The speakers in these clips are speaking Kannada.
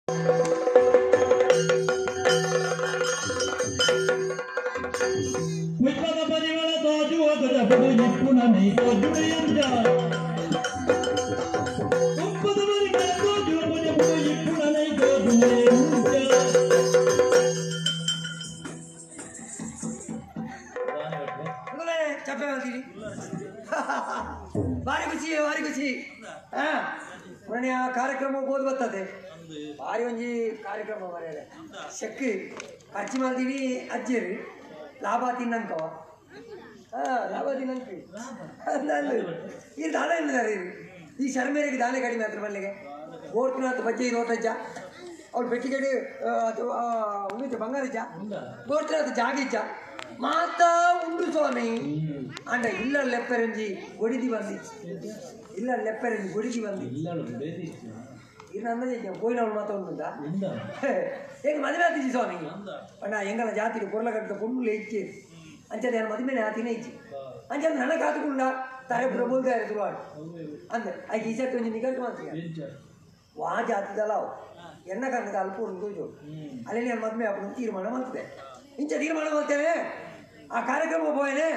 भारी खुशी कार्यक्रम बहुत बರ್ತದೆ भारी ಒಂಜಿ ಕಾರ್ಯಕ್ರಮ ಮರೆಯಲ್ಲ ಶೆಕ್ ಖರ್ಚು ಮಾಡ್ತೀನಿ ಅಜ್ಜರು ಲಾಭ ತಿನ್ನಂಕವ ಲಾಭ ತಿನ್ನಂಕ ನಾನು ಇದು ದಾನ ಇದ್ದಾರೆ ಈ ಶರ್ಮೇರಿಗೆ ದಾನ ಕಡಿಮೆ ಹತ್ರ ಮಲ್ಲಿಗೆ ಗೋರ್ತಿನಾಥ ಬಜ್ಜೆ ನೋಟಜ್ಜ ಅವ್ರು ಬೆಟ್ಟಿಗಡೆ ಉಳಿದ ಬಂಗಾರಜ್ಜ ಗೋರ್ತಿನಾಥ ಜಾಗಿಜ್ಜ ಮಾತಾ ಉಂಡು ಸ್ವಾಮಿ ಅಂಡ ಇಲ್ಲ ಲೆಪ್ಪರಂಜಿ ಒಡಿದಿ ಬಂದಿ ಇಲ್ಲ ಲೆಪ್ಪರಂಜಿ ಒಡಿದಿ ಬಂದಿ ಇನ್ನು ಅಂದ ಕೋಯಿನವ್ರು ಮಾತಾ ಉಂಟಾ ಹೆಂಗೆ ಮದುವೆ ಆತಿಜಿ ಸ್ವಾಮಿ ಅಣ್ಣ ಎಂಗಲ ಜಾತಿಗೆ ಪೊರ್ಲ ಕಟ್ಟಿದ ಪೊಣ್ಣುಲೆ ಇಚ್ಚಿ ಅಂಚದ ಏನು ಮದುವೆನೇ ಆತಿನೇ ಇಚ್ಚಿ ಅಂಚದ ನನಗೆ ಕಾತುಕೊಂಡ ತಾರೆ ಪ್ರಬೋಧ ಶುರುವಾಡು ಅಂದೆ ಆಯ್ಕೆ ಈಸತ್ತು ಒಂಜಿ ನಿಗಂಟು ಮಾಡ್ತೀಯ ವಾ ಜಾತಿದಲ್ಲ ಅವು ಎನ್ನ ಕನ್ನಡ ಅಲ್ಪ ಉಂಟು ಅಲ್ಲಿ ನಾನು ಮದುವೆ ಹಾಕೊಂಡು ತೀರ್ಮಾನ ಮಾಡ್ತಿದ್ದೆ ಇಂಚ ತೀರ್ಮಾನ ಮಾಡ್ತೇನೆ ಆ ಕಾರ್ಯಕ್ರಮ ಹೋಯನೆ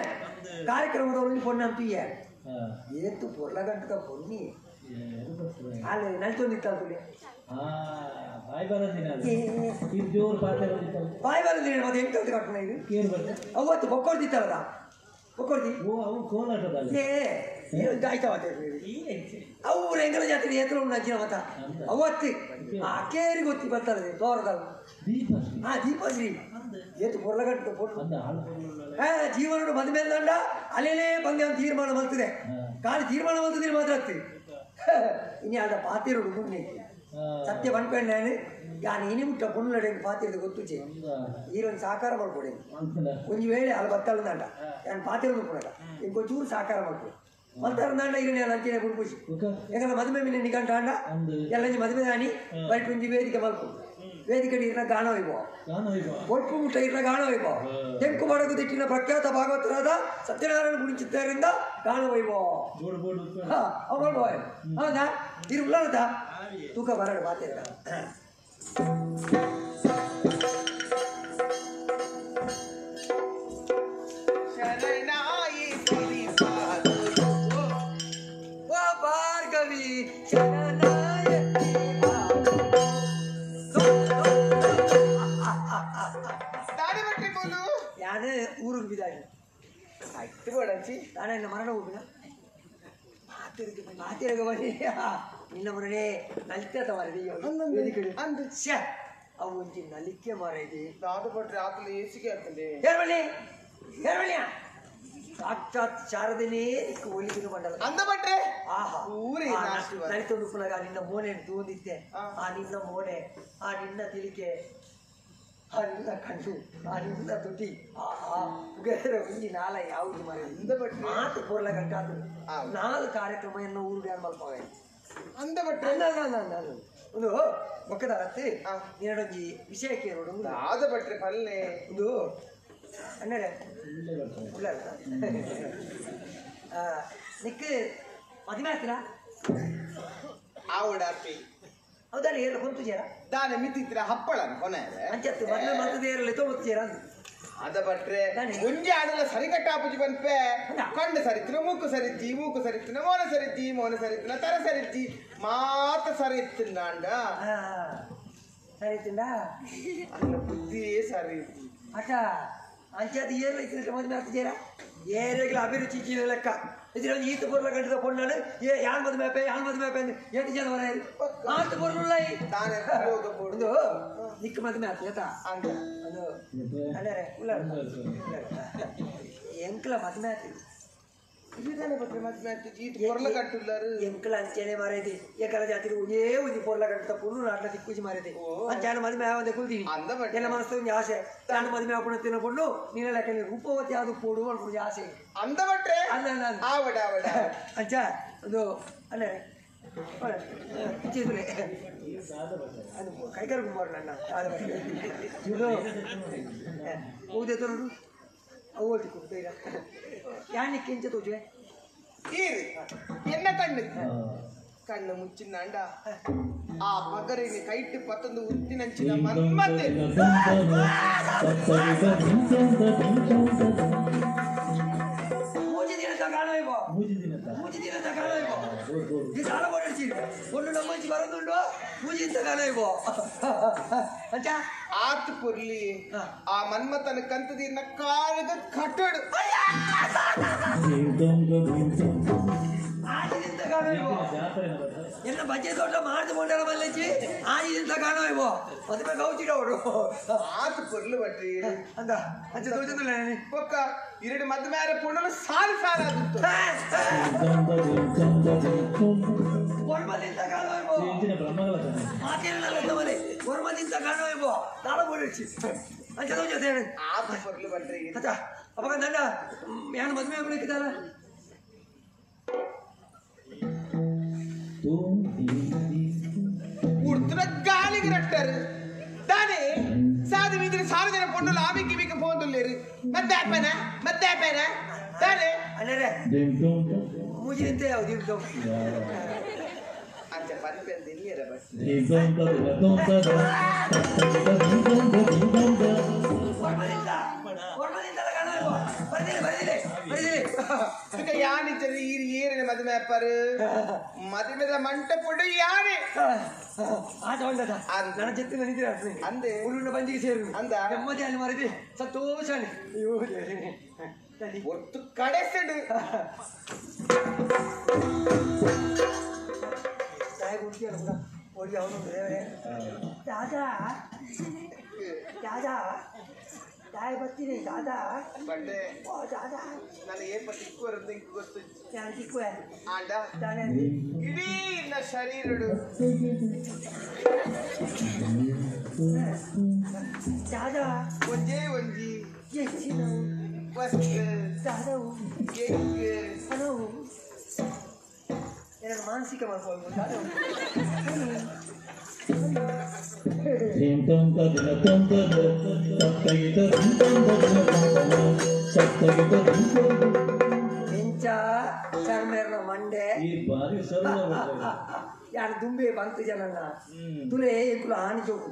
ಕಾರ್ಯಕ್ರಮದವರಿಗೆ ಪೊಣ್ಣು ಅಂತೀಯ ಏತು ಪೊರ್ಲ ಗಂಟದ ಪೊಣ್ಣಿ ಅಲ್ಲಿ ನಲ್ತೊಂದಿತ್ತಲ್ಲಿ ಬಾಯಿ ಬರೋದಿನ ಮತ್ತೆ ಎಂಟು ಕಟ್ಟಣ ಇದು ಅವತ್ತು ಬೊಕ್ಕೊಡ್ತಿತ್ತಲ್ಲ ಬೊಕ್ಕೊಡ್ತಿ ಅವ್ರ ಎಂಗಲ ಜಾತ್ರೆ ಎತ್ತರ ಉಂಟು ಅಜ್ಜಿನ ಮತ ಅವತ್ತು ಆ ಕೇರಿ ಗೊತ್ತಿ ಬರ್ತಾರೆ ತೋರದಲ್ಲ ದೀಪಶ್ರೀ ಏತು ಪೊರ್ಲ ಗಂಟದ ಪೊಣ್ಣು ಜೀವನ ಬಂದ ಮೇಲೆ ದಂಡ ಅಲ್ಲೇನೇ ಬಂದೆ ಅಂತ ತೀರ್ಮಾನ ಮಾಡ್ತಿದೆ ಕಾಲಿ ತೀರ್ಮಾನ ಮಾಡ್ತಿದ್ರೆ ಮಾತ್ರ ಆಗ್ತದೆ ಇನ್ನು ಅದ ಪಾತಿರೋಡು ಮುನ್ನೆ ಸತ್ಯ ಬಂದ್ಕೊಂಡೇನೆ ಯಾನು ಇನಿ ಮುಟ್ಟ ಪುಣ್ಣಡೆ ಪಾತಿರೋದು ಗೊತ್ತುಚೆ ಈರೊಂದು ಸಾಕಾರ ಮಾಡ್ಕೊಡಿ ಒಂದು ವೇಳೆ ಅಲ್ಲಿ ಬತ್ತಲ್ಲಂಡ ನಾನು ಪಾತಿರೋದು ಕೊಡಲ್ಲ ಇಂಕೊಂಚೂರು ಸಾಕಾರ ಮಾಡ್ಕೊಡಿ ಮಲ್ತಾರಂದಾಂಡ ಇರನೇ ಅಂಚೆನೆ ಬುಡ್ಪುಷಿ ಯಾಕಂದ್ರೆ ಮದುವೆ ಮೇಲೆ ನಿಗಂಟ ಅಂಡ ಎಲ್ಲ ಮದುವೆ ದಾನಿ ಬೈಟ್ ಒಂಜಿ ವೇದಿಕೆ ಮಲ್ಪು ವೇದಿಕೆ ಇರ್ನ ಗಾಣ ವೈಭವ ಒಟ್ಟು ಮುಟ್ಟ ಇರ್ನ ಗಾಣ ವೈಭವ ತೆಂಕು ಬಡಗು ತಿಟ್ಟಿನ ಪ್ರಖ್ಯಾತ ಭಾಗವತರಾದ ಸತ್ಯನಾರಾಯಣ ಗುಣಿಚಿದ್ದರಿಂದ ಗಾಣ ವೈಭವ ಹೌದಾ ಇದು ಉಳ್ಳದ ತೂಕ ಬರಡು ಬಾತಿರ ಭಾರ್ಗವಿ ಯಾನೇ ಊರಿಗೆ ಬಿದ್ದಾಗಿ ಆಯ್ತು ಬೋಡಂಚಿ ನಾನೇ ಮರಣ ಹೋಗಿನ ಮಾತಿರಗ ಬನ್ನಿ ನಿನ್ನ ಮರನೇ ನಲಿತ ಮಾರಿದೆ ಅಂದು ಅವು ಒಂಚಿ ನಲಿಕೆ ಮಾರಿದೆ ದಾದಪಟ್ರೆ ಆತಲೆ ಏಸಿಗೆ ಆಗ್ತದೆ ಹೇರವಳಿಯ ಸಾಕ್ಷಾತ್ ಶಾರದನೇ ಒಲಿದಿನ ಬಂಡಲ ಅಂದ ಬಟ್ರೆ ಆಹಾ ಊರೇ ನಲಿತೊಂದು ಪುನಗ ನಿನ್ನ ಮೋನೆ ತೂಂದಿದ್ದೆ ಆ ನಿನ್ನ ಮೋನೆ ಆ ನಿನ್ನ ತಿಲಿಕೆ ಆ ನಿನ್ನ ಕಣ್ಣು ಆ ನಿನ್ನ ತುಟಿ ಉಗರ ಒಂಜಿ ನಾಲ ಯಾವುದು ಅಂದ ಬಟ್ರೆ ಮಾತು ಪೊರ್ಲ ಗಂಟಾದ್ರು ನಾಲ್ ಕಾರ್ಯಕ್ರಮ ಎನ್ನ ಊರಿಗೆ ಮಲ್ಪವೆ ಅಂದ ಬಟ್ರೆ ಒಂದು ಒಕ್ಕದ ರತ್ತೆ ಎರಡೊಂಜಿ ವಿಷಯಕ್ಕೆ ನೋಡು ಆದ ಬಟ್ರೆ ಪಲ್ಲೆ ಒಂದು ಅಣ್ಣರೆ ನಿಕ್ಕ ಮದುವೆ ಆಗ್ತೀರಾ ಆವಡಾಪಿ ಹೌದಾ ಎಲ್ಲ ಕುಂತು ಜೇರ ದಾನೆ ಮಿತ್ತಿತ್ರ ಹಪ್ಪಳ ಕೊನೆ ಅಂಚತ್ತು ಮದುವೆ ಮತ್ತದೇ ಇರಲಿ ತೊಗೊತ್ತು ಜೇರ ಅದ ಬಟ್ರೆ ಮುಂಜೆ ಆಡಲ್ಲ ಸರಿಕಟ್ಟಾಪುಜಿ ಬಂದ್ಪೆ ಕಂಡು ಸರಿತಿನ ಮೂಕು ಸರಿತಿನ ಮೋನ ಸರಿತಿನ ತರ ಸರಿತಿ ಮಾತ ಸರಿತಿಂದಾಂಡ ಸರಿತಿಂದ ಅಲ್ಲ ಬುದ್ಧಿಯೇ ಸರಿತಿ ಅಕ್ಕ ಅಂಚದು ಏರ್ ರೈತ ಮದುವೆ ಆಗ್ತಿದ್ದೀರ ಏರಿಯಾಗಲ ಅಭಿರುಚಿ ಚೀಲ ಲೆಕ್ಕ ಇದರಲ್ಲಿ ಈತ ಪೊರ್ಲ ಗಂಟದ ಪೊಣ್ಣಾಳು ಯಾನ್ ಮದುವೆ ಅಂದ್ರೆ 8 ಜನ ವರ ಆತ ಪೊರ್ಲ ಒಂದು ನಿಕ್ಕ ಮದುವೆ ಆಗ್ತದೆ ಆಯ್ತಾ ಅದು ಅಲ್ಲರೆ ಎಂಕ್ಲ ಮದುವೆ ಆಗ್ತದೆ ಎಂಕ್ಲ ಅಂಚೆನೆ ಮಾರೈತಿ ಏಕಲ ಜಾತಿಗೆ ಒಂದೇ ಒಂದು ಪೊರ್ಲ ಗಂಟದ ಪೊಣ್ಣು ನಾಟ್ಲ ತಿಕ್ಕುಜಿ ಮಾರೈತಿ ಅಂಚಾನ ಮದುವೆ ಆವಂದೆ ಕುಲ್ತೀನಿ ಎಲ್ಲ ಮನಸ್ಸು ಒಂದು ಆಸೆ ನಾನು ಮದುವೆ ಹಾಕೊಂಡು ತಿನ್ನ ಪೊಣ್ಣು ನೀನೆಲ್ಲ ಯಾಕೆ ರೂಪವತಿ ಯಾವುದು ಪೋಡು ಮಾಡ್ಕೊಂಡು ಆಸೆ ಅಂದ ಬಟ್ರೆ ಅಂಚ ಒಂದು ಅಲ್ಲೇ ಚಿತ್ರಲೆ ಅದು ಕೈಕರ್ ಗುಂಬಾರು ನನ್ನ ಹೌದೇ ತೋರು ಅವು ಕೊಡ್ತೀರ ಯಾನಿಕ್ಕೆ ಇಂಚ ತೋಜುವೆ ಎನ್ನ ಕಣ್ಣು ಕಣ್ಣು ಮುಚ್ಚಿನಾಂಡ ಆ ಪಗರಿನಿ ಕೈಟ್ಟು ಪತ್ತೊಂದು ಉತ್ತಿನಂಚಿನ ಮನ್ಮತೆ ಆತ್ ಪುರ್ಲಿ ಆ ಮನ್ಮತನ ಕಂತದಿನ ಕಾಲದ ಕಟ್ಟಡು ಎಲ್ಲ ಬಜ್ಜೆ ದೊಡ್ಡ ಮಾಡಿಕೊಂಡರ ಮಲ್ಲಚ್ಚಿ ಆಜಿಂತ ಕಾಣೋ ಮದುವೆ ಗೌಚಿಡವರು ಆತ್ ಪುರ್ಲು ಬಟ್ರಿ ಅಂತ ಅಂಚೆ ತೋಚಂದಿಲ್ಲ ಪಕ್ಕ ಎರಡು ಮದ್ವೆ ಆರೆ ಪುಣ್ಣಲು ಸಾಲು ಸಾಲಾದಿತ್ತು gormadinta ಕಾಣೋ ಮಾತೇನಲ್ಲ ತಮಲೆ gormadinta ಕಾಣೋ ತಾಳ ಬೋಡಿಸಿ ಅಂಚೆ ತೋಚ ಹೇಳಿ ಆತ್ ಪುರ್ಲು ಬಟ್ರಿ ಅಚ್ಚ ಅವಾಗ ನನ್ನ ಯಾನು ಮದುವೆ ಆಗ್ಲಿಕ್ಕಿದಲ್ಲ ಉಡ್ತರ ಗಾಳಿಗೆ ರಟ್ಟರು ತಾನೇ ಸಾದು ಬಿದ್ರೆ ಸಾಲು ಜನ ಪೊಂಡಲು ಆಮಿಕ್ಕಿ ಬಿಕ್ಕ ಪೋಂದುಲ್ಲೇರು ಮತ್ತೆ ಪೇನ ತಾನೇ ಅಲ್ಲರೆ ಮೂಜಿ ನಿಂತೆ ಯಾವ್ದು ಇರ್ತು ಅಂಚ ಪನ್ಪೆ ಅಂತ ಇಲ್ಲಿಯರ ಬಸ್ ಈಗ ಯಾನಿದ್ದರೆ ಈ ಏರಿನ ಮದುವೆ ಅಪ್ಪರು ಮದುವೆದ ಮಂಟಪುಡು ಯಾರೇ ಆಟ ಒಳ್ಳೆದ ನನ್ನ ಜೊತೆ ನಿಂತಿರ ಅಂದೆ ಉಳ್ಳುಂಡ ಬಂದಿಗೆ ಸೇರು ಅಂದ ನೆಮ್ಮದಿ ಅಲ್ಲಿ ಮರಿದಿ ಸಂತೋಷ ಒತ್ತು ಕಡೆಸೆಡು ಓಡಿ ಅವನು ದಾದಾ ದಾದಾ ದಾಯ ಬರ್ತೀನಿ ದಾದಾ ಬಂಡೆ ಓ ದಾದಾ ನಾನು ಏನ್ ತಿಕ್ಕು ಬರುತ್ತೆ ಗೊತ್ತು ನಾನು ಚಿಕ್ಕುವೆ ಆಂಡ ತಾನೇ ಇಡೀ ಇನ್ನ ಶರೀರಡು ದಾದಾ ಒಂಜೇ ಒಂಜಿ ಹೆಚ್ಚಿನ ಫಸ್ಟ್ ದಾದವು ಎಗ್ ಹಣವು ಏನಾದ್ರು ಮಾನಸಿಕ ಮಾಡ್ಕೊಳ್ಬೋದು ದಾದವು ಎಂಚ ಚರ್ಮೇರ್ನ ಮಂಡೆ ಯಾರು ದುಂಬೆ ಬಂತು ಜನನ್ನ ತುಲೆ ಎಂಕುಲು ಹಾನಿ ಜೋಕು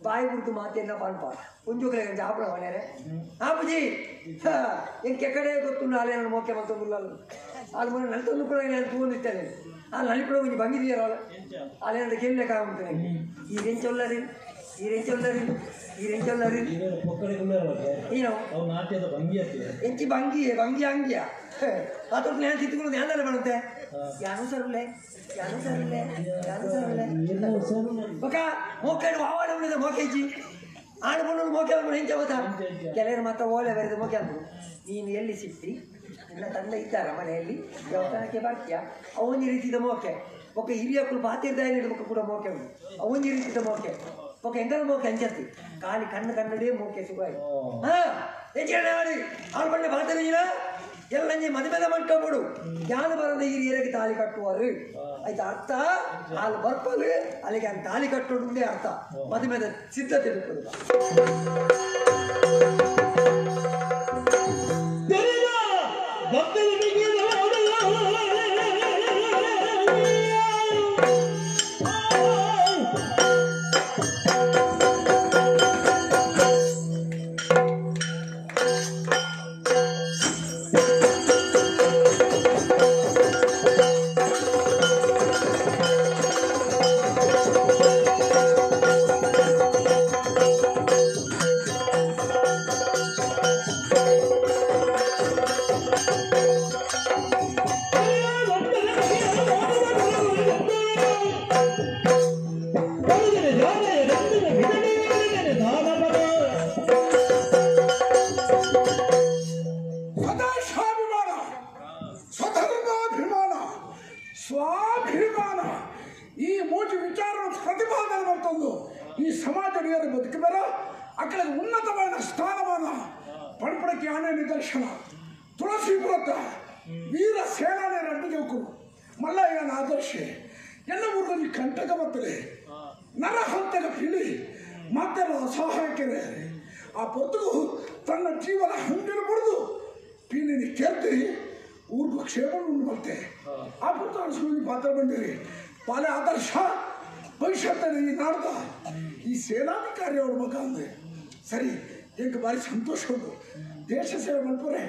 ಬಾಯಿ ಬಿಡ್ತು ಮಾತೆಲ್ಲ ಪನ್ಪ ಒಂಜೋಕಲೆ ಜಾಪಡ ಮನೆಯರೆ ಆಪುಜಿ ಎಂಕೆಕಡೆ ಗೊತ್ತು ನಾಳೆ ನನ್ನ ಮೋಕೆ ಮಂತ ಮುಲ್ಲಲ್ಲ ಅಲ್ಲಿ ಮೊನ್ನೆ ನಲ್ತೊಂದು ಕೂಡ ನಾನು ತಗೊಂಡಿರ್ತೇನೆ ಅಲ್ಲಿ ನಲಿಪಡ ಒಂಜಿ ಬಂಗಿದೆಯಲ್ಲ ಅಲ್ಲಿ ನನ್ನ ಕೇಳಲೆ ಕಾಗುಂಟು ಈ ರೆಂಚೊಲ್ಲರಿ ಏನು ಎಂಚಿ ಬಂಗಿ ಅಂಗಿಯ ಅದ್ರ ನಾನು ತಿತ್ಕೊಳ್ಳೋದು ಯಾನಲ್ಲ ಬರುತ್ತೆ ಯಾನು ಸರ್ಲೆ ಬೊಕ ಮೋಕೆಡು ಆವಾಡ ಉಳಿದ ಮೋಕೆಜಿ ಆಡ್ಕೊಂಡು ಮೋಕೆ ಬಂದ್ಬಿಡು ಹೆಂಚ ಗೊತ್ತಾ ಕೆಲವರು ಮಾತ್ರ ಓಲೆ ಬರೆದು ಮೋಕೆ ಅಂದ್ರು ನೀನು ಎಲ್ಲಿ ಸಿಕ್ತಿ ನಿನ್ನ ತಂದೆ ಇದ್ದಾರ ಮನೆಯಲ್ಲಿ ದೇವಸ್ಥಾನಕ್ಕೆ ಬರ್ತೀಯ ಅವೊಂದು ರೀತಿದ ಮೋಕೆ ಒಕ್ಕ ಹಿರಿಯಕ್ಕಳು ಬಾತಿರ್ದಾಯ ಇಡಬೇಕು ಕೂಡ ಮೋಕೆ ಉಂಟು ಅವೊಂದು ರೀತಿದ ಮೋಕೆ ಒಕ್ಕ ಎಂಗಲ ಮೋಕೆ ಅಂಚತ್ತಿ ಕಾಲಿ ಕನ್ನಡೇ ಮೋಕೆ ಸುಖಾಯಿ ಹೆಚ್ಚಿನ ಆಳು ಬಂಡೆ ಬಾತನ ಎಲ್ಲ ಮದುವೆದ ಮಂಟಪಡು ಯಾನು ಬರದ ಹಿರಿಯರಿಗೆ ತಾಲಿ ಕಟ್ಟುವರು ಆಯ್ತಾ ಅರ್ಥ ಹಾಲು ಬರ್ಪಲು ಅಲ್ಲಿಗೆ ತಾಲಿ ಕಟ್ಟೋದೇ ಅರ್ಥ ಮದುವೆದ ಸಿದ್ಧತೆ ಬಿಟ್ಟುವುದು ಬಾಲೆ ಆದರ್ಶ ಭವಿಷ್ಯದ ಈ ನಾಡ್ದ ಈ ಸೇನಾನಿ ಕಾರ್ಯ ಅವ್ರ ಮಗ ಅಂದ್ರೆ ಸರಿ ಎಂಗೆ ಭಾರಿ ಸಂತೋಷ ಉಂಟು ದೇಶ ಸೇವೆ ಮಾಡ್ತಾರೆ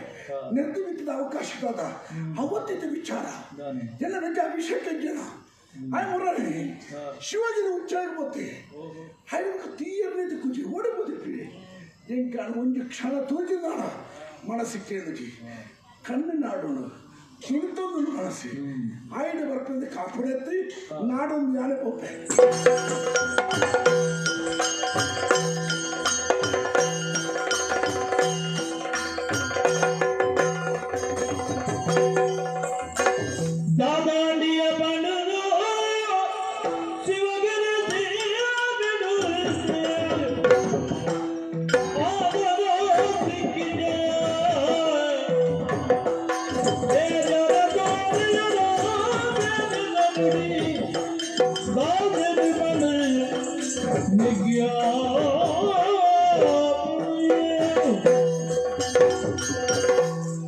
ನಿರ್ದಿಮಿತದ ಅವಕಾಶದ ಅವತ್ತಿದ್ದ ವಿಚಾರ ಎಲ್ಲ ಬಗ್ಗೆ ಅಭಿಷೇಕ ಜನ ಆಯ್ ಮುರಾರಿ ಶಿವಾಜಿನ ಉಚ್ಚಾರ ಬತ್ತೆ ಹಾಗೆ ತೀಯರ್ನೇದು ಕುಜಿ ಓಡಬೋದಿಪ್ಪಿ ಎಂಕ ಒಂದು ಕ್ಷಣ ತೋಜಿದಾಣ ಮನಸ್ಸಿಗೆ ಕಣ್ಣು ನಾಡೋಣ ಕಿಂತೊಂದು ಮನಸ್ಸು ಆಯ್ನ ಬರ್ತದೆ ಕಾಪುಡೆತ್ತಿ ನಾಡೊಂದು ಯಾನೆ ಹೋಗ್ತೆ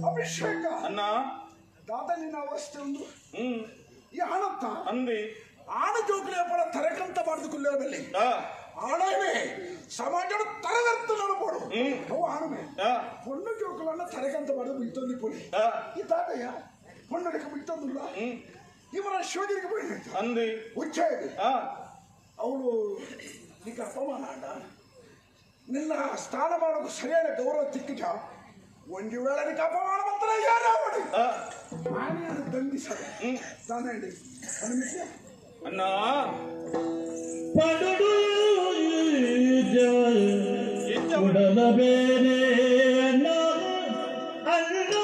ಅಭಿಷೇಕ ಅಣ್ಣ ದಾದಲಿನ ಅವಸ್ಥೆ ಒಂದು ಈ ಹಣತ್ತ ಅಂದಿ ಆಣ ಜೋಕುಲೆ ಪಡ ತರಕಂತ ಬಾರ್ದು ಕುಲ್ಲೇಬಲ್ಲಿ ಆಣವೇ ಸಮಾಜ ತರಗಂತ ನೋಡಬೋಡು ಅವು ಆಣವೇ பொண்ணு ಜೋಕುಲನ್ನ ತರಕಂತ ಬಾರ್ದು ಬಿಟ್ಟೊಂದಿ ಪುಡಿ ಈ ತಾತಯ್ಯ பொಣ್ಣಡಿಗೆ ಬಿಟ್ಟೊಂದಿಲ್ಲ ಇವರ ಶಿವಗಿರಿಗೆ ಬಿಡಬೇಕು ಅಂದಿ ಉಚ್ಚ ಇದೆ ಅವಳು ನಿಕ್ಕ ಅಪಮಾನ ಆಡ ನಿನ್ನ ಸ್ಥಾನಮಾನಕ್ಕೂ ಸರಿಯಾದ ಗೌರವ ತಿಕ್ಕಿಟ ಒಂದು ವೇಳೆ ನಿಕ್ಕ ಅಪಮಾನ ಮಾತ್ರ ಯಾರು ಮಾಡಿ ದಂಡಿಸದ ತಾನೇ ಅನುಮಿತ್ಯ ಅಣ್ಣ ಉಡಲ ಬೇರೆ ಅಣ್ಣ ಅಣ್ಣ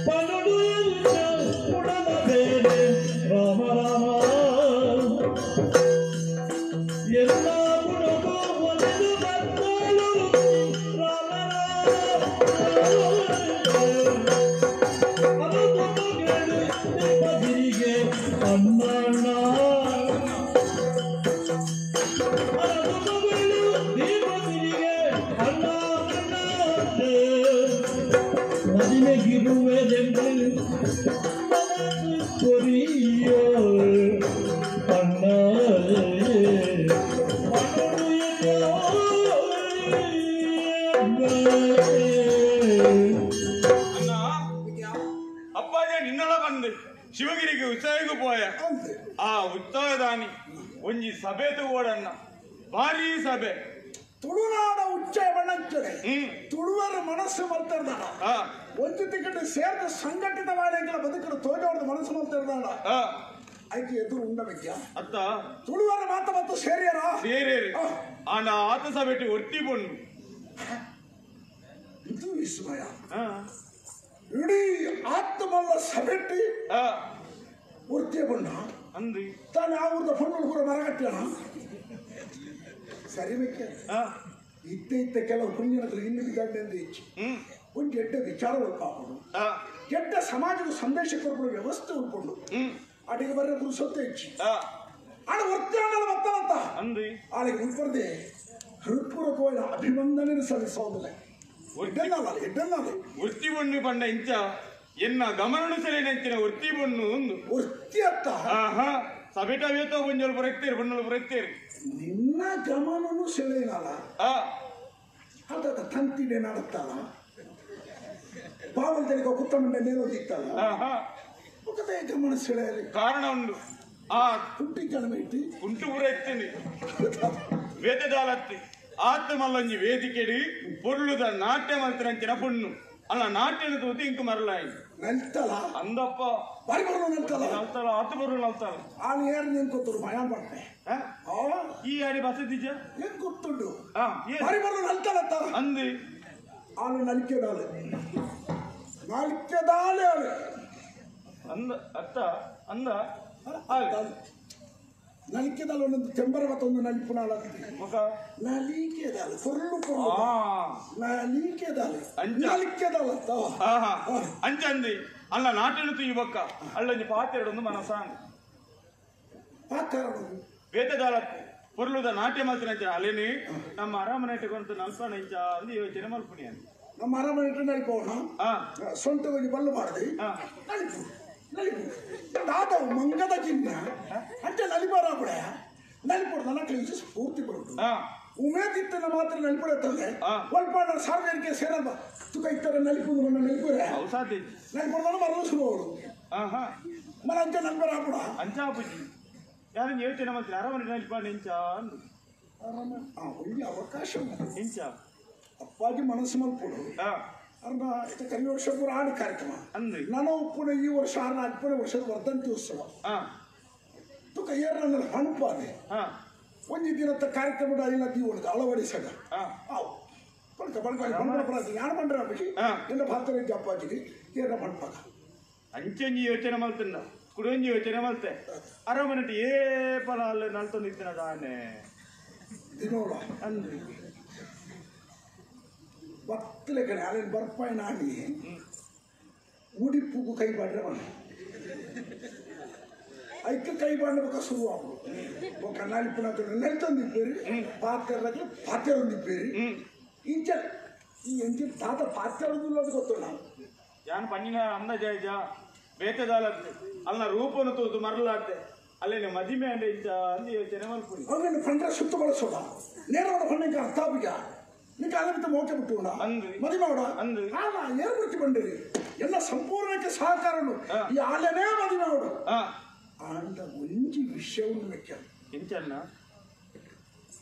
ಪಡುಡು ಉಡಲ ಬೇರೆ ರಾಮ ರಾಮ ಎಲ್ಲ ಗುಣಗೂ ಒಂದು ಬರ್ತಲು ರಾಮ ಗಿರಿಗೆ ಅಮ್ಮಣ್ಣ ದೀಪಗಿರಿಗೆ ಅಣ್ಣ ಅಣ್ಣ ಮದಿಮೆಗಿರುವೆದೆಂದು ಕೊರಿಯೋ ಅಣ್ಣ ಅಪ್ಪಾಜಿ ನಿನ್ನಳ ಬಂದು ಶಿವಗಿರಿಗೆ ಉತ್ಸವಗೂ ಪೋಯ ಆ ಉತ್ಸವದಾನಿ ಒಂಜಿ ಸಭೆ ತಗೋಡಣ್ಣ ಭಾರಿ ಸಭೆ ತುಳುನಾಡ ಉಚ್ಚ ಬಣ್ಣಂಚನೆ ತುಳುವರ ಮನಸ್ಸು ಮಲ್ತಿರ್ದಾನ ಒಂದು ತಿಕ್ಕಟ್ಟು ಸೇರ್ದು ಸಂಘಟಿತವಾದ ಬದುಕಲು ತೋಜವರದ ಮನಸ್ಸು ಮಲ್ತಿರ್ದಾನ ಆಯ್ಕೆ ಎದುರು ಉಂಡಬೇಕ್ಯ ಅತ್ತ ತುಳುವರ ಮಾತ ಮತ್ತು ಸೇರಿಯರ ಸೇರೇರಿ ಆನ ಆತ ಸಭೆಟಿ ಒತ್ತಿ ಬೊಂಡು ಇದು ವಿಸ್ಮಯ ಇಡೀ ಆತ್ಮಲ್ಲ ಸಭೆಟ್ಟಿ ಉರ್ತಿಯ ಬಣ್ಣ ಅಂದಿ ತಾನು ಅವ್ರದ ಫಣ್ಣು ಕೂಡ ಮರಗಟ್ಟಣ ಸರಿ ಬೇಕೆ ಇತ್ತ ಕೆಲವು ಪುಣ್ಯನಗಳು ಇನ್ನು ಬಿದ್ದಾಂಡೆ ಹೆಚ್ಚು ಒಂದು ಎಡ್ಡ ವಿಚಾರಗಳು ಕಾಪಡು ಎಡ್ಡ ಸಮಾಜದ ಸಂದೇಶ ಕೊರಪಡ ವ್ಯವಸ್ಥೆ ಉಳ್ಕೊಂಡು ಅಡಿಗೆ ಬರೋ ಪುರುಷೊತ್ತೆ ಹೆಚ್ಚು ಆಡ ಒತ್ತಾಡಲು ಮತ್ತಂತ ಅಂದಿ ಆಳಿಗೆ ಉಳ್ಪರ್ದೆ ಹೃತ್ಪೂರ್ವಕವಾದ ಅಭಿನಂದನೆ ಸಲ್ಲಿಸೋದಿಲ್ಲ ಎಡ್ಡನ್ನಲ್ಲ ಒತ್ತಿ ಬೊಣ್ಣು ಬಂಡ ಇಂಚ ಎನ್ನ ಗಮನ ಸರಿ ನೆಂಚಿನ ಒತ್ತಿ ಬೊಣ್ಣು ಒಂದು ಒತ್ತಿ ಅತ್ತ ಸಭೆಟ ವೇತೋ ಬಂಜಲು ಬರಕ್ತೀರಿ ಬಣ್ಣಲು ಬರಕ್ತೀರಿ ನಿನ್ನ ಗಮನನು ಸೆಳೆಯನಲ್ಲ ಅದ ತಂತಿಡೆ ನಡುತ್ತಲ್ಲ ಬಾವಲ್ದಲ್ಲಿಗೆ ಕುತ್ತಮಂಡ ನೇರೋದಿತ್ತಲ್ಲ ಮುಖದ ಗಮನ ಸೆಳೆಯಲಿ ಕಾರಣ ಉಂಡು ಆ ಕುಂಟಿ ಕಡಿಮೆ ಇಟ್ಟು ಕುಂಟು ಪೂರ ಎತ್ತೀನಿ ವೇದದಾಲತ್ತಿ ಆತ್ಮಲ್ಲಂಜಿ ವೇದಿಕೆಡಿ ಪೊರ್ಲುದ ನಾಟ್ಯ ಮಂತ್ರಂಚಿನ ಪುಣ್ಣು ಅಲ್ಲ ನಾಟ್ಯನ ತೂತಿ ಇಂಕು ಮರಲಾಯಿ ನಲ್ತಲ್ಲ ಅಂದಪ್ಪ ಬಾರಿ ಬರೋಣ ನಲ್ತಲ್ಲ ನಲ್ತಲ್ಲ ಆತು ಬರು ನಲ್ತಲ್ಲ ಆಳು ಏರು ನೀನು ಕೊತ್ತರು ಭಯ ಮಾಡ್ತೆ ಈ ಆಡಿ ಬಸದಿಜ ಏನ್ ಗೊತ್ತುಂಡು ಬಾರಿ ಬರೋಣ ನಲ್ತಲ್ಲತ್ತ ಅಂದಿ ಆಳು ನಲಿಕೆದಾಳೆ ನಲಿಕೆದಾಳೆ ಆಳು ಅಂದ ಅತ್ತ ಅಂದ ನಲಿಕೆದಾಳು ಒಂದೊಂದು ಚೆಂಬರ ಮತ್ತೊಂದು ನಲಿಪು ನಾಳ ಮುಖ ನಲಿಕೆದಾಳು ಕೊರ್ಲು ನಲಿಕೆದಾಳೆ ನಲಿಕೆದಾಳತ್ತ ಅಂಚ ಅಂದಿ ಅಲ್ಲ ನಾಟ್ಯನ ತುಯಿ ಬೊಕ್ಕ ಅಲ್ಲೊಂದು ಪಾತೆರಡೊಂದು ಮನಸಾಂಗ್ ವೇದದಾಲತ್ತಿ ಪೊರ್ಲುದ ನಾಟ್ಯ ಮಂತ್ರ ಅಲ್ಲೇನಿ ನಮ್ಮ ಅರಮನೆ ಇಟ್ಟುಕೊಂತ ನಲ್ಪಣ ಇಂಚ ಅಂದು ಯೋಚನೆ ಮಲ್ಪುಣಿ ಅಂತ ಮರ ಮನೆ ನಲಿಪೋಣ ಸೊಂಟ ಕೊಂಚ ಬಲ್ಲು ಮಾಡಿದೆ ನಲಿಪು ನಲಿಪು ದಾದವು ಮಂಗದ ಚಿನ್ನ ಅಂಚೆ ನಲಿಬಾರ ಕೂಡ ನಲಿಪೋಡು ನನ್ನ ಕಲಿಸಿ ಸ್ಫೂರ್ತಿ ಬರುದು ಉಮೇದಿತ್ತನ ಮಾತ್ರ ನಲಿಪಡುತ್ತದೆ ಸ್ವಲ್ಪ ಸಾರ್ವಜನಿಕ ಸೇರಲ್ಲ ತುಕ ಇತ್ತರ ನಲಿಪುದು ಮಣ್ಣ ನಲಿಪುರೆ ನಲಿಪುಡದನ್ನು ಮರಲು ಸುರುವವರು మన అంతే నలభై రాపుడా అంచా బుజ్జి యాని ಯೋಚನೆ ಮಾಡ್ತೀನಿ ಅರಮನೆ ನಲ್ಪಾಡಿ ಇಂಚಾ ಅಂದು ಒಂದು ಅವಕಾಶ ಇಂಚಾ ಅಪ್ಪಾಜಿ ಮನಸ್ಸು ಮಲ್ಪುಡು ಅರ್ಧ ಕರಿ ವರ್ಷ ಪೂರ ಆಡಿ ಕಾರ್ಯಕ್ರಮ ಅಂದ್ರಿ ನಾನು ಪುಣ ಈ ವರ್ಷ 6 ವರ್ಷದ ವರ್ಧಂತಿ ಉತ್ಸವ ತುಕ ಏರ್ನ ಹಣಪಾದೆ ಒಂದು ದಿನದ ಕಾರ್ಯಕ್ರಮ ಇಲ್ಲ ದೀವಣಿಗೆ ಅಳವಡಿಸಗ ಪಡ್ಕ ಪಡ್ಕ ಬಂಡ ಪ್ರಾಸಿ ಯಾರು ಬಂಡ್ರ ಅಪ್ಪಾಜಿ ಎಲ್ಲ ಭಾತರ ಇದ್ದ ಅಪ್ಪಾಜಿಗೆ ಏರ್ನ ಹಣಪಾಗ ಅಂಚಂಜಿ ಯೋಚನೆ ಮಾಡ್ತಿಲ್ಲ ಕುಡಂಜಿ ಯೋಚನೆ ಮಾಡ್ತೆ ಅರಮನೆ ಏ ಪಲ ಅಲ್ಲ ನಲ್ತೊಂದಿತ್ತಿನ ದಾನೆ ದಿನೋಳ ಅಂದ್ರಿ ಭಕ್ತಲೆ ಕಡೆ ಅಲ್ಲೇನು ಬರ್ಪಾಯಿ ನಾಡಿ ಉಡಿಪುಗೂ ಕೈ ಬಾಡ್ರೆ ಬಣ್ಣ ಐಕ್ಯ ಕೈ ಬಾಡ್ಬೇಕು ಶುರು ಆಗ್ಬೋದು ఒక నలుపున నెలతొందిప్పేరు పాత్రలకు పాత్రొందిప్పేరు ఇంచ ఈ ఎంచి తాత పాత్రొందులోది ಗೊತ್ತುన్నాను ಯಾನ್ ಪನ್ನಿನ ಅಂದ ಜಯ ಬೇತದಾಲ ಅಲ್ಲ ರೂಪನು ತೂತು ಮರಲಾಡ್ತೆ ಅಲ್ಲೇನೆ ಮದಿಮೆ ಅಂಡೆ ಇಂಚ ಅಂದು ಯೋಚನೆ ಮಲ್ಪುಡಿ ಅವನು ಪಂಡ್ರ ಸುತ್ತುಗೊಳಿಸೋದ ನೇರವಾದ ಪಣ್ಣಿಗೆ ಅರ್ಥಾಪಿಗ ನಿಂಗೆ ಅಲ್ಲಬಿಟ್ಟು ಮೋಕೆ ಬಿಟ್ಟು ಮದಿಮಾವಡ ಆಲ ಏರು ಬಿಟ್ಟು ಬಂದಿರಿ ಎಲ್ಲ ಸಂಪೂರ್ಣಕ್ಕೆ ಸಹಕಾರನು ಈ ಆಲೆನೇ ಮದಿಮಾವಡು ಆಂಡ ಒಂಜಿ ವಿಷಯವನ್ನು ವೆಕ್ಕ ಇಂಚನ್ನ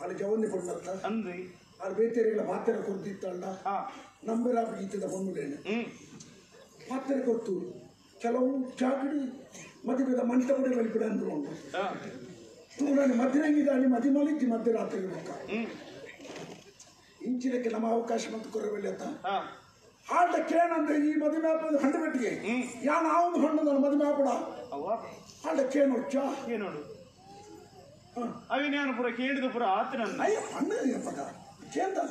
ಅಲ್ಲಿ ಜವನ್ನಿ ಕೊಂಡತ್ತ ಅಂದ್ರಿ ಅಲ್ಲಿ ಬೇತೆರಿಗಳ ಪಾತ್ರೆ ಕೊಡ್ತಿತ್ತಲ್ಲ ನಂಬೆರಾಪಿ ಗೀತದ ಬಂದುಡೇನೆ ಪಾತ್ರೆ ಕೊಟ್ಟು ಕೆಲವು ಜಾಗಡಿ ಮದುವೆದ ಮಂಟಪಡೆ ಬಲಿಬಿಡ ಅಂದ್ರು ಉಂಟು ನಾನು ಮಧ್ಯರಂಗಿದಾಳಿ ಮದಿಮಲಿದ್ದಿ ಮಧ್ಯರಾತ್ರಿ ಲೆಕ್ಕ ಇಂಚಿನಕ್ಕೆ ನಮ್ಮ ಅವಕಾಶ ಮತ್ತು ಕೊರವೆಲ್ಲತ್ತ ಆಟ ಕೇಳಂದ್ರೆ ಈ ಮದುವೆ ಹಾಕೋದು ಹಂಡು ಬೆಟ್ಟಿಗೆ ಯಾನ ಆವೊಂದು ಹಣ್ಣು ನಾನು ಮದುವೆ ಹಾಕೋಡ ಆಟ ಕೇಳೋಚ್ಚ ಏನೋಡು ಅವಿನ್ಯಾನು ಪುರ ಕೇಳಿದ ಪುರ ಆತನ ಅಯ್ಯ ಹಣ್ಣು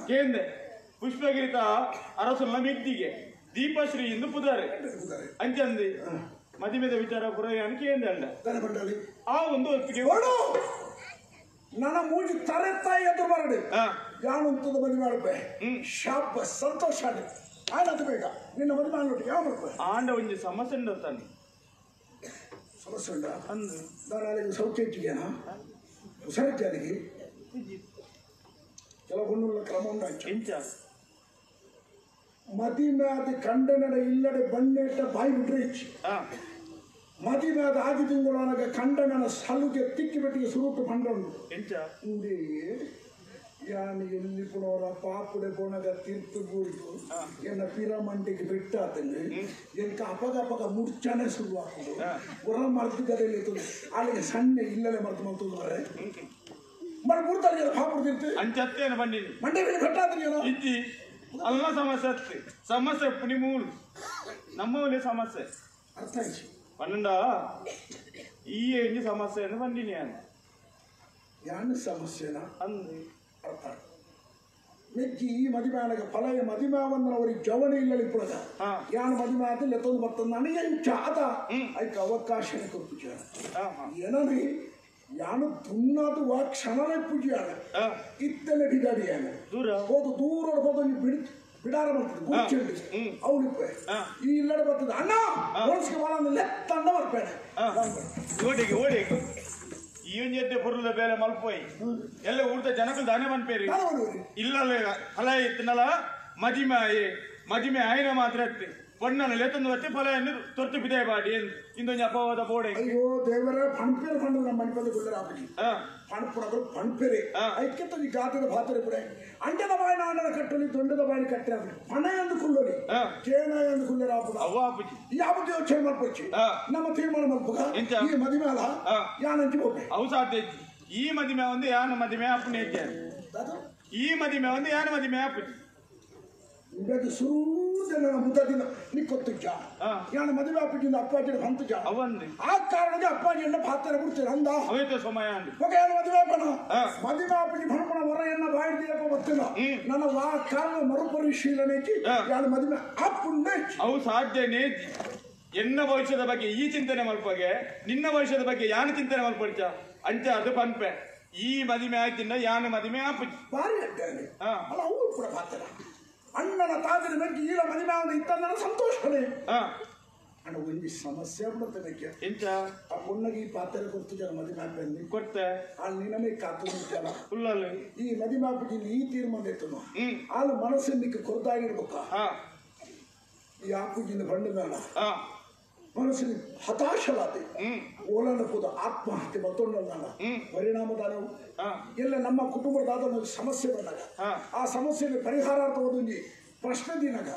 ಕೇಂದೆ ಪುಷ್ಪಗಿರಿತ ಅರಸುಲ್ಲ ಮೆದ್ದಿಗೆ ದೀಪಶ್ರೀ ಇಂದು ಪುದಾರೆ ಅಂಚಂದಿ ಮದುವೆದ ವಿಚಾರ ಪುರ ಯಾನು ಕೇಂದೆ ಅಂಡ ಬಂಡಲಿ ಆ ಒಂದು ಹೊತ್ತಿಗೆ ನನ್ನ ಮೂಜಿ ತರೆ ತಾಯಿ ಎದುರು ಬರಡಿ ಯಾನು ಅಂತದ ಮದುವೆ ಮಾಡ್ಬೇ ಶಾಪ ಸಂತೋಷ ಆಡಿ ಆಯ್ನದು ಬೇಗ ನಿನ್ನ ಮದುವೆ ಮಾಡ್ಬಿಟ್ಟು ಯಾವ ಮಾಡ್ಬೇ ಆಂಡ ಒಂದು ಸಮಸ್ಯೆ ಉಂಡತ್ತಾನೆ ಸಮಸ್ಯೆ ಉಂಡ ಅಂದ್ರೆ ನಾನು ಅಲ್ಲಿಗೆ ಸೌಖ್ಯ ಇಟ್ಟಿದ್ದೇನಾ ಹುಷಾರಿದ್ದೆ ಅಲ್ಲಿಗೆ ಕೆಲವೊಂದು ಕ್ರಮ ಉಂಟಾಯ್ತು ಇಂಚ ಮದಿಮ್ಯಾದ ಕಂಡನಡ ಇಲ್ಲಡೆ ಬಣ್ಣೆಟ್ಟ ಬಾಯಿ ಬಿಟ್ರೆ ಇಚ್ಚಿ ಮದಿಮ್ಯಾದ ಆಗಿ ತಿಂಗಳೊಳಗೆ ಕಂಡನನ ಸಲುಗೆ ತಿಕ್ಕಿ ಬೆಟ್ಟಿಗೆ ಸುರುಟು ಪಂಡೊಂಡು ಇಂಚ ಇಂದೇ ಯಾನು ಎಲ್ಲಿ ಪುನವರ ಪಾಪುಡೆ ಪೋಣಗ ತೀರ್ಪು ಕೂಡಿತು ಎನ್ನ ಪಿರಮಂಡಿಗೆ ಬಿಟ್ಟಾತಂದ್ರೆ ಎಂಕ ಅಪಗ ಮುರ್ಚನೆ ಶುರು ಹಾಕೋದು ಹೊರ ಮರ್ದು ಗದೆಯಲ್ಲಿ ಅಲ್ಲಿಗೆ ಸಣ್ಣ ಇಲ್ಲಲೆ ಮರ್ತು ಮಲ್ತದ್ದು ಮರೆ ಮಳೆ ಮುರ್ತಾರೆ ಪಾಪುಡ್ತಿರ್ತಿ ಅಂಚತ್ತೇನು ಬಂದಿನಿ ಮಂಡೆ ಮೇಲೆ ಬೆಟ್ಟಾದ್ರಿ ಏನೋ ಇಜ್ಜಿ ಅಲ್ಲ ಸಮಸ್ಯೆ ಅತ್ತಿ ಸಮಸ್ಯೆ ಪುನಿ ಮೂಲು ನಮ್ಮವಲ್ಲಿ ಸಮಸ್ಯೆ ಅರ್ಥ ಆಯ್ತು ಪನ್ನಂಡ ಈ ಎಂಜಿ ಸಮಸ್ಯೆ ಎಂದು ಬಂದಿನಿ ನಾನು ಯಾನು ಸಮಸ್ಯೆನಾ ಅಂದ್ರಿ ಅರ್ಥ ಮೆಜ್ಜಿ ಈ ಮದಿಮಾನಗೆ ಫಲಯ ಮದಿಮಾವನ್ನ ಅವ್ರಿಗೆ ಜವನ ಇಲ್ಲಲ್ಲಿ ಪುಳದ ಯಾನು ಮದಿಮಾ ಅಂತ ಲೆತ್ತೊಂದು ಬರ್ತದೆ ನನಗೆ ಚಾದ ಅದಕ್ಕೆ ಅವಕಾಶನೇ ಕೊಟ್ಟು ಏನಂದ್ರಿ ಯಾನು ತುನ್ನಾದು ವಾ ಕ್ಷಣನೇ ಪೂಜೆಯಾಗ ಇತ್ತಲೆ ಡಿಗಾಡಿಯಾಗ ಹೋದು ದೂರ ಹೋದ ಬಿಡಾರ ಬರ್ತದೆ ಗುಚ್ಚಂಡಿ ಅವನಿಪ್ಪೆ ಈ ಇಲ್ಲಡೆ ಬರ್ತದೆ ಅಣ್ಣ ಹೋಲಿಸಿಗೆ ಬಾಳ ಲೆತ್ತಣ್ಣ ಬರ್ಬೇಡ ಓಡಿಗೆ ಓಡಿಗೆ ಈ ಒಂಜೆಡ್ಡೆ ಪುರುಲ ಬೇಲೆ ಮಲ್ಪೋಯ್ ಎಲ್ಲ ಊಟ ಜನಕ್ಕೂ ದಾನೆ ಮನ್ಪೇರಿ ಇಲ್ಲಲ್ಲ ಫಲ ಇತ್ತನಲ್ಲ ಮದಿಮೆ ಆಯ್ನ ಮಾತ್ರ ಅತ್ತಿ ಪಣ್ಣನ ಲೆತ್ತಂದು ಬತ್ತಿ ಫಲೆಯನ್ನು ತೊರ್ತು ಬಿದೆ ಬಾಡಿ ಇಂದೊಂದು ಅಪವಾದ ಬೋಡೆ ಅಯ್ಯೋ ದೇವರ ಪಣಪೇರು ಪಂಡು ನಮ್ಮ ಮಣಿಪದ ಗುಳ್ಳರ ಆಪಿ ಪಣಪುಣಗಳು ಪಣಪೇರೆ ಐಕ್ಯತ ಈ ಗಾತದ ಭಾತರೆ ಪುಡೆ ಅಂಡದ ಬಾಯಿನ ಅಂಡದ ಕಟ್ಟಲಿ ದೊಂಡದ ಬಾಯಿನ ಕಟ್ಟೆ ಪಣ ಎಂದು ಕುಳ್ಳಲಿ ಚೇನ ಎಂದು ಕುಳ್ಳರ ಆಪದ ಅವ್ವ ಆಪುಜಿ ಈ ಆಪತಿ ಯೋಚನೆ ಮಲ್ಪಚ್ಚಿ ನಮ್ಮ ತೀರ್ಮಾನ ಮಲ್ಪಗ ಈ ಮದಿಮೆ ಅಲ್ಲ ಯಾನಂಚಿ ಹೋಗ್ಬೇಕು ಅವು ಸಾಧ್ಯ ಈ ಮದಿಮೆ ಒಂದು ಯಾನ ಮದಿಮೆ ಅಪ್ಪನೇ ಈ ಮದಿಮೆ ಒಂದು ಯಾನ ಮದಿಮೆ ಅಪ್ಪುಜಿ ಇವಾಗ ಸೂದನ ಮುದ್ದದಿನ ನಿಕ್ಕೊತ್ತುಜ್ಜ ಯಾನು ಮದುವೆ ಅಪ್ಪಾಜಿಂದ ಅಪ್ಪಾಜಿನ ಬಂತುಜ ಅವಂದು ಆ ಕಾರಣಕ್ಕೆ ಅಪ್ಪಾಜಿಯನ್ನ ಪಾತ್ರ ಬಿಡ್ತೀರ ಅಂದ ಅವೈತೆ ಸಮಯ ಅಂದು ಓಕೆ ಯಾನು ಮದುವೆ ಅಪ್ಪನ ಮದುವೆ ಅಪ್ಪಾಜಿ ಭಣಪಣ ಹೊರೆಯನ್ನ ಬಾಯಿದೆಯಪ್ಪ ಬರ್ತಿಲ್ಲ ನನ್ನ ವಾ ಕಾಲ ಮರುಪರಿಶೀಲನೆ ಯಾನು ಮದುವೆ ಅಪ್ಪನ್ನೇ ಅವು ಸಾಧ್ಯನೇ ಎನ್ನ ಭವಿಷ್ಯದ ಬಗ್ಗೆ ಈ ಚಿಂತನೆ ಮಲ್ಪಗೆ ನಿನ್ನ ಭವಿಷ್ಯದ ಬಗ್ಗೆ ಯಾನು ಚಿಂತನೆ ಮಲ್ಪಡ್ಚ ಅಂಚ ಅದು ಪನ್ಪೆ ಈ ಮದಿಮೆ ಆಯ್ತಿಂದ ಯಾನು ಮದಿಮೆ ಅಪ್ಪುಜಿ ಭಾರಿ ಅಡ್ಡ ಅಲ್ಲ ಅವು ಕೂಡ ಪಾತ್ರ ಅಣ್ಣನ ತಾದಿನ ಮೆಂಕಿ ಈಳ ಮದುವೆ ಆದ ಇತ್ತ ಸಂತೋಷನೇ ಹಾ ಅಣ್ಣ ಒಂಜಿ ಸಮಸ್ಯೆ ಬಿಡುತ್ತೆ ಎಂತ ಆ ಪುಣ್ಣಗೆ ಈ ಪಾತ್ರೆ ಕೊಡ್ತು ಜನ ಮದುವೆ ಆಗ್ಬಂದು ಕೊಡ್ತೆ ಅಲ್ಲಿ ನಿನಮೇ ಕಾತು ನಿಂತಲ್ಲ ಫುಲ್ಲಲ್ಲಿ ಈ ಮದುವೆ ಆಗ್ಬಿಟ್ಟು ಈ ತೀರ್ಮಾನ ಇತ್ತು ಅಲ್ಲಿ ಮನಸ್ಸಿನ ಕೊರತಾಗಿರ್ಬೇಕ ಈ ಆಪುಜಿನ ಬಣ್ಣದಾಳ ಮನಸ್ಸಿನ ಹತಾಶವಾದೆ ಓಲಾಡಬಹುದು ಆತ್ಮಹತ್ಯೆ ಮತ್ತೊಂದಲ್ಲ ಪರಿಣಾಮದಾನವು ಎಲ್ಲ ನಮ್ಮ ಕುಟುಂಬದ ಸಮಸ್ಯೆ ಬಂದಾಗ ಆ ಸಮಸ್ಯೆಗೆ ಪರಿಹಾರಾರ್ಥವಾದ ಒಂದು ಪ್ರಶ್ನೆ ದಿನಾಗ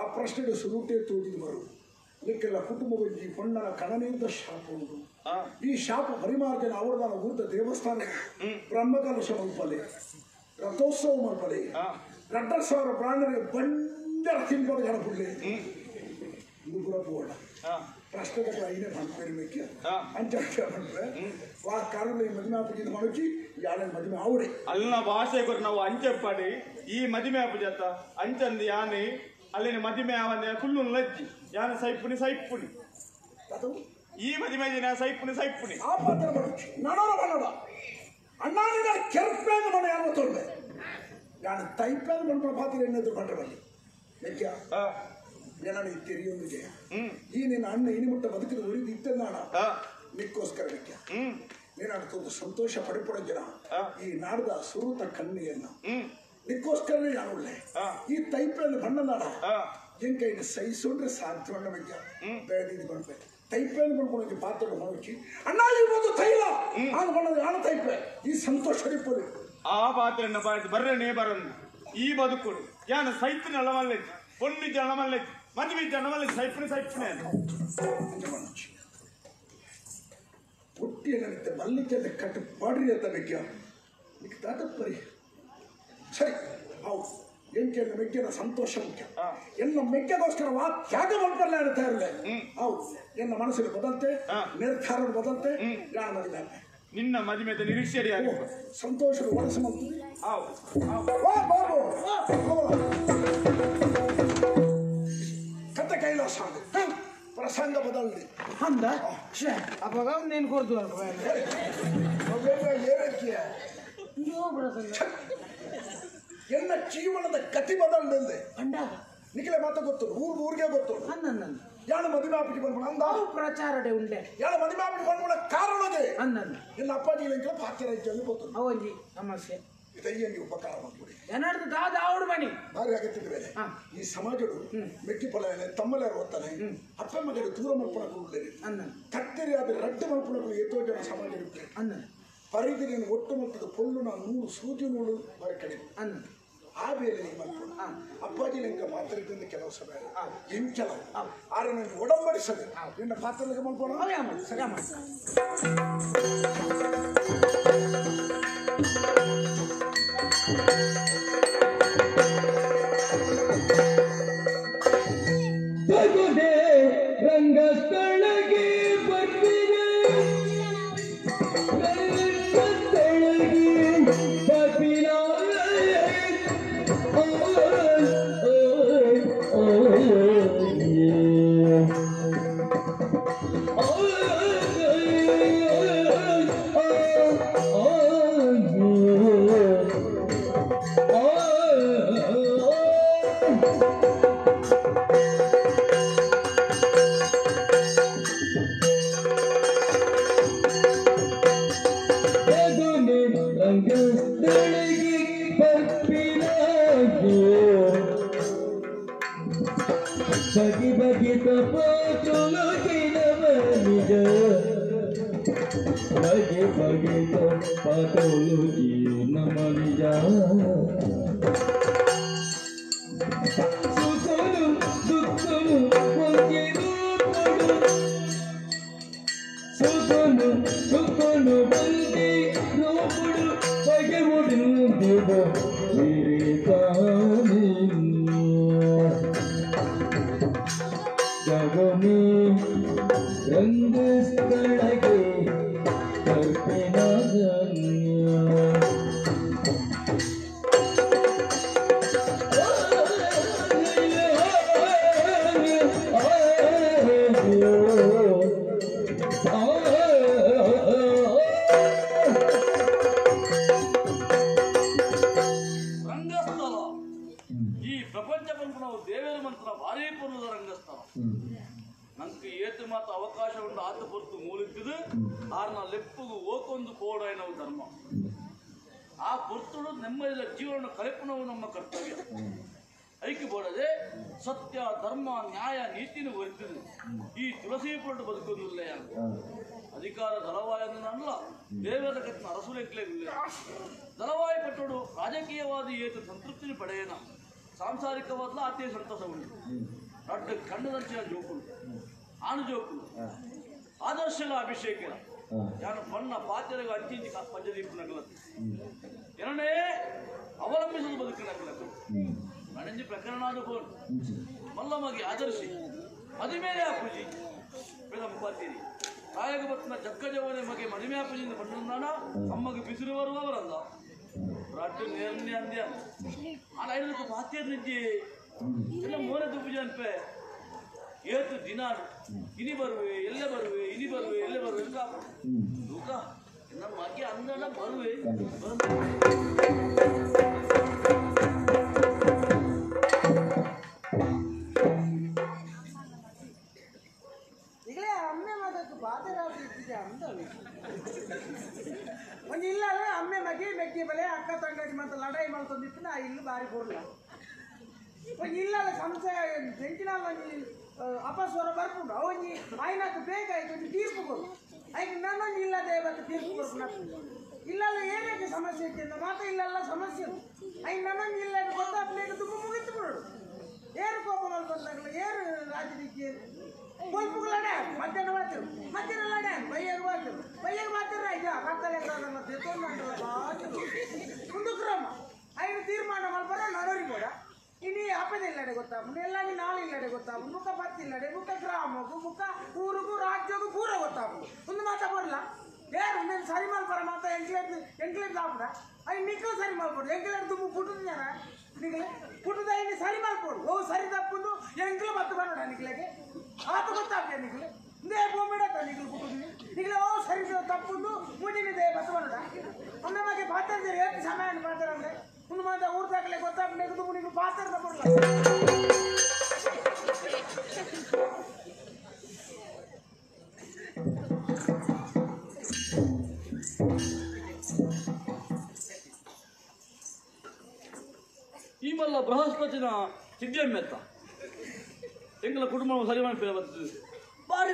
ಆ ಪ್ರಶ್ನೆಗೆ ಸುರುಟೆ ತೋದಿದು ಬರು ಇದಕ್ಕೆಲ್ಲ ಕುಟುಂಬ ಬಂದು ಹೊಣ್ಣನ ಕಣನೆಯಿಂದ ಶಾಪ ಉಂಟು ಈ ಶಾಪ ಪರಿಮಾರ್ಜನ ಅವರದಾನ ಊರ್ದ ದೇವಸ್ಥಾನ ಬ್ರಹ್ಮಕಲಶ ಮಲ್ಪಲೆ ರಥೋತ್ಸವ ಮಲ್ಪಲೆ 2,000 ಪ್ರಾಣರಿಗೆ ಬಂಡರ ತಿನ್ಬೋದು ಜನ ಪುಡ್ಲೆ ಇದು ಪುರ ಪೋಣ ರಾಷ್ಟ್ರದಲ್ಲಿ ಐನೇ ಮಾಡ್ಬೇಕೆ ಅಂಚೆ ಮಾಡ್ರೆ ವಾ ಕಾರಲ್ಲಿ ಮದುವೆ ಆಪುಜಿನ ಮಾಡೋಚಿ ಯಾಳೆ ಮದುವೆ ಅವಡೆ ಅಲ್ಲಿನ ಭಾಷೆ ಕೊಟ್ಟು ನಾವು ಅಂಚೆ ಪಡಿ ಈ ಮದುವೆ ಆಪುಜಾತ ಅಂಚಂದು ಯಾನೆ ಅಲ್ಲಿನ ಮದುವೆ ಅವನ ಫುಲ್ಲು ಲಜ್ಜಿ ಯಾನ ಸೈಪುನಿ ಅದು ಈ ಮದುವೆ ದಿನ ಸೈಪುನಿ ಆ ಪಾತ್ರ ಮಾಡೋಚಿ ನಡೋರ ಮಾಡದ ಅಣ್ಣಾನಿನ ಕೆರ್ಪೇನ ಮನೆ ಯಾರು ತೊಳ್ಳೆ ನಾನು ತೈಪೇನ ಬಂದ ಪಾತ್ರ ಎನ್ನೆದು ಬಂದ್ರೆ ಬನ್ನಿ ಮೆಕ್ಯ ಜನನ ತೆರೆಯೊಂದಿಗೆ ಈ ನಿನ್ನ ಅಣ್ಣ ಇನಿಮುಟ್ಟ ಬದುಕಿದ ಉರಿದು ಇತ್ತನಾಡ ನಿಕ್ಕೋಸ್ಕರ ಮೆಕ್ಯ ನೀನಾಡ್ತದ್ದು ಸಂತೋಷ ಪಡಿಪಡ ಜನ ಈ ನಾಡದ ಸುರುತ ಕಣ್ಣಿಯನ್ನು ನಿಕ್ಕೋಸ್ಕರನೇ ಯಾನುಳ್ಳೆ ಈ ತೈಪೇನ ಬಣ್ಣನಾಡ ಎಂಕೈನ ಸಹಿಸೋಡ್ರೆ ಸಾಧ್ಯವಣ್ಣ ಮೆಕ್ಯ ಬೇಡ ಬಂದ್ಬೆ ತೈಪೇನ ಬಂದ್ಕೊಂಡು ಪಾತ್ರ ಮಾಡೋಚಿ ಅಣ್ಣ ಇರ್ಬೋದು ತೈಲ ಆಗ ಬಣ್ಣದ ಯಾಣ ತೈಪೆ ಈ ಸಂತೋಷ ಪಡಿಪೋದು ಆ ಪಾತ್ರನ ಬರ್ರನೇ ಬರಂದು ಈ ಬದುಕುಡು ಯಾನ ಸೈತಿನ ಅಳಮಲ್ಲೆಜ್ಜಿ ಪೊನ್ನಿ ಜನಮಲ್ಲೆಜ್ಜಿ ಮದುವೆ ಜನಮಲ್ಲೆಜ್ಜಿ ಸೈಪುನಿ ಹುಟ್ಟಿ ಏನಾಗುತ್ತೆ ಮಲ್ಲಿಗೆ ಕಟ್ಟು ಪಾಡ್ರಿ ಅಂತ ಬೇಕ್ಯ ನಿಕ್ಕೆ ತಾತಪ್ಪರಿ ಸರಿ ಹೌದು ಎಂಕೆಲ್ಲ ಮೆಕ್ಕೆನ ಸಂತೋಷ ಮುಖ್ಯ ಎನ್ನ ಮೆಕ್ಕೆಗೋಸ್ಕರ ವಾ ತ್ಯಾಗ ಮಾಡ್ಬರ್ಲೆ ಹೇಳ್ತಾ ಇರಲಿ ಹೌದು ಎನ್ನ ಮನಸ್ಸಿಗೆ ಬದಲ್ತೆ ನಿರ್ಧಾರ ಬದಲ್ತೆ ಯಾರ ಮದುವೆ ನಿನ್ನ ಮದುವೆ ನಿರೀಕ್ಷೆ ಸಂತೋಷದ ಒಳಸ ಮಾಡ್ತೀವಿ ಕತೆ ಕೈಲಾಸ ಪ್ರಸಂಗ ಬದಲ್ದೆ ಅಂದ ಅವಾಗ ನೀನು ಕೊಡ್ತು ಎನ್ನ ಜೀವನದ ಗತಿ ಬದಲ್ದೆ ಅಂಡ ನಿಖಿಲೆ ಮಾತ ಗೊತ್ತು ಊರಿಗೆ ಗೊತ್ತು ಯಾಣ ಮದುವೆ ಆಪಿಗೆ ಬಂದ್ಬಿಡ ಅಂದ ಪ್ರಚಾರಡೆ ಉಂಡೆ ಯಾಣ ಮದುವೆ ಆಪಿಗೆ ಬಂದ್ಬಿಡ ಕಾರಣದೇ ಅಂದನ್ನ ಎಲ್ಲ ಅಪ್ಪಾಜಿ ಇಂಕಲ ಪಾತ್ರ ಇದ್ದಲ್ಲಿ ಗೊತ್ತು ಅವಲ್ಲಿ ಸಮಸ್ಯೆ ಇದಯ್ಯಂಗೆ ಉಪಕಾರ ಮಾಡ್ಬಿಡಿ ಏನಾಡ್ದು ದಾದ ಅವಡು ಬನ್ನಿ ಭಾರಿ ಅಗತ್ಯದ ಬೇರೆ ಈ ಸಮಾಜಗಳು ಮೆಕ್ಕಿಪಲ ತಮ್ಮಲ್ಲಾರು ಓದ್ತಾನೆ ಅಪ್ಪ ಮಗಳು ದೂರ ಮಲ್ಪಣ ಕೂಡಲೇ ಅನ್ನ ಕತ್ತರಿ ಆದ ರಡ್ಡ ಮಲ್ಪಣಗಳು ಎಷ್ಟೋ ಜನ ಸಮಾಜ ಇರುತ್ತೆ ಅನ್ನ ಪರಿಧಿಯನ್ನು ಒಟ್ಟು ಮಟ್ಟದ ಪೊಲ್ಲು ನಾನು 100 ಸೂಜಿ ನೋಡು ಬರ ಕಡಿಮೆ ಅನ್ನ ಆ ಬೇರೆ ಮಲ್ಪಣ ಅಪ್ಪಾಜಿ ನಂಗೆ ಪಾತ್ರ ಇದ್ದಂತ ಕೆಲವು ಸಮಯ ಹೆಂಗ್ ಕೆಲವು ಆದ್ರೆ ನನಗೆ ಒಡಂಬಡಿಸದೆ ನಿನ್ನ ಪಾತ್ರಕ್ಕೆ ಮಲ್ಪಣ ಸರಿ ತಗುಡೆ ರಂಗಸ್ಥಳಗೆ ಬರ್ತಿದೆ ರಂಗಸ್ಥಳಗೆ ಬಪಿನ ಬಗೆ ಬಗೆ ತಪೋಚುಲು ನಿಜ ಬಗೆ ಬಗೆ ತಪೋಚುಲು ನಿಜ ಸುಖನು ದುಃಖನು ಒಂದೇ ರೂಪಡು ಸುಖನು ದುಃಖನು ಒಂದೇ ರೂಪಡು ಬಗೆ ಮುಡಿದು ದೇವ ಜಗಮಿ ರಂಗಸ್ಥಳಗೆ ಕಲ್ಪಿನ ಮಾತ ಅವಕಾಶ ಉಂಟು ಆತ ಹೊರತು ಮೂಲಿಕ್ಕದು ಆರ್ನ ಲೆಪ್ಪುಗು ಓಕೊಂದು ಕೋಡ ಏನವು ಧರ್ಮ ಆ ಪೊರ್ತುಡು ನೆಮ್ಮದಿಯ ಜೀವನ ಕಲ್ಪನವು ನಮ್ಮ ಕರ್ತವ್ಯ ಐಕ್ಯ ಬೋಡದೆ ಸತ್ಯ ಧರ್ಮ ನ್ಯಾಯ ನೀತಿನೂ ಒರೆತಿದ್ದು ಈ ತುಳಸಿ ಪೊಟ್ಟು ಬದುಕುವುದಿಲ್ಲ ಅಧಿಕಾರ ದಳವಾಯಲ್ಲ ದೇವರ ಕತ್ತಿನ ಅರಸುಲೆಕ್ಕಲಿಲ್ಲ ದಳವಾಯಿ ಪಟ್ಟೋಡು ರಾಜಕೀಯವಾದಿ ಏತ ಸಂತೃಪ್ತಿని ಪಡೆಯನ ಸಾಂಸಾರಿಕವಾದ ಅತಿ ಸಂತೋಷ ಉಂಟು ದೊಡ್ಡ ಕಣ್ಣದಂಚಿನ ಜೋಕುಳು ಆನು ಜೋಕುಳು ಆದರ್ಶಗಳ ಅಭಿಷೇಕ ಯಾನು ಬಣ್ಣ ಪಾತ್ರೆಗೆ ಅಂಚಿಂಚಿ ಪಂಚದೀಪ ನಗಲತ್ತು ಎರಡನೇ ಅವಲಂಬಿಸಲು ಬದುಕಿನಗಲತ್ತು ನಡಂಜಿ ಪ್ರಕರಣ ಫೋನ್ ಮಲ್ಲಮಗೆ ಆದರ್ಶಿ ಮದುಮೇಲೆ ಪೂಜಿ ಬೇಡ ಮುಪ್ಪಾತೀರಿ ಕಾಯಗ ಬತ್ತಿನ ಜಕ್ಕಜವನೇ ಮಗೆ ಮದುಮೆ ಪೂಜಿಯಿಂದ ಬಂದಾನ ಅಮ್ಮಗೆ ಬಿಸಿಲು ಬರುವವರಲ್ಲ ರಾಟ್ಯ ನೇರ್ನೆ ಅಂದ್ಯ ಆ ಐದಕ್ಕೆ ಪಾತ್ಯರ್ ನಿಜ್ಜಿ ಎಲ್ಲ ಮೋನದ ಪೂಜೆ ಅನ್ಪೆ ಏತು ದಿನ ಇನಿ ಬರುವೆ ಎಲ್ಲೇ ಬರುವೆ ಇನಿ ಬರುವೆ ಎಲ್ಲೇ ಬರುವೆ ಎಲ್ಲ ಲೂಕ ನಮ್ಮ ಮಗೆ ಅಂದಣ ಬರುವೆ ಒಂದು ಇಲ್ಲ ಅಮ್ಮೆ ಮಗಿ ಮೆಕ್ಕಿ ಬಲೆ ಅಕ್ಕ ತಂಗಾಜಿ ಮತ್ತು ಲಡಾಯಿ ಮಾಡ್ತಂದಿತ್ತು ನಾ ಇಲ್ಲಿ ಬಾರಿ ಕೊಡಲ್ಲ ಒಂದು ಇಲ್ಲ ಸಂಶಯ ಬೆಂಕಿನ ಒಂದು ಅಪಸ್ವರ ಬರ್ಕೊಂಡು ಅವನಿ ಆಯ್ನಾಕ ಬೇಕಾಯ್ತು ಒಂದು ತೀರ್ಪು ಕೊಡು ಆಯ್ಕೆ ನನ್ನೊಂದು ಇಲ್ಲದೆ ಇವತ್ತು ತೀರ್ಪು ಕೊಡ್ಕೊಂಡು ಇಲ್ಲಲ್ಲ ಏನಕ್ಕೆ ಸಮಸ್ಯೆ ಐತೆ ಮಾತ್ರ ಇಲ್ಲೆಲ್ಲ ಸಮಸ್ಯೆ ಆಯ್ಕೆ ನನ್ನೊಂದು ಇಲ್ಲ ಗೊತ್ತಾಗ್ಲಿಕ್ಕೆ ತುಂಬ ಮುಗಿತು ಬಿಡೋಡು ಏರು ಕೋಪ ಮಾಡ್ಕೊಂಡಾಗಲ್ಲ ಏರು ರಾಜನೀತಿ ಕೊಲ್ಪುಗಳಡ ಮಧ್ಯಾಹ್ನ ಮಾಡ್ತೇವೆ ಮಧ್ಯಾಹ್ನ ಲಡ ಬೈಯಾಗ ಮಾಡ್ತೇವೆ ಬೈಯಾಗ ಮಾಡ್ತಾರ ಈಗ ಕತ್ತಲೆ ಮುಂದೆ ಕ್ರಮ ಐದು ತೀರ್ಮಾನ ಮಾಡ್ಬಾರ ನಡೋರಿ ಕೂಡ ಇನ್ನು ಹಬ್ಬದ ಇಲ್ಲಡೆ ಗೊತ್ತಾಗ್ಬಿಟ್ಟು ಎಲ್ಲಾಗಿ ನಾಳೆ ಇಲ್ಲಡೆ ಗೊತ್ತಾಗ್ಬಿಟ್ಟು ಮುಖ ಪತ್ತಿಲ್ಲಡೆ ಮುಖ ಗ್ರಾಮಕ್ಕೂ ಮುಖ ಊರಿಗೂ ರಾಜ್ಯಕ್ಕೂ ಪೂರ ಗೊತ್ತಾಗ್ಬಿಟ್ಟು ಒಂದು ಮಾತಾ ಬರಲ್ಲ ಯಾರು నేను సరి మల్పర మాత ఎంకలేట్ దాపుడా అవి నిక్కలు సరి మల్పడు ఎంకలేట్ దుమ్ము పుట్టుతుంది జన నికలే పుట్టుదా ఇన్ని సరి మల్పడు ఓ సరి తప్పుందు ఎంకలు మత్తబడడా నికలేకి ఆత ಗೊತ್ತಾಗ್ತದೆ ನಿಕಲೆ ದೇ ಬೋಮಿಡತ ನಿಕಲು ಪುಟ್ಟುದು ನಿಕಲೆ ಓ ಸರಿ ತಪ್ಪುಂದು ಮುಡಿನಿ ದೇ ಮತ್ತಬಡಡ ಅನ್ನ ಮಗೆ ಪಾತ್ರೆ ಎಷ್ಟು ಸಮಯ ಮಾಡ್ತಾರೆ ಅಂದ್ರೆ ಒಂದು ಮಾತ ಊರ್ ತಗಲೆ ಗೊತ್ತಾಗ್ತದೆ ದುಮ್ಮು ನಿಕಲು ಪಾತ್ರೆ ತಪ್ಪಡಲ್ಲ ಈ ಮಲ್ಲ ಬೃಹಸ್ಪತಿನ ಸಿದ್ಧಮೆತ್ತ ಎಂಗಳ ಕುಟುಂಬ ಸರಿ ಮಾಡಿ ಬರ್ತದೆ ಬಾರಿ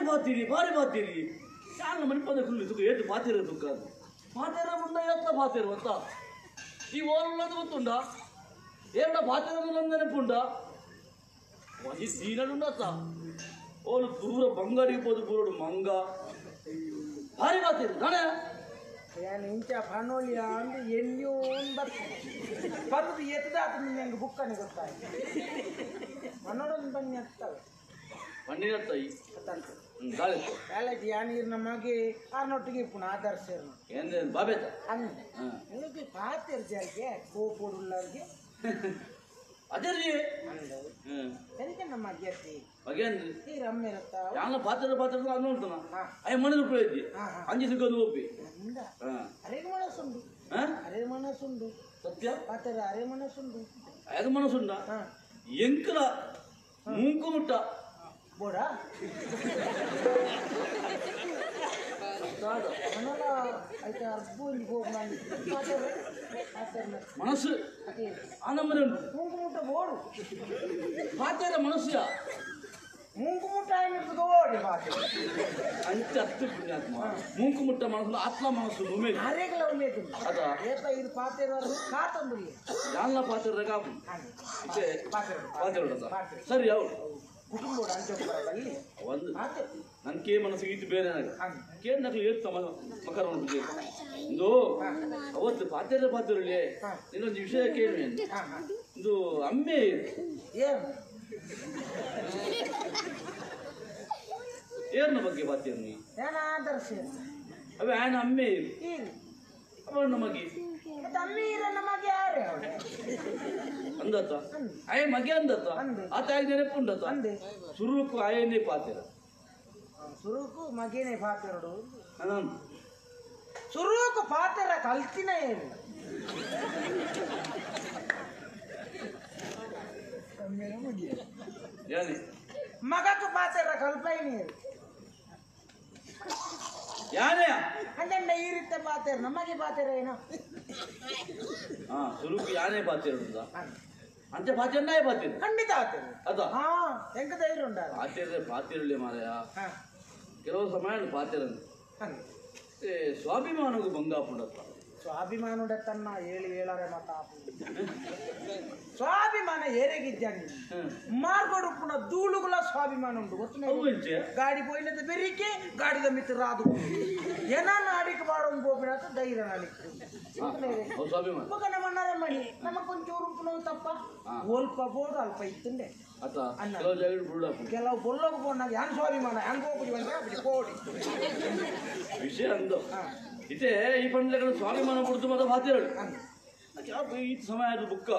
ಬಾತೀರಿ ಯಾರ ಮನಿಪದ ಕುಳ್ಳಿ ತುಕ ಏತು ಪಾತಿರ ತುಕ ಅದು ಪಾತಿರ ಮುಂದ ಎತ್ತ ಪಾತಿರು ಅಂತ ಈ ಓಲುಳ್ಳದು ಗೊತ್ತುಂಡ ಏನ ಪಾತಿರ ನೆನಪುಂಡ ಒಂಜಿ ದೀನಡುಂಡತ್ತ ಓಲು ದೂರ ಬಂಗಾರಿಗೆ ಹೋದ ಬೂರಡು ಮಂಗ ಭಾರಿ ಬಾತೀರು ನಾಳೆ ನಾನು ಇಂಚ ಫನೋಲಿಯ ಅಂದ್ರೆ ಎಣ್ಣೆಯೋ ಬರ್ತದೆ ಎತ್ತದಾತ ನಿಂಗೆ ಬುಕ್ಕನೆ ಗೊತ್ತಾಯ್ತು ಮನೋಡೊಂದು ಬನ್ನಿ ಹತ್ತವೆ ಮಣ್ಣಿನ ತಾಯಿ ಕಾಲೇಜ್ ಯಾನೀರ್ ನಮಗೆ ಆರ್ನೊಟ್ಟಿಗೆ ಪುನಃ ಆದರ್ಶ ಏನ್ರೆ ಬಾಬೇತ ನಿಮಗೆ ಪಾತ್ರೆ ಜಾರಿಗೆ ಕೋಪುಡುಳ್ಳವ್ರಿಗೆ ಅದೇ ರೀ ಎಂತ ನಮ್ಮ ಅಜ್ಜಿ ಬಗೆನ್ರಿ ಈ ರಮ್ಮೆ ಇರುತ್ತಾ ಯಾನ ಪಾತ್ರ ನಾನು ನೋಡ್ತಾನ ಅಯ್ಯ ಮನೆ ರೂಪಾಯಿ ಇದ್ದಿ ಅಂಜಿ ಸಿಗೋದು ಒಪ್ಪಿ ಅರೆಗೆ ಮನಸ್ಸುಂಡು ಅರೆ ಮನಸ್ಸುಂಡು ಸತ್ಯ ಪಾತ್ರೆ ಅರೆ ಮನಸ್ಸುಂಡು ಅಯ್ಯದ ಮನಸ್ಸುಂಡ ಎಂಕಲ ಮೂಕು ಮುಟ್ಟ ಬೋಡ ಮನಲ ಆಯ್ತು ಅರ್ಬು ಹೋಗಿ ಮನಸ್ಸು ಆ ನಮ್ಮನೆ ಉಂಟು ಮೂಗು ಮುಟ್ಟ ಬೋಡು ಪಾತ್ರ ಮನಸ್ಸು ಮೂಗು ಮುಟ್ಟ ಏನಿರ್ತದೆ ಓಡಿ ಪಾತ್ರೆ ಅಂಚ ಹತ್ತು ಪುಣ್ಯಾತ್ಮ ಮೂಕು ಮುಟ್ಟ ಮನಸ್ಸು ಆತ್ಮ ಮನಸ್ಸು ಭೂಮಿ ಅರೆಗಳ ಉಮೇದು ಅದ ಏಪ ಇದು ಪಾತ್ರೆ ಕಾತಂದು ಯಾನ ಪಾತ್ರ ಕಾಪು ಪಾತ್ರ ಸರಿ ಅವಳು ಕುಟುಂಬ ಅಲ್ಲಿ ಒಂದು ನನ್ ಕೇ ಮನಸ್ಸಿಗೆ ಇದು ಬೇರೆ ಕೇಳಿ ನಕ್ಲಿ ಏರ್ತ ಮಕರ ಒಂದು ಅವತ್ತು ಪಾತ್ರೆ ಇನ್ನೊಂದು ವಿಷಯ ಕೇಳಿ ಇದು ಅಮ್ಮೆ ಏನು ಏರ್ನ ಬಗ್ಗೆ ಪಾತ್ರೆ ನೀ ಏನ ಆದರ್ಶ ಅವೇ ಆಯನ ಅಮ್ಮೆ ಏನು ಅವಳು ನಮಗೆ ಅಮ್ಮಿ ಇರ ನಮಗೆ ಯಾರು ಅಂದತ್ತ ಆಯ ಮಗೆ ಅಂದತ್ತ ಆತ ಆಗ ನೆನಪುಂಡತ್ತ ಸುರುಕು ಆಯನೇ ಪಾತ್ರೆ ಸುರುಕು ಮಗೇನೆ ಪಾತ್ರೆಡು ನಾನು ಸುರುಕು ಪಾತ್ರೆ ಕಲ್ತಿನ ಏನು ಯಾನೆ ಮಗಕ್ಕೆ ಪಾತ್ರೆ ಕಲ್ಪನೆ ಯಾನೇ ಅಂಜಂಡ ಈ ರೀತಿ ಪಾತೇರು ನಮಗೆ ಪಾತೇರ ಏನೋ ಹಾ ಸುರುಕು ಯಾನೇ ಪಾತಿರುದ ಅಂತೆ ಪಾತಿರನಾಯ ಪಾತಿರು ಖಂಡಿತ ಆತೇರು ಅದ ಹಾ ಎಂಕ ಧೈರ್ಯ ಉಂಡ ಪಾತಿರದೆ ಪಾತಿರಲಿ ಮಾರಾಯ ಹಾ ಕೆಲವು ಸಮಯ ಪಾತಿರನು ಹಂಗೆ ಸ್ವಾಭಿಮಾನಗೂ ಭಂಗ ಪುಡತ್ತ ಸ್ವಾಭಿಮಾನ ತನ್ನ ಹೇಳಿ ಹೇಳಾರೆ ಮತ ಸ್ವಾಭಿಮಾನ ಏರೆಗಿದ್ದಾನೆ ಮಾರ್ಗೋಡು ಪುನಃ ಧೂಳುಗಳ ಸ್ವಾಭಿಮಾನ ಉಂಟು ಗೊತ್ತು ಗಾಡಿ ಪೋಯಿನದ ಬೆರಿಕೆ ಗಾಡಿದ ಮಿತ್ರ ರಾದು ಏನ ನಾಡಿಗೆ ಬಾಡೊಂದು ಗೋಪಿನ ಧೈರ್ಯ ನಾಡಿಗೆ ಮಗ ನಮ್ಮ ನರಮಣಿ ನಮಗೊಂಚೂರು ಪುನಃ ತಪ್ಪ ಸ್ವಲ್ಪ ಬೋಡು ಅಲ್ಪ ಇತ್ತಂಡೆ ಕೆಲವು ಬೊಲ್ಲೋಗ ಬೋನಾಗ ಹೆಂಗ್ ಸ್ವಾಭಿಮಾನ ಹೆಂಗ್ ಹೋಗುದು ಅಂದ್ರೆ ಕೋಡಿ ವಿಷಯ ಅಂದು ಇದೇ ಈ ಪಂಡ್ಲೆಗಳು ಸ್ವಾಭಿಮಾನ ಬಿಡ್ತು ಮತ್ತೆ ಪಾತಿರಳು ಈ ಸಮಯ ಆಯ್ತು ಬುಕ್ಕ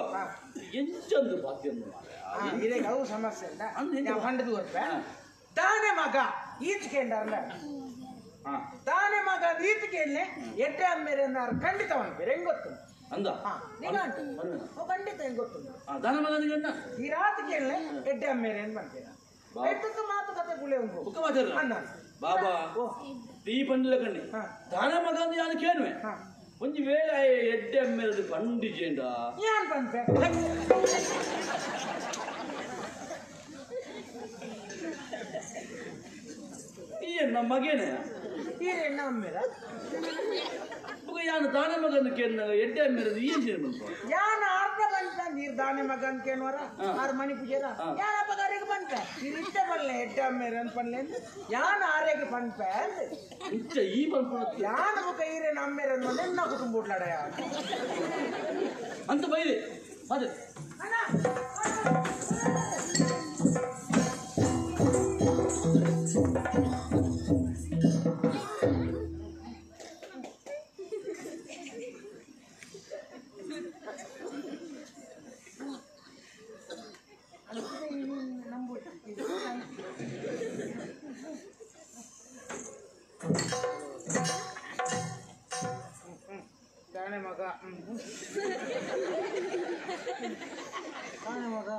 ಎಂಚಂದು ಪಾತಿಯನ್ನು ಇದೇ ಅವು ಸಮಸ್ಯೆ ಇಲ್ಲ ಪಂಡದು ಬರ್ಬೆ ತಾನೇ ಮಗ ಈಚೆಂಡಲ್ಲ ತಾನೇ ಮಗ ಈಚೆಗೆ ಎಡ್ಡೆ ಅಮ್ಮೇರೆ ಅನ್ನಾರು ಖಂಡಿತ ಅನ್ಬೇರೆ ಹೆಂಗ್ ಗೊತ್ತು ಅಂದ ಖಂಡಿತ ಹೆಂಗ್ ಗೊತ್ತು ದಾನ ಮಗನಿಗೆ ಈ ರಾತ್ರಿ ಎಡ್ಡೆ ಅಮ್ಮೇರೆ ಅಂತ ಬಂತೀರ ಎದ್ದಕ್ಕೆ ಮಾತುಕತೆ ಗುಳೆ ಉಂಟು ಬುಕ್ಕ ಮಾತಾಡ ಅನ್ನ ಬಾಬಾ ಈ ಪಂಡ್ಲ ಕಣ್ಣಿ ದಾನ ಮಗ ಅಂದ್ರೆ ಯಾರು ಕೇಳುವೆ ಒಂಜಿ ವೇಳೆ ಎಡ್ಡೆ ಅಮ್ಮೇರದು ಪಂಡಿಜೇಂಡ ಯಾನ್ ಬಂತೆ ಈ ನಮ್ಮ ಮಗೇನೆ ಈ ಎಣ್ಣ ಅಮ್ಮೇರ ಯಾನು ದಾನ ಮಗನ ಕೇಳ ಎಡ್ಡೆ ಅಮ್ಮೇರದು ಏನ್ చేయను ಯಾನ ಅರ್ಧ ಬಂತ ನೀರ್ ದಾನೆ ಮಗನ್ ಕೇನವರ ಆರ್ ಮಣಿ ಪೂಜೆರ ಯಾನ ಪಗಾರಿಗೆ ಬಂತ ಈ ಇಷ್ಟ ಬಲ್ಲೆ ಎಡ್ಡೆ ಅಮ್ಮೇರ ಅಂತ ಪನ್ಲೆ ಯಾನ ಆರೆಗೆ ಪನ್ಪ ಇಂಚ ಈ ಪನ್ಪ ಯಾನ ಬುಕ ಈರೆ ನಮ್ಮೇರ ನನ್ನ ಕುಟುಂಬ ಉಟ್ಲಾಡಯ ಅಂತ ಬೈದೆ ಅದೇ ದಾನೆ ಮಗ ದಾನೆ ಮಗ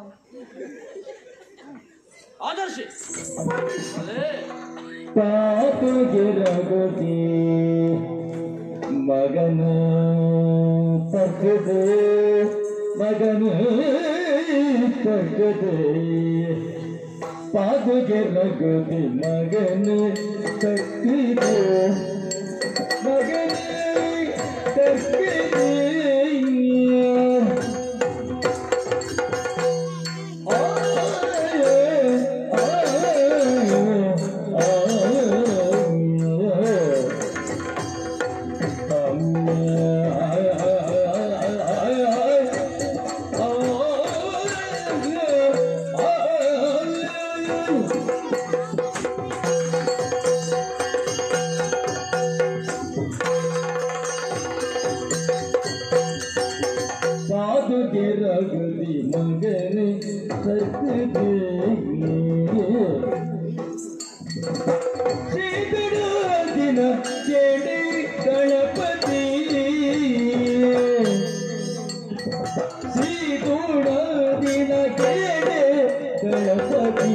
ಆದರ್ಶಿ ಪಾಪಗೆ ರಗತಿ ಮಗನ ತಕ್ಕದೆ ಮಗನ ತಕ್ಕದೆ ಪಾದಗೆ ರಗತಿ ಮಗನ ತಕ್ಕಿದೆ ಮಗನ ತಕ್ಕಿದೆ ಸಾಧುಗೆ ರಗದಿ ಮಗನೆ ಸತ್ಯದೆ ಶ್ರೀಗುರು ದಿನ ಕೇಳಿ ಗಣಪತಿ ಶ್ರೀಗುಣ ದಿನ ಕೇಳಿ ಗಣಪತಿ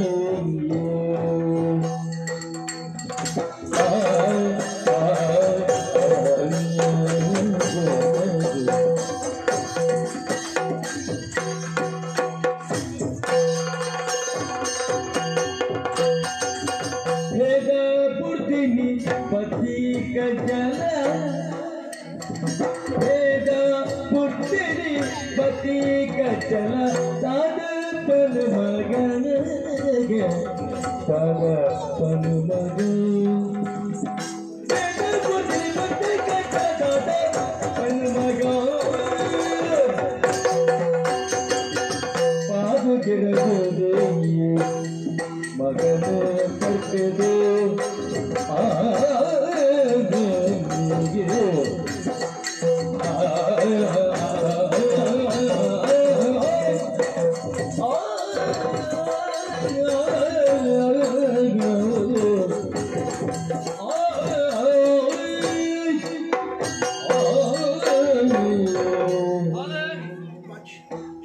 पति कजल वेद पुत्री पति कजल साद पन मगन साद पन मगन वेद पुत्री पति कजल पन मगन पाद गिर दे मगन पट दे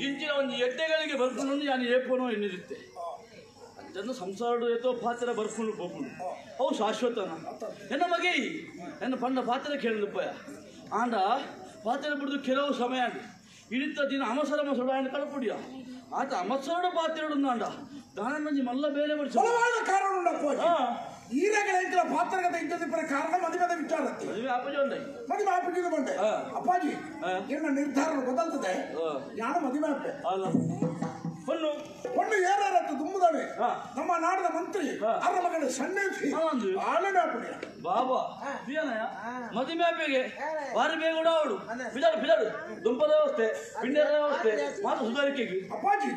ಇಂಚಿನ ಒಂದು ಎಡ್ಡೆಗಳಿಗೆ ಬರ್ಕೊಂಡು ನಾನು ಏಪೋನೋ ಎನ್ನಿರುತ್ತೆ ಅಂತ ನನ್ನ ಸಂಸಾರ ಏತೋ ಪಾತ್ರ ಬರ್ಕೊಂಡು ಹೋಗ್ಕೊಂಡು ಅವು ಶಾಶ್ವತನ ನನ್ನ ಮಗೆ ನನ್ನ ಪಂಡ ಪಾತ್ರ ಕೇಳಿದಪ್ಪ ಆಂಡ ಪಾತ್ರ ಬಿಡುದು ಕೆಲವು ಸಮಯ ಇಳಿತ ದಿನ ಅಮಸರ ಮಸಡ ఆయన ಕಳಪುಡಿಯ ಆತ ಅಮಸರ ಪಾತ್ರ ಆಂಡ దాని మళ్ళీ ಬೇರೆ ಬಲವಾದ ಕಾರಣ ಉಂಟಪ್ಪ ಈರಗಳ ಎಂಕಲ ಪಾತ್ರಗತ ಇದ್ದದ ಕಾರಣ ಮದುವೆ ವಿಚಾರತ್ತೆ ಮದುವೆ ಆಪಿದ್ದು ಬಂದೆ ಅಪ್ಪಾಜಿ ಎನ್ನ ನಿರ್ಧಾರ ಬದಲ್ತದೆ ನಾನು ಮದುವೆ ಆಪೆ பொண்ணு பொண்ணு ஏறாரத்து தும்புதாவே நம்ம நாடுದ ಮಂತ್ರಿ ಅರ ಮಗಳ ಸನ್ನೇಸಿ ಆಳನೆ ಆಪಡಿಯ ಬಾಬಾ ಬಿಯಾನಯ ಮದುವೆ ಆಪೆಗೆ ಬಾರಿ ಬೇಗ ಓಡಾಡು ಬಿಡಾಡು ಬಿಡಾಡು ದುಂಪದ ವ್ಯವಸ್ಥೆ ಪಿಂಡರ ವ್ಯವಸ್ಥೆ ಮಾತು ಸುಧಾರಿಕೆಗೆ ಅಪ್ಪಾಜಿ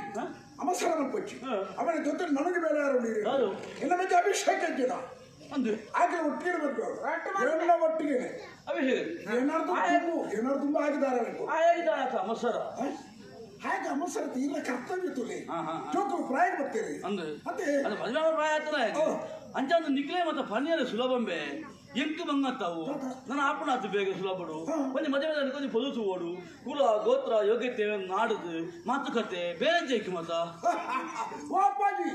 ಅವಸರ ಪಚ್ಚಿ ಅವನ ಜೊತೆ ನನಗೆ ಬೇರೆ ಯಾರು ನೀರು ಇನ್ನ ಮಧ್ಯೆ ಅಭಿಷೇಕ ಇದ್ದಿದ ಅಂದು ಆಕೆ ಒಟ್ಟಿಗೆ ಬರ್ಬೇಕು ಎಲ್ಲ ಒಟ್ಟಿಗೆ ಅಭಿಷೇಕ ಏನಾರು ತುಂಬಾ ಆಗಿದ್ದಾರೆ ಆಗಿದ್ದಾರೆ ಅಮಸರ ಹಾಗೆ ಅಮಸರ ತೀರ ಕರ್ತವ್ಯ ತುಲಿ ಜೋಕರು ಪ್ರಾಯ ಬರ್ತೀರಿ ಮತ್ತೆ ಅದು ಮದುವೆ ಪ್ರಾಯ ಆಗ್ತದೆ ಅಂಚಂದು ನಿಕ್ಲೆ ಮತ್ತೆ ಪನ್ನೀರ ಸುಲಭಂಬೆ ಎಂಟು ಮಂಗತ್ತಾವು ನನ್ನ ಆಪಣ ಆತು ಬೇಗ ಸುಲಭಡು ಕೊಂಚ ಮದುವೆ ಕೊಂಚ ಪೊದುಸು ಓಡು ಕುಲ ಗೋತ್ರ ಯೋಗ್ಯತೆ ನಾಡುದು ಮಾತುಕತೆ ಬೇರೆ ಜೈಕಿ ಮತ ಅಪ್ಪಾಜಿ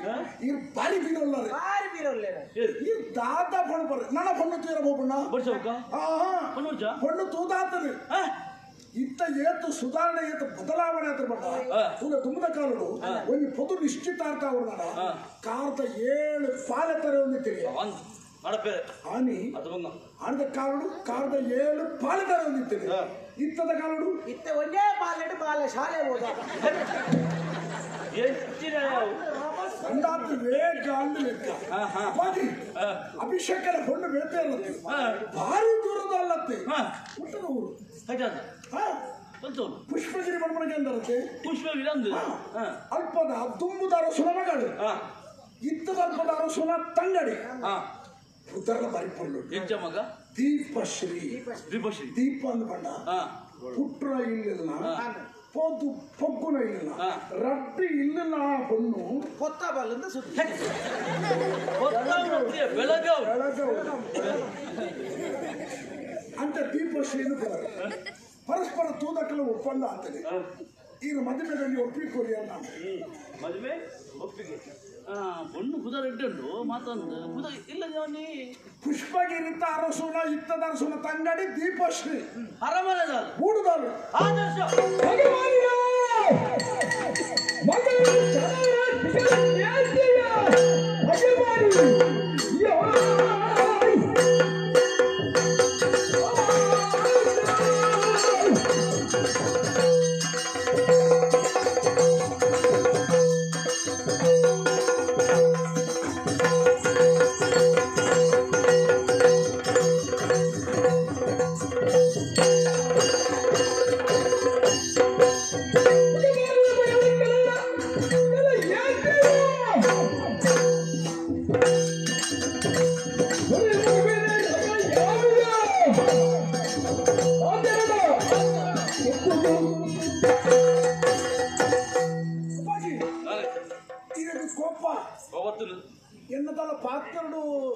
ಇವ್ರು ಬಾರಿ ಬೀರೊಳ್ಳರೆ ಬಾರಿ ಬೀರೊಳ್ಳೆ ಇವ್ರು ದಾದ ಪಣ ಬರ ನನ್ನ ಪಣ್ಣು ತೀರ ಹೋಗ್ಬಣ್ಣ ಬಡ್ಸೋಕ ಪಣ್ಣು ತೂದಾತದೆ ಇತ್ತ ಏತು ಸುಧಾರಣೆ ಏತು ಬದಲಾವಣೆ ಆದ್ರೆ ಬಣ್ಣ ಈಗ ತುಂಬದ ಕಾಲಡು ಒಂದು ಪೊದು ನಿಶ್ಚಿತಾರ್ಥ ಅವ್ರನ್ನ ಕಾರದ 7 ಪಾಲಕರೇ ಒಂದಿತ್ತಿರಿ ಆನಿ ಆನದ ಕಾಲಡು ಕಾರದ 7 ಪಾಲಕರೇ ಒಂದಿತ್ತಿರಿ ಇತ್ತದ ಕಾಲಡು ಇತ್ತ ಒಂದೇ ಬಾಲೆಟ್ ಬಾಲೆ ಶಾಲೆ ಹೋದ ಅಂದಾತು ವೇಗ ಅಂದ ಲೆಕ್ಕ ಅಭಿಷೇಕನ ಹೊಣ್ಣು ಬೇತೆ ಅಲ್ಲತ್ತೆ ಭಾರಿ ದೂರದ ಅಲ್ಲತ್ತೆ ಮುಟ್ಟದ ಊರು ಪುಷ್ಪಗಿರಿ ಬಣ್ಮಣಿಗೆ ಅಂದರತ್ತೆ ಪುಷ್ಪಗಿರಿ ಅಂದು ಅಲ್ಪದ ತುಂಬುದ ಅರಸುನ ಮಗಳು ಇತ್ತದ ಅಲ್ಪದ ಅರಸುನ ತಂಗಡಿ ಉತ್ತರ ಬಾರಿ ಪೊಳ್ಳು ಎಂಚ ಮಗ ದೀಪಶ್ರೀ ದೀಪಶ್ರೀ ದೀಪ ಅಂದ ಬಣ್ಣ ಪುಟ್ರ ಇಲ್ಲಿಲ್ಲ ಪೊದ್ದು ಪೊಗ್ಗುನ ಇಲ್ಲ ರಟ್ಟಿ ಇಲ್ಲಿಲ್ಲ ಹೊಣ್ಣು ಕೊತ್ತ ಬಲ್ಲಿಂದ ಸುದ್ದಿ ಬೆಳಗ್ಗೆ ಅಂತ ದೀಪಶ್ರೀನು ಪರಸ್ಪರ ತೂದಕ್ಕಲು ಒಪ್ಪಂದ ಆಗ್ತದೆ ಈಗ ಮದುವೆಯಲ್ಲಿ ಒಪ್ಪಿಕೊಳ್ಳಿ ಅಲ್ಲ ಮದುವೆ ಒಪ್ಪಿಗೆ பொண்ணு குதிரை ரெண்டு மாத்தந்து குதிரை இல்ல நீ ಪುಷ್ಪಗಿರಿ ಅರಸುನ ಇತ್ತದ ಅರಸುನ ತಂಗಡಿ ದೀಪಶ್ರೀ ಅರಮನೆದ ಮೂಡುದಾಲು ಆದರ್ಶ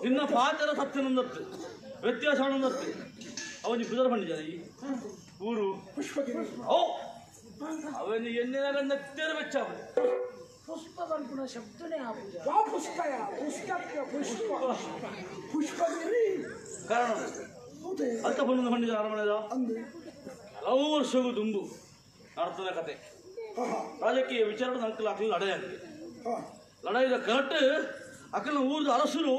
ನಿನ್ನ ಪಾತ್ರ ಸತ್ಯನೊಂದತ್ತು ವ್ಯತ್ಯಾಸ ಒಂದತ್ತು ಅವನಿಗೆ ಕುದುರೆ ಬಂದಿದ್ದಾನೆ ಊರು ಪುಷ್ಪಗಿರಿ ಓ ಅವನು ಎನ್ನೆನಾಗ ನತ್ತೇರ ವೆಚ್ಚ ಪುಷ್ಪ ಬಂದ್ಬಿಡ ಶಬ್ದನೇ ಆಗುದು ಪುಷ್ಪಯ ಪುಷ್ಪಕ್ಕೆ ಪುಷ್ಪ ಪುಷ್ಪಗಿರಿ ಕಾರಣ ಅಂತ ಬಂದು ಬಂದಿದ್ದ ಅರಮನೆದ ಹಲವು ವರ್ಷಗೂ ದುಂಬು ನಡ್ತದ ಕತೆ ರಾಜಕೀಯ ವಿಚಾರ ನಂಕಲ್ ಅಕ್ಕಲ್ ಲಡಾಯಿ ಲಡಾಯಿದ ಕರೆಕ್ಟ್ ಅಕ್ಕನ ಊರ್ದ ಅರಸರು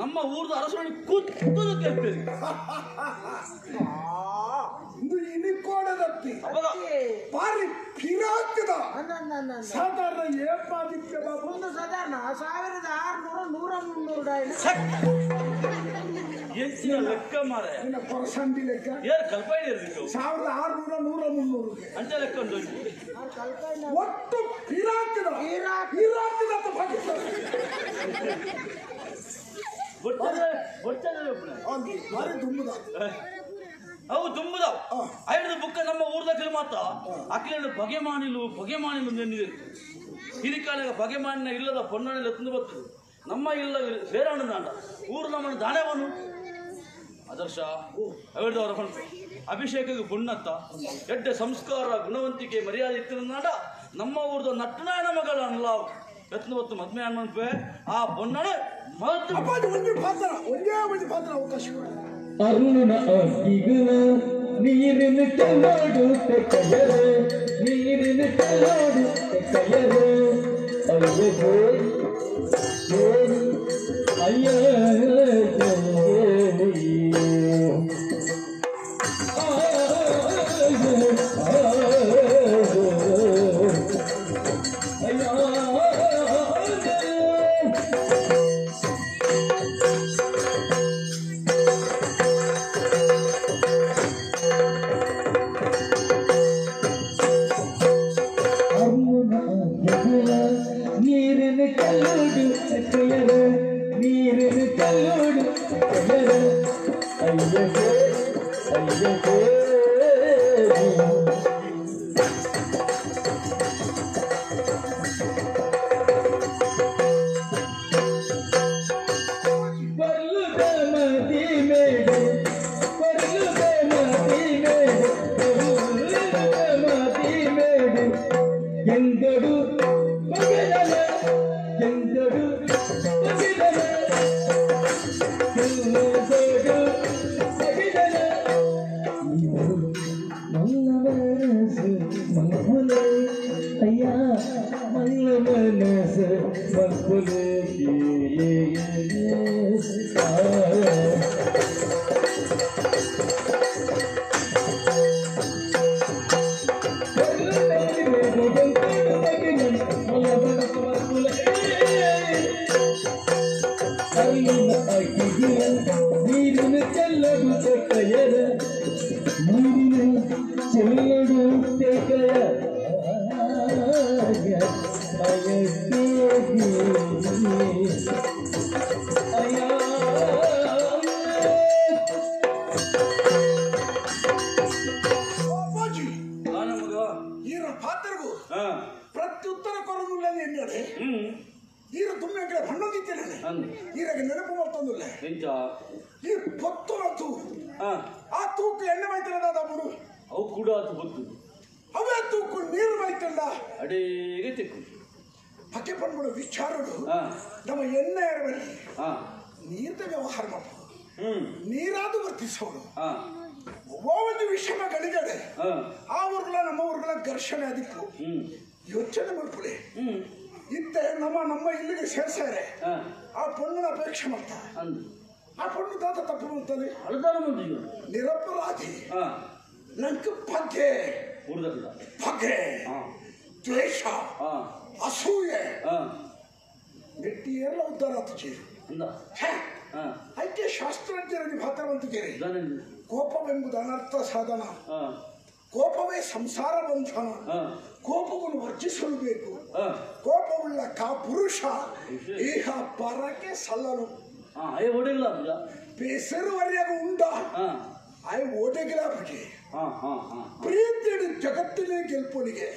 ನಮ್ಮ ಊರ್ದ ಅರಸರು ಕೂತದ ಕೇಳ್ತೇವೆ ಇದು ಇನಿಕೋಡದತ್ತಿ ಬಾರಿ ಪಿರಾಕ್ತದ ಸಾಧಾರಣ ಏಪಾದಿತ್ಯ ಬಾಬು ಒಂದು ಸಾಧಾರಣ 1600 100 ಹೆಚ್ಚಿನ ಲೆಕ್ಕ ಮಾರ ಪರ್ಸೆಂಟ್ ಲೆಕ್ಕ ಏನ್ ಕಲ್ಪನೆ ಇರಬೇಕು 1600 100 300 ಅಂತ ಲೆಕ್ಕ ಉಂಟು ಒಟ್ಟು ಪಿರಾಕ್ತದ ಪಿರಾಕ್ತದ ಅಂತ ಪಾಕಿಸ್ತಾನ ಬಾರಿ ತುಂಬುದ ಅವು ತುಂಬುದಾವ್ ಐದು ಬುಕ್ಕ ನಮ್ಮ ಊರ್ದಕ್ಕೆ ಮಾತ್ರ ಅಕ್ಕಿನ ಬಗೆ ಮಾಣಿಲು ನೆನ್ನಿದೆ ಹಿರಿಕಾಲಿಗೆ ಬಗೆ ಮಾಣಿನ ಇಲ್ಲದ ಪೊನ್ನಣೆಲ್ಲ ತಂದು ಬರ್ತದೆ ನಮ್ಮ ಇಲ್ಲ ಸೇರಾಣ ದಾಂಡ ಊರು ನಮ್ಮನ್ನು ದಾಣವನು ಆದರ್ಶ ಹೇಳಿದವರ ಹೊಂಟು ಅಭಿಷೇಕಕ್ಕೆ ಬುಣ್ಣತ್ತ ಎಡ್ಡೆ ಸಂಸ್ಕಾರ ಗುಣವಂತಿಕೆ ಮರ್ಯಾದೆ ಇತ್ತಿನ ನಾಡ ನಮ್ಮ ಊರ್ದ ನಟ್ಟನಾಯನ ಮಗಳ ಅನ್ಲಾವ್ ರತ್ನ ಹೊತ್ತು ಮದ್ಮೆ ಅನ್ಮನ್ಪೆ ಆ ಪೊನ್ನಡ ಮಹತ್ವ ಅಪ್ಪಾಜಿ ಒಂದೇ ಪಾತ್ರ ಅವಕಾಶ ಕೊಡಿ. ಅರುಣ ಅಗ್ಗಿಗಳ ನೀರಿನ ಕಲ್ಲಾಡುತ್ತೆ ಕಯರೆ ನೀರಿನ ಕಲ್ಲಾಡುತ್ತೆ ಕಯರೆ ಅಯ್ಯೋ ಅಯ್ಯ ನೀರಿನ ಕಲ್ಲೋಡು ಕೈಯರ ನೀರಿನ ಕಲ್ಲೋಡು ಕೈಯರ ಅಯ್ಯೋ ಅಯ್ಯೋ ಬರ್ಲುದ ಮದಿ ಮೇಡು ಬರ್ಲುದ ಮದಿ ಮೇಡು ಬರ್ಲುದ ಮದಿ ಮೇಡು ಎಂದಡು ಮಗದನ ಎಂದಡು ಮಗದನ ಎಂದಡು ಮಗದನ ಮಲ್ಲ ಮನಸ್ಸು ಮಕ್ಕಳು ಅಯ್ಯ ಮಲ್ಲ ಮನಸ್ಸು ಮಕ್ಕಳು ನೀರಿನ ಚೆಲ್ಲಡು ತೆಕ್ಕಯರ ನೀರಿನ ಚೆಲ್ಲಡು ತೆಕ್ಕಯ ಅಪ್ಪಾಜಿ ನಮಗ ಈರ ಪಾತ್ರಗೂ ಪ್ರತ್ಯುತ್ತರ ಕೊರನುಲ್ಲ ಎನ್ನಡೆ ಈರ ತುಂಬ ಹಣ್ಣೊಂದಿದ್ದೇನೆ ಅಂದ್ ಈರಾಗ ನೆನಪು ಮಾಡ್ತಂದಿಲ್ಲ ಎಂಚ ಈ ಪೊತ್ತು ಆತು ಆ ತೂಕು ಎಣ್ಣೆ ಮೈತಲ್ಲ ಬಿಡು ಅವು ಕೂಡ ಆತು ಗೊತ್ತು ಅವೇ ತೂಕು ನೀರು ಮೈತಲ್ಲ ಅಡೇಗೆ ತೆಕ್ಕು ಹಕ್ಕೆ ಪಂಡ್ಬಿಡು ವಿಚಾರಡು ನಮ್ಮ ಎಣ್ಣೆ ಇರಬೇಕು ನೀರ್ದ ವ್ಯವಹಾರ ಮಾಡು ನೀರಾದು ವರ್ತಿಸೋಡು ಒಂದು ವಿಷಯ ಗಳಿಗಡೆ ಆ ಊರ್ಗಳ ನಮ್ಮ ಊರ್ಗಳ ಘರ್ಷಣೆ ಅದಕ್ಕೂ ಯೋಚನೆ ಮಾಡ್ಕೊಳ್ಳಿ ಇತ್ತೆ ನಮ್ಮ ಇಲ್ಲಿಗೆ ಸೇರ್ಸಾರೆ ಆ ಪೊಣ್ಣನ ಅಪೇಕ್ಷೆ ಮಾಡ್ತಾ ಆ ಪೊಣ್ಣು ತಾತ ತಪ್ಪು ಮಾಡ್ತಾನೆ ಅಳದಾರ ಮಂದಿ ನಿರಪರಾಧಿ ನಂಗೆ ಪಗ್ಗೆ ಪಗ್ಗೆ ದ್ವೇಷ ಅಸೂಯೆ ಗಟ್ಟಿ ಎಲ್ಲ ಉದ್ಧಾರ ಆತಚಿ ಐಕ್ಯ ಶಾಸ್ತ್ರಜ್ಞರಲ್ಲಿ ಭಾತವಂತಿಕೆರೆ ಕೋಪವೆಂಬುದು ಅನರ್ಥ ಸಾಧನ ಕೋಪವೇ ಸಂಸಾರ ಬಂಧನ ಕೋಪವನ್ನು ವರ್ಜಿಸಬೇಕು ಕೋಪವುಳ್ಳ ಪುರುಷ ಈಹ ಪರಕ್ಕೆ ಸಲ್ಲನು ಬೇಸರವರೆಯಾಗ ಉಂಡ ಆಯ್ ಓಟೆಗಿಲ ಬಗೆ ಪ್ರೀತಿಯ ಜಗತ್ತಿನ ಗೆಲ್ಪೊಲಿಗೆ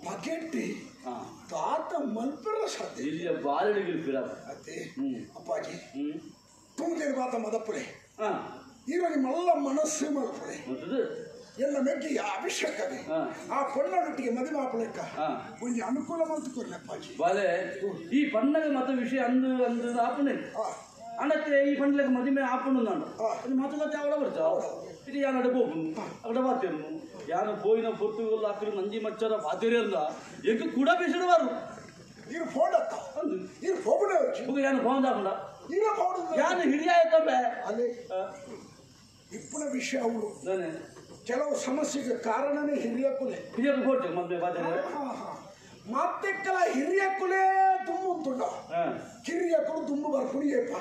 ಬಗೆಟ್ಟಿ ತಾತ ಮಲ್ಪರ ಸಾಧ್ಯ ಅದೇ ಅಪ್ಪಾಜಿ ತುಂಗದೇನು ಬಾತ ಮದಪ್ಪಳೆ ಇವಾಗ ಮಲ್ಲ ಮನಸ್ಸು ಮಲ್ಪಳೆ ಎಲ್ಲ ಮೆಗ್ಗಿ ಅಭಿಷೇಕ ಆ ಪೊಣ್ಣೊಟ್ಟಿಗೆ ಮದುವೆ ಮಾಪಳಕ್ಕ ಒಂದು ಅನುಕೂಲ ಮಾಡ್ಕೊಡ್ಲಿ ಅಪ್ಪಾಜಿ ಈ ಪಣ್ಣಗ ಮತ ವಿಷಯ ಅಂದು ಅಂದು ಆಪಣೆ ಅನತ್ತೆ ಈ ಪಂಡ್ಲಕ್ಕೆ ಮದುವೆ ಆಪಣು ನಾನು ಅದು ಮಾತುಕತೆ ಅವಳ ಬರ್ತಾವ ಇದು ಯಾನ ಅಡಬೋನು ಅక్కడ ಬಾತೇನು ಯಾನ ಪೋಯಿನ ಪೊರ್ತುಗಲ್ಲ ಅಕ್ಕಡ ನಂಜಿ ಮಚ್ಚರ ಬಾತೇರಿ ಅಂದ ಎಗ್ ಕೂಡ ಬೇಸಡವಾರು ಇರು ಫೋನ್ ಅತ್ತ ಇರು ಫೋನ್ ಯಾನ ಫೋನ್ ಹಾಕೊಂಡ ಈಗ ಫೋನ್ ಯಾನ ಹಿರಿಯ ಆಯ್ತಂಬೆ ಅಲ್ಲೇ ಇಪ್ಪನ ವಿಷಯ ಅವಳು ಕೆಲವು ಸಮಸ್ಯೆಗೆ ಕಾರಣನೇ ಹಿರಿಯ ಕುಲೆ ಕೊಡ್ತೇವೆ ಮದುವೆ ಬಾತೇರಿ ಮತ್ತೆಕ್ಕಲ ಹಿರಿಯ ಕುಲೆ ತುಂಬುಂಟುಂಡ ಕಿರಿಯ ಕುಲು ತುಂಬು ಬರ್ಪುಡಿಯಪ್ಪ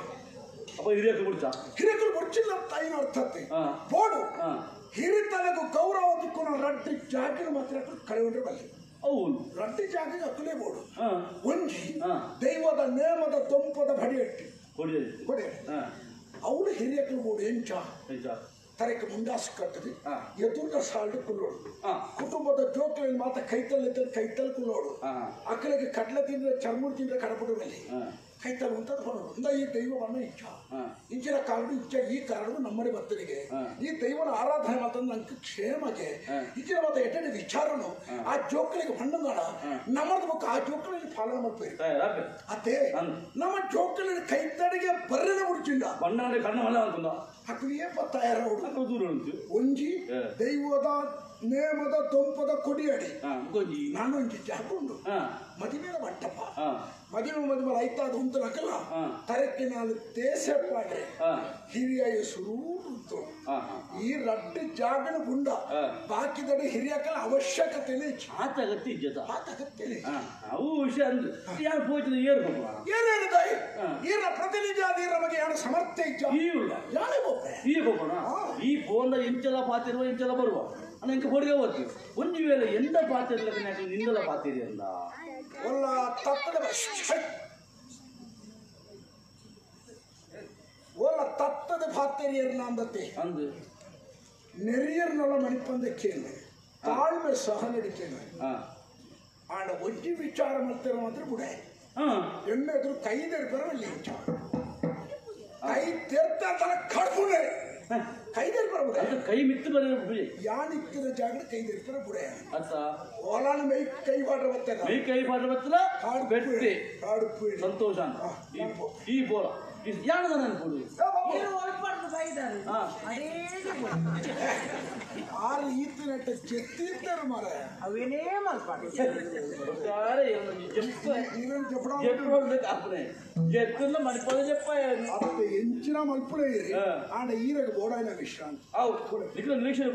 ಅಪ್ಪ ಹಿರಿಯಕ್ಕೆ ಬಿಡ್ತಾ ಹಿರಿಯಕಲು ಬರ್ಚಿಲ್ಲ ತಾಯಿನ ಅರ್ಥತೆ ಬೋಡು ಹಿರಿತನಗೂ ಗೌರವ ದಿಕ್ಕುನ ರಡ್ಡಿ ಜಾಗಿನ ಮಾತ್ರ ಕಳೆಗೊಂಡ್ರೆ ಬಲ್ಲಿ అవును ರಡ್ಡಿ ಜಾಗಿಗೆ ಅಕ್ಕಲೇ ಬೋಡು ಒಂಜಿ ದೈವದ ನೇಮದ ತೊಂಪದ ಬಡಿಯಟ್ಟಿ ಕೊಡೆ ಅವಳು ಹಿರಿಯಕಲು ಬೋಡು ಎಂಚ ತರಕ್ಕೆ ಮುಂದಾಸು ಕಟ್ಟದೆ ಎದುರ್ದ ಸಾಲ್ಡು ಕುಲ್ಲೋಡು ಕುಟುಂಬದ ಜೋಕುಗಳಲ್ಲಿ ಮಾತ್ರ ಕೈತಲ್ ಕುಲ್ಲೋಡು ಅಕ್ಕಳಿಗೆ ಕಡ್ಲೆ ತಿಂದ್ರೆ ಚರ್ಮುಡ್ ತಿಂದ್ರೆ ಕಡಪಡು ಮೇಲೆ ಕೈತಲು ಅಂತ ಅಂದ ಈ ದೈವವನ್ನು ಇಚ್ಛ ಇಂಚಿನ ಕಾರಣ ಇಚ್ಛ ಈ ಕಾರಣ ನಮ್ಮನೆ ಭಕ್ತರಿಗೆ ಈ ದೈವನ ಆರಾಧನೆ ಮಾಡ್ತಂದ್ರೆ ನಂಗೆ ಕ್ಷೇಮಗೆ ಇಚ್ಚಿನ ಮತ್ತೆ ಎಟ್ಟೆ ವಿಚಾರನು ಆ ಜೋಕಳಿಗೆ ಬಣ್ಣಗಾಡ ನಮ್ಮದ ಬುಕ್ಕ ಆ ಜೋಕಳಿಗೆ ಪಾಲನೆ ಮಾಡ್ಬೇಕು ಅದೇ ನಮ್ಮ ಜೋಕಳಿಗೆ ಕೈತಡಿಗೆ ಬರ್ರನೆ ಮುಡ್ಚಿಲ್ಲ ಬಣ್ಣಗಡೆ ಕಣ್ಣು ಮಲ್ಲ ಅಂತಂದ ಅಕ್ಕಳಿಗೆ ತಯಾರ ಒಂಜಿ ದೈವದ ನೇಮದ ತೊಂಪದ ಕೊಡಿಯಡಿ ನಾನು ಒಂಜಿ ಹಾಕೊಂಡು ಮದುವೆ ಬಟ್ಟಪ್ಪ ಮದುವೆ ರೈತಾದ ಉಂಟು ನಕಲ ತರಕ್ಕೆ ನಾನು ದೇಶಪಾಡೆ ಹಿರಿಯ ಸುರುಟು ಈ ರಡ್ಡು ಜಾಗನ ಗುಂಡ ಬಾಕಿದಡೆ ಹಿರಿಯಕಲ ಅವಶ್ಯಕತೆ ಅವು ವಿಷಯ ಅಂದ್ರೆ ಯಾರು ಪೋಚಿದ ಏನೇನಿದಾಯಿ ಈರ ಪ್ರತಿನಿಧಿ ಆದ ನಮಗೆ ಯಾರು ಸಮರ್ಥ್ಯ ಇಚ್ಛ ಯಾರೇ ಹೋಗೋಣ ಈ ಫೋನ್ ಎಂಚೆಲ್ಲ ಪಾತಿರುವ ಎಂಚೆಲ್ಲ ಬರುವ எனக்கு பொடியா வருது கொஞ்சம் வேலை எந்த பாத்திரத்துல எனக்கு நிந்தல பாத்திரா ಒಲ್ಲ ತತ್ತದ ಒಲ್ಲ ತತ್ತದ ಪಾತ್ರೆಯರ್ ನಾಂದತೆ ಅಂದು ನೆರಿಯರ್ನೊಳ ಮಣಿಪಂದಕ್ಕೇನು ತಾಳ್ಮೆ ಸಹ ನಡಿಕೇನು ಆಡ ಒಜ್ಜಿ ವಿಚಾರ ಮಾಡ್ತಿರೋ ಮಾತ್ರ ಬುಡೆ ಎಣ್ಣೆ ಎದುರು ಕೈ ತೆರ್ಬರಲ್ಲ ವಿಚಾರ ಕೈ ತೆರ್ತಾ ಕಡ್ಬುಡೆ ಕೈ ತೆರ್ಬರ ಕೈ ಮಿತ್ತು ಬರ ಯಾನಿಕ್ಕಿದ ಜಾಗ ಕೈ ತೆರ್ಬರ ಬುಡೆ ಅತ್ತ ಓಲಾನ ಮೈ ಕೈ ಬಾಡ್ರ ಬರ್ತದ ಮೈ ಕೈ ಬಾಡ್ರ ಬರ್ತದ ಕಾಡು ಬೆಟ್ಟಿ ಕಾಡು ಪೀಡಿ ಸಂತೋಷ ಈ ಬೋಲ ಯಾಣದ ನಾನು ಕೊಡು ಆರು ಈತಿನಟ್ಟ ಚೆತ್ತಿರ್ತಾರೆ ಮಾರ ಅವೇನೇ ಮಲ್ಪಾಡಿ ఎత్తుల్లో మణిపూర్ చెప్పాను అప్పుడు ఎంచిన మలుపులే ఆడ ఈరకు బోడాయిన విశ్రాంతి ఇక్కడ నిరీక్షణ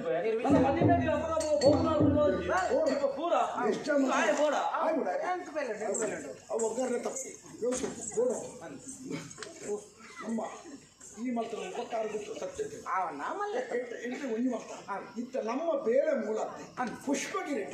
ಒಗ್ಗರಣೆ ತಪ್ಪು ಬೋಡ ನಮ್ಮ ಈ ಮಾತ್ರ ಉಪಕಾರ ಬಿಟ್ಟು ಸತ್ಯತೆ ಎಂಟ್ರಿ ಒಂಜಿ ಮಾತ್ರ ಇತ್ತ ನಮ್ಮ ಬೇರೆ ಮೂಲ ಪುಷ್ಪಗಿರಿ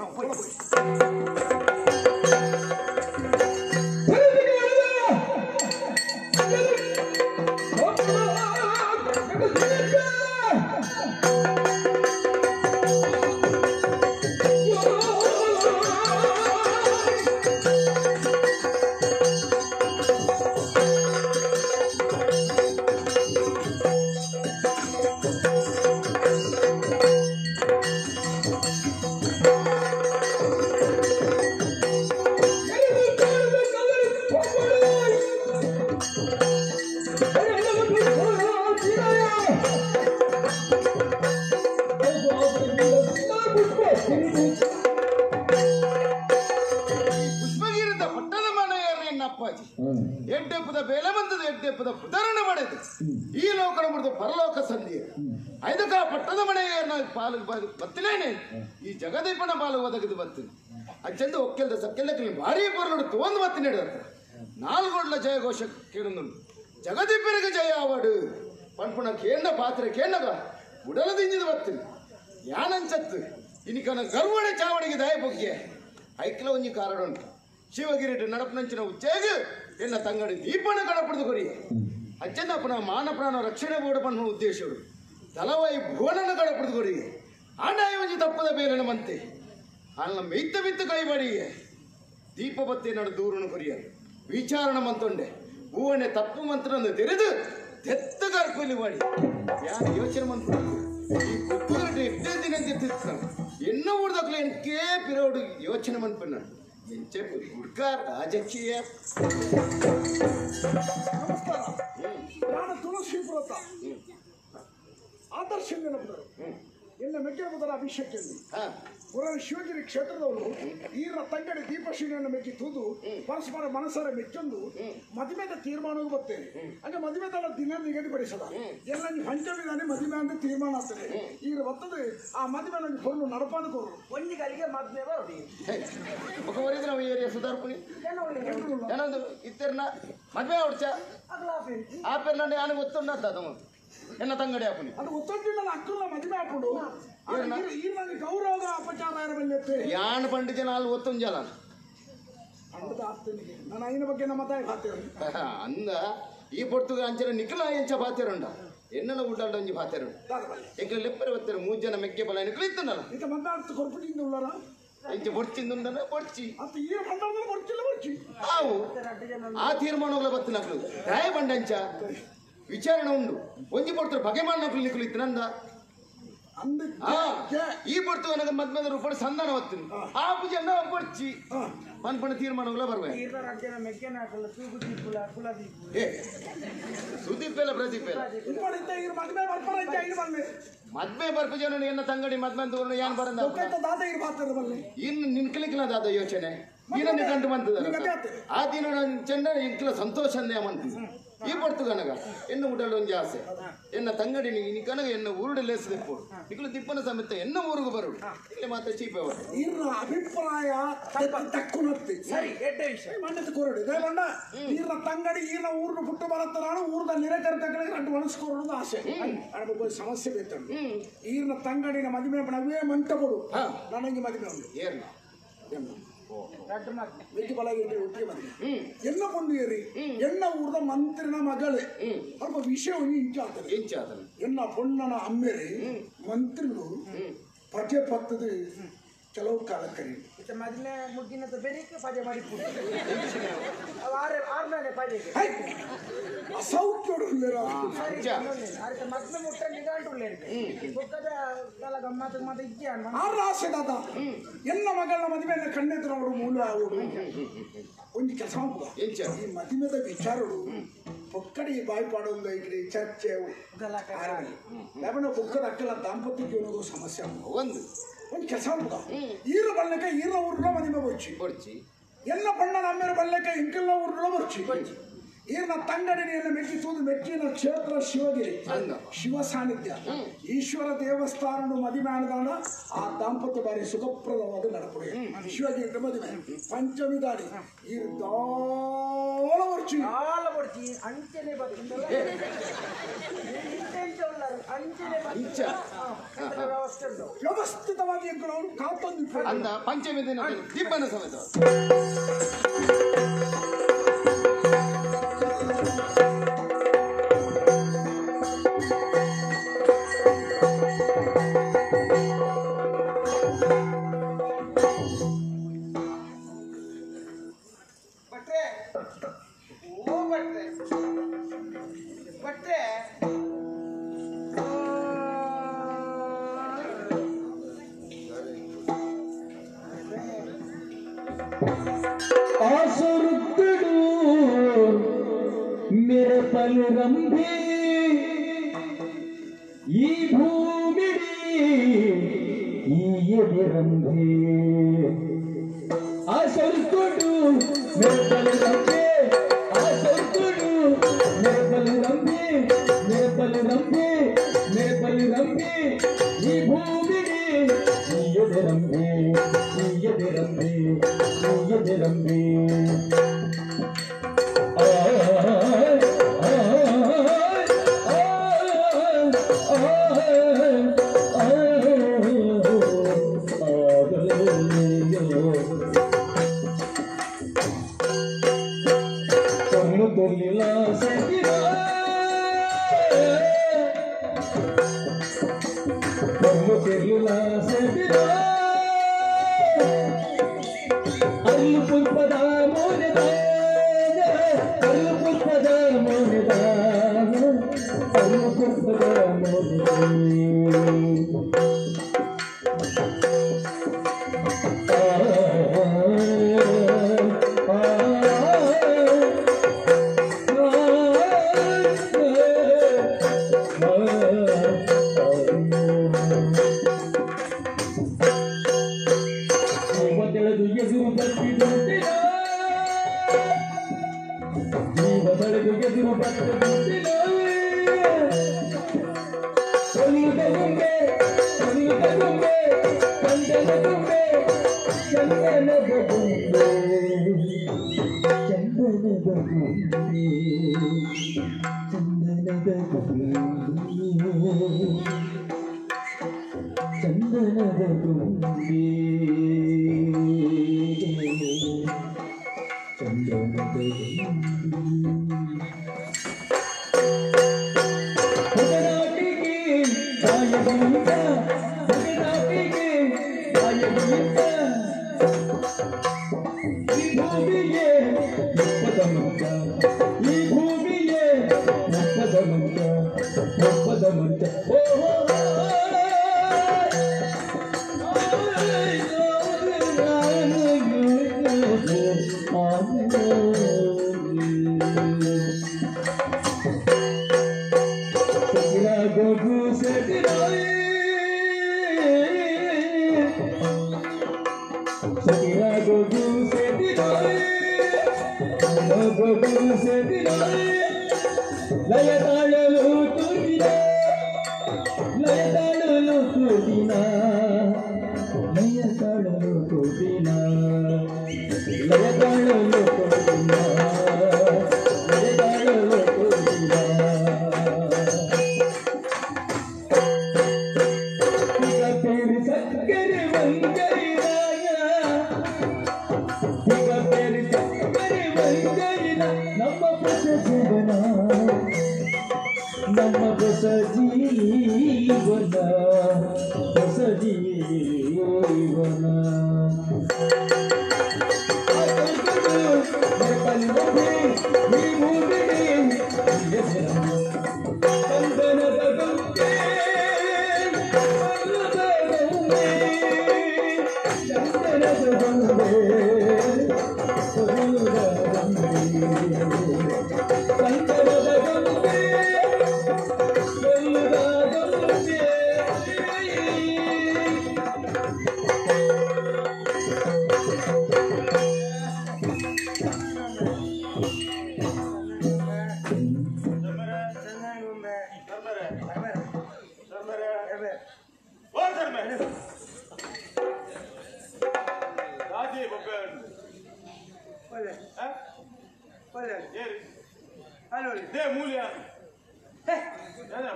ಪುಷ್ಪಗಿರಿದ ಪಟ್ಟದ ಮನೆಯನ್ನ ಅಪ್ಪಾಜಿ ಎಡ್ಡೆಪ್ಪದ ಬೆಲೆ ಬಂದದ ಎಡ್ಡೆಪ್ಪದ ಉದಾಹರಣೆ ಮಾಡಿದೆ ಈ ಲೋಕನ ಮುಡಿದು ಪರಲೋಕ ಸಂಧಿ ಐದಕ ಪಟ್ಟದ ಮನೆಯನ್ನ ಪಾಲು ಬತ್ತಿನೇನೆ ಈ ಜಗದೀಪನ ಪಾಲು ಒದಗದು ಬರ್ತೀನಿ ಅಜ್ಜಂದ ಒಕ್ಕೆಲ್ದ ಸಕ್ಕೆಲ್ಲಕ್ಕೆ ಭಾರಿ ಪೊರಲು ತೋಂದು ಬತ್ತಿ ನಡೆದ ನಾಲ್ಗೊಡ್ಲ ಜಯಘೋಷ ಕೇಳುന്നുണ്ട് ಜಗದೀಪನಿಗೆ ಜಯ ಅವಾರ್ಡ್ ಪಂಪುಣ ಕೇಂಡ ಪಾತ್ರೆ ಕೇಂಡಗ ಉಡಲದಿಂಜಿದ ಬತ್ತೀನಿ ಯಾನಂಚತ್ತು ಇನಿಕನ ಗರ್ವಣೆ ಚಾವಣಿಗೆ ದಯ ಬೊಗ್ಗೆ ಐಕ್ಲ ಒಂಜಿ ಕಾರಣ ಉಂಟು ಶಿವಗಿರಿಟ ನಡಪನಂಚಿನ ಉಚ್ಚೇಗ ಎನ್ನ ತಂಗಡಿ ದೀಪನ ಕಡಪಡದು ಕೊರಿ ಅಜ್ಜನಪ್ಪನ ಮಾನ ಪ್ರಾಣ ರಕ್ಷಣೆ ಬೋಡ ಪನ್ನುವ ಉದ್ದೇಶಗಳು ತಲವಾಯಿ ಭುವನನ ಕಡಪಡದು ಕೊರಿ ಆಂಡಾಯ ಒಂಜಿ ತಪ್ಪದ ಬೇಲನ ಮಂತೆ ಅಲ್ಲ ಮೆಯ್ತ ಬಿತ್ತು ಕೈಬಡಿಗೆ ದೀಪ ಬತ್ತೆ ನಡು ದೂರನ ಕೊರಿಯ ವಿಚಾರಣ ಮಂತೊಂಡೆ ಭುವನೆ ತಪ್ಪು ಮಂತ್ರನ ತೆರೆದು ತೆತ್ತ ಕರ್ಕೊಲಿ ಮಾಡಿ ಯಾರು ಯೋಚನೆ ಮಂತ್ರ ಈ ಕುಪ್ಪುಗಡೆ ಎಷ್ಟೇ ದಿನ ತೆತ್ತ ಎನ್ನ ಊರ್ದಕ್ಲೆ ಎನ್ಕೇ ಪಿರೋಡು ಯೋಚನೆ ಮಂತ್ಪನ್ನ ಎಂಚೆ ಹುಡ್ಕ ರಾಜಕೀಯ ನಮಸ್ಕಾರ ನಾನು ತುಳಸಿಪುರತ ಆದರ್ಶ ನೆನಪಿದರು ಎಲ್ಲ ಮೆಕ್ಕೆಬುದರ ಅಭಿಷೇಕಲ್ಲಿ ಪುರಾಣ ಶಿವಗಿರಿ ಕ್ಷೇತ್ರದವರು ಈರ ತಂಗಡಿ ದೀಪಶಿಲೆಯನ್ನು ಮೆಚ್ಚಿ ತೂದು ಪರಸ್ಪರ ಮನಸ್ಸರ ಮೆಚ್ಚೊಂದು ಮದುವೆದ ತೀರ್ಮಾನವು ಬರ್ತೇನೆ ಹಾಗೆ ಮದುವೆದ ದಿನ ನಿಗದಿಪಡಿಸದ ಎಲ್ಲ ಪಂಚಮಿದಾನೆ ಮದುವೆ ಅಂತ ತೀರ್ಮಾನ ಆಗ್ತದೆ ಈಗ ಬರ್ತದೆ ಆ ಮದುವೆ ನನಗೆ ಹೊರಲು ನಡಪಾದ ಕೊರು ಒಂದು ಗಳಿಗೆ ಮದ್ವೆ ಬರೋಡಿ ఒకవరైతే ನಾವು ಏರಿಯಾ ಸುಧಾರ್ಪಣಿ ಏನಂದು ಇತ್ತರ್ನ ಮದ್ವೆ ಹೊಡ್ಚ ಆ ಪೇರ್ ನಂಡೆ ಆನೆ ಗೊತ್ತುಂಡ ತಮ್ಮ ಎನ್ನ ತಂಗಡಿ ಹಾಪುನಿ ಅದು ಗೊತ್ತಿಲ್ಲ ಅಕ್ಕನ ಮದುವೆ ಹಾಕೊಂಡು ಈ ನನಗೆ ಗೌರವದ ಅಪಚಾರ ಬಂದತ್ತೆ ಯಾನ್ ಪಂಡಿತ ನಾಲ್ಕು ಗೊತ್ತುಂಜಲ ಅಂದದ ಆಗ್ತೇನೆ ನಾನು ಐನ ಬಗ್ಗೆ ನಮ್ಮ ತಾಯಿ ಹಾಕ್ತೇನೆ ಅಂದ ಈ ಪೊರ್ತುಗ ಅಂಚನ ನಿಖಲ ಎಂಚ ಪಾತೇರುಂಡ ಎನ್ನೆಲ್ಲ ಉಡ್ಡಾಡ ಒಂಜಿ ಪಾತೇರುಂಡ ಈಗ ಲೆಪ್ಪರೆ ಬತ್ತೇರು 3 ಜನ ಮೆಕ್ಕೆ ಬಲ ನಿಖಲಿತ್ತನಲ್ಲ ಈಗ ಮಂದಾಡ್ತು ಕೊರ್ಪುಟಿಂದ ಉಳ್ಳಾರ ಇಂಚೆ ಬೊಡ್ಚಿಂದುಂಡನ ಬೊಡ್ಚಿ ಅಂತ ಈ ಮಂಡಲದಲ್ಲಿ ಬರ್ಚಿಲ್ಲ ಬರ್ಚಿ ಆವು ಆ ತೀರ್ಮಾನಗಳ ಬತ್ತು ನಕಲು ರಾಯ ಬಂಡಂಚ ವಿಚಾರಣೆ ಉಂಡು ಒಂಜಿ ಪಡ್ತಾರೆ ಬಗೆ ಮಾಡಿ ನಕಲು ನಿಕಲು ಇತ್ತು ನಂದ ಅಂದ ಈ ಪಡ್ತು ನನಗೆ ಮದ್ಮೇದ ರೂಪಾಯಿ ಸಂಧಾನ ಹೊತ್ತಿನ ಆ ಪೂಜೆನ ಬೊಡ್ಚಿ ಪನ್ಪಣ ತೀರ್ಮಾನಗಳ ಬರ್ವೆ ಏ ಸುದೀಪ್ ಎಲ್ಲ ಪ್ರದೀಪ್ ಎಲ್ಲ ಇಪ್ಪಡಿದ್ದ ಈ ಮದುವೆ ಬರ್ಪರ ಇದ್ದ ಈ ಬಲ್ಲೆ ಮದ್ಮೆ ಬರ್ಪು ಜನ ಎನ್ನ ತಂಗಡಿ ಮದ್ಮೆ ಅಂತ ಏನ್ ಬರಂದ ಒಕ್ಕೈತ ದಾದ ಈ ಬಾತದ ಬಲ್ಲೆ ಇನ್ನು ನಿನ್ಕಲಿಕ್ಕಿಲ್ಲದಾದ ಯೋಚನೆ ನೀನನ್ನು ಕಂಡು ಬಂತದ ಆ ದಿನ ನಾನು ಚೆಂದ ಇಂಕ್ಲ ಸಂತೋಷ ಮಂತಿದ್ದೆ ಈ ಪಡ್ತು ಕನಗ ಎನ್ನ ಉಡಲು ಒಂದು ಆಸೆ ಎನ್ನ ತಂಗಡಿ ನೀ ಕನಗ ಎನ್ನ ಊರುಡೆ ಲೇಸದಿಪ್ಪು ನಿಕ್ಲು ದಿಪ್ಪನ ಸಮೇತ ಎನ್ನ ಊರಿಗೆ ಬರು ಇಲ್ಲಿ ಮಾತ್ರ ಚೀಪೆ ಇನ್ನ ಅಭಿಪ್ರಾಯ ತಕ್ಕುನತ್ತಿ ಸರಿ ಎಡ್ಡೆ ವಿಷಯ ಮಣ್ಣತ್ತು ಕೊರಡು ದೇವಣ್ಣ ಈರ್ನ ತಂಗಡಿ ಈರ್ನ ಊರ್ನ ಪುಟ್ಟು ಬರತ್ತ ನಾನು ಊರ್ದ ನಿರಕರ ತಕ್ಕಳಿಗೆ రెండు ಮನಸ್ಕೊರೋದು ಆಸೆ ಅಣ್ಣ ಸಮಸ್ಯೆ ಬೇಕಂಡು ಈರ್ನ ತಂಗಡಿನ ಮದುವೆ ನವೇ ಮಂಟಪಡು ನನಗೆ ಮದುವೆ ಉಂಟು ಏರ್ನ வெற்றி பழகிட்டு ஒட்டிய மாதிரி என்ன பொண்ணு என்ன ஊர்த மந்திரின மகளே அப்ப விஷயம் ಇಂಚಾದನು என்ன பொண்ணன அம்மேரி ಮಂತ್ರಿಗಳು ಪಜೆ ಪತ್ತದು ಕೆಲವು ಕಾಲ ಕರಿ ಮೊದಲನೇ ಮುಗ್ಗಿನ ಬೆರಿಕೆ ಪಜೆ ಮಾಡಿ ಆರ್ನೇ ಪಜೆಗೆ ಅಸೌಖ್ಯೋಡು ಮೊದಲು ಮುಟ್ಟ ನಿಗಾಂಟುಳ್ಳೇ ಬುಕ್ಕದ ಕಾಲ ಗಮ್ಮತ್ತು ಮತ್ತೆ ಇಜ್ಜೆ ಆರು ಆಸೆ ದಾದ ಎನ್ನ ಮಗಳ ಮದುವೆನ ಕಣ್ಣೆದ್ರು ಅವರು ಮೂಲ ಅವರು ಒಂದು ಕೆಲಸ ಈ ಮದುವೆದ ವಿಚಾರಗಳು ಪೊಕ್ಕಡಿ ಬಾಯ್ಪಾಡೊಂದು ಈ ಚರ್ಚೆ ಲೇವನ ಬುಕ್ಕದ ಅಕ್ಕಲ ದಾಂಪತ್ಯ ಜೀವನದ ಸಮಸ್ಯೆ ಒಂದು ಕೆಲಸ ಈರ ಬಳ್ಳಕ ಈರ ಊರ್ನ ಮದುವೆ ಬರ್ಚಿ ಎಲ್ಲ ಬಣ್ಣ ನಮ್ಮೇರ ಬಳ್ಳಕ ಇಂಕೆಲ್ಲ ಊರ್ನ ಬರ್ಚಿ ಈರ್ನ ತಂಗಡಿ ಮೆಚ್ಚಿ ತೂದು ಮೆಚ್ಚಿನ ಕ್ಷೇತ್ರ ಶಿವಗಿರಿ ಶಿವ ಸಾನ್ನಿಧ್ಯ ಈಶ್ವರ ದೇವಸ್ಥಾನ ಮದುವೆ ಆಡಿದಾಗ ಆ ದಾಂಪತ್ಯ ಬಾರಿ ಸುಖಪ್ರದವಾದ ನಡಪುಡೆ ಶಿವಗಿರಿ ಮದುವೆ ಪಂಚಮಿ ದಾಡಿ ಈ ಬರ್ಚಿ ಅಂಚನೆ ಬರ್ತದೆ ವ್ಯವಸ್ಥಿತವಾಗಿ ಅವರು ಕಾತೊಂದು ಅಂದ ಪಂಚಮಿ ದಿನ ದಿಬ್ಬನ ಸಮೇತ आसुरुद्दुडू मेरे पलरंभे ई भूमिडी ई यदिरंभे आसुरुद्दुडू मेरे पलरंभे आसुरुद्दुडू मेरे पलरंभे मेरे पलरंभे मेरे पलरंभे ई भूमिडी ई यदिरंभे ई यदिरंभे Rambi ಸತಿರಾಗೋದು ಸೇದಿನೋಯ್ ಹೋಗೋದು ಸೇದಿನೋಯ್ ಲಯ ತಾಳಲು ತುದಿನ ಲಯ ತಾಳಲು ತುದಿನ ಲಯ ತಾಳಲು ತುದಿನ ಲಯ ತಾಳಲು ತುದಿನ ಲಯ ತಾಳಲು ತುದಿನ तेरी सक्कर मंगैराया तेरी सक्कर मंगैरा ನಮ್ಮ ಹೊಸ ಜೀವನ ನಮ್ಮ ಹೊಸ ಜೀವನ ಹೊಸ ಜೀವನ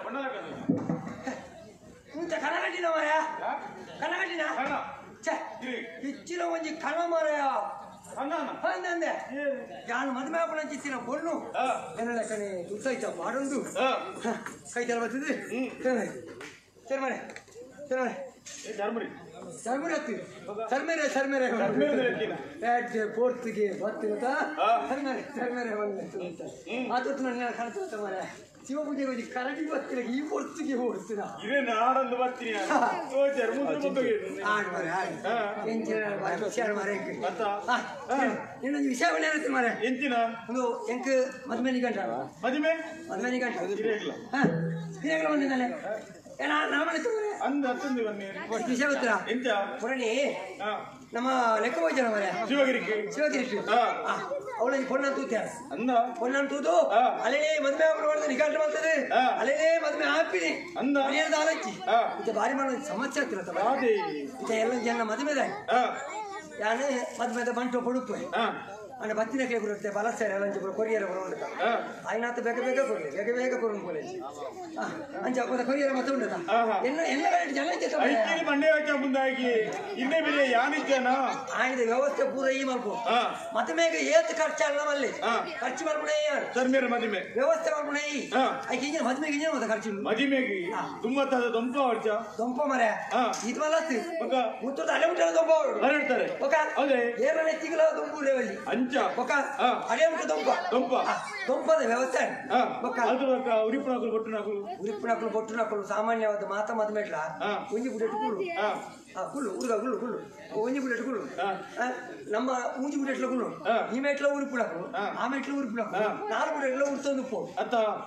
ಕಂದನದ ಗಂಗೆ ಕನಗಟ್ಟಿನ ಮಾರ್ಯ ಕನಗಟ್ಟಿನ ಇಚ್ಚಿನ ಒಂಜಿ ಕನ ಮಾರ್ಯ ಅಂದೆ ನಾನು ಮದುವೆ ಹಾಕೊಂಡು ಚಿತ್ತಿನ ಬೊಣ್ಣು ಎಲ್ಲ ಲೆಕ್ಕನೆ ದುಡ್ಡಾಯ್ತ ಮಾಡೊಂದು ಕೈತೆಲ್ಲ ಬರ್ತದೆ ಸರಿ ಮನೆ ಸರಿ ಮನೆ ಸರ್ಮರಿ ಹತ್ತಿ ಸರ್ಮೇರೆ ಸರ್ಮೇರೆ ಪೋರ್ತಿಗೆ ಬರ್ತಿರುತ್ತ ಸರ್ಮೇರೆ ಸರ್ಮೇರೆ ಬಂದ ಅದು ನನ್ನ ಕಾಣ್ತಿರುತ್ತ ಮರ ಶಿವಪೂಜೆಗೆ ಹೋಗಿ ಕರಡಿ ಬರ್ತಿಲ್ಲ ಈ ಪೋರ್ತಿಗೆ ಓಡ್ತೀನ ನಾಡೊಂದು ಬರ್ತೀನಿ ಇನ್ನೊಂದು ವಿಷಯ ಹೇಳ್ತೀನಿ ಮಾರ ಎಂತಿನ ಒಂದು ಎಂಕ್ ಮದ್ಮೇನಿ ಗಂಟ ಮದುವೆ ಮದ್ಮೇನಿ ಗಂಟ ಹಿರೇಗಲ ಬಂದಿದ್ದಾನೆ ನಾಮನೆ ಅಂದ ಹತ್ತೊಂದು ಬನ್ನಿ ವಿಷಯ ಗೊತ್ತಿಲ್ಲ ಎಂತ ಪುರಣಿ ನಮ್ಮ ಲೆಕ್ಕ ಹೋಯ್ತಾನ ಮರ ಶಿವಗಿರಿಗೆ ಶಿವಗಿರಿ ಅವಳಿಗೆ ಪೊಣ್ಣನ್ನು ತೂತ್ಯಾರ ಅಂದ ಪೊಣ್ಣನ್ನು ತೂತು ಅಲ್ಲೇ ಮದ್ವೆ ಮಾಡ್ದೆ ನಿಗಾಟ ಮಾಡ್ತದೆ ಅಲ್ಲೇ ಮದ್ವೆ ಹಾಪಿನಿ ಅಂದ ಆಲೋಚಿ ಇದು ಬಾರಿ ಮಾಡೋ ಸಮಸ್ಯೆ ಆಗ್ತಿರತ್ತ ಇದು ಎಲ್ಲ ಜನ ಮದುವೆದ ಯಾನು ಮದ್ವೆದ ಬಂಟು ಪಡುಪು ಅಂದ್ರೆ ಬತ್ತಿನ ಕೈ ಬರುತ್ತೆ ಬಲಸೇರೆ ಎಲ್ಲ ಕೊರಿಯರ್ ಬರೋಣ ಆಯ್ನಾತ ಬೇಗ ಬೇಗ ಕೊಡ್ಲಿ ಬೇಗ ಬೇಗ ಕೊರೋಣ ಕಾಲೇಜ್ ಅಂಚ ಕೊರಿಯರ್ ಮತ್ತೆ ಉಂಟದ ಎಲ್ಲ ಜನ ಮಂಡೆ ಹಾಕಿ ಮುಂದಾಗಿ ಇನ್ನೇ ಬೇರೆ ಯಾನಿದ್ದೇನ ಆಯ್ತು ವ್ಯವಸ್ಥೆ ಪೂರ ಈ ಮಾಡ್ಕೊ ಮತ್ತೆ ಮೇಗ ಏತ್ ಖರ್ಚಲ್ಲ ನಮ್ಮಲ್ಲಿ ಖರ್ಚು ಮಾಡ್ಬಿಡೇ ಸರ್ಮೇರ ಮದುವೆ ವ್ಯವಸ್ಥೆ ಮಾಡ್ಬಿಡೇ ಆಯ್ಕೆ ಇಂಜಿನ ಮದುವೆಗೆ ಇಂಜಿನ ಮತ್ತೆ ಖರ್ಚು ಮದುವೆಗೆ ತುಂಬಾ ದೊಂಪ ಹೊಡ್ಚ ದೊಂಪ ಮರ ಇದು ಮಲಸ್ತಿ ಮುತ್ತದ ಅಲೆ ಉಂಟಲ್ಲ ದೊಂಪ ಹೊರಡ್ತಾರೆ ಏನ ನೆತ್ತಿಗಲ ದೊಂಬು ರೇವಲ್ಲಿ ಅಂಚ ಅದೇ ಉಂಟು ದೊಂಪ ದೊಂಪ ದೊಂಪದ ವ್ಯವಸ್ಥೆ ಉರಿಪುಣಕಲು ಬೊಟ್ಟು ನಾಕಲು ಉರಿಪುಣಕಲು ಬೊಟ್ಟು ನಾಕಲು ಸಾಮಾನ್ಯವಾದ ಮಾತ ಮದ್ಮೆಟ್ಲ ಒಂಜಿ ಬುಡೆಟ್ ಕುಳ್ಳು ಕುಳ್ಳು ಹುಡುಗ ಕುಳ್ಳು ಕುಳ್ಳು ಒಂಜಿ ಬುಡೆಟ್ ಕುಳ್ಳು ನಮ್ಮ ಮೂಂಜಿ ಬುಡೆಟ್ಲ ಕುಳ್ಳು ಈ ಮೆಟ್ಲ ಉರಿಪುಣಕಲು ಆ ಮೆಟ್ಲ ಉರಿಪುಣಕಲು ನಾಲ್ಕು ಬುಡೆಟ್ಲ ಉರ್ತಂದು ಪೋ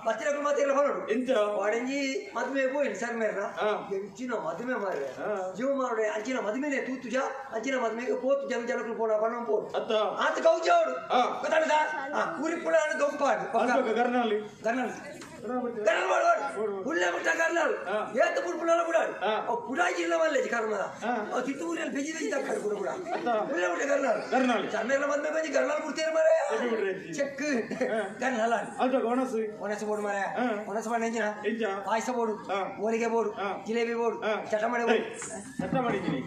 ಬತ್ತಿರಕಲು ಮಾತಿರಲ್ಲ ಹೊರಡು ಎಂತ ವಾಡಂಜಿ ಮದ್ವೆ ಹೋಗಿ ಸರ್ ಮೇರ ಎಂಚಿನ ಮದ್ವೆ ಮಾರ್ರೆ ಜೀವ ಮಾಡೆ ಅಂಚಿನ ಮದ್ಮೆನೆ ತೂತು ಜಾ ಅಂಚಿನ ಮದ್ಮೆಗೆ ಪೋತು ಜನ ಜನಕಲು ಪೋಣ ಬಣ್ಣ ಪೋ ಆತ ಗೌಜಿ ಅವಡು ಗೊತ್ತಾಡದ ಉರಿಪುಣ ದೊಂಪಾಡು ಗರ್ನಾಲಿ ಗರ್ನಾಲಿ ಹುಲ್ಲೆ ಮುಟ್ಟ ಕರ್ನಾಳು ಏತ ಪುಡ್ಪುಳ ಬಿಡಾಡು ಪುಡಾಜಿ ಇಲ್ಲ ಮಲ್ಲೆ ಕರ್ಮದ ಚಿತ್ತೂರಿಯಲ್ಲಿ ಬೆಜಿ ಬೆಜಿ ತಕ್ಕ ಕೂಡ ಹುಲ್ಲೆ ಮುಟ್ಟ ಕರ್ನಾಳು ಗರ್ನಾಲಿ ಸಣ್ಣ ಮದ್ಮೆ ಬಂದು ಗರ್ನಾಲ್ ಬಿಡ್ತೀರ ಮಾರೆ ಚೆಕ್ ಗರ್ನಾಲ ಒಣಸು ಒಣಸು ಬೋಡು ಮಾರೆ ಒಣಸು ಬಣ್ಣ ಎಂಜಿನ ಪಾಯಸ ಬೋಡು ಹೋಳಿಗೆ ಬೋಡು ಜಿಲೇಬಿ ಬೋಡು ಚಟಮಣೆ ಬೋಡು ಚಟ ಮಾಡಿದ್ದೀನಿ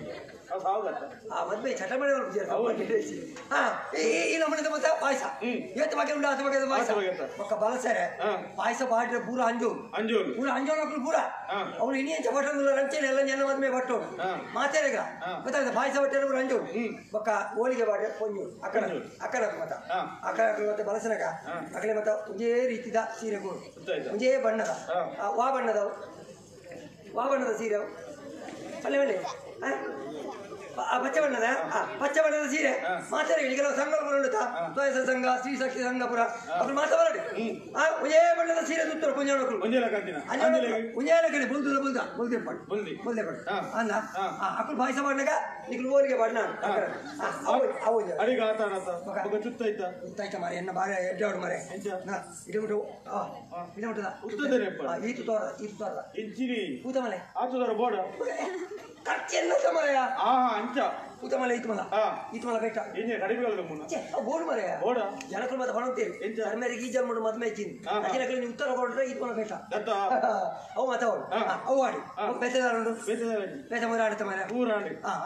ಮದ್ವೆ ಚಟ ಮಾಡಿ ಈ ನಮ್ಮನೆ ಮತ್ತೆ ಪಾಯಸ ಇವತ್ತು ಬಗ್ಗೆ ಉಂಟು ಅದು ಬಗ್ಗೆ ಪಾಯಸ ಒಕ್ಕ ಬಲಸರೆ ಪಾಯಸ ಬಾಟ್ರೆ ಪೂರ ಅಂಜೋರು ಪೂರ ಅಂಜೋರು ಮಕ್ಕಳು ಪೂರ ಅವನು ಇನ್ನೇ ಚಪಟಲ್ಲ ರಂಚನೆ ಎಲ್ಲ ಜನ ಮದ್ಮೆ ಬಟ್ಟು ಮಾತೇರೆಗ ಗೊತ್ತಾಗ್ತದೆ ಪಾಯಸ ಬಟ್ಟೆ ಪೂರ ಅಂಜೋರು ಒಕ್ಕ ಹೋಳಿಗೆ ಬಾಟ್ರೆ ಪೊಂಜೂರು ಅಕ್ಕನ ಮತ ಅಕ್ಕನ ಮತ್ತೆ ಬಲಸನಗ ಅಕ್ಕಲೆ ಮತ್ತ ಒಂದೇ ರೀತಿದ ಸೀರೆ ಗೋಡು ಒಂದೇ ಬಣ್ಣದ ವಾ ಬಣ್ಣದ ಸೀರೆ ಅಲ್ಲೇ ಒಳ್ಳೆ ಪಚ್ಚೆ ಬಣ್ಣದ ಸೀರೆ ಮಾತಾಡಿ ಕೆಲವು ಸಂಘಗಳು ಉಂಟಾ ದ್ವಯಸ ಸಂಘ ಸ್ತ್ರೀ ಶಕ್ತಿ ಸಂಘಪುರ ಅವ್ರು ಮಾತಾಡಿ ಒಂದೇ ಬಣ್ಣದ ಸೀರೆ ಸುತ್ತರು ಕುಂಜಾಣಕರು ಉಂಜಾಣಕಲಿ ಬುಲ್ದೆ ಅನ್ನ ಅಕ್ಕಳು ಪಾಯಸ ಮಾಡ್ನಾಗ ನಿಕ್ಲು ಓರಿಗೆ ಬಣ್ಣ ಮಾರೆ ಎನ್ನ ಬಾರೆ ಎಡ್ಡಾಡು ಮಾರೆ ಇಡಬಿಟ್ಟು ಈತು ತೋರ ಕೂತಮಲೆ ಕಚ್ಚೆಲ್ಲ ಮರೆಯ ಕೂತಮಲೆ ಈತಮಲ ಬೇಟ ಬೋರ್ಡ್ ಮರೆಯ ಜನಕಲು ಮತ್ತೆ ಬಣಂತೀರಿ ಕರ್ಮೇರಿಗೆ ಈ ಜನ್ಮಡು ಮದ್ಮೆ ಇಚ್ಚಿಂది ಅಜಿನಕಲು ನೀವು ಉತ್ತರ ಕೊಡ್ರೆ ಈತಮಲ ಬೇಟ ಅವು ಮಾತಾವಳು ಅವು ಆಡಿ ಬೇಸದಾರುಂಡು ಬೇಸ ಮೂರ ಆಡುತ್ತ ಮರ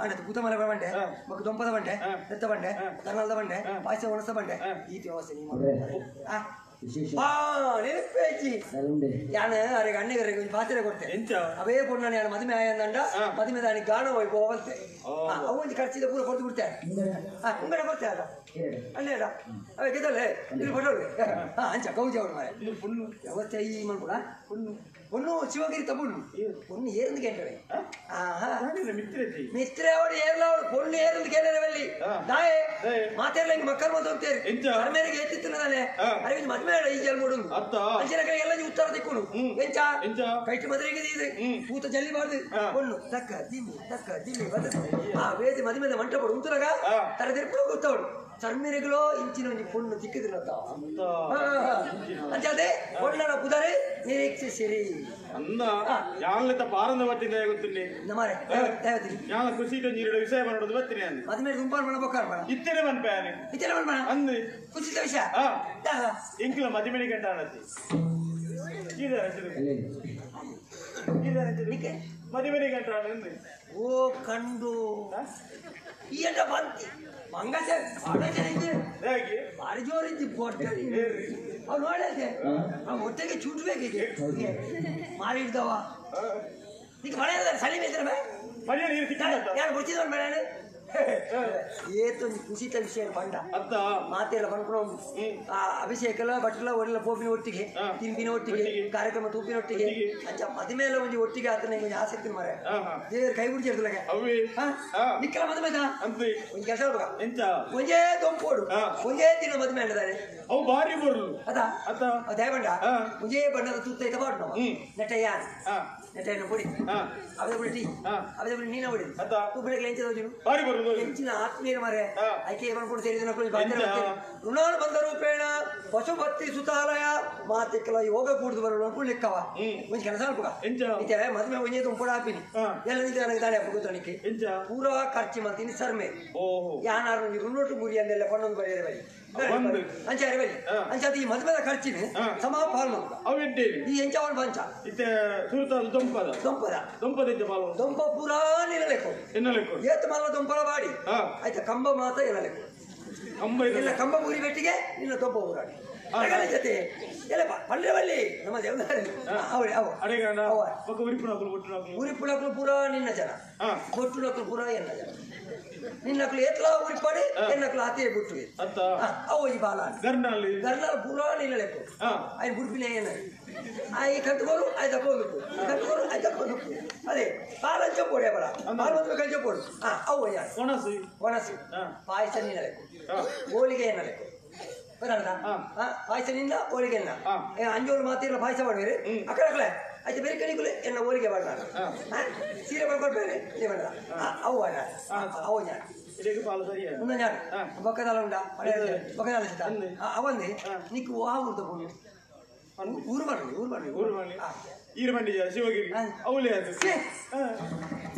ಆಡುತ್ತೆ ಕೂತಮಲೆ ಬಂಡೆ ಮಕ್ಕ ದೊಂಪದ ಬಂಡೆ ಎತ್ತ ಬಂಡೆ ಕರ್ನಾಲದ ಬಂಡೆ ಪಾಯಸ ಒಣಸ ಬಂಡೆ ಈತಿ ವ್ಯವಸ್ಥೆ ನೀವು ഞാൻ അറിയ അണ്ണകരെ പാത്തിനെ കൊടുത്തേ അവയെ പൊണ്ണാണ് ഞാൻ മതിമ ആയണ്ട മതിമ താണി ഗാണ പോയി പോവത്തെ അവൻ കടിച്ചിട്ട് പൂര കൊടുത്തു കൊടുത്തേ ഉമ്മടെ കൊടുത്തേ അല്ലേടാ അവ കേട്ടല്ലേ ഇത് പൊട്ടോളൂ അഞ്ച കൗജാവോട് മാരെ വ്യവസ്ഥ ഈ മൺകൂടാ പൊണ്ണു ശിവഗിരി തപ്പൊണ്ണു പൊണ്ണു ഏറുന്ന് കേട്ടവേ ಮಿತ್ರವಳು ಏರ್ಲವಳು ಪೊಣ್ಣು ಏರಂದು ಕೇಳರೆ ಬಲ್ಲಿ ನಾಯೇ ಮಾತಾಡಲ್ಲ ಹಿಂಗೆ ಮಕ್ಕಳು ಬಂದು ಹೋಗ್ತೇವೆ ಕರ್ಮೇರಿಗೆ ಎತ್ತಿತ್ತಿನದಾನೆ ಅರಿವಿಂದ ಮದ್ಮೆ ಈ ಜಲ್ಮೂಡು ಅಂಚಿನ ಕಡೆ ಎಲ್ಲ ಉತ್ತರ ತಿಕ್ಕೊಂಡು ಎಂಚ ಕೈಟ್ ಮದುವೆಗೆ ಇದು ಕೂತ ಜಲ್ಲಿಬಾರ್ದು ಪೊಣ್ಣು ತಕ್ಕ ದಿಮ್ಮಿ ಬರ್ತದೆ ಆ ವೇದಿ ಮದುವೆ ಮಂಟಪಡು ಉಂತರಾಗ ತರದಿರ್ಪು ಗೊತ್ತವಳು ಚರ್ಮಿರಿಗಳು ಇಂಚಿನ ಒಂದು ಪೊಣ್ಣು ತಿಕ್ಕಿದ್ರು ಅಂಚದೆ ಪೊಣ್ಣನ ಪುದರೆ ನಿರೀಕ್ಷಿಸಿರಿ ಅಂದ ಯಾನ್ಲೆತ್ತ ಪಾರಂದ ಬತ್ತಿಂದ ಗೊತ್ತಿಲ್ಲ ನಮಾರೆ ದೇವತಿ ಯಾನ ಖುಷಿಟ ನೀರಿಡ ವಿಷಯ ಮಾಡೋದು ಬತ್ತಿನಿ ಅಂದ ಮದುವೆ ದುಂಪಾರ್ ಮನ ಬೊಕ್ಕಾರ ಮನ ಇತ್ತನೆ ಮನ್ಪಾನೆ ಇತ್ತನೆ ಮನ ಅಂದ ಖುಷಿತ ವಿಷಯ ಇಂಕ್ಲ ಮದುವೆನಿ ಗಂಟ ಅನ್ನತಿ ಮದುವೆನಿ ಗಂಟ ಅನ್ನಂದ ಓ ಕಂಡು ಈ ಎಂಟ ಬಂತಿ ಮಂಗಸ ಹೇಗೆ ಭಾರಿ ಜೋರಿದ್ದು ಕೊಟ್ಟರಿ ಅವ್ರು ನೋಡೈತೆ ನಾವು ಹೊಟ್ಟೆಗೆ ಚೂಟ್ಬೇಕೀಗೆ ಮಾಡಿಡ್ದವ ಈಗ ಮಳೆ ಸಳಿ ಬೇಯ್ತಾರೆ ಯಾರು ಗೊತ್ತಿದ್ದ ಬೇಡ ಏತು ಕುಸಿತ ವಿಷಯ ಬಂಡ ಮಾತೆಲ್ಲ ಬಂದ್ಕೊಂಡು ಅಭಿಷೇಕಲ ಬಟ್ಟಲ ಒಳ್ಳೆ ಪೋಪಿನ ಒಟ್ಟಿಗೆ ತಿಂಪಿನ ಒಟ್ಟಿಗೆ ಕಾರ್ಯಕ್ರಮ ತೂಪಿನ ಒಟ್ಟಿಗೆ ಅಂಚ ಮದುವೆ ಎಲ್ಲ ಒಂದು ಒಟ್ಟಿಗೆ ಆತನ ಒಂದು ಆಸಕ್ತಿ ಮಾರ ದೇವ್ರ ಕೈ ಬಿಡ್ತಿರ್ತಲಾಗ ನಿಕ್ಕಲ ಮದುವೆ ಒಂದು ಕೆಲಸ ಒಂದೇ ದೊಂಪೋಡು ಒಂದೇ ದಿನ ಮದುವೆ ಮಾಡಿದ್ದಾರೆ ಅವು ಭಾರಿ ಬರಲು ಅದಾ ದಯಬಂಡ ಒಂದೇ ಬಣ್ಣದ ತುತ್ತ ಐತ ಬಾಡು ನಾವು ನೆಟ್ಟಯ್ಯ ನೆಟ್ಟಯ್ಯನ ಪುಡಿ ಅವೇ ಬಿಡಿ ಟೀ ಅವೇ ಬಿಡಿ ನೀನ ಬಿಡಿ ತೂ ಬಿಡಕ್ಕೆ ಎಂಚದ ಭಾರಿ ಬರಲು ಹೆಚ್ಚಿನ ಆತ್ಮೀಯ ಮರೆ ಆಯ್ಕೆ ಏನ್ಕೊಂಡು ಸೇರಿದ ಋಣಾನು ಬಂದ ರೂಪೇಣ ಪಶುಪತಿ ಸುತಾಲಯ ಮಾತಿಕ್ಕಲ ಯೋಗ ಕೂಡ್ದು ಬರೋಣ ಅನ್ಕೊಂಡು ಲೆಕ್ಕವ ಒಂದು ಕೆಲಸ ಅನ್ಪುಗ ಇತೇವೆ ಮದುವೆ ಒಂದೇ ತುಂಪುಡ ಹಾಪಿನಿ ಎಲ್ಲ ನಿಂತು ನನಗೆ ದಾಳಿ ಹಾಕುತ್ತನಿಕ್ಕೆ ಪೂರ ಖರ್ಚು ಮಾಡ್ತೀನಿ ಸರ್ಮೆ ಯಾರು ರುಣ್ಣೊಟ್ಟು ಗುರಿ ಅಂದೆಲ್ಲ ಕೊಂಡೊಂದು ಬರೆಯದೆ ಬರಿ ಅಂಚಾರೆ ಬರಿ ಅಂಚಾದ ಈ ಮದುವೆದ ಖರ್ಚಿನ ಸಮ ಪಾಲು ಈ ಎಂಚವನ್ ಪಂಚ ದೊಂಪ ಪೂರಾ ನಿಲ್ಲಲೆಕ್ಕು ಏತ್ ಮಲ್ಲ ದೊಂಪಲ ಬಾಡಿ ಆಯ್ತಾ ಕಂಬ ಮಾತ ಎನ್ನಲೆಕ್ಕು ಎಲ್ಲ ಕಂಬ ಊರಿ ಬೆಟ್ಟಿಗೆ ನಿನ್ನ ದೊಂಪ ಊರಾಡಿ ಜೊತೆ ಎಲ್ಲ ಪಲ್ಲೆವಲ್ಲಿ ನಮ್ಮ ಉರಿಪುಣಕ್ಕಳು ಪೂರ ನಿನ್ನ ಜನ ಬೊಟ್ಟುನಕ್ಕಳು ಪೂರ ಎನ್ನ ಜನ ನಿನ್ನಕ್ಕಳು ಏತ್ಲ ಉರಿಪಾಡಿ ಎನ್ನಕ್ಕಳು ಆತೇ ಬಿಟ್ಟು ಅವು ಈ ಬಾಲ ಗರ್ನಾಲ್ ಪೂರ ನಿಲ್ಲಲೆಕ್ಕು ಆಯ್ತು ಬುಡ್ಪಿನ ಏನ ಈ ಕಟ್ಕೋರು ಆಯ್ತು ಹೋಗ್ಬೇಕು ಕಟ್ಕೋರು ಆಯ್ತು ಹೋಗ್ಬೇಕು ಅದೇ ಪಾಲಂಚ ಪೋಡೆ ಬರ ಪಾಲು ಕಂಚ ಪೋಡು ಅವು ಒಣಸಿ ಪಾಯಸ ನಿನ್ನಲೆಕ್ಕು ಹೋಳಿಗೆ ಎನ್ನಲೆಕ್ಕು ಪಾಯಸ ನಿನ್ನ ಹೋಳಿಗೆ ಎನ್ನ ಅಂಜೋಳು ಮಾತಿರಲ್ಲ ಪಾಯಸ ಮಾಡುವೇರಿ ಅಕ್ಕಡಕ್ಕಳೆ ಆಯ್ತು ಬೇರೆ ಕಣಿಗಳು ಎನ್ನ ಹೋಳಿಗೆ ಬಾಡ ಸೀರೆ ಬರ್ಕೊಡ್ಬೇರೆ ನೀ ಬೇಡ ಅವು ಅಣ್ಣ ಅವು ഞാൻ ഒന്ന് ഞാൻ ബൊക്കതാളുണ്ടാ ബൊക്കതാള അവന്ന് നിക്ക് ആ ഊർത്ത പോണു ಊರು ಮಾಡಿ ಈರಮಂಡಿ ಶಿವಗಿರಿ ಅವಲೇ ಅದು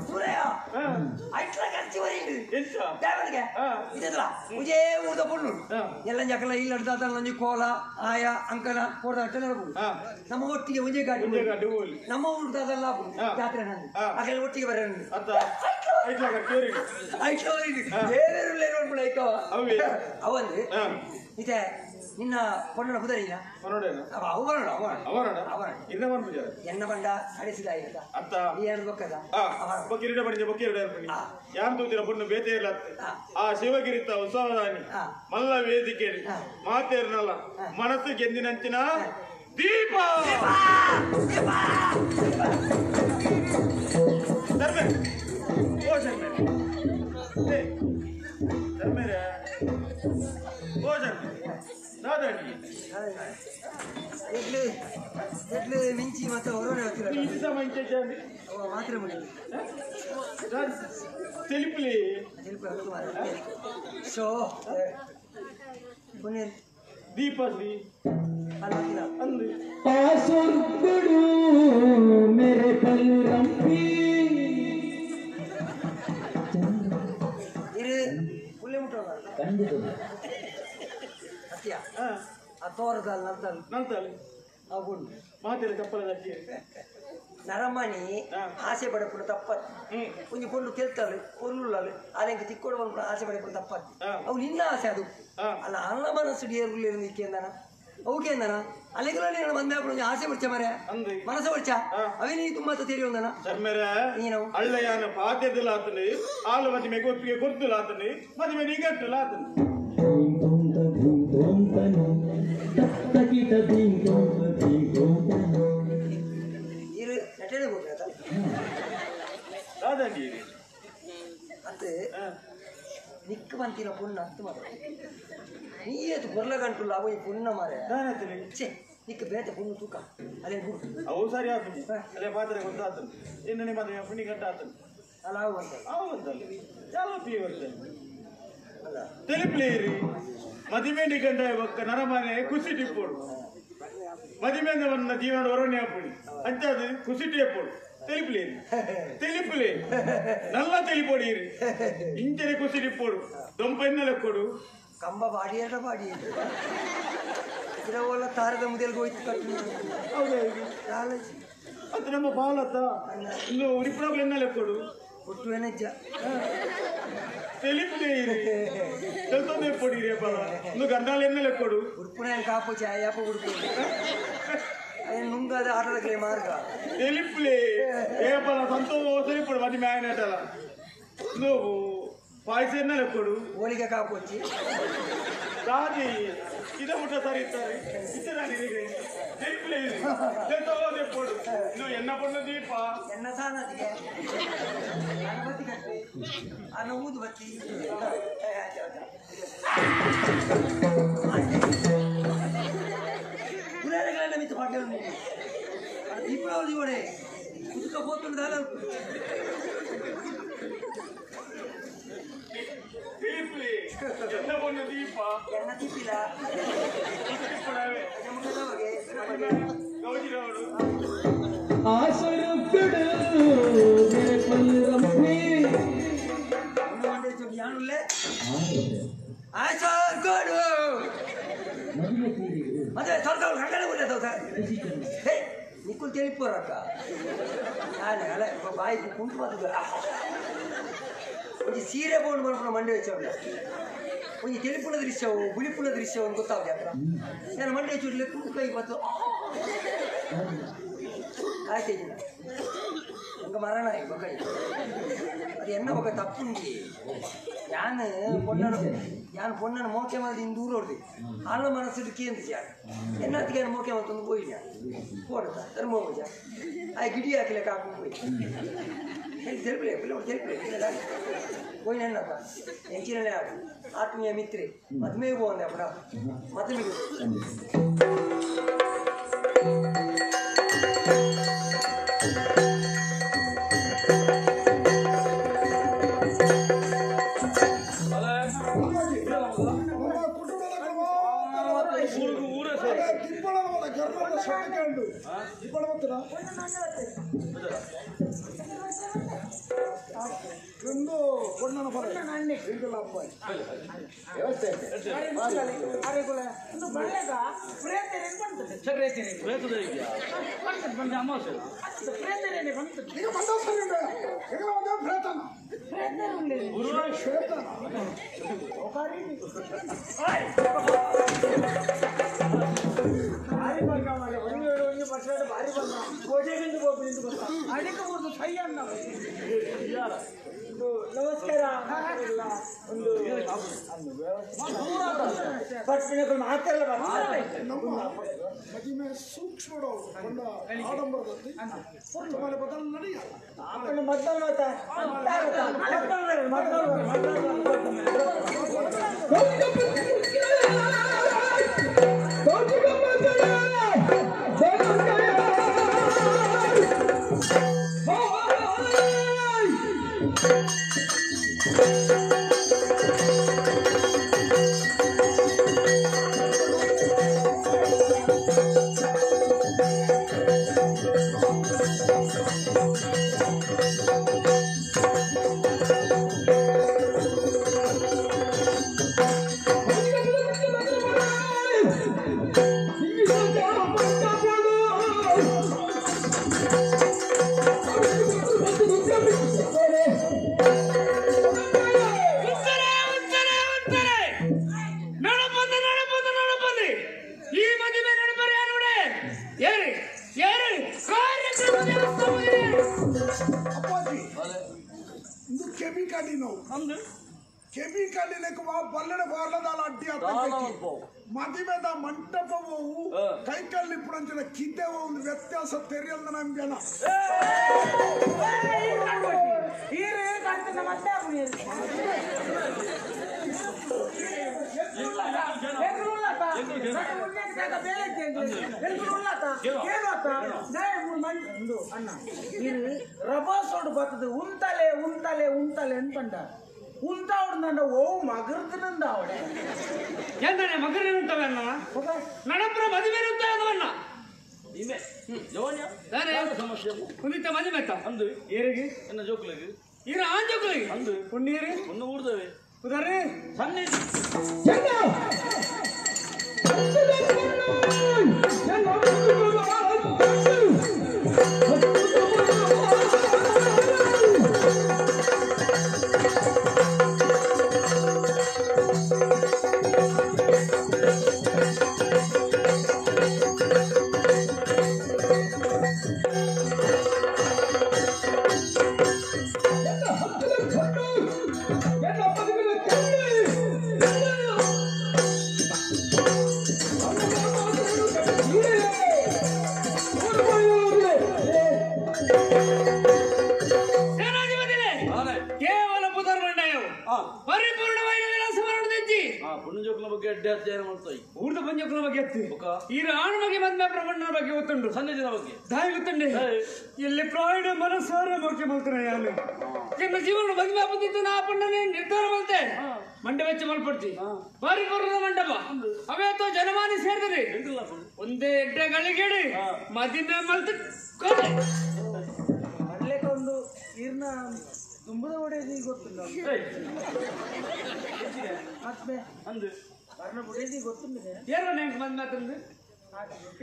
ಊರಯ್ಯ ಐಟ್ಲ ಖರ್ಚು ಬರೀಂಡು ದೇವನಿಗೆ ಇದಲ್ಲ ಮುಜೇ ಊರ್ದ ಪೊಣ್ಣು ಎಲ್ಲ ಜಕಲ ಇಲ್ಲಿ ಅಡ್ದಾತ ನಂಜಿ ಕೋಲ ಆಯ ಅಂಕನ ಕೊಡ್ದ ಅಟ್ಟೆಲ್ಲ ನಮ್ಮ ಒಟ್ಟಿಗೆ ಒಂಜೆ ಗಾಡಿ ನಮ್ಮ ಊರ್ದಾದಲ್ಲ ಜಾತ್ರೆ ನಂದು ಆಕೆಲ್ಲ ಒಟ್ಟಿಗೆ ಬರ ಅವಂದು ಇದೆ ನಿನ್ನ ಪೊಣ್ಣನ ಕುದರಿಲ್ಲ ಎನ್ನ ಬಂಡ ಅಡಿಸಿದ ಯಾರು ತೂತಿನ ಪೊಣ್ಣು ಬೇತೆ ಇಲ್ಲ ಆ ಶಿವಗಿರಿತ ಉತ್ಸವದಾನಿ ಮಲ್ಲ ವೇದಿಕೆ ಮಾತೇರ್ನಲ್ಲ ಮನಸ್ಸು ಗೆಂದಿನಂಚಿನ ದೀಪ ಧರ್ಮ ಧರ್ಮೇರೆ ದಾದಾಡಿ ಎಡ್ಲು ಮಿಂಚಿ ಮತ್ತೆ ಹೊರಗಡೆ ಹೋಗ್ತಿರ ಮಾತ್ರ ಮಾಡಿ తెలుపులే సో పుణ్యం దీపాలి అంది పాసుర్గుడు మేరే పల్లంపి ఇరు పుల్లె ముట్టోలా కండిదు అత్య ఆ తోరదాల్ నంతల్ అవును మాతేల చెప్పలదచ్చి నరమ్మని ఆశపడప్పుడు తప్పదు కొంచెం పొండు తెలుతారు పొర్లు అలా ఇంక తిక్కోడు ఆశపడప్పుడు తప్పదు అవు నిన్న ఆశ అది అలా అన్న మనసు ఏరులేదు నీకేందనా అవుకేందనా ಅಲ್ಲಿಗಲೋ ನೀನು ಮಂದೆ ಆಸೆ ಬಿಡ್ಚ ಮರೆ ಮನಸ್ಸು ಬಿಡ್ಚ ಅವೇ ನೀ ತುಂಬಾ ತೆರಿ ಒಂದನ ನೀನು ಅಳ್ಳಯ್ಯನ ಬಾಧ್ಯದಲ್ಲ ಆತನಿ ಆಳು ಮದುವೆ ಒಪ್ಪಿಗೆ ಕೊಡ್ತಿಲ್ಲ ಆತನಿ ಮದುವೆ ನೀಗಟ್ಟಿಲ್ಲ ಆತನಿ ಇರು ನಟನೆ ಹೋಗ್ಬೇಕ ರಾಜಂಗಿ ಅಂತೆ ನಿಕ್ಕು ಬಂತಿನ ಪುಣ್ಣ ಅಂತ ಮಾತ್ರ ನೀಯೇತು ಬೊರ್ಲ ಗಂಟು ಲಾಭ ಈ ಪುಣ್ಣ ಮಾರೆ ಛೇ ನಿಕ್ಕು ಬೇತೆ ಪುಣ್ಣ ತೂಕ ಅಲ್ಲೇ ಗುರು ಅವು ಸರಿ ಆತನಿ ಅಲ್ಲೇ ಪಾತ್ರೆ ಗೊತ್ತಾತನಿ ಇನ್ನು ನಿಮ್ಮ ಮದುವೆ ಪುಣ್ಯ ಗಂಟ ಆತನಿ ಅಲ್ಲ ಅವಂತಲ್ಲ ಯಾವ ಪಿ ಬರ್ತದೆ ಅಲ್ಲ తెలుపులేರಿ మదిమేండి గంట ఒక్క నరమానే కుసి టిప్పుడు మదిమేంద ఉన్న జీవన వరణ్య అప్పుడు అంటే అది కుసి టిప్పుడు తెలుపులే నల్ల తెలిపొడిరి ఇంచెని కుసి టిప్పుడు దొంపెన్నెలెక్కడు ಕಂಬ ಬಾಡಿ ಇದರ ಒಳ್ಳ ತಾರದ ಮುದೆಲ್ಗೆ ಹೋಯ್ತು ಕಟ್ಟು ಹೌದಾ ಅದು ನಮ್ಮ ಬಾಲತ್ತ ಇನ್ನು ಉಡಿಪುಡಗಳು ಎನ್ನಲೆಕ್ಕಡು ಒಟ್ಟು ಏನಜ್ಜ తెలుపులేరి తెలుతోనే పొడిరే బాల నువ్వు గండాలు ఎన్నెలెక్కడు ఉడుపునే కాపు చాయప్ప ఉడుపు ఆయన నుంగది ఆటలకి మార్గ తెలుపులే ఏ బాల సంతోషం ఇప్పుడు మధ్య మేనటల నువ్వు పాయసం ఎన్నెలెక్కడు ಹೋಳಿಗೆ ಕಾಪು వచ్చి రాజీ ఇదే ముట్ట సరి ఇద్దరాని తెలుపులేదు తెలుతోనే పొడు నువ్వు ఎన్న పొడు దీప ಎನ್ನ ಸಾನದಿಗೆ ಗಣಪತಿ ಕಟ್ಟಿ ಅನ್ನ ಊದು ಬತ್ತಿ ಪುರಾಣಗಳನ್ನ ಮಿತ್ತು ಪಾಠ ఇప్పుడు చూడే ఉతుకపోతుంది దాని ఎన్న పొడు దీప ఎన్న తిప్పిలా గౌజిరావుడు ఆసురుడు మేరే పల్లంపి ಯಾನುಲ್ಲೇ ಆಸರ್ಗೋಡು ಮತ್ತೆ ಸ್ವಲ್ಪ ಕಂಗಡೆ ಬಿಡ್ತೇವೆ ಸರ್ ಹೇ ನಿಕ್ಕುಲ್ ತಿಳಿಪೋರಕ್ಕ ನಾನು ಅಲ್ಲ ಬಾಯಿ ಕುಂಟು ಮಾತು ಒಂದು ಸೀರೆ ಬೋನ್ ಮಾಡ್ಕೊಂಡು ಮಂಡೆ ಹೆಚ್ಚವ್ರೆ ಒಂದು ತಿಳಿಪುಳ ದೃಶ್ಯವು ಗುಳಿಪುಳ ದೃಶ್ಯವು ಅಂತ ಗೊತ್ತಾವ್ದೆ ಹತ್ರ ನಾನು ಮಂಡೆ ಹೆಚ್ಚಿಡ್ಲಿ ಕುಂಟು ಕೈ ಬತ್ತು ಆಯ್ತಿದ್ದಿಲ್ಲ ఇంకా మరణ ఒకటి అది ఎన్న ఒక తప్పు ఉంది యాన్ పొన్నను మోకే మంది దూరోది వాళ్ళ మనసు కేంద్ర ఎన్నతిగా మోకే అవుతుంది పోయినా పోడతా ధర్మోజ ఆ గిడి ಹಾಕಿಲೆ ಕಾಕೊಂಡು పోయి తెలుపులే పిల్లలు తెలుపులే పోయిన ఎంచినలే ఆత్మీయ మిత్రే మతమే బాగుంది అప్పుడు మతమే రెండు కొన్నాను అబ్బాయి ವ್ಯವಸ್ಥೆ ಈಗ ಬಂದವಸರಿಂದ ಈಗ ಒಂದೇ ಪ್ರಯತ್ನ ಶ್ವೇತನ ನಮಸ್ಕಾರ ಮದುವೆ ಸೂಕ್ಷ್ಮಡು ಕೊಂಡ ಆಡಂಬರದಲ್ಲಿ ಮನೆ ಬದಲು ನಡೆಯ ಮದ್ದಲ್ ಮದುವೆದ ಮಂಟಪವು ಕೈಕಲ್ಲಿ ಪುರಂಜನ ಕಿದ್ದೆವ ಒಂದು ವ್ಯತ್ಯಾಸ ತೆರೆಯಲ್ಲ ನಮ್ಗೆನ ರಭಸೋಡು ಬರ್ತದೆ ಉಂತಲೆ ಉಂತಲೆ ಉಂತಲೆ ಅನ್ಕೊಂಡ ಉಂಟಾವಡ ಓ ಮಗರ್ದನಂದ ಅವಡೆ ಎಂದನೆ ಮಗರಿರುತ್ತವನ್ನ ನಡಪುರ ಮದುವೆ ಇರುತ್ತವನ್ನ ಇವೆ ಜೋನ್ಯ ಸಮಸ್ಯೆ ಕುನಿತ ಮದುವೆ ಅಂದು ಏರಿಗೆ ಎನ್ನ ಜೋಕುಲಗೆ ಇರ ಆಂಜೋಕುಲಗೆ ಅಂದು ಪುಣ್ಯರಿ ಒಂದು ಊರ್ದವೆ ಉದಾರೆ ಸನ್ನಿಧಿ ಊರ್ದ ಪಂಜೋಕುಲ ಬಗ್ಗೆ ಎತ್ತಿ ಈ ರಾಣ ಬಗ್ಗೆ ಮದ್ಮೆ ಪ್ರಬಂಧನ ಬಗ್ಗೆ ಗೊತ್ತುಂಟು ಸನ್ನಿಧಿನ ಬಗ್ಗೆ ದಾಯಿ ಗೊತ್ತುಂಡೆ ಎಲ್ಲಿ ಪ್ರಾಣ ಮನಸ್ಸಾರ ಮುಖ್ಯ ಮಲ್ತಾನೆ ಯಾರು ನನ್ನ ಜೀವನ ಮದ್ಮೆ ಬಂದಿದ್ದು ನಾ ಪಂಡನೆ ನಿರ್ಧಾರ ಮಲ್ತೆ ಮಂಡ ವೆಚ್ಚ ಮಲ್ಪಡ್ತಿ ಪರಿಪೂರ್ಣ ಮಂಟಪ ಅವತ್ತು ಜನಮಾನಿ ಸೇರಿದ್ರಿ ಒಂದೇ ಎಡ್ಡೆ ಗಳಿಗೇಡಿ ಮದಿಮೆ ಮಲ್ತ ಮರ್ಲೇಕೊಂದು ಈರ್ನ ತುಂಬದ ಹೊಡೆದಿ ಗೊತ್ತಿಲ್ಲ ಮತ್ತೆ ಅಂದು ಬರ್ನ ಹೊಡೆದಿ ಗೊತ್ತಿಲ್ಲ ಏನು ನೆಂಟು ಮದ್ಮೆ ತಂದು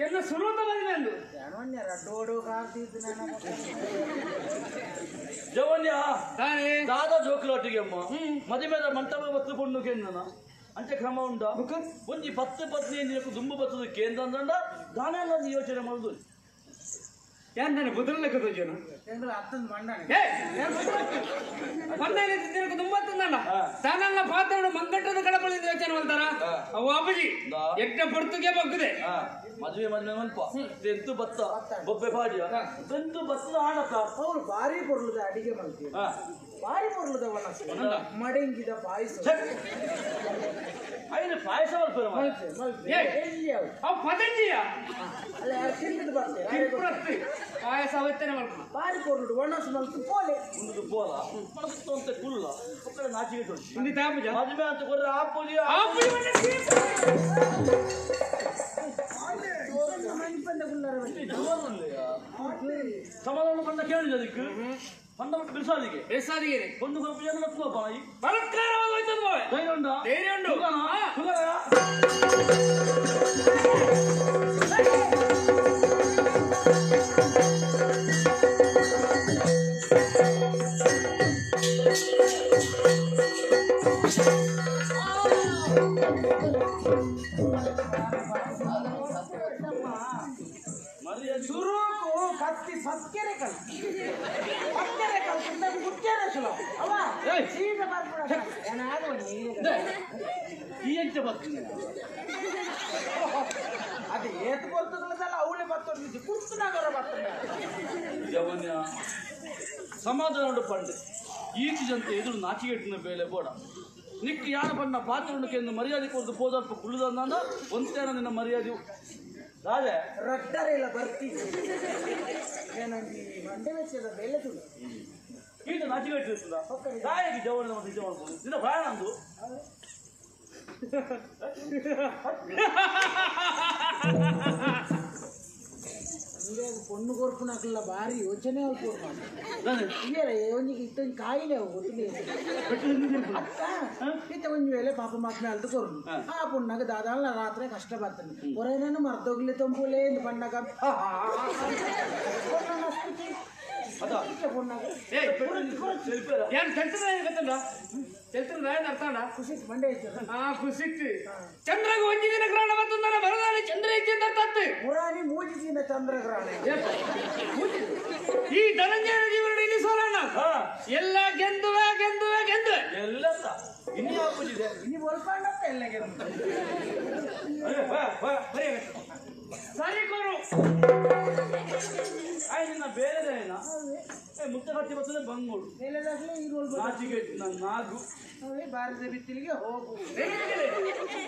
ಎಲ್ಲ ಸುರುತ ಮದ್ಮೆ ಅಂದು ಜನವನ್ಯ ರಡ್ಡೋಡು ಕಾರ್ತಿದ್ದು ನಾನು ಜವನ್ಯ ತಾನೇ ದಾದಾ ಜೋಕುಲೊಟ್ಟಿಗೆ ಅಮ್ಮ ಮದುವೆದ ಮಂಟಪ ಬತ್ತು ಪೊಣ್ಣು ಕೇಂದ್ರ ಅಂಚೆ ಕ್ರಮ ಉಂಟಾ ಒಂಜಿ 10 ಪತ್ನಿ ನೀರು ದುಂಬು ಬತ್ತದ ಕೇಂದ್ರ ಅಂದ ದಾನ ಎಲ್ಲ ಯೋಚನೆ ಮಾಡುದು ಯಾರು ಬುದ್ಧ ಲೆಕ್ಕದ ಜನ ಅತ್ತಂದು ಮಂಡನೆ ಪಂದಾಯತ್ ತುಂಬತ್ತಂದಲ್ಲ ತಾನಲ್ಲ ಪಾತ್ರ ಮಂಗಟ್ಟದ ಕಡಪಳಿಂದ ಯೋಚನೆ ಮಾಡ್ತಾರ ಅವು ಅಪ್ಪಜಿ ಎಟ್ಟ ಪೊರ್ತುಗೆ ಬಗ್ಗದೆ ಮದುವೆ ಮಲ್ಪ ತೆಂತು ಬತ್ತ ಬೊಬ್ಬೆ ಪಾಡಿಯ ತೆಂತು ಬತ್ತದ ಆಡತ್ತ ಅವ್ರು ಭಾರಿ ಪೊರ್ಲದ ಅಡಿಗೆ ಮಾಡ್ತೀವಿ ಭಾರಿ ಪೊರ್ಲದ ಮಡಂಗಿದ ಪಾಯಸ ಐದು ಪಾಯಸ ಅವು ಪದಂಜಿಯ ಅಲ್ಲ ತಿಂದು ಬರ್ತೇವೆ ಪಾಯಸ ಅವತ್ತೇನೆ ಮಾಡ್ಕೊಂಡು ಭಾರಿ ಪೊರ್ಲು ಒಣಸು ಮಲ್ತು ಪೋಲೆ ಒಂದು ಪೋಲ ಮನಸ್ಸು ಅಂತ ಕುಲ್ಲ ಮಕ್ಕಳ ನಾಚಿಗೆ ತೊಡಿ ಹಿಂದಿ ತಾಪುಜ ಮದುವೆ ಅಂತ ಕೊಡ್ರೆ ಆಪುಜಿ ಸಮಾಧಾನ ಬಂದ ಕೇಳಿದ ಅದಕ್ಕೆ ಬಂದ ಮಟ್ಟು ಬಿಡಿಸೋದಿಗೆ ಎಸಾದಿಗೆ ಒಂದು ಸ್ವಲ್ಪ ಜನ ಲಕ್ಷ್ಮಪ್ಪ ಬಲತ್ಕಾರವಾಗಿ ಹೋಯ್ತದ ಧೈರ್ಯ ಉಂಟಾ ಧೈರ್ಯ ಉಂಟು ಸುರುಕು ಕತ್ತಿ ಸತ್ಕೆರೆ ಕಲ್ ಸತ್ಕೆರೆ ಕಲ್ತಿಂದ ಗುಚ್ಚೆರೆ ಸುಲಭ ಅವ ಸೀದಾ ಬರ್ಬಿಡ ಈ ಎಂಚ ಬರ್ತೀನಿ ಅದು ಏತ್ ಬರ್ತದಲ್ಲ ಅವಳೆ ಬರ್ತದೆ ಕುರ್ತನಾಗರ ಬರ್ತದೆ ಜವನ್ಯ ಸಮಾಧಾನ ಪಂಡೆ ಈಚಿದಂತೆ ಎದುರು ನಾಚಿಗೆಟ್ಟಿನ ಬೇಲೆ ಬೋಡ ನಿಕ್ಕಿ ಯಾರ ಬಣ್ಣ ಪಾತ್ರಕ್ಕೆ ಮರ್ಯಾದೆ ಕೊಟ್ಟು ಹೋದಲ್ಪ ಕುಳಿದ ಒಂತೇನ ನಿನ್ನ ಮರ್ಯಾದೆ ರಾಜೆ ರಟ್ಟರೆಲ್ಲ ಬರ್ತಿದ್ದೆ ಮಂಡೆ ವೆಚ್ಚದ ಬೆಲೆ ತುಳು ಈಗ ನಾಚಿಗೆಟ್ಟಿರ್ತದ ರಾಯಗೆ ಜವಳ ನಿಜ ಮಾಡ್ಬೋದು ನಿನ್ನ ಪ್ರಾಣ ಅಂದು பொண்ணு ಕೊರ್ಪುನಕ್ಕೆಲ್ಲ ಭಾರಿ ಯೋಚನೆ ಒಂಜಿಗೆ ಇತ್ತೊಂದು ಕಾಯಿಲೆ ಗೊತ್ತಿಲ್ಲ ಇತ್ತ ಒಂಜಿ ವೇಳೆ ಪಾಪ ಮಕ್ಕಳ ಅಲ್ದು ಕೊರ್ನು ಆ ಪುಣ್ಣಗ ದಾದಾಲ ರಾತ್ರಿ ಕಷ್ಟ ಬರ್ತಾನೆ ಹೊರೇನನ್ನು ಮರ್ದೋಗ್ಲಿ ತಂಪುಲೇ ಎಂದು ಪಣ್ಣಗ ಖುಷಿ ಮಂಡೆ ಖುಷಿ ಚಂದ್ರಗ ಒಂಜಿ ದಿನ ಗ್ರಹಣ ಬರ್ತಂದ್ರೆ ಬರದಾನೆ ಚಂದ್ರ ಇಚ್ಚಿಂದ ತತ್ತು ಪುರಾಣಿ ಮೂಜಿ ದಿನ ಚಂದ್ರಗ್ರಹಣ ಈ ಧನಂಜಯನ ಜೀವನ ಇಲ್ಲಿ ಸೋಲಣ್ಣ ಎಲ್ಲ ಗೆಂದುವೆ ಗೆಂದುವೆ ಗೆಂದುವೆ ಎಲ್ಲ ಇನ್ನು ಯಾವ ಪೂಜಿದೆ ಇನ್ನು ಒಲ್ಪಣ್ಣಪ್ಪ ಎಲ್ಲ ಸರಿ ಕೊರು ನಿನ್ನ ಬೇರೆ ಮುತ್ತ ಕಟ್ಟಿ ಬರ್ತದೆ ಬಂಗೋಳು ಮೇಲೆದಾಗಲೇ ಇರುವಳು ನಾಚಿಗೆ ನನ್ನ ನಾಗು ಭಾರತ ಬಿತ್ತಿಲಿಗೆ ಹೋಗು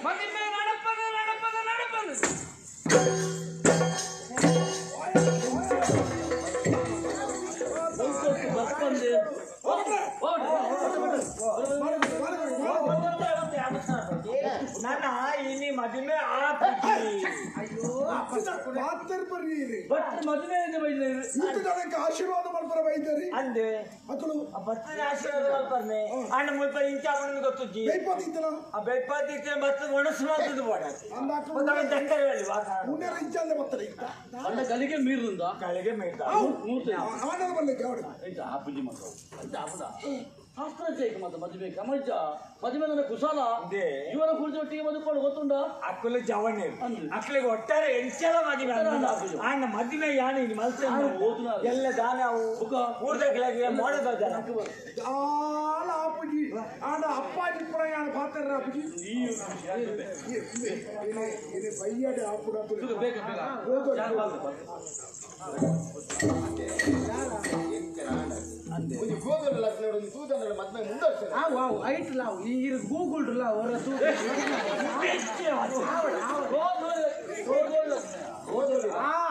ಮದಿಮೆ ನಡಪದ ನಡಪದ ನಡಪದ ಬರ್ಪಂದೆ ನನ್ನ ಇನಿ ಮದುವೆ ಅಯ್ಯೋ ಬಟ್ ಮದುವೆ ಆಶೀರ್ವಾದ ಮಾಡ್ತಾರೆ ವೈದ್ಯರಿ ಅಂದೆ ಮಕ್ಕಳು ಭತ್ತದ ಆಶೀರ್ವಾದ ಮಾಡ್ಬಾರ್ನೆ ಅಣ್ಣ ಮುಲ್ಪ ಇಂಚ ಅವನಿಗೆ ಗೊತ್ತುಜ್ಜಿ ಬೇಯ್ಪಾತಿತ್ತಲ್ಲ ಆ ಬೆಳ್ಪಾತಿತ್ತೆ ಭತ್ತದ ಒಣಸು ಮಾಡ್ತದೆ ಬೋಡ ದಂಡರೆ ಹೇಳಿ ಮುಂದೆ ಇಂಚಲ್ಲೇ ಬರ್ತಾರೆ ಅಣ್ಣ ಕಲಿಗೆ ಮೀರುಂದ ಕಳೆಗೆ ಮೇಯ್ತ ಮೂರ್ತಿ ಅವನ ಬರ್ಲಿಕ್ಕೆ ಅವಳು ಆಯ್ತಾ ಆ ಪೂಜೆ ಮಾಡ್ತಾವ ಆಯ್ತಾ ಹಬ್ಬದ ಶಾಸ್ತ್ರ ಚೈಕ ಮತ್ತೆ ಮದುವೆ ಕಮಜ ಮದುವೆ ನನ್ನ ಕುಶಾಲ ಇವರ ಕುರಿತು ಒಟ್ಟಿಗೆ ಬದುಕೊಂಡು ಗೊತ್ತುಂಡ ಅಕ್ಕಲು ಜವಣೆ ಅಕ್ಕಳಿಗೆ ಒಟ್ಟಾರೆ ಎಂಚಲ ಮದುವೆ ಅಣ್ಣ ಮದುವೆ ಯಾಣ ಇಲ್ಲಿ ಮಲ್ಸ ಎಲ್ಲ ದಾನ ಊರ್ದಗಳಿಗೆ ಮಾಡೋದ ಆಳ ಆಪುಜಿ ಆಡ ಅಪ್ಪಾಜಿ ಪುರ ಯಾಣ ಪಾತ್ರ ಆಪುಜಿ ಇದು ಬೈಯಡೆ ಆಪುಡ ಬೇಗ ಬೇಗ ಗೋಗಲ್ ಲಗ್ನ ತೂದನ ಮದ್ವೆ ಮುಂದುವರ್ಸನೆ ಆವು ಐಟ್ ಲಾವು ಈ ಗೂಗುಲ್ ಲಾವು ಅವರ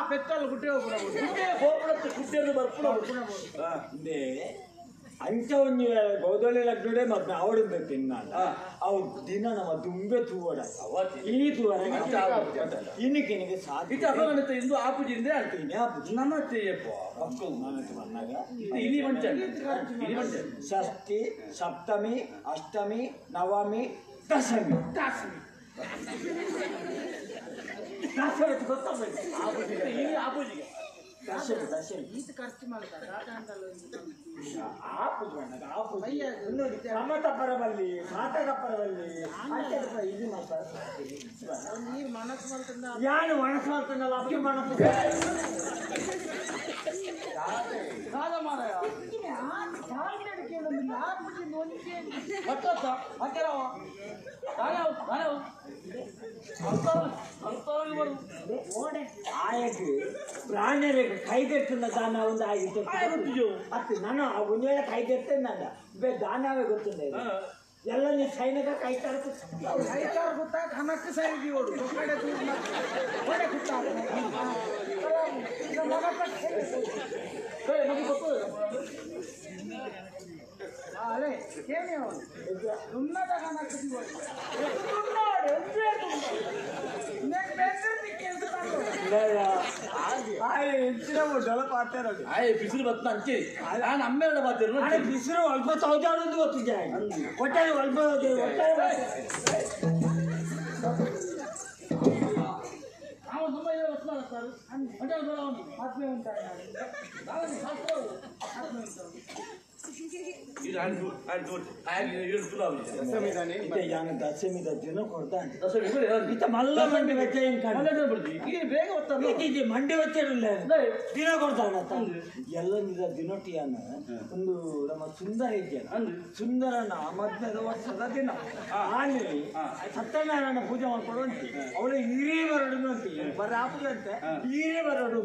ಪೆತ್ತಲ್ ಗುಟ್ಟೆ ಕುಟ್ಟಿಯನ್ನು ಬರ್ಪುಣ ಅಂಚ ಒಂದು ಗೋದೊಳ್ಳೆ ಲಗ್ನಡೆ ಮತ್ತೆ ಅವಳಿಂದ ತಿನ್ನ ಅವು ದಿನ ನಮ್ಮ ತುಂಬೆ ತೂವಡ ಈ ತೂವರ ಇನ್ನಿಗೆ ಸಾಧ್ಯ ಇಂದು ಆಪುಜಿಂದೆ ಆಗ್ತೀನಿ ನನ್ನ ಮಕ್ಕಳು ಬಂದಾಗ ಇಲ್ಲಿ ಮಂಚ ಷಷ್ಠಿ ಸಪ್ತಮಿ ಅಷ್ಟಮಿ ನವಮಿ ದಶಮಿ ಗೊತ್ತಾಗಬೇಕು ಇಲ್ಲಿ ಆಪುಜಿಗೆ ದಶಮಿ ದಶಮಿ ಈತ ಖರ್ಚು ಮಾಡ್ತಾರೆ ಟಮಟ ಪರಬಲ್ಲಿ ಸಾತಕ ಪರಬಲ್ಲಿ ಇದು ನೀರು ಮನಸ್ಸು ಮಾಡ್ತಂದ ಯಾರು ಮನಸ್ಸು ಮಾಡ್ತಾನಲ್ಲ ಅಕ್ಕಿ ಮನಸ್ಸು ರಾಜ ಮಾರಾಯ ಆಯಕ್ಕೆ ಪ್ರಾಣಿಯರಿಗೆ ಕೈಗೆಟ್ಟಿನ ದಾನ ಒಂದು ಆಗಿತ್ತು ಅತ್ತು ನಾನು ಒಂದು ವೇಳೆ ಕೈಗೆಟ್ಟೆ ನನ್ನ ದಾನವೇ ಗೊತ್ತಿದೆ ಎಲ್ಲ ನೀವು ಸೈನಿಕ ಕೈತಾರ ಗೊತ್ತಾ ಹಣಕ್ಕೆ ಸೈನಿಗೆ ಓಡು ಕಡೆ ಒಳ್ಳೆ ಅದೇ ಕೇಳಿ ಅವನು ಉನ್ನತ ಹಣಕ್ಕೆ ಬಿಸಿಲು ಬತ್ತ ಅಂಚೆ ನಾನು ಅಮ್ಮೆರಡ ಬಾತಿರು ಬಿಸಿಲು ಅಲ್ಪ ಸೌಜಾಡೋದು ಗೊತ್ತಿದೆ ಒಟ್ಟಾರೆ ಅಲ್ಪ ಅವನು ಮುಂಬೈ ಬರ್ತಲ್ಲ ಸರ್ ಅಂದ್ರೆ ಆತ್ಮೀಯ ಉಂಟಾಗ ದಶಮಿದ ದಿನ ಕೊಡ್ತಾನೆ ಮಲ್ಲ ಮಂಡಿ ವೆಚ್ಚ ಬೇಗ ಬರ್ತಾರೆ ಮಂಡಿ ವೆಚ್ಚ ದಿನ ಕೊಡ್ತಾನ ಎಲ್ಲ ದಿನೊಟ್ಟಿಯನ್ನ ಒಂದು ನಮ್ಮ ಸುಂದರ ಇದ್ದೇನೆ ಸುಂದರನ ಮಧ್ಯದ ವರ್ಷದ ದಿನ ಆನೆ ಸತ್ಯನಾರಾಯಣ ಪೂಜೆ ಮಾಡ್ಕೊಡುವಂತೆ ಅವಳು ಹಿರಿಯ ಬರಡು ಅಂತೆ ಬರ ಆಪುದಂತೆ ಹಿರಿಯ ಬರಡು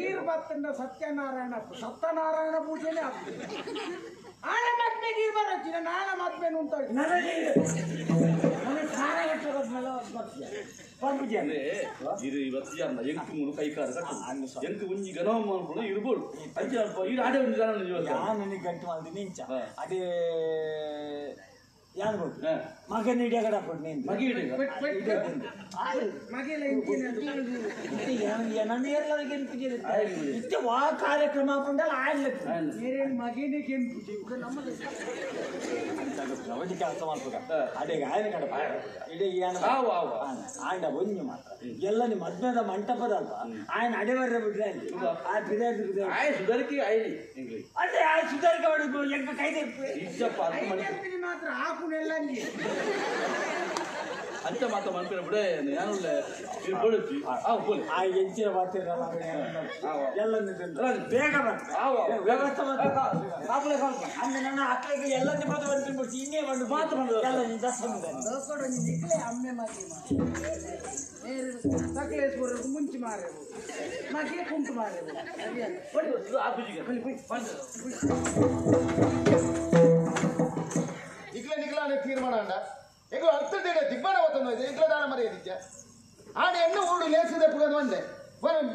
ಈರ್ಬತ್ತಿಂದ ಸತ್ಯನಾರಾಯಣ ಪೂಜೆನೇ ಆಗ್ತದೆ. ಆಳ ಮದ್ಮೆಗೆ ಇರ್ ಬರೋಚಿನ ನಾಳ ಮದ್ಮೆನು ಅಂತ ನನಗೆ ಸಾರ ಕಟ್ಟೋದ್ಮೇಲೆ ಪಂಪುಜಿ ಇದು ಇವತ್ತು ಜನ ಎಂಟು ಮೂರು ಕೈಕಾರ ಎಂಟು ಒಂಜಿ ಗನವ ಮಾಡ್ಕೊಂಡು ಇರ್ಬೋದು ಅಜ್ಜ ಇದು ಆಡೆ ಒಂದು ಜನ ನನಗೆ ಗಂಟು ಮಾಡ್ತೀನಿ ಇಂಚ ಅದೇ ಯಾರು ಮಗನ ಹಿಡಿಯಗಡ ಕೊಟ್ಟು ನೀನು ನನ್ನ ಎಲ್ಲರಿಗೆ ಇಷ್ಟೇ ವಾ ಕಾರ್ಯಕ್ರಮ ಹಾಕೊಂಡಲ್ಲ ಆಗ್ಲಿಕ್ಕೆ ಮಗೇನೆ ಅವಧಿ ಕೆಲಸ ಮಾಡ್ಬೇಕ ಅಡಿಗೆ ಆಯ್ನ ಕಡೆ ಇಡೀ ಏನು ಆಂಡ ಒಂಜಿ ಮಾತ್ರ ಎಲ್ಲ ನಿಮ್ಮ ಮದ್ಮೆದ ಮಂಟಪದ ಅಲ್ವಾ ಆಯ್ನ ಅಡೆವರ್ರೆ ಬಿಟ್ರೆ ಆ ಬಿದಾರ್ದು ಸುಧಾರಿಕೆ ಆಯ್ಲಿ ಅದೇ ಆ ಸುಧಾರಿಕೆ ಹೊಡಿಬೋ ಎಂಕ ಕೈದೆ ಮಾತ್ರ ಹಾಕುನೆಲ್ಲ ಅಂತ ಮಾತ ಮನ್ಪೇರ ಬಿಡೆ ನಾನು ಬೋಳುತ್ತಿ ಆ ಹೆಂಚಿನ ಮಾತಿರಲ್ಲ ಎಲ್ಲ ಬೇಗ ವ್ಯವಸ್ಥೆ ಕಾಪಲೆ ಕಾಲ್ಪ ಅಂದ್ರೆ ನನ್ನ ಅಕ್ಕಳಿಗೆ ಎಲ್ಲ ಮಾತು ಬರ್ತೀನಿ ಇನ್ನೇ ಬಂದು ಮಾತು ಬಂದು ಎಲ್ಲ ನಿಕ್ಲೆ ಅಮ್ಮೆ ಮಾತಿ ಸಕಲೇಶ್ವರರು ಮುಂಚೆ ಮಾರೇವು ಮಗೆ ಕುಂಟು ಮಾರೇವು ನಿಗ್ಲ ತೀರ್ಮಾನ ಅಂಡ ಈಗ ಅರ್ಥದೇಡ ದಿಗ್ಬಾಣ ಹೊತ್ತೊಂದು ಇಂಗ್ಲ ದಾನ ಮರೆಯದಿದ್ದ ಆಡ ಎಣ್ಣೆ ಓಡು ಲೇಸಿದೆ ಪುಗದು ಒಂದೆ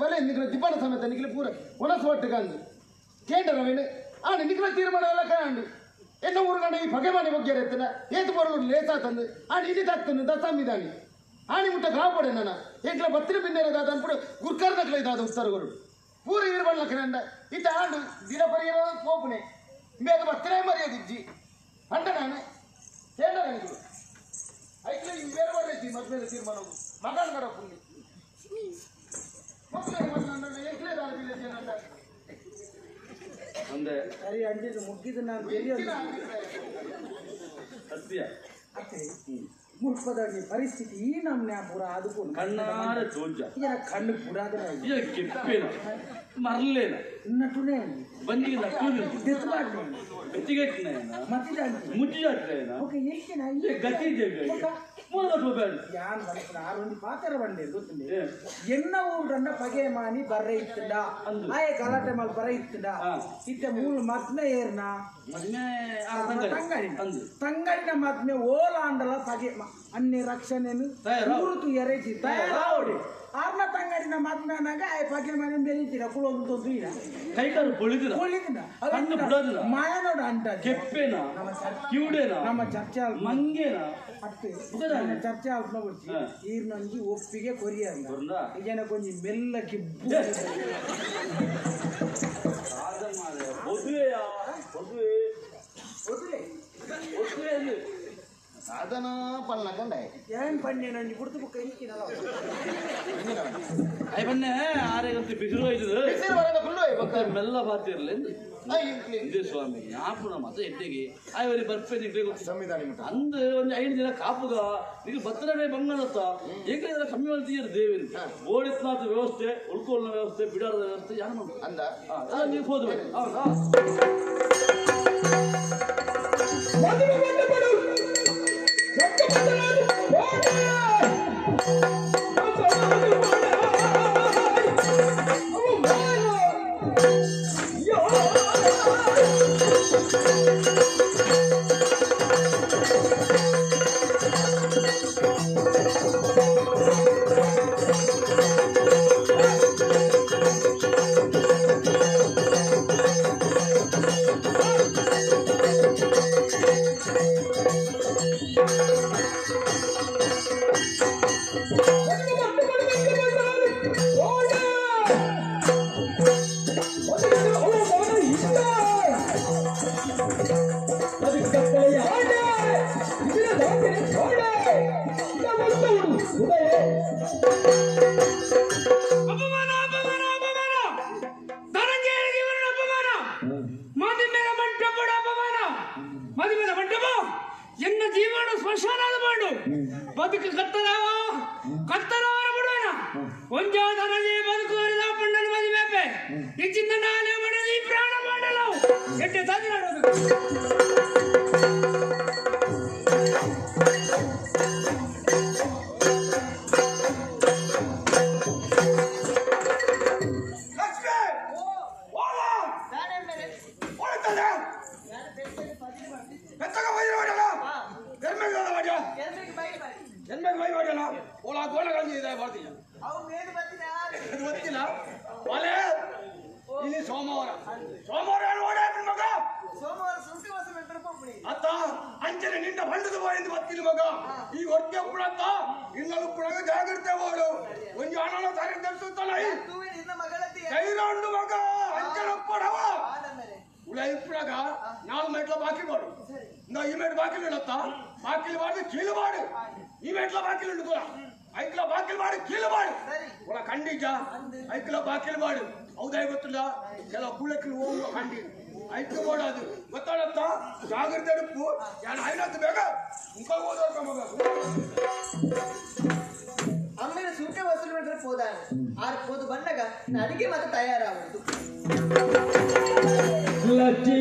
ಬಲೆ ನಿಗ್ಲ ದಿಬ್ಬಾಣ ಸಮೇತ ನಿಗ್ಲ ಪೂರ ಒನಸು ಒಟ್ಟು ಕಂದು ಕೇಂದ್ರವೇನು ಆಡ ನಿಗ್ಲ ತೀರ್ಮಾನ ಎಲ್ಲ ಕಾಂಡು ಎಣ್ಣೆ ಊರುಗಂಡ ಈ ಬಗೆ ಮನೆ ಬಗ್ಗೆ ಎತ್ತನ ಏತು ಬರೋರು ಲೇಸ ತಂದು ಆಡ ಇಲ್ಲಿ ತತ್ತನು ದಸಾಮಿದಾನಿ ಆಣಿ ಮುಟ್ಟ ಕಾಪಡೆ ನನ್ನ ಏಕ್ಲ ಬತ್ತಿನ ಬಿಂದೇರದ ಅನ್ಬಿಡು ಗುರ್ಕರ್ನಕ್ಲ ಇದಾದ ಉತ್ತರಗಳು ಪೂರ ಇರ್ಬಣ್ಣ ಕಂಡ ಇತ್ತ ಆಂಡು ದಿನ ಪರಿಹಾರ ಪೋಪುನೆ ಬೇಗ ಬತ್ತಿನೇ ಮರೆಯದಿಜ್ಜಿ ಅಂಡ ನಾನು ಕೇಂದ್ರ ನನಗೆ ಐಕ್ಲ ಈ ಬೇರೆ ಬರೈತಿ ಮದ್ಮೇಲೆ ತೀರ್ಮಾನ ಮಗನ ಕಡ ಪುಣ್ಯ ಮಕ್ಕಳೇ ಎಂಕ್ಲೇ ದಾನ ಬಿಲ್ಲ ಒಂದೇ ಸರಿ ಅಂಜಿದ್ದು ಮುಗಿದು ನಾನು ಸತ್ಯ ಅತ್ತೆ ಮುಲ್ಪದ ಪರಿಸ್ಥಿತಿ ಈ ನಮ್ನೆ ಪೂರ ಅದಕ್ಕೂ ಕಣ್ಣಾರ ತೋಜ ಕಣ್ಣು ಪುರಾದ ಕೆಪ್ಪೇನ ಮರಲೇನ ನಟುನೇ ಬಂದಿಗೆ ನಕ್ಕೂದು ದೆತ್ತುಮಾಡ್ನೆ ಗತಿಗೆಟ್ಟಿನ ಮುಚ್ಚಿಜಾಟ್ರೇನ ಗತಿ ಯಾನ್ ಬಂದ ಆರೊಂದು ಪಾತ್ರ ಬಂದೆ ಗೊತ್ತಿಲ್ಲ ಎನ್ನ ಊರನ್ನ ಪಗೆ ಮಾನಿ ಬರ್ರೆ ಇತ್ತಂಡ ಆಯೆ ಗಲಾಟೆ ಮಾಡಿ ಬರ ಇತ್ತಂಡ ಇತ್ತೆ ಮೂಲ ಮದ್ಮೆ ಏರ್ನ ತಂಗಡಿನ ಮದ್ಮೆ ಓಲಾಂಡಲ ಪಗೆ ಅನ್ನೆ ರಕ್ಷಣೆನು ಗುರುತು ಎರೆಸಿ ತಯಾರಾವಡಿ ಆರ್ನ ತಂಗಡಿನ ಮದ್ಮೆ ಅನ್ನಾಗ ಆಯೆ ಪಗೆ ಮನೆ ಬೆರೀತೀರ ಕುಳೊಂದು ತೊಂದು ಇಲ್ಲ ಕೈಕಾಲು ಕೊಳಿದಿರ ಮಾಯನೋಡ ಅಂಟ ಕೆಪ್ಪೇನ ಕಿವುಡೇನ ನಮ್ಮ ಚರ್ಚೆ ಮಂಗೇನ ಅತ್ತೆ ಚರ್ಚೆ ಅಲ್ಪ ಕೊಡ್ತಿ ಈರ್ನಂಜಿ ಒಪ್ಪಿಗೆ ಕೊರಿಯಲ್ಲ ಈಗೇನ ಕೊಂಚ ಮೆಲ್ಲ ಕಿಬ್ಬು ಸಾಧನ ಪಲ್ಲ ಕಂಡೆ ಏನ್ ಪಣ್ಣೆ ನಂಜಿ ಬಿಡ್ತು ಬುಕ್ಕ ಇಂಕಿನಲ್ಲ ಅಯ್ಯ ಬನ್ನೆ ಆರೇಗಂತ ಬಿಸಿಲು ಹೋಯ್ತದ ಮೆಲ್ಲ ಬಾತಿರ್ಲಿ ಇದೇ ಸ್ವಾಮಿ ಆಪುನ ಮತ ಎಟ್ಟೆಗೆ ಆಯ್ವರಿ ಬರ್ಪೆ ನಿಗ್ಲೆ ಅಂದ ಒಂದು 5 ದಿನ ಕಾಪುಗ ನೀವು ಬತ್ತನೇ ಬಂಗನತ್ತ ಏಕಂದ್ರೆ ಕಮ್ಮಿ ಮಾಡ್ತೀರ ದೇವೇನು ಓಡಿತ್ನಾಥ ವ್ಯವಸ್ಥೆ ಉಳ್ಕೊಳ್ಳೋ ವ್ಯವಸ್ಥೆ ಬಿಡಾರದ ವ್ಯವಸ್ಥೆ ಯಾರು ಮಾಡ್ತಾರೆ ಅಂದ ನೀವು ಹೋದ್ವಿ ಹೌದಾ ಎನ್ನ ಜೀವನ ಸ್ಮಶಾನದ ಮಾಡು ಬದುಕು ಕತ್ತರವರ ಬಿಡೋಣ ಒಂಜಾದರಜೆ ಬದುಕುವರಿದ ಪಣ್ಣನ ಮದುವೆ ಹೆಚ್ಚಿನ ನಾನೇ ಮಾಡಲು ಈ ಪ್ರಾಣ ಮಾಡಲು ಎಟ್ಟೆ ತಂದು ಗೋಳಗಂಜಿ ಇದೆ ಬರ್ತೀನಿ ಅವು ಮೇದು ಬರ್ತೀನಿ ಇದು ಗೊತ್ತಿಲ್ಲ ಒಲೆ ಇಲ್ಲಿ ಸೋಮವಾರ ನೋಡ ಮಗ ಸೋಮವಾರ ಸುಂಟಿ ವಾಸ ಬಿಡ್ತಾರೆ ಅತ್ತ ಅಂಚನೆ ನಿಂದ ಬಂಡದ ಎಂದು ಬರ್ತೀನಿ ಮಗ ಈ ಹೊಟ್ಟೆ ಉಪ್ಪುಳತ್ತ ಇನ್ನೊಂದು ಉಪ್ಪುಳಗ ಜಾಗ್ರತೆ ಮಾಡು ಒಂದು ಹಣ ಸರಿ ತರಿಸುತ್ತಲ್ಲ ನಿನ್ನ ಮಗಳತ್ತಿ ಕೈಗೊಂಡು ಮಗ ಅಂಚನೆ ಉಪ್ಪಡವ ಉಳ ಇಪ್ಪಳಗ 4 ಮೆಟ್ಲ ಬಾಕಿ ಮಾಡು ನಾ ಈ ಮೆಟ್ ಬಾಕಿ ಇಡತ್ತ ಬಾಕಿಲು ಮಾಡಿ ಕೀಲು ಮಾಡು ಈ ಮೆಟ್ಲ ಬಾಕಿಲು ಉಂಟು ಐಕ್ಲ ಬಾಕಿಲು ಮಾಡಿ ಕೀಲು ಮಾಡು ಒಳ ಖಂಡಿತ ಐಕ್ಲ ಬಾಕಿಲು ಮಾಡು ಹೌದಾ ಗೊತ್ತಿಲ್ಲ ಕೆಲವು ಕುಳಕ್ಕಲು ಹೋಗುವ ಖಂಡಿ ಐಕ್ಲು ಮಾಡೋದು ಗೊತ್ತಾಡತ್ತ ಜಾಗ್ರತೆ ಅಡುಪು ಯಾರು ಐನತ್ತು ಬೇಗ ಮುಖ ಓದೋಕ ಮಗ ಅಮ್ಮನ ಸುಂಕ ವಸೂಲು ಮಾಡಿದ್ರೆ ಹೋದಾನ ಆರು ಹೋದು ಬಂದಾಗ ಅಡಿಗೆ ಮತ್ತೆ ತಯಾರಾಗುವುದು ಲಚ್ಚಿ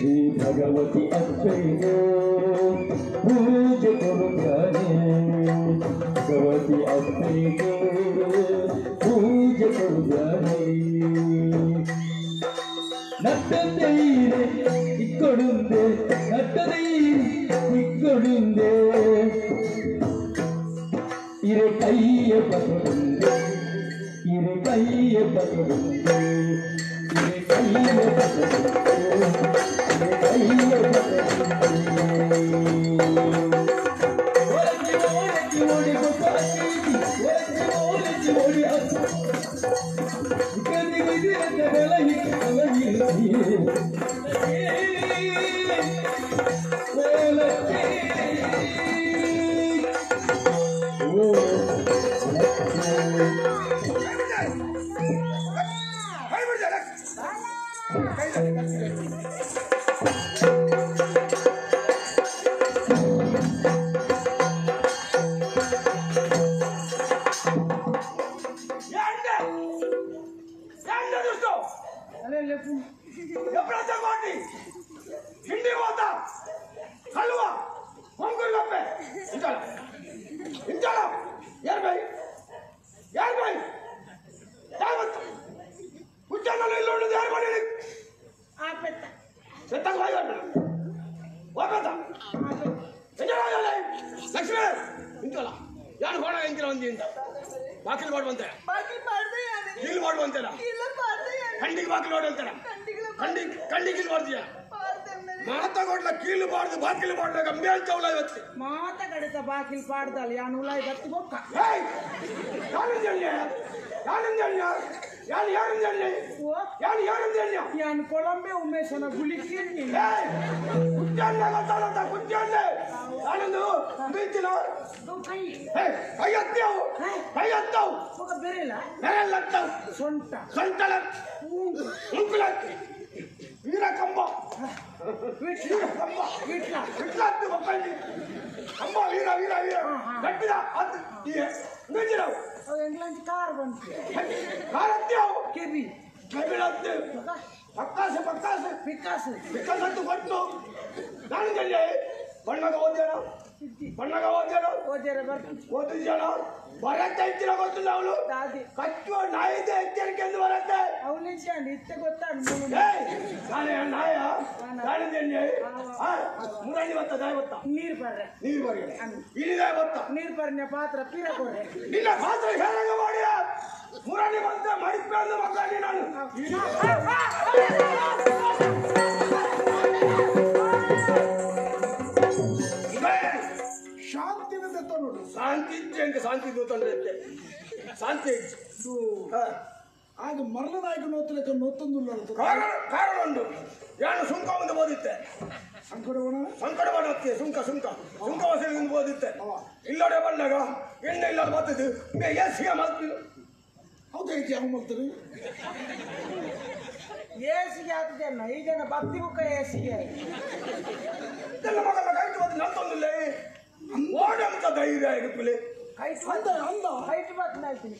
ಶ್ರೀ ಭಗವತಿ ಅಪ್ಪೆಗೆ ಪೂಜೆ ಕೊಡುತ್ತಾನೆ ಭಗವತಿ ಅಪ್ಪೆಗೆ ಪೂಜೆ ಕೊಡುತ್ತಾನೆ ನಟ್ಟದೈರೆ ಇಕ್ಕೊಡುಂದೆ ನಟ್ಟದೈರೆ ಇಕ್ಕೊಡುಂದೆ ಇರೆ ಕೈಯ ಪಕಡುಂದೆ ಇರೆ ಕೈಯ ಪಕಡುಂದೆ ಇರೆ ಕೈಯ ಪಕಡುಂದೆ ಇರೆ ಕೈಯ ಪಕಡುಂದೆ ಓಡಿ ಓಡಿ ಗೊತ್ತಾಗಿ ಓಡಿ ಓಡಿ ಹತ್ತು ಲಕ್ಷ್ಮಿ ಇಂತಲ್ಲ ಯಾರು ಹೋಣ ಎಂತಿಲ್ಲ ಒಂದಿಂದ ಬಾಕಿಲ್ ಮಾಡುವಂತೆ ಇಲ್ಲಿ ಮಾಡುವಂತೆಲ್ಲ ಕಂಡಿಗೆ ಬಾಕಿಲ್ ಮಾಡುವಂತೆಲ್ಲ ಕಂಡಿಗೆ ಮಾಡ್ತೀಯ ಮಾತಾಡ್ಲ ಕೀಳು ಬಾರ್ದು ಬಾಕಿಲ್ ಮಾಡ್ದಾಗ ಮೇಲ್ತವಳ ಇವತ್ತು ಮಾತ ಕಡಿತ ಬಾಕಿಲ್ ಪಾಡ್ದಲ್ಲ ಯಾನು ಉಲಾಯ್ ಬತ್ತಿ ಬೊಕ್ಕ ಯಾನು ಕೊಳಂಬೆ ಉಮೇಶನ ಗುಳಿಕಿ ಬೆರೆಲ್ಲ ಸೊಂಟ ವೀರ ಕಂಬ ಕಂಬ ವೀರ ವೀರ ವೀರ ಗಟ್ಟಿದ ಅದು ಎಂಗ್ಲಂಚ್ ಕಾರ್ ಬಂತು ಕಾರ್ ಹತ್ಯಾವು ಕೆಬಿ ಕೆಬಿಳತ್ತೆ ಪಕ್ಕಾಸೆ ಪಕ್ಕಾಸೆ ಪಿಕ್ಕಾಸು ಪಿಕ್ಕಾಸತ್ತು ಕೊಟ್ಟು ನಾನು ಜಲ್ಲೆ ಬಣ್ಣಗ ಓದ್ಯಾನ ಓದ್ಯಾರ ಬರ್ತೀನಿ ಓದಿದ್ಯಾನ ಬರತ್ತೆ ಇತ್ತಿರ ಗೊತ್ತಿಲ್ಲ ಅವಳು ದಾದಿ ಕಚ್ಚುವ ನಾಯಿದೆ ಎಚ್ಚರಿಕೆ ಎಂದು ಬರತ್ತೆ ಅವಳಿಂದ ಇತ್ತೆ ಗೊತ್ತಾಗ ನಾನೇ ನಾಯ ನಾಳೆ ಮುರಾಣಿ ಬತ್ತ ದಾಯ ಬತ್ತ ನೀರು ಬರ್ರೆ ನೀರು ಬರೀ ಇಲ್ಲಿ ದಾಯ ಬತ್ತ ನೀರು ಬರ್ನ ಪಾತ್ರ ಪಿರ ಕೊಡ್ರೆ ನಿನ್ನ ಪಾತ್ರ ಹೇಳಂಗ ಮಾಡಿಯ ಮುರಾಣಿ ಬಂದ ಮಡಿಪೆ ಅಂದ ಮಕ್ಕಳಿ ನಾನು ಶಾಂತಿ ನೋಡು ಶಾಂತಿ ಇದ್ದೆ ಶಾಂತಿ ತಂದ್ರೆ ಶಾಂತಿ ಆಗ ಮರಳ ನಾಯಕ ನೋತಲೆಕ್ಕ ನೋತಂದುಲ್ಲ ಕಾರಣ ಉಂಟು ಯಾನು ಸುಂಕ ಒಂದು ಓದಿತ್ತೆ ಸಂಕಟ ಮಾಡತ್ತೆ ಸುಂಕ ವಸೂಲಿಗೆ ಓದಿತ್ತೆ ಇಲ್ಲಡೆ ಬಂದಾಗ ಎಣ್ಣೆ ಇಲ್ಲದ ಬರ್ತದೆ ಎಸಿಗೆ ಮಾಡ್ತೀವಿ ಹೌದೈತಿ ಯಾವ ಮಾಡ್ತಾರೆ ಏಸಿಗೆ ಆಗ್ತದೆ ಈಗೇನ ಭಕ್ತಿ ಬುಕ್ಕ ಏಸಿಗೆ ಇದೆಲ್ಲ ಮಗನ ಕೈಟ್ ಬಂದು ನಂತೊಂದಿಲ್ಲ ಓಡಂತ ಧೈರ್ಯ ಇರುತ್ತಲೆ ಹೈಟ್ ಬತ್ ನಾಯ್ತೀನಿ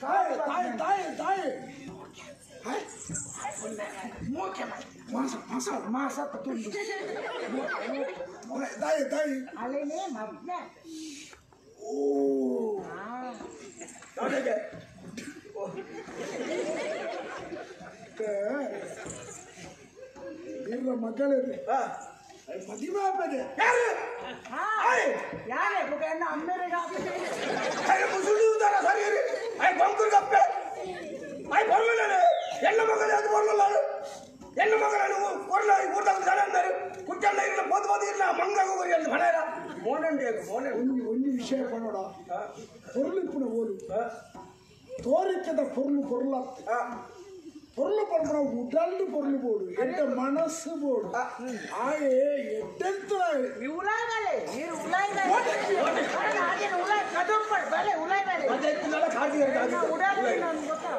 ತಾಯಿ ಮಾಸ ತುಂಡು ತಾಯಿ ಅಲ್ಲೇನೇ ಮಗ್ನ ಓ ನನಗೆ ಇವ್ರ ಮಕ್ಕಳಿದೆ ಮದುವೆ ಆಗ್ತದೆ ಯಾರೇ ಬುಕ್ಕ ಅಮ್ಮೇರಿಗೆ ಮುಸುಳಿದಾರ ಸರಿ ಬಂಕುರ್ ಕಪ್ಪೆ ಬರಲಿಲ್ಲ ಹೆಣ್ಣು ಮಗನೇ ಅದು ಬರಲಿಲ್ಲ ಹೆಣ್ಣು ಮಗನನ್ನು ಕೊರಲ ಊಟದ ಜನ ಅಂದರು ಕುಟ್ಟಣ್ಣ ಇರಲಿಲ್ಲ ಬೋದು ಇಲ್ಲ ಮಂಗ ಹೋಗಿ ಅಲ್ಲಿ ಮನೆಯ ಮೋನಂಡಿ ಒಂದು ವಿಷಯ ಪಣೋಡ பொருள் இப்படி ஓடு தோரிக்கத பொருள் பொருள் பண்ற உடல்னு பொருள் போடு எட்ட மனசு போடு ஆயே எட்டெடுத்து ಉಲಾಯ್ಬಾಲೆ ನೀರು ಉಲಾಯ್ಬಾಲೆ ಹಾಗೇನು ಉಲಾಯ್ ಕದೊಪ್ಪಡ್ ಬಾಲೆ ಉಲಾಯ್ಬಾಲೆ ಅದೆತ್ತಿನಲ್ಲ ಕಾಡಿ ಉಡಾಲೆ ನಾನು ಗೊತ್ತಾ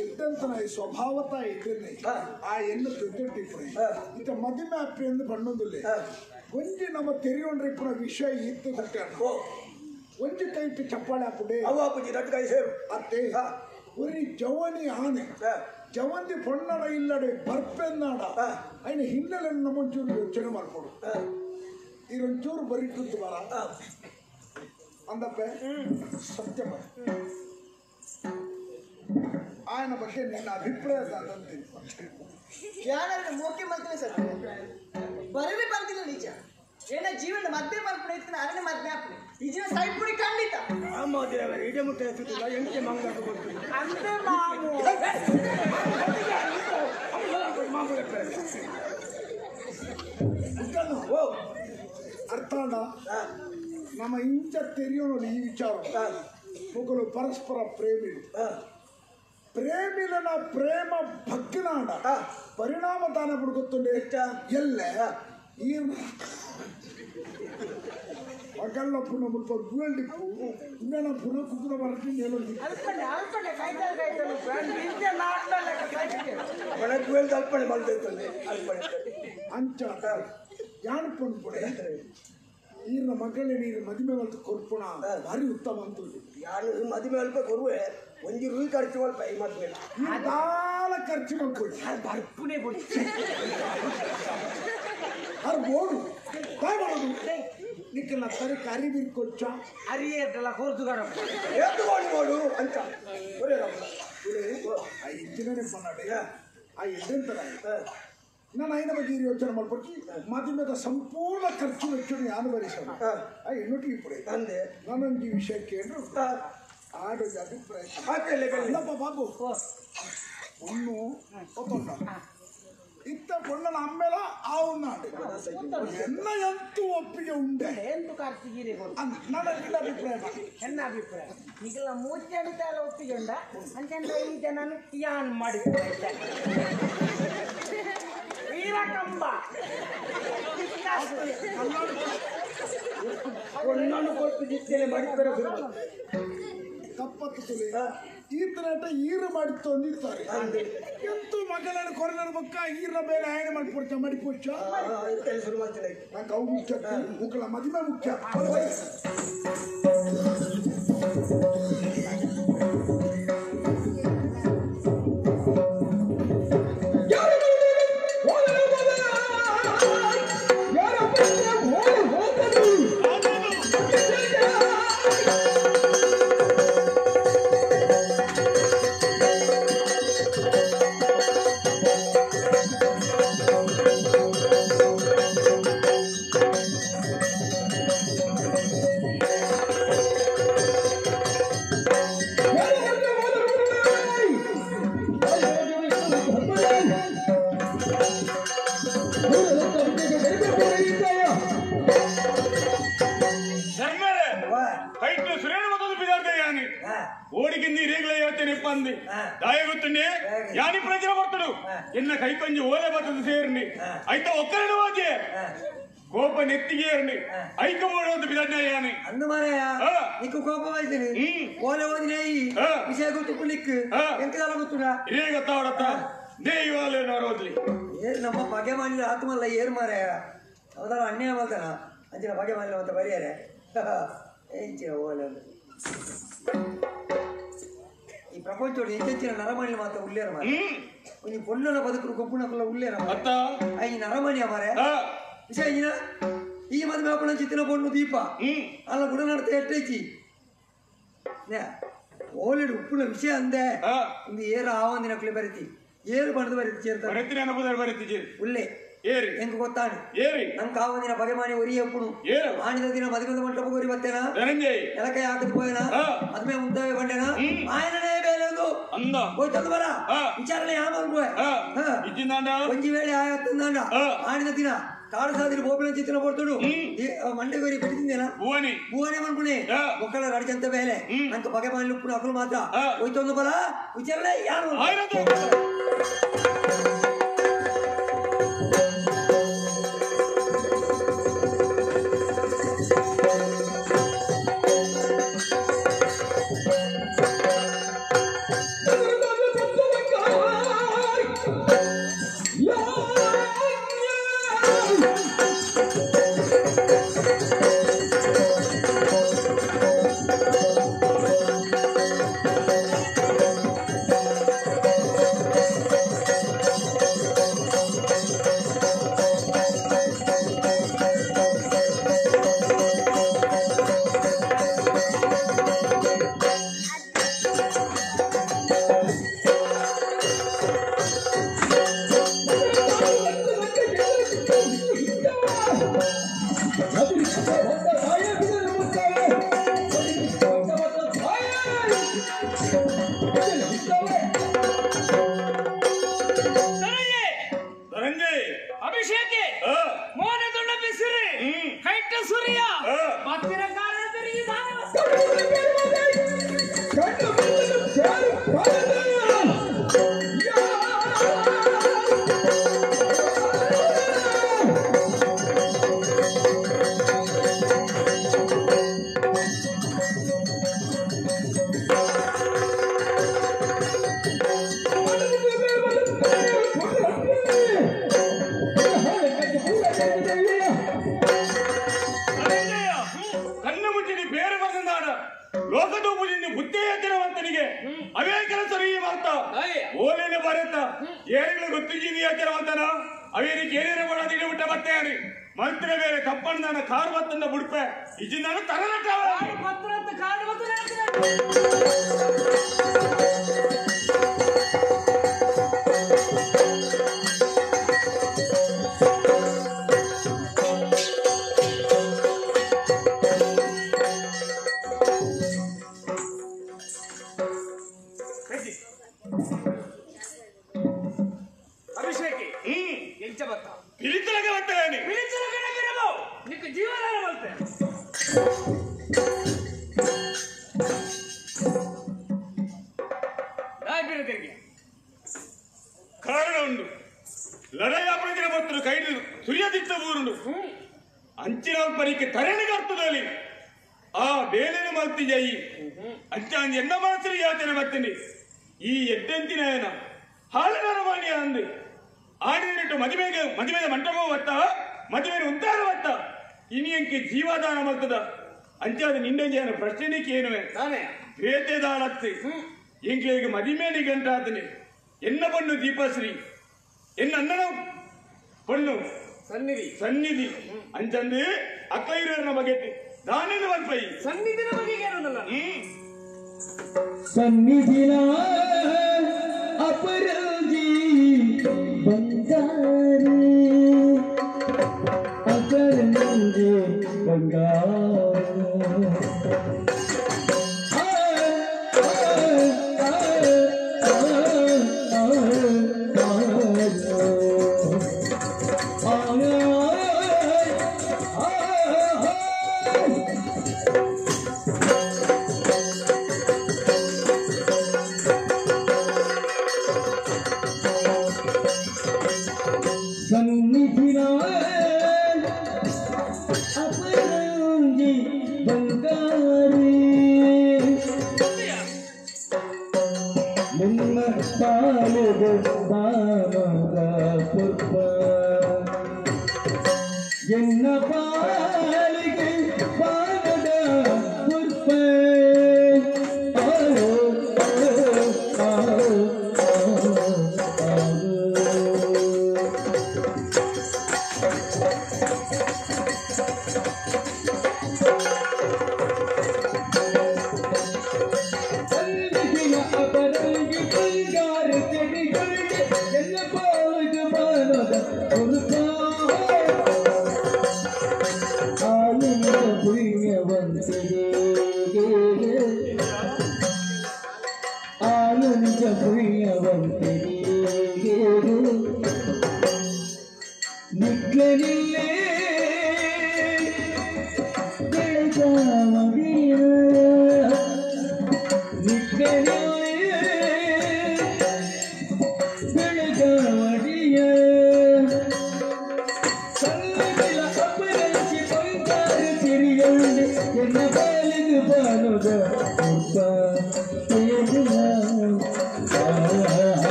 ಎಟ್ಟೆಂತ ಸ್ವಭಾವತ ಇದ್ದೇನೆ ಆ ಎಣ್ಣೆ ತಿದ್ದಿಟ್ಟಿಪ್ರೆ ಇತ್ತ ಮದುವೆ ಅಪ್ಪಿ ಎಂದು ಬಣ್ಣದಿಲ್ಲ ಒಂಜಿ ನಮ್ಮ ತೆರಿಯೊಂಡ್ರೆ ಇಪ್ಪನ ವಿಷಯ ಇತ್ತು ಒಂಜಿ ಕೈ ಚಪ್ಪಾಳೆ ಹಾಕುಡೆ ಅವು ಹಾಕುಜಿ ದಟ್ಟು ಕೈ ಸೇರು ಅತ್ತೆ ഒരു ജവനി ആണ് ಜವಂದಿ ಪೊಣ್ಣನ ಇಲ್ಲಡೆ ಬರ್ಪೆನ್ನಾಡ ಅಯ್ನ ಹಿನ್ನೆಲೆ ನಮ್ಮೊಂಚೂರು ಯೋಚನೆ ಮಾಡ್ಕೊಡು ಇದೊಂಚೂರು ಬರೀಟುತ್ತು ಬರ ಅಂದಪ್ಪೆ ಸತ್ಯ ఆయన ಬಗ್ಗೆ ನಿನ್ನ ಅಭಿಪ್ರಾಯ ಅಂತೀನಿ ಯಾರು ಮುಖ್ಯಮಂತ್ರಿ ಸರ್ ಬರವೇ ಬರ್ತಿಲ್ಲ ನಿಜ ಏನ ಜೀವನ ಮದ್ವೆ ಮಾಡ್ಕೊಂಡು ಇರ್ತಾನೆ ಅದನ್ನೇ ಮದ್ವೆ ಹಾಕ್ಲಿ ಈ ಜೀವನ ಸೈಪುಡಿ ಖಂಡಿತ ಇಡೇ ಮುಟ್ಟೆ ಎತ್ತಿಲ್ಲ ಎಂಟೆ ಮಂಗ ಕೊಡ್ತೀನಿ ಅಂತೆ ಮಾಮು ಅರ್ಥಾಂಡ ನಮ್ಮ ಇಂಚ ತೆರೆಯೋಣ ಈ ವಿಚಾರ ಮಕ್ಕಳು ಪರಸ್ಪರ ಪ್ರೇಮಿಗಳು ಪ್ರೇಮಿಲನ ಪ್ರೇಮ ಭಗ್ನಾಡ ಪರಿಣಾಮ ದಾನ ಬಿಡ್ಕೊತ್ತುಂಡೆ ಎಲ್ಲ ಈ ಮಗಲ್ಲ ಪುನಃ ಮುಲ್ಪ ಬೀಳ್ಲಿಪ್ಪು ಇನ್ನೇನ ಪುನಃ ಕುಕ್ಕುರ ಬರಕ್ಕೆ ಹೇಳೋದು ಅಲ್ಪನೆ ಅಲ್ಪನೆ ಕೈತಲ್ ಕೈತಲ್ ಇಂತೆ ನಾಟ್ನಲ್ಲ ಕೈತಲ್ ಒಳಗೆ ಬೀಳ್ದು ಅಲ್ಪನೆ ಮಾಡ್ತೈತಂದೆ ಅಲ್ಪನೆ ಅಂಚ ಯಾನು ಪೊಂಡ್ಪುಡೆ ಈರ್ನ ಮಗಳೇ ನೀರು ಮದುವೆ ಮಲ್ತು ಕೊರ್ಪುಣ ಭಾರಿ ಉತ್ತಮ ಅಂತ ಯಾರು ಮದುವೆ ಅಲ್ಪ ಕೊರುವೆ ಒಂಜಿ ರೂಯಿ ಖರ್ಚು ಅಲ್ಪ ಈ ಮದುವೆ ಬಾಳ ಖರ್ಚು ಮಾಡ್ಕೊಡಿ ಬರ್ಪುನೆ ಬಿಡಿ ಅದು ಬೋಡು ಬಾಯ್ ಮಾಡೋದು ನಿಕ್ಕಲ್ಲ ಸರಿ ಕರಿ ಬಿರ್ಕೊಚ್ಚ ಅರಿಯಲ್ಲ ಹೊರತುಗಾರ ಎತ್ತುಕೊಂಡು ನೋಡು ಅಂತ ಇದ್ದಿನೇ ಪನ್ನಾಡೆ ಆ ಎದ್ದೆಂತರ ನಾನು ಐನ ಬಗ್ಗೆ ಯೋಚನೆ ಮಾಡ್ಬಿಟ್ಟು ಮದುವೆದ ಸಂಪೂರ್ಣ ಖರ್ಚು ವೆಚ್ಚ ಯಾರು ಭರಿಸೋದು ಆ ಹೆಣ್ಣೊಟ್ಟಿಗೆ ಇಪ್ಪಡೆ ಅಂದೆ ನಾನೊಂದು ಈ ವಿಷಯ ಕೇಳಿದ್ರು ಆಡೋದು ಅಭಿಪ್ರಾಯ ಇಲ್ಲಪ್ಪ ಬಾಬು ಒಣ್ಣು ಒತ್ತೊಂಡ ಇತ್ತ ಪೊಣ್ಣನ ಅಮ್ಮೆಲ ಆ ಉನ್ನಾಡು ಎನ್ನ ಎಂತೂ ಒಪ್ಪಿಗೆ ಉಂಡೆ ಎಂತು ಕಾರ್ತಿಗಿರಿ ನನ್ನ ಅಭಿಪ್ರಾಯ ನನ್ನ ಅಭಿಪ್ರಾಯ ಈಗೆಲ್ಲ ಮೂರ್ತಿ ಒಪ್ಪಿಕೊಂಡ ಅಂತಂದ್ರೆ ಈ ಜನ ಯಾನ್ ಮಾಡಿ ವೀರಕಂಬ ಒಣ್ಣನ್ನು ಕೊಟ್ಟು ಜಿತ್ತೇನೆ ಮಾಡಿದ್ದಾರೆ ತಪ್ಪತ್ತು ತುಳಿ ಈ ತರ ಈರು ಮಾಡಿ ತಂದಿರ್ತಾರೆ ಎಂತೂ ಮಗಳನ್ನು ಕೊರನ ಬಕ್ಕ ಈರ ಬೇರೆ ಆಯ್ನೆ ಮಾಡಿಕೊಡ್ತ ಮಾಡಿಕೊಚ್ಚ ಶುರು ಮಾಡ್ತೀನಿ ನಂಗೆ ಅವು ಮುಖ್ಯ ಮುಕ್ಕಳ ಮದುವೆ ಮುಖ್ಯ ఓడికింది రేగుల యోచన ఇబ్బంది దాయగుతుండే యాని ప్రజలు పడతాడు ఎన్న కై కొంచెం ఓలే పడుతుంది సేరండి అయితే ఒక్కరిని వాచే కోప నెత్తిగేరండి ఐకమూడవద్దు బిడ్డని అందుమరయ్య నీకు కోపం అయితే ఓలే వదిలేయి విషయ గుర్తుకు నీకు ఎంత కలుగుతున్నా ಇರೇ ಗೊತ್ತಾವಡತ್ತ ದೇವಾಲಯ ನೋಡೋದ್ಲಿ ಏನ್ ನಮ್ಮ ಬಗೆ ಮಾಡಿದ ಆತ್ಮಲ್ಲ ಏರ್ ಮಾರಯ್ಯ ಅವತಾರ ಅನ್ಯಾಯ ಮಾಡ್ತಾನ ಅಂಚಿನ ಬಗೆ ಮಾಡಿಲ್ಲ ಅಂತ ಬರೀಯಾರೆ ಎಂಚಿನ ಓಲೆ ಈ ಪ್ರಪಂಚೋಡು ಎಂಚಿನ ನರಮಣಿ ಮಾತ್ರ ಉಳ್ಳೇರ ಮಾರ ಒಂದು ಪೊಣ್ಣನ ಬದುಕರು ಗೊಬ್ಬುನಕಲ್ಲ ಉಳ್ಳೇರ ಮಾರ ಈ ನರಮಣಿಯ ಮಾರ ವಿಷಯ ಈ ಮದುವೆ ಹಾಕೋಣ ಚಿತ್ತಿನ ಪೊಣ್ಣು ದೀಪ ಅಲ್ಲ ಗುಡ ನಡತೆ ಎಟ್ಟೈಚಿ ಓಲೆಡು ಉಪ್ಪುನ ವಿಷಯ ಅಂದೆ ಒಂದು ಏರು ಆವಂದಿನಕ್ಲೆ ಬರೀತಿ ಏರು ಬಣದು ಬರೀತಿ ಸೇರ್ತಾರೆ ಉಳ್ಳೆ ಏರಿ ಹೆಂಗ ಗೊತ್ತಾನೆ ಏರಿ ನಮ್ ಕಾವಂದಿನ ಬಗೆಮಾನಿ ಒರಿ ಎಪ್ಪುಡು ಆಣಿದ ದಿನ ಮದುವೆ ಮಂಟಪ ಗೋರಿ ಬತ್ತೇನಾ ಎಲಕೈ ಹಾಕದ್ ಪೋಯನಾ ಮದುವೆ ಮುದ್ದವೆ ಬಂಡೆನ ಆಯನನೇ ಬೇರೆ ಒಂದು ಅಂದ ಹೋಯ್ತಂದು ಬರ ವಿಚಾರಣೆ ಯಾವಾಗ ಪೋಯ ಒಂಜಿ ವೇಳೆ ಆಯತ್ತಂದ ಆಣಿದ ದಿನ ಕಾಡು ಸಾದಿರಿ ಬೋಪಿನ ಚಿತ್ರ ಕೊಡ್ತುಡು ಮಂಡೆ ಗೋರಿ ಬಿಟ್ಟಿದ್ದೇನಾ ಭುವನೆ ಮನ್ಪುಣೆ ಮಕ್ಕಳ ರಡಿಚಂತ ಬೇಲೆ ನಂಕ ಬಗೆಮಾನಿ ಉಪ್ಪುಡು ಅಕಲು ಮಾತ್ರ ಹೋಯ್ತೊಂದು ಬರ ವಿಚಾರಣೆ ಯಾರು ಓಲಿನ ಬರುತ್ತ ಏರಿಗಳು ಗೊತ್ತಿದ್ದೀನಿ ಯೋಚನೆ ಮಾಡ್ತಾನ ಅವನಿಗೆ ಏನೇನು ಮಾಡೋದಿಲ್ಲ ಬಿಟ್ಟ ಮತ್ತೆ ಮಂತ್ರ ಬೇರೆ ಕಪ್ಪಣ್ಣ ನಾನು ಕಾರು ಬತ್ತಂದ ಬಿಡ್ಪೆ ಇಜಿ ನಾನು ತರನಟ ಅಭಿಷೇಕಿ ಎಂಚ ಬತ್ತ ಪಿಲಿತಲಗೆ ಬರ್ತೇನೆ ನಿಕ್ಕೆ ಜೀವನ ಬರುತ್ತೆ ಕಾರಣ ಉಂಟು ಲಡಯಾಪನ ಬರ್ತರು ಕೈ ಸುರಿಯದಿತ್ತ ಊರುಂಡು ಅಂಚಿನ ಪರೀಕ್ಷೆ ತರಣೆಗೆ ಅರ್ಥದಲ್ಲಿ ಆ ಬೇಲೆನ ಮಲ್ತಿಜಾಯಿ ಅಂಚ ಎನ್ನ ಮನಸ್ಸಲ್ಲಿ ಯಾತನೆ ಬರ್ತೇನೆ ಈ ಎಡ್ಡೆಂತಿನ ಹಾಲಿನ ಮಾಡಿ ಅಂದು ಆಡಿನಿಟ್ಟು ಮದುವೆದ ಮಂಟಪ ಬತ್ತ ಮದುವೆ ಉದ್ದಾರ ಬತ್ತ ಇನಿಯಂಕೆ ಜೀವದಾನ ಮಾಡ್ತದ ಅಂಚಾದ ನಿಂಡೆಂಜನ ಪ್ರಶ್ನೆನಿಕೆ ಏನುವೆ ಬೇತೆದಾಳತ್ತೆ ಇಂಕ್ಲೆಗೆ ಮದಿಮೇನಿ ಗಂಟಾತನೆ ಎನ್ನ ಪಣ್ಣು ದೀಪಶ್ರೀ ಎನ್ನ ಅಣ್ಣನ ಪಣ್ಣು ಸನ್ನಿಧಿ ಅಂಚಂದು ಅಕ್ಕ ಇರೋನ ಬಗ್ಗೆ ದಾನದ ಮಲ್ಪೈ ಸನ್ನಿಧಿನ ಬಗ್ಗೆ ಏನಲ್ಲ ಸನ್ನಿಧಿನ ಅಪರಾಜಿ ಬಂಗಾರ ಅಪರಂಜಿ ಬಂಗಾರ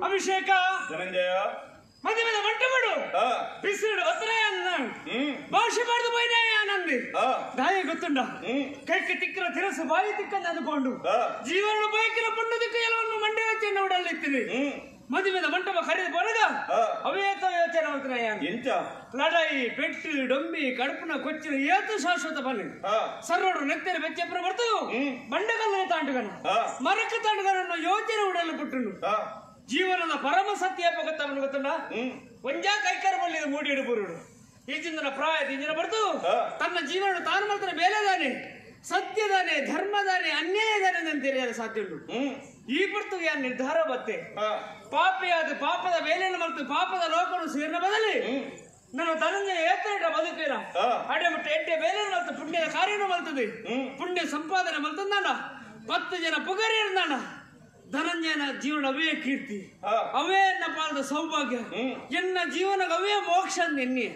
ಅಭಿಷೇಕ ಧನಂಜಯ ಮದುವೆ ಮಂಟ ಮಾಡು ಬಿಸಿಲು ಒತ್ತರೆಯನ್ನ ಭಾಷೆ ಮಾಡಿದ ಬೈನಾಯ ಆನಂದಿ ದಾಯ ಗೊತ್ತುಂಡ ಕೈಕ್ಕೆ ತಿಕ್ಕರ ತಿರಸು ಬಾಯಿ ತಿಕ್ಕನ್ನು ಅಂದುಕೊಂಡು ಜೀವನ ಬಯಕಿನ ಪುಣ್ಯ ದಿಕ್ಕ ಎಲ್ಲವನ್ನು ಮಂಡೆ ಹಚ್ಚಿ ನೋಡಲಿತ್ತೀನಿ ಮದುವೆದ ಮಂಟಪ ಖರೀದಿ ಬರಗ ಅವೇತ ಯೋಚನೆ ಮಾಡ್ತಾಯ ಎಂಚ ಲಡಾಯಿ ಪೆಟ್ಟು ಡೊಂಬಿ ಕಡುಪನ ಕೊಚ್ಚಿನ ಏತು ಶಾಶ್ವತ ಬನ್ನಿ ಸರ್ವಡು ನೆತ್ತರೆ ಬೆಚ್ಚಪ್ರ ಬರ್ತು ಬಂಡೆಗಲ್ಲ ತಾಂಡುಗನ ಮರಕ ತಾಂಡುಗನನ್ನು ಯೋಚನೆ ಉಡಲು ಬಿಟ್ಟನು ಜೀವನದ ಪರಮ ಸತ್ಯ ಗೊತ್ತವನು ಗೊತ್ತುಂಡ ಒಂಜಾ ಕೈಕರ ಬಲ್ಲಿದ ಮೂಡಿ ಇಡಬುರುಡು ಈಜಿನ ಪ್ರಾಯ ಇಂಜಿನ ಬರ್ತು ತನ್ನ ಜೀವನ ತಾನು ಮಾಡ್ತಾನೆ ಬೇಲೆದಾನೆ ಸತ್ಯದಾನೆ ಧರ್ಮದಾನೆ ಅನ್ಯಾಯದಾನೆ ಅಂತ ಸಾಧ್ಯ ಉಂಟು ಈ ಪುರ್ತಗೆ ನಿರ್ಧಾರ ಬತ್ತೆ ಪಾಪಿಯಾದ ಪಾಪದ ಬೇಲೆಯನ್ನು ಮರೆತು ಪಾಪದ ಲೋಕವನ್ನು ಸೇರಿನ ಬದಲಿ ನನ್ನ ಧನಂಜಯ ಏತ ಬದುಕಿರ ಅಡೆ ಮುಟ್ಟ ಎಂಟೆ ಬೇಲೆಯನ್ನು ಮರೆತು ಪುಣ್ಯದ ಕಾರ್ಯನು ಮಲ್ತದೆ ಪುಣ್ಯ ಸಂಪಾದನೆ ಮಲ್ತಂದಾನ 10 ಜನ ಪುಗರಿ ಇರ್ದಾನ ಧನಂಜಯನ ಜೀವನ ಅವೇ ಕೀರ್ತಿ ಅವೇ ಎನ್ನ ಪಾಲದ ಸೌಭಾಗ್ಯ ಎನ್ನ ಜೀವನ ಅವೇ ಮೋಕ್ಷ ಎನ್ನಿ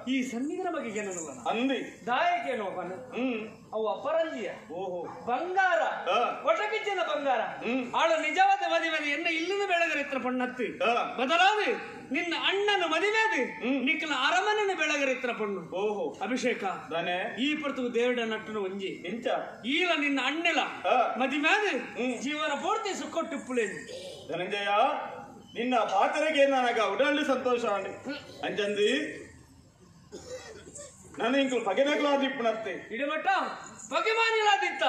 ಈ ಸನ್ನಿಧಿನ ಬಗ್ಗೆ ಏನಲ್ಲ ಅಂದಿ ದಾಯಕೇನೋ ಅವು ಅಪರಂಜಿಯ ಓಹೋ ಬಂಗಾರ ಒಟಕಿಚ್ಚಿನ ಬಂಗಾರ ಆಳು ನಿಜವಾದ ಮದುವೆ ಎನ್ನ ಇಲ್ಲಿನ ಬೆಳಗರಿತ್ರ ಪಣ್ಣತ್ತಿ ಬದಲಾದ ನಿನ್ನ ಅಣ್ಣನ ಮದುವೆ ನಿಕ್ಕಲ ಅರಮನೆನ ಬೆಳಗರಿತ್ರ ಪಣ್ಣು ಓಹೋ ಅಭಿಷೇಕ ಈ ಪರ್ತುಗು ದೇವಡ ನಟ್ಟನು ಒಂಜಿ ಎಂಚ ಈಲ ನಿನ್ನ ಅಣ್ಣೆಲ ಮದುವೆ ಜೀವನ ಪೂರ್ತಿ ಸುಕ್ಕೊಟ್ಟು ಪುಳೇನು ಧನಂಜಯ ನಿನ್ನ ಪಾತ್ರಕ್ಕೆ ನನಗ ಉಡಾಳಿ ಸಂತೋಷ ಅಂಜಂದಿ ನಾನು ಇಂಕು ಪಗೆನಕ್ಲಾದಿಪ್ಪನತ್ತೆ ಇಡಮಟ್ಟ ಪಗೆಮಾನಿಲಾದಿತ್ತ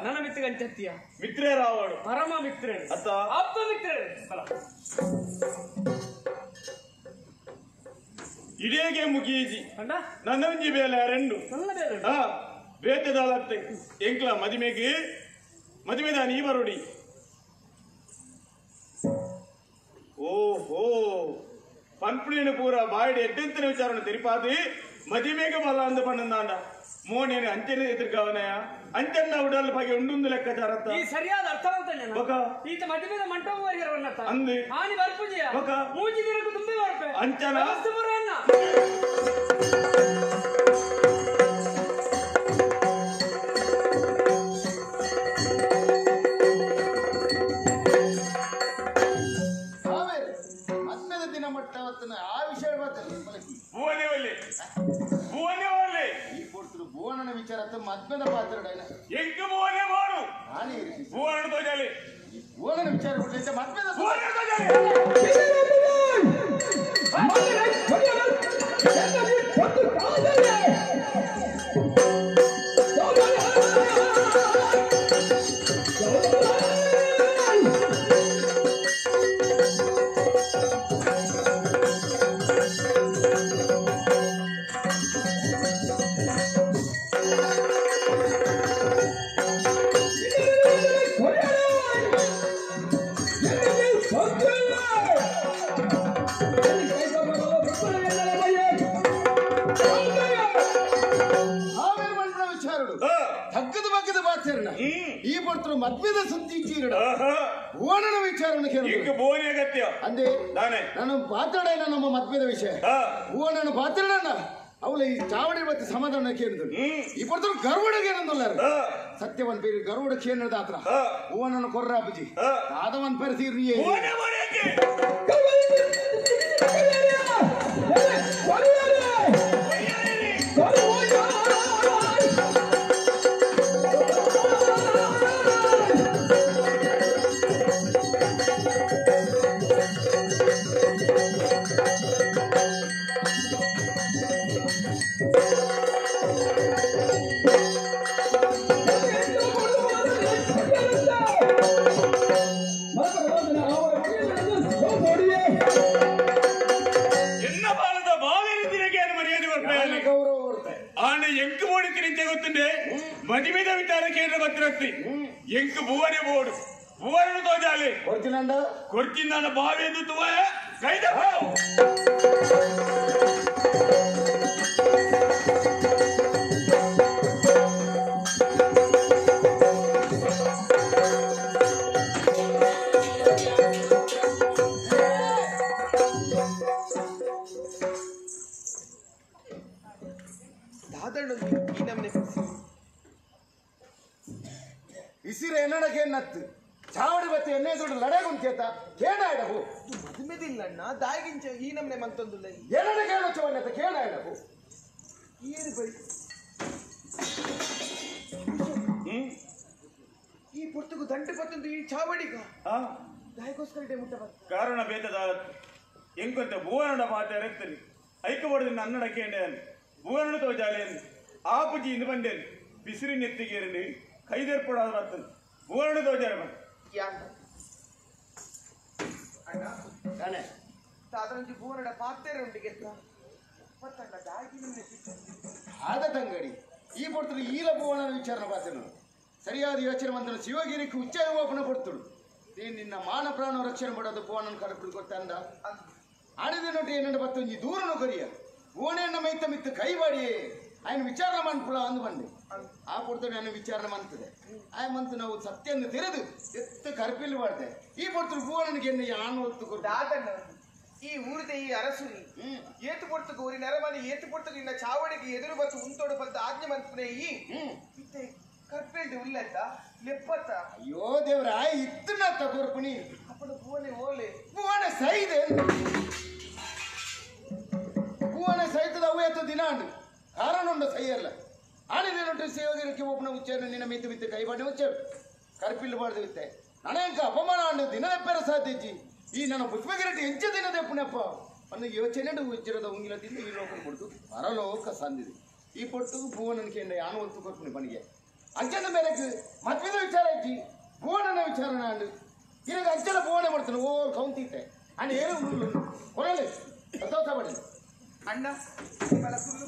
ನನ್ನ ಮಿತ್ರಗಂಚತ್ತಿಯ ಮಿತ್ರೇ ರಾವಳು ಪರಮ ಮಿತ್ರೇ ಅತ್ತ ಆಪ್ತ ಮಿತ್ರೇ ಇಡೇಗೆ ಮುಗೀಜಿ ಕಂಡ ನನ್ನ ಒಂಜಿ ಬೇಲೆ ರೆಂಡು ನನ್ನ ಬೇರೆ ಬೇತದಾಲತ್ತೆ ಎಂಕ್ಲ ಮದಿಮೆಗೆ ಮದಿಮೆದ ನೀ ಬರುಡಿ ಓಹೋ ಪಂಪ್ಳಿನ ಪೂರ ಬಾಯಿಡೆ ಎಡ್ಡೆಂತಿನ ವಿಚಾರಣ ತೆರಿಪಾದಿ ಮದಿಮೆಗ ಬಲ ಅಂದ ಪಣ್ಣಂದಾಂಡ ಮೋನೇನು ಅಂಚನೆ ಎದುರ್ಗವನಯ ಅಂಚನ್ನ ಉಡಲ್ ಬಗ್ಗೆ ಉಂಡುಂದು ಲೆಕ್ಕಾಚಾರತ್ತ ಈ ಸರಿಯಾದ ಅರ್ಥವಂತನೆ ಬಕ ಈತ ಮದುವೆದ ಮಂಟಪವರೆಗಿರವನ್ನತ್ತ ಅಂದೆ ಆನಿ ಬರ್ಪುಜಿಯ ಬಕ ಮೂಜಿ ದಿನಕ್ಕೂ ತುಂಬಿ ಬರ್ಪೆ ಅಂಚನ ವಸ್ತು ಬರೋನ್ನ ಮದ್ಮೆದ ದಿನ ಮಟ್ಟವತ್ತನ ಆ ವಿಷಯ ಭುವನೆ ಒಳ್ಳೆ ಈ ಕೊಡ್ತರು ಭುವನನ ವಿಚಾರ ಮದ್ಮೆದ ಪಾತ್ರ ಎಂಕ ಭುವನೆ ಮಾಡು ನಾನೇ ಭುವನ ತೋಜಾಲಿ ಭುವನನ ವಿಚಾರ ಕೊಟ್ಟೆ ಮದ್ಮೆದ ಭುವನ ತೋಜಾಲಿ ಈ ಪಡ್ತರು ಮದ್ವೆದ ಸುದ್ದಿ ಚೀರಡ ಭುವನನ ವಿಚಾರವನ್ನು ಕೇಳಿದ್ರು ಭುವನ ಅಗತ್ಯ ಅಂದೆ ನಾನು ಪಾತ್ರಡೇನ ನಮ್ಮ ಮದ್ವೆದ ವಿಷಯ ಭುವನನ ಪಾತ್ರಡನ್ನ ಅವಳ ಈ ಚಾವಡಿ ಮತ್ತೆ ಸಮಾಧಾನ ಕೇಳಿದ್ರು ಈ ಪಡ್ತರು ಗರುಡಗೆ ಏನಂದಲ್ಲ ಸತ್ಯವನ್ ಪೇರು ಗರುಡಕ್ಕೆ ಏನದ ಆತ್ರ ಭುವನನ ಕೊರ್ರ ಅಪ್ಪಜಿ ಆದವನ್ ಪೇರು ತೀರ್ರಿಯೇ ಮದುವೆದ ವಿಚಾರ ಕೇಂದ್ರ ಭದ್ರತ್ತಿ ಎಂಕ್ ಭುವನೆ ಬೋಡು ಭುವನ ತೋಜಾಲಿ ಕೊಡ್ಚಿಂದ ಬಾವೇದು ತುವ ಕೈದ ಇಸಿರ ಎನ್ನಡಕ್ಕೆ ನತ್ತು ಚಾವಡಿ ಬತ್ತೆ ಎಣ್ಣೆ ದುಡ್ಡು ಲಡಗುಂಚೇತ ಕೇಳಾಡವು ಮದುಮೆದಿಲ್ಲಣ್ಣ ದಾಗಿಂಚ ಈ ನಮ್ನೆ ಮಂತೊಂದುಲ್ಲ ಎನ್ನಡ ಕೇಳೋಚವನ್ನತ ಕೇಳಾಡವು ಏನು ಬೈ ಈ ಪುರ್ತುಗು ದಂಟು ಪತ್ತೊಂದು ಈ ಚಾವಡಿಗ ದಾಯಿಗೋಸ್ಕರ ಮುಟ್ಟ ಕಾರಣ ಬೇತದ ಎಂಕೊಂತ ಭುವನಡ ಪಾತ ಎತ್ತರಿ ಐಕಬಡದ ನನ್ನಡ ಕೇಂಡೆ ಭುವನಡ ತೋಜಾಲೆ ಆಪುಜಿ ಇಂದು ಬಂಡೇನು ಬಿಸಿರಿ ನೆತ್ತಿಗೇರಿ ಕೈದೇರ್ಪಡಾದ ಬರ್ತದೆ ಭುವನಡ ತೋಜಾರ ಅದರಂಜಿ ಭುವನಡ ಪಾತ್ರೆ ಉಂಟಿಗೆ ಮತ್ತಣ್ಣ ದಾಗಿ ಆದ ತಂಗಡಿ ಈ ಪಡ್ತರು ಈಲ ಭುವನನ ವಿಚಾರ ಪಾತ್ರನು ಸರಿಯಾದ ಯೋಚನೆ ಬಂದನು ಶಿವಗಿರಿக்கு ಉಚ್ಚಾಯೋಪನ ಕೊಡ್ತಳು ನೀನು ನಿನ್ನ ಮಾನ ಪ್ರಾಣ ರಕ್ಷಣೆ ಮಾಡೋದು ಭುವನನ ಕಡಪಡು ಕೊಟ್ಟಂದ ಆಡಿದ ನೋಡಿ ಏನಂಡ ಬತ್ತೊಂಜಿ ದೂರನು ಕರಿಯ ಭುವನೆಯನ್ನ ಮೈತ ಮಿತ್ತು ಕೈವಾಡಿಯೇ ఆయన విచారణ మనుపుల అందుబండి ఆ పొడితో నేను విచారణ మంతుదే ఆయన మంతు ನಾವು ಸತ್ಯವನ್ನು ತೆರೆದು ಎತ್ತು ಕರ್ಪಿಲ್ಲಿ ಮಾಡ್ದೆ ಈ ಪಡ್ತರು ಭುವನನಿಗೆ ಎನ್ನ ಆನ್ ಹೊತ್ತು ಈ ಊರಿದ ಈ ಅರಸುನಿ ಏತು ಪೊರ್ತುಕು ಊರಿನ ಅರಮನೆ ಏತು ಪೊರ್ತುಕು ಇನ್ನ ಚಾವಡಿಗೆ ಎದುರು ಬತ್ತು ಉಂತೋಡು ಬಂತ ಆಜ್ಞೆ ಮಂತ್ರೆ ಈ ಇತ್ತೆ ಕರ್ಪೇಲ್ದೆ ಉಲ್ಲತ್ತ ಲೆಪ್ಪತ್ತ ಅಯ್ಯೋ ದೇವ್ರ ಇತ್ತನ ತಗೋರ್ಪುನಿ ಅಪ್ಪಡು ಪೂವನೆ ಓಲೆ ಪೂವನ ಸೈದೆ ಪೂವನ ಸೈತದ ಅವು ದಿನ ಅಂಡು ಕಾರಣ ಉಂಡ ಸೈಯಲ್ಲ ಆಣಿದೇನೊಟ್ಟು ಸೇವದಿರಕ್ಕೆ ಒಬ್ಬನ ಉಚ್ಚೇರ ನಿನ್ನ ಮಿತ್ತು ಮಿತ್ತು ಕೈ ಬಾಡಿ ಉಚ್ಚೇರು ಕರ್ಪಿಲ್ಲು ಬಾಡ್ದು ಬಿತ್ತೆ ನನಗೆ ಅಪಮಾನ ಅಂಡು ದಿನದ ಪೆರ ಸಾಧ್ಯಜಿ ಈ ನನ್ನ ಪುಷ್ಪಗಿರಟಿ ಹೆಂಚ ದಿನದೇ ಪುಣ್ಯಪ್ಪ ಅನ್ನ ಯೋಚನೆ ಉಜ್ಜಿರದ ಉಂಗಿಲದಿಂದ ಈ ಲೋಕ ಕೊಡ್ತು ಪರಲೋಕ ಸಂದಿದೆ ಈ ಪೊಟ್ಟು ಭುವನನಿಗೆ ಯಾನು ಒತ್ತು ಕೊಟ್ಟು ಬನಿಗೆ ಅಂಚನ ಮೇರೆಗೆ ಮದ್ವೆದ ವಿಚಾರ ಇಜ್ಜಿ ಭುವನನ ವಿಚಾರ ಅಂಡು ಈಗ ಅಂಚನ ಭುವನ ಮಾಡ್ತಾನೆ ಓ ಕೌಂತಿತ್ತೆ ಅಣ್ಣ ಏನು ಕೊರಲೆ ಸಂತೋಷ ಪಡಿ ಅಣ್ಣ ಬಲ ಫುಲ್ಲು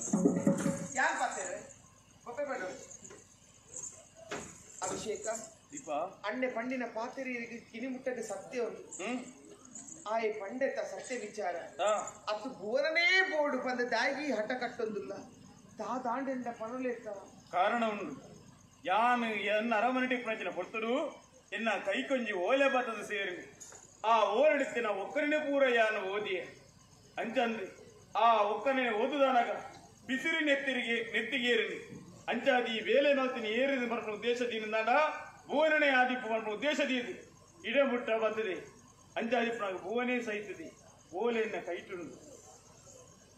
ಯಾರು ಪಾತೇವೆ ಒಪ್ಪೆ ಬೇಡ ಅಭಿಷೇಕ ದೀಪ ಅಣ್ಣೆ ಪಂಡಿನ ಪಾತೆರಿಗೆ ಕಿನಿಮುಟ್ಟಕ್ಕೆ ಸತ್ಯ ಉಂಟು ಆಯ್ ಪಂಡೆತ ಸತ್ಯ ವಿಚಾರ ಅದು ಭುವನನೇ ಬೋರ್ಡು ಬಂದ ದಾಗಿ ಹಠ ಕಟ್ಟೊಂದಿಲ್ಲ ದಾಂಡೆಂಡ ಪಣಲೆತ್ತ ಕಾರಣ ಉಂಟು ಯಾನು ಎನ್ನ ಅರಮನೆಗೆ ಪ್ರಚನೆ ಕೊಡ್ತರು ಎನ್ನ ಕೈ ಕೊಂಜಿ ಓಲೆ ಬತ್ತದ ಸೇರಿ ಆ ಓರೆಡುತ್ತಿನ ಒಕ್ಕರಿನೇ ಪೂರ ಯಾನು ಓದಿ ಅಂಚಂದ್ರೆ ಆ ಒಕ್ಕನೇ ಓದುದಾನಾಗ ಬಿಸಿರಿ ನೆತ್ತಿಗೇರಿನಿ ಅಂಚಾದಿ ಬೇಲೆ ಮಲ್ತಿನಿ ಏರಿದ ಬರಣ ಉದ್ದೇಶದಿಂದ ಭುವನನೇ ಆದಿಪ್ಪು ಬರಣ ಉದ್ದೇಶದೀದು ಇಡಮುಟ್ಟ ಬರ್ತದೆ ಅಂಚಾದಿಪ್ಪನಾಗ ಭುವನೇ ಸಹಿತದೆ ಓಲೆಯನ್ನ ಕೈಟುಂಡು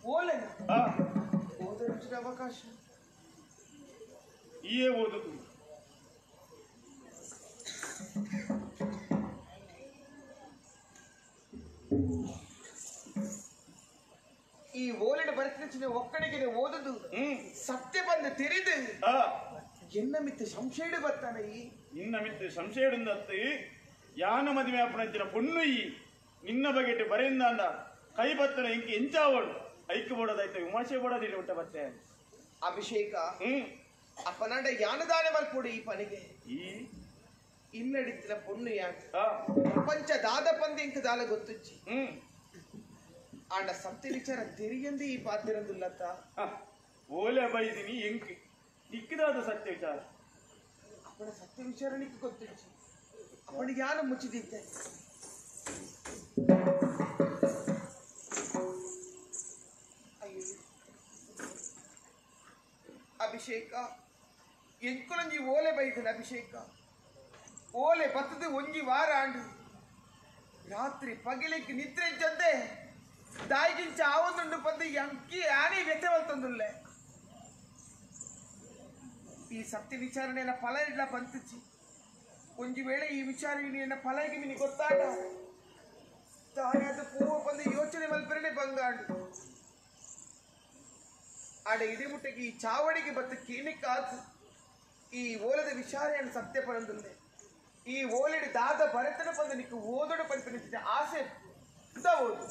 ಓಲೆ ಓದರಿಸಿದ ಅವಕಾಶ ಈಯೇ ಓದುದು ಈ ಓಲೆಡ ಬರ್ತಿನ ಒಕ್ಕಡಿಗೆ ಓದುದು ಸತ್ಯ ಬಂದು ತೆರೆದು ಎನ್ನ ಮಿತ್ತ ಸಂಶಯ ಬರ್ತಾನೆ ಈ ನಿನ್ನ ಮಿತ್ತ ಸಂಶಯಡುಂದತ್ತು ಯಾನ ಮದುವೆ ಅಪ್ಪನಂಚಿನ ಪೊಣ್ಣುಯಿ ನಿನ್ನ ಬಗೆಟ್ ಬರೆಯಿಂದ ಕೈ ಬತ್ತನ ಇಂಕಿ ಎಂಚಾವಳು ಐಕ್ಯ ಬೋಡದಾಯ್ತ ವಿಮರ್ಶೆ ಬೋಡದಿಲ್ಲ ಉಂಟ ಬತ್ತೆ ಅಭಿಷೇಕ ಅಪ್ಪನಾಂಡ ಯಾನದಾನೆ ಮಲ್ಪೊಡು ಈ ಪನಿಗೆ ಈ ಇನ್ನಡಿತ್ತಿನ ಪೊಣ್ಣು ಯಾಕೆ ಪ್ರಪಂಚ ದಾದ ಪಂದಿ ಇಂಕ ದಾಲ ಗೊತ್ತುಚ್ಚಿ ಆಂಡ ಸತ್ಯ ವಿಚಾರ ತೆರಿಯಂದು ಈ ಪಾತಿರಂದುಲ್ಲತ್ತ ಓಲೆ ಬೈದಿನಿ ಎಂಕಿ ನಿಕ್ಕಿದಾದ ಸತ್ಯ ವಿಚಾರ ಅಪ್ಪನ ಸತ್ಯ ವಿಚಾರ ನಿಕ್ಕೆ ಗೊತ್ತಿಚ್ಚಿ ಅಪ್ಪನಿಗೆ ಯಾನ ಮುಚ್ಚಿದಿದ್ದೆ ಅಯ್ಯೋ ಅಭಿಷೇಕ ಎಂಕುಲಂಜಿ ಓಲೆ ಬೈದನ ಅಭಿಷೇಕ ಓಲೆ ಬತ್ತದು ಒಂಜಿ ವಾರ ಆಂಡು ರಾತ್ರಿ ಪಗಿಲಿಕ್ಕೆ ನಿದ್ರೆ ಜೊತೆ ದಾಯಿಗಿಂಚ ಆವೊಂದುಂಡು ಬಂದು ಎಂಕಿ ಆನೆ ವ್ಯಕ್ತವಲ್ತಂದುಲ್ಲೆ ಈ ಸತ್ಯ ವಿಚಾರಣೆಯ ಫಲ ಇಲ್ಲ ಬಂತುಚ್ಚಿ ಒಂಜಿ ವೇಳೆ ಈ ವಿಚಾರಣೆಯ ಫಲ ಈಗ ನಿನಗೆ ಗೊತ್ತಾಗ ತಾಯಾದ ಪೂರ್ವ ಬಂದು ಯೋಚನೆ ಮಲ್ಪರನೆ ಬಂಗಾಂಡು ಆಡ ಇಡಿಮುಟ್ಟಗೆ ಈ ಚಾವಡಿಗೆ ಬತ್ತ ಕೇನಿಕಾತು ಈ ಓಲದ ವಿಚಾರಣೆಯನ್ನು ಸತ್ಯ ಪರಂದುಲ್ಲೆ ಈ ಓಲಿಡಿ ದಾದ ಬರೆತನ ಬಂದು ನಿಕ್ಕೆ ಓದೋಡು ಪಂಪಿನ ಆಸೆ ಓದು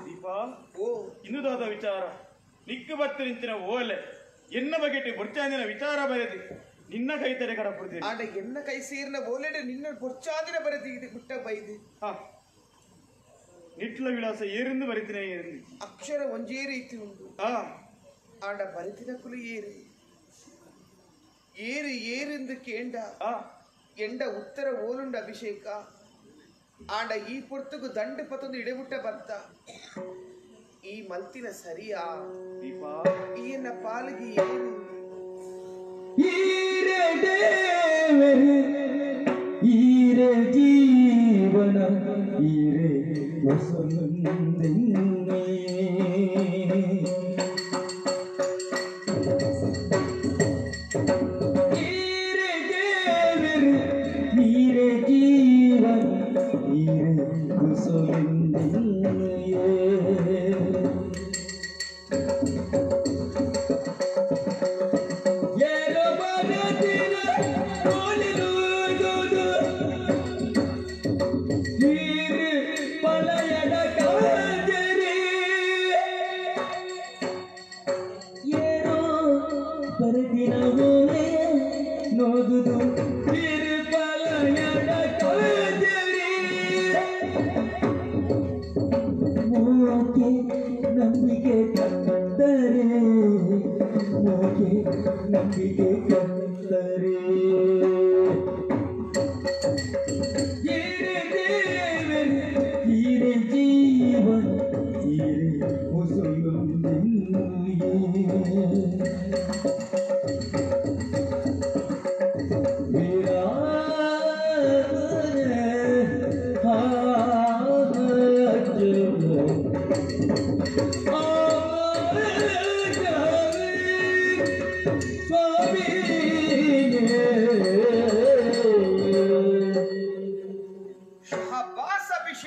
ದೀಪ ಇನ್ನುದಾದ ವಿಚಾರ ನಿಕ್ಕು ಬತ್ತರಿಂಚಿನ ಓಲೆ ಎನ್ನ ಬಗೆಟ್ ಬೊರ್ಚಾಂದಿನ ವಿಚಾರ ಬರೆದಿ ನಿನ್ನ ಕೈ tere ಕಡಪುಡ್ತೀನಿ ಆಡ ಎನ್ನ ಕೈ ಸೇರಿನ ಓಲೆಡೆ ನಿನ್ನ ಬೊರ್ಚಾಂದಿನ ಬರೆದಿ ಇದು ಗುಟ್ಟ ಬೈದು ನಿಟ್ಲ ವಿಳಾಸ ಏರಿಂದ ಬರಿತಿನ ಏರಿ ಅಕ್ಷರ ಒಂಜೇ ರೀತಿ ಉಂಟು ಆಂಡ ಬರಿತಿನ ಕುಲು ಏರಿ ಏರು ಏರೆಂದು ಕೇಂಡ ಎಂಡ ಉತ್ತರ ಓಲುಂಡ ಅಭಿಷೇಕ ಆಂಡ ಈ ಪೊರ್ತುಗು ದಂಡ ಪತ್ತೊಂದು ಇಡೆಬುಟ್ಟ ಬರ್ತ ಈ ಮಲ್ತಿನ ಸರಿಯಾ ಈಯನ್ನ ಪಾಲಿಗೆ ಏರು ಈರೆ ಜೀವನ ಈರೆ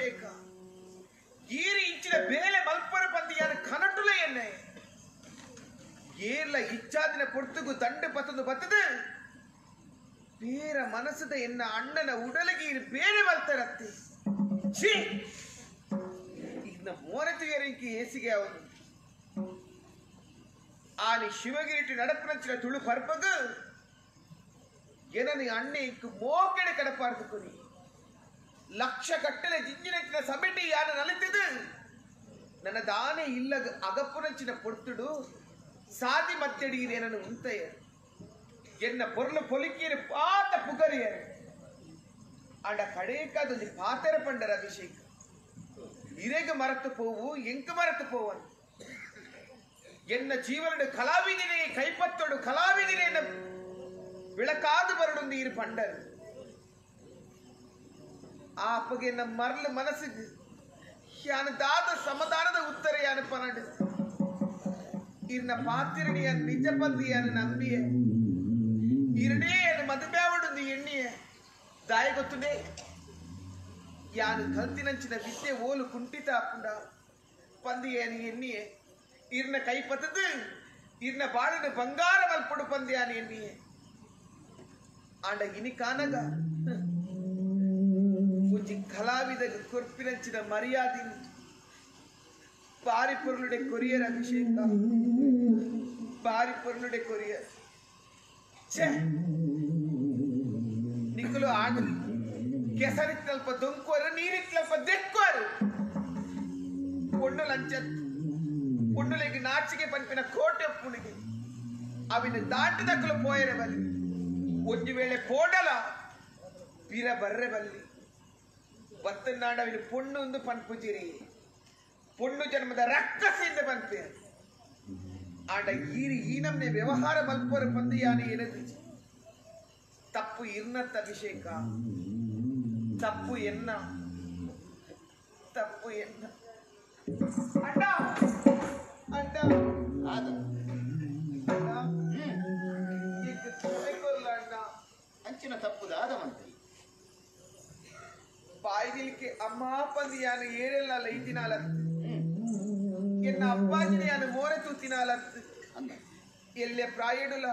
ಅಭಿಷೇಕ ಈರಿ ಇಚ್ಚಿನ ಬೇಲೆ ಮಲ್ಪರ ಪಂದಿಯಾನ ಕನಟುಲ ಎನ್ನೆ ಏರ್ಲ ಇಚ್ಚಾದಿನ ಪೊರ್ತುಗು ದಂಡ ಪತ್ತೊಂದು ಬತ್ತದು ಬೇರ ಮನಸ್ಸದ ಎನ್ನ ಅಣ್ಣನ ಉಡಲಗೀರು ಬೇರೆ ಬಲ್ತಾರತ್ತೆ ಛೀ ಇನ್ನ ಮೋರತಿಗರಿಗೆ ಏಸಿಗೆ ಅವನು ಆನಿ ಶಿವಗಿರಿಟ್ಟು நடப்புனச்சில ತುಳು ಪರ್ಪಗು ಏನನಿ ಅಣ್ಣೆக்கு ಮೋಕೆಡೆ ಕಡಪಾರ್ದು ಕೊನಿ ಲಕ್ಷ ಕಟ್ಟಲೆ ಜಿಂಜಿನಕ್ಕಿನ ಸಮಿತಿ ಯಾನ ನಲಿತಿದು ನನ್ನ ದಾನೆ ಇಲ್ಲ ಅಗಪ್ಪುನಚ್ಚಿನ ಪೊರ್ತುಡು ಸಾದಿ ಮತ್ತೆಡಿಗಿರಿ ಏನನ್ನು ಉಂತಯ್ಯ ಎನ್ನ ಪೊರ್ಲು ಪೊಲಿಕೀರು ಪಾತ ಪುಗರಿಯ ಆಡ ಕಡೇಕಾದೊಂದು ಪಾತರ ಪಂಡರ ಅಭಿಷೇಕ ಇರೆಗೆ ಮರೆತು ಪೋವು ಎಂಕ ಮರೆತು ಪೋವನು ಎನ್ನ ಜೀವನದ ಕಲಾವಿದಿನೇ ಕೈಪತ್ತೋಡು ಕಲಾವಿದಿನೇ ಬೆಳಕಾದು ಬರಡೊಂದು ಇರು ಪಂಡರು ಆ ಅಪ್ಪಗೆ ನಮ್ಮ ಮರಳು ಮನಸ್ಸಿಗೆ ಯಾನದಾದ ಸಮಾಧಾನದ ಉತ್ತರ ಯಾನ ಪನಡು ಇರ್ನ ಪಾತಿರಣಿಯ ನಿಜ ಪಂದಿಯಾನ ನಂಬಿಯ ಇರನೇ ಮದುವೆವಡುಂದು ಎಣ್ಣಿಯ ದಾಯ ಗೊತ್ತುನೇ ಯಾನು ಕಲ್ತಿನಂಚಿನ ವಿದ್ಯೆ ಓಲು ಕುಂಠಿತ ಅಪ್ಪುಂಡ ಪಂದಿಯಾನಿ ಎಣ್ಣಿಯೇ ಇರ್ನ ಕೈಪತ್ತದು ಇರ್ನ ಬಾಳನ ಬಂಗಾರ ಮಲ್ಪಡು ಪಂದಿಯಾನಿ ಎಣ್ಣಿಯೇ ಆಂಡ ಇನಿ ಕಾನಗ ಒಂಜಿ ಕಲಾವಿದ ಕೊರ್ಪಿನಂಚಿನ ಮರ್ಯಾದೆ ಬಾರಿ ಪೊರ್ಲುಡೆ ಕೊರಿಯರ್ ಅಭಿಷೇಕ ಬಾರಿ ಪೊರ್ಲುಡೆ ಕೊರಿಯರ್ ನಿಕ್ಕಲು ಆಡ ಕೆಸರಿತ್ತಲ್ಪ ದೊಂಕೋರು ನೀರಿತ್ತಲ್ಪ ದೆಕ್ಕೋರು ಪೊಣ್ಣು ಲಂಚ ಪೊಣ್ಣುಲೆಗೆ ನಾಚಿಗೆ ಪಂಪಿನ ಕೋಟೆ ಪುಣಿಗೆ ಅವಿನ ದಾಟಿದಕ್ಕಲು ಪೋಯರೆ ಬಲ್ಲಿ ಒಂದು ವೇಳೆ ಪೋಡಲ ಪಿರ ಬರ್ರೆ ಬಲ್ಲಿ ಬತ್ತನಾಡ ಅವಿನ ಪೊಣ್ಣು ಒಂದು ಪನ್ಪುಜಿರಿ ಪೊಣ್ಣು ಜನ್ಮದ ರಕ್ಕಸಿಂದ ಪನ್ಪೆ ಆಡ ಈರಿ ಈ ನಮ್ನೆ ವ್ಯವಹಾರ ಮಲ್ಪರು ಪಂದಿಯಾನೆ ಏನದು ತಪ್ಪು ಇರ್ನತ್ತ ಅಭಿಷೇಕ ತಪ್ಪು ಎನ್ನ ತಪ್ಪು ಎನ್ನ ಅಣ್ಣ ಅಣ್ಣ ಅಂಚಿನ ತಪ್ಪುದಾದ ಮಂತ್ರಿ ಬಾಯಿದಿಲಿಕ್ಕೆ ಅಮ್ಮ ಪಂದಿಯಾನು ಏಳೆಲ್ಲ ಇತ್ತಿನಾಲತ್ತು ಎನ್ನ ಅಪ್ಪಾಜಿನೆಯಾನು ಮೋರೆ ತೂತಿನಾಲತ್ತು ಎಲ್ಲೆ ಪ್ರಾಯಡುಲ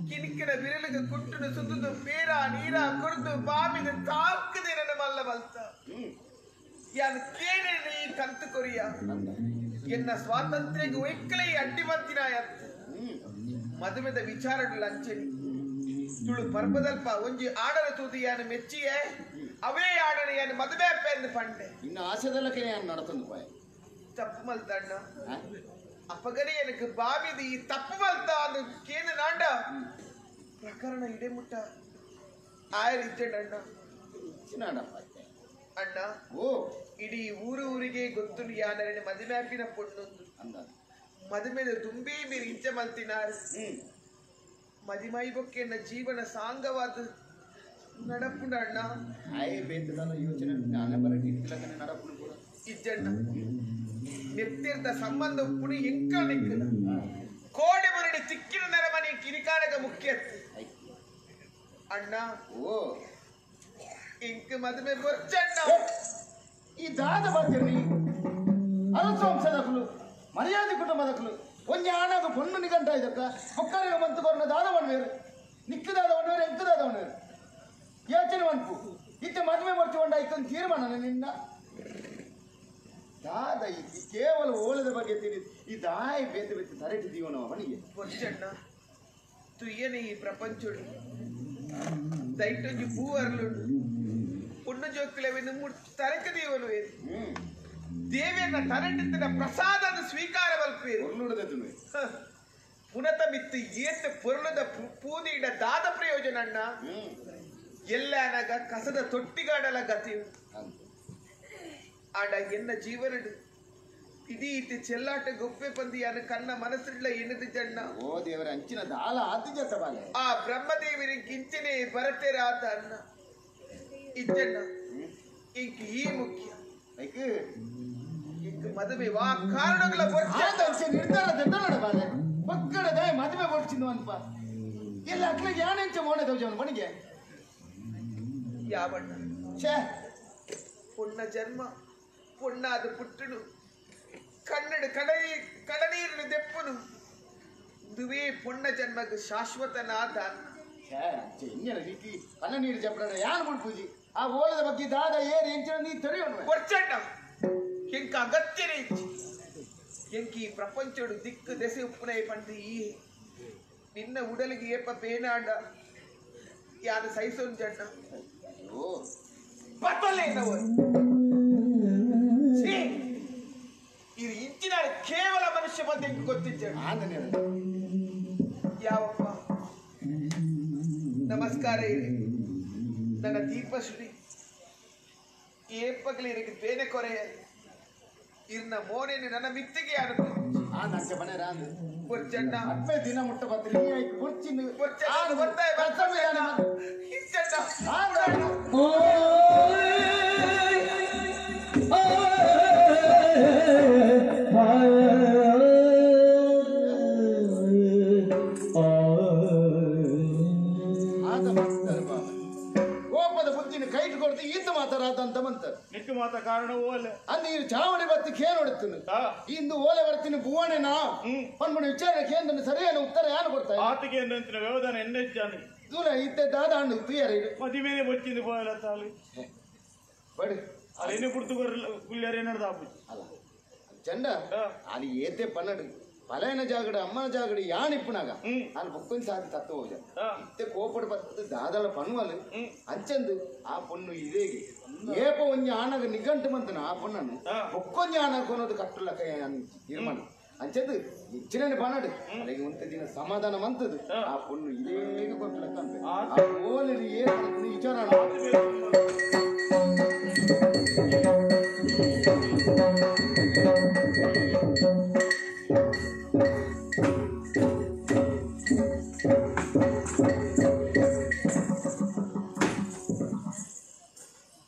ಕಿನಿಕಿನ ಬಿರಲಿಗೆ ಕುಟ್ಟುನು ಸುತ್ತುದು ಪೇರ ನೀರ ಕೊಡ್ದು ಬಾಮಿನ ತಾಕದೆ ನನ್ನ ಮಲ್ಲ ಬಲ್ತ ಯಾನು ಕೇಳಿ ಈ ಕಂತು ಕೊರಿಯ ಎನ್ನ ಸ್ವಾತಂತ್ರ್ಯಗೆ ಒಯ್ಕಲೈ ಅಡ್ಡಿ ಬಂತಿನಾಯತ್ತು ಮದುವೆದ ವಿಚಾರಗಳು ಅಂಚೆನಿ ತುಳು ಪರ್ಬದಲ್ಪ ಒಂಜಿ ಆಡರ ತೂದಿಯಾನು ಮೆಚ್ಚಿಯೇ ಅವೇ ಆಡನೆಯಾನು ಮದುವೆ ಅಪ್ಪ ಎಂದು ಪಂಡೆ ಇನ್ನು ಆಸೆದಲ್ಲಕ್ಕೆ ನಾನು ನಡತಂದು ಪಾಯ ತಪ್ಪು ಮಲ್ತಣ್ಣ ಅಪ್ಪಗನೇ எனக்கு ಬಾವಿದಿ ತಪ್ಪು ಮಲ್ತ ಅದು ಕೇಂದ್ರ ನಾಂಡ ಪ್ರಕರಣ ಇಡೆ ಮುಟ್ಟ ಆಯರಿದ್ದಣ್ಣ ಅಣ್ಣ ಓ ಇಡೀ ಊರಿಗೆ ಗೊತ್ತು ಯಾನರನೆ ಮದುವೆ ಅಪ್ಪಿನ ಪೊಣ್ಣೊಂದು ಮದುವೆದ ತುಂಬಿ ಮೀರಿ ಇಂಚೆ ಮಲ್ತಿನಾರು ಮದಿಮೈ ಬೊಕ್ಕೆ ಎನ್ನ ಜೀವನ ಸಾಂಗವಾದ ನಡಪುಂಡ ಅಣ್ಣ ಆಯೇ ಬೇತದ ಯೋಚನೆ ನಾನೇ ಬರಟಿ ನಡಪುಂಡು ಕೂಡ ಇಜ್ಜಣ್ಣ ನೆತ್ತಿರ್ದ ಸಂಬಂಧ ಪುಣಿ ಎಂಕ ನಿಕ್ಕದ ಕೋಡೆ ಮರಡಿ ಚಿಕ್ಕಿನ ನೆರಮನೆ ಕಿರಿಕಾಡಗ ಮುಖ್ಯ ಅಣ್ಣ ಓ ಇಂಕ ಮದುವೆ ಬೊಚ್ಚಣ್ಣ ಈ ದಾದ ಬರ್ತೀನಿ ಅರಸು ವಂಶದಕ್ಕಲು ಮರ್ಯಾದೆ ಕುಟುಂಬದಕ್ಕಲು ಒಂಜಿ ಆಣಾಗ ಪೊಣ್ಣು ನಿಗಂಟ ಇದಕ್ಕ ಒಕ್ಕರಿಗೆ ಮಂತು ಕೊರನ ದಾದ ಬಣ್ವೇರು ನಿಕ್ಕದಾದ ಬಣ್ವೇರು ಎಂಕದಾದ ಬಣ್ವೇರು ಯೋಚನೆ ಮನ್ಪು ಇತ್ತೆ ಮದುವೆ ಮಾಡ್ತೀವಂಡ ಇತ್ತೊಂದು ತೀರ್ಮಾನ ನಿನ್ನ ದಾದ ಈ ಕೇವಲ ಓಳದ ಬಗ್ಗೆ ತಿಳಿದು ಈ ದಾಯಿ ಬೇತ ಬೇತ ತರೆಟಿದೀವ ನಾವು ಅವನಿಗೆ ಬೊಚ್ಚಣ್ಣ ತುಯ್ಯನೆ ಈ ಪ್ರಪಂಚೋಡು ದೈಟೊಂಜಿ ಭೂವರ್ಲುಂಡು ಪುಣ್ಣ ಜೋಕ್ಲವೆನ್ನು ತರಕದೀವನು ದೇವಿಯನ್ನ ತರಟಿತ್ತಿನ ಪ್ರಸಾದದ ಸ್ವೀಕಾರ ಬಲ್ಪೇರು ಪುನತ ಮಿತ್ತು ಏತ ಪೊರ್ಲದ ಪೂದಿಡ ದಾದ ಪ್ರಯೋಜನ ಅಣ್ಣ ಎಲ್ಲನಗ ಕಸದ ತೊಟ್ಟಿಗಾಡಲ ಗತಿ ಆಡ ಎನ್ನ ಜೀವನಡು ಇದೀ ಇತ್ತು ಚೆಲ್ಲಾಟ ಗೊಪ್ಪೆ ಪಂದಿಯಾನ ಕನ್ನ ಮನಸ್ಸಿಡ್ಲ ಎನ್ನದು ಜಣ್ಣ ಓ ದೇವರ ಅಂಚಿನ ದಾಲ ಆದಿಜತ ಬಾಲೆ ಆ ಬ್ರಹ್ಮದೇವಿನ ಕಿಂಚನೆ ಬರತೇರ ಆತ ಅನ್ನ ಇಜ್ಜಣ್ಣ ಇಂಕ ಈ ಮುಖ್ಯ ಇಂಕ ಮದುವೆ ವಾ ಕಾರಣಗಳ ನಿರ್ಧಾರ ದೊಡ್ಡ ಬಾಲೆ ಮಕ್ಕಳ ದಾಯ ಮದುವೆ ಕೊಡ್ಸಿದ್ನು ಅನ್ಪ ಎಲ್ಲ ಅಕ್ಲಿಗೆ ಯಾನೆಂಚ ಮೋನೆ ದೌಜವನು ಮಣಿಗೆ ಯಾವಣ್ಣ ಛೇ ಪುಣ್ಯ ಜನ್ಮ ಪುಣ್ಣಾದ ಪುಟ್ಟನು ಕನ್ನಡ ಕಡನೀರಿನ ದೆಪ್ಪನು ದುವೇ ಪುಣ್ಯ ಜನ್ಮಕ್ಕೆ ಶಾಶ್ವತನಾದ ಇನ್ನರ ರೀತಿ ಕನ್ನ ನೀರು ಜಪ್ರ ಯಾರು ಮಾಡ್ಪೂಜಿ ಆ ಓಲದ ಬಗ್ಗೆ ದಾದ ಏರು ಎಂಚಿನ ನೀ ತೆರೆಯೋಣ ಕೊರ್ಚಂಡ ಎಂಕ ಅಗತ್ಯನೇ ಇಚ್ಚಿ ಎಂಕಿ ಪ್ರಪಂಚಡು ದಿಕ್ಕು ದೆಸೆ ಉಪ್ಪುನೈ ಪಂಡಿ ಈ ನಿನ್ನ ಉಡಲಿಗೆ ಏಪ ಬೇನಾಡ ಯಾರು ಸೈಸೊಂದು ಜಡ್ಡ ಪತ್ತಲೇನವರು ಇದು ಇಂಚಿನ ಕೇವಲ ಮನುಷ್ಯ ಬಂದ ಗೊತ್ತಿದ್ದ ಯಾವಪ್ಪ ನಮಸ್ಕಾರ ಹೇಳಿ ನನ್ನ ದೀಪಶ್ರೀ ಏಪಗಳಿಗೆ ಬೇನೆ ಕೊರೆಯ ಇರ್ನ ಮೋನೇನು ನನ್ನ ಮಿತ್ತಿಗೆ ಪೊರ್ಚಣ್ಣ ಅಪ್ಪೆ ದಿನ ಮುಟ್ಟ ಬತ್ರಿ ಪೊರ್ಚಿನ ಕೋಪದ ಬುದ್ಧಿನ ಕೈಟ್ ಕೊಡ್ತು ಈತ ಮಾತಾರಾದಂತ ಬಂತಾರೆ ನಿಟ್ಟು ಮಾತ ಕಾರಣವೂ ಅಲ್ಲ ಅಂದ ಈ ಚಾವಣಿ ಬತ್ತಿ ಖೇನ್ ಹೊಡುತ್ತನು ಇಂದು ಓಲೆ ಬರ್ತೀನಿ ಭುವನೇನಾ ಪನ್ಮಣ ವಿಚಾರ ಕೇಂದ್ರ ಸರಿಯಾದ ಉತ್ತರ ಯಾರು ಕೊಡ್ತಾರೆ ಆತಗೆ ಎಂದಂತಿನ ವ್ಯವಧಾನ ಎನ್ನೆಚ್ಚಾನೆ ದೂರ ಇತ್ತೆ ದಾದ ಹಣ್ಣು ತುಯ್ಯಾರ ಮದಿಮೇಲೆ ಬಚ್ಚಿಂದು ಪೋಯಲ್ಲ ತಾಳು ಬಡಿ ಅಲ್ಲಿನ ಕುರ್ತು ಕುಳ್ಳ್ಯಾರ ಏನಡ್ದ ಅಲ್ಲ ಚಂಡ ಅಲ್ಲಿ ಏತೆ ಪನ್ನಡು ಪಲಯನ ಜಾಗಡ ಅಮ್ಮನ ಜಾಗಡ ಯಾಣಿಪ್ಪನಾಗ ನಾನು ಬುಕ್ಕೊಂದು ಸಾಧಿ ತತ್ತು ಹೋದ ಇತ್ತೆ ಕೋಪಡ ಬರ್ತದೆ ದಾದಳ ಪನ್ವಲು ಅಂಚಂದು ಆ ಪೊಣ್ಣು ಇದೇಗೆ ಏಪ ಒಂಜಿ ಆನಗ ನಿಘಂಟು ಮಂತನ ಆ ಪೊಣ್ಣನ್ನು ಬುಕ್ಕೊಂಜಿ ಆನಗ ಕೊನೋದು ಕಟ್ಟುಲ್ಲ ಕೈ ತೀರ್ಮಾನ ಅಂಚಂದು ಇಚ್ಚಿನ ಪನ್ನಡು ಅಲ್ಲಿಗೆ ಒಂತ ದಿನ ಸಮಾಧಾನ ಮಂತದು ಆ ಪೊಣ್ಣು ಇದೇಗೆ ಕೊಟ್ಟಲಕ್ಕ ಅಂತ ಆ ಓಲಲ್ಲಿ ಏನು ವಿಚಾರ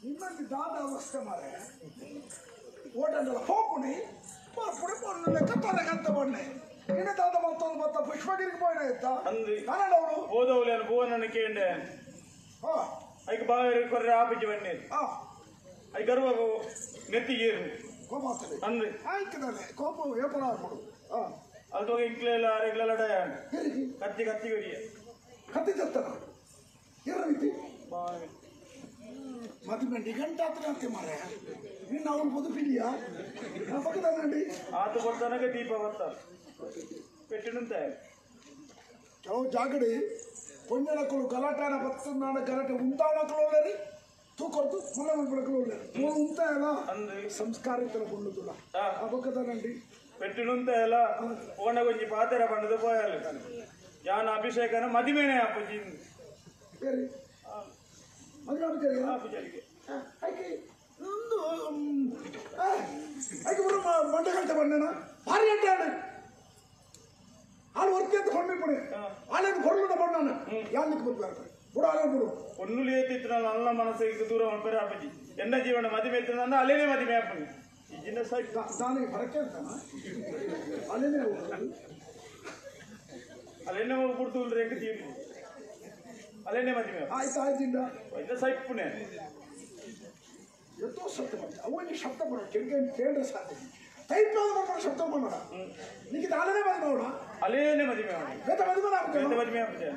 ನಿಮ್ಮಲ್ಲಿ ದಾದ ಅವಸ್ಥೆ ಮಾರೆ ಓಟಂಡಲ ಹೋಗ್ಬಿಡಿ ಮಾಡ್ಬಿಡಿ ಬಣ್ಣ ಲೆಕ್ಕ ತಲೆಗಂತ ಬಣ್ಣೆ ನಿನ್ನ ದಾದ ಮತ್ತೊಂದು ಮತ್ತ ಪುಷ್ಪಗಿರಿಗೆ ಪೋಯಿನ ಇತ್ತ ಕನ್ನಡವರು ಓದವಲಿ ಅನ್ನು ಭುವನನ್ನು ಕೇಂಡೆ ಐಕ ಬಾವಿ ಕೊರ್ರೆ ಆಪಿಜಿ ಬನ್ನಿ ಐ ಗರ್ವಾಗ ನೆತ್ತಿಗೇರು ಕೋಮಾತದೆ ಅಂದ್ರೆ ಆಯ್ತದಲ್ಲ ಕೋಪ ವ್ಯಾಪಾರ ಆಗ್ಬಿಡು ಅದು ಇಂಕ್ಲೆಲ್ಲ ಅರೆಗ್ಲೆಲ್ಲ ಡಯಾನ್ ಕತ್ತಿ ಕತ್ತಿ ಗಡಿಯ ಕತ್ತಿ ತರ್ತಾರ ಏನು ರೀತಿ ಮದುವೆ ನಿಘಂಟ ಹತ್ರ ಮಾರೆ ನಿನ್ನ ಅವನು ಬದುಕಿದೆಯಾ ಪಕ್ಕದಂಡಿ ಆತು ಬರ್ತಾನಾಗ ದೀಪ ಬರ್ತಾರೆ ಪೆಟ್ಟಿನಂತ ಕೆಲವು ಜಾಗಡಿ ಪೊಂಜನಕ್ಕಳು ಗಲಾಟೆನ ಬತ್ತನಾಡ ಗಲಾಟೆ ಉಂಟಾಣಕ್ಕಳು ತೂಕೊಡ್ತು ಮನೆ ಮಕ್ಕಳು ಉಂಟ ಎಲ್ಲ ಸಂಸ್ಕಾರ ಇತ್ತಲ್ಲ ಕೊಂಡುದಿಲ್ಲ ಆ ಪಕ್ಕದಂಡಿ ಪೆಟ್ಟಿನಂತ ಎಲ್ಲ ಓಣ ಕೊಂಚಿ ಪಾತೆರ ಬಂಡದು ಪೋಯಲ್ಲ ಯಾನ ಅಭಿಷೇಕನ ಮದಿಮೇನೆ ಅಪ್ಪಜಿ ಬೇರೆ ಮದುವೆ ಒಂದು ಐಕೆ ಬರೋ ಮಂಡ ಕಳ್ತ ಬಣ್ಣನ ಭಾರಿ ಅಂಟ ಆಳು ವರ್ತಿ ಅಂತ ಕೊಂಡಿ ಪಡೆ ಆಳನ್ನು ಕೊರಲದ ಬಣ್ಣನ ಯಾರಕ್ಕೆ ಬರ್ತಾರೆ ಕೂಡ ಆಳ ಬಿಡು ಒನ್ನುಲಿ ಏತಿತ್ತು ನಾನು ನನ್ನ ಮನಸ್ಸಿಗೆ ದೂರ ಮಾಡ್ತಾರೆ ಅಪ್ಪಜಿ ಎನ್ನ ಜೀವನ ಮದುವೆ ಇತ್ತು ನನ್ನ ಅಲ್ಲೇನೇ ಮದುವೆ ಅಪ್ಪನಿ ಈಗಿನ ಸೈಟ್ ನಾನೇ ಹೊರಕ್ಕೆ ಅಂತಾನ ಅಲ್ಲೇನೇ ಅಲ್ಲೇನೇ ಹೋಗ್ಬಿಡ್ತು ಇಲ್ರಿ ಹೆಂಗೆ ತೀರಿ ಅಲ್ಲೇನೇ ಮದುವೆ ಆಯ್ತು ಆಯ್ತಿಂದ ಇನ್ನ ಸೈಟ್ ಪುಣೆ ಎಷ್ಟೋ ಶಬ್ದ ಮಾಡ್ತೀವಿ ಅವನಿಗೆ ಶಬ್ದ ಮಾಡೋಣ ಕೇಂದ್ರ ಸಾಧ್ಯ ಟೈಪ್ ಮಾಡ್ಕೊಂಡು ಶಬ್ದ ಮಾಡೋಣ ನಿಮಗೆ ಅಲ್ಲೇ ಮದುವೆ ಮಾಡೋಣ ಅಲ್ಲೇನೇ ಮದುವೆ ಮಾಡಿ ಬೇತ ಮದುವೆ ಮದುವೆ ಆಗ್ತದೆ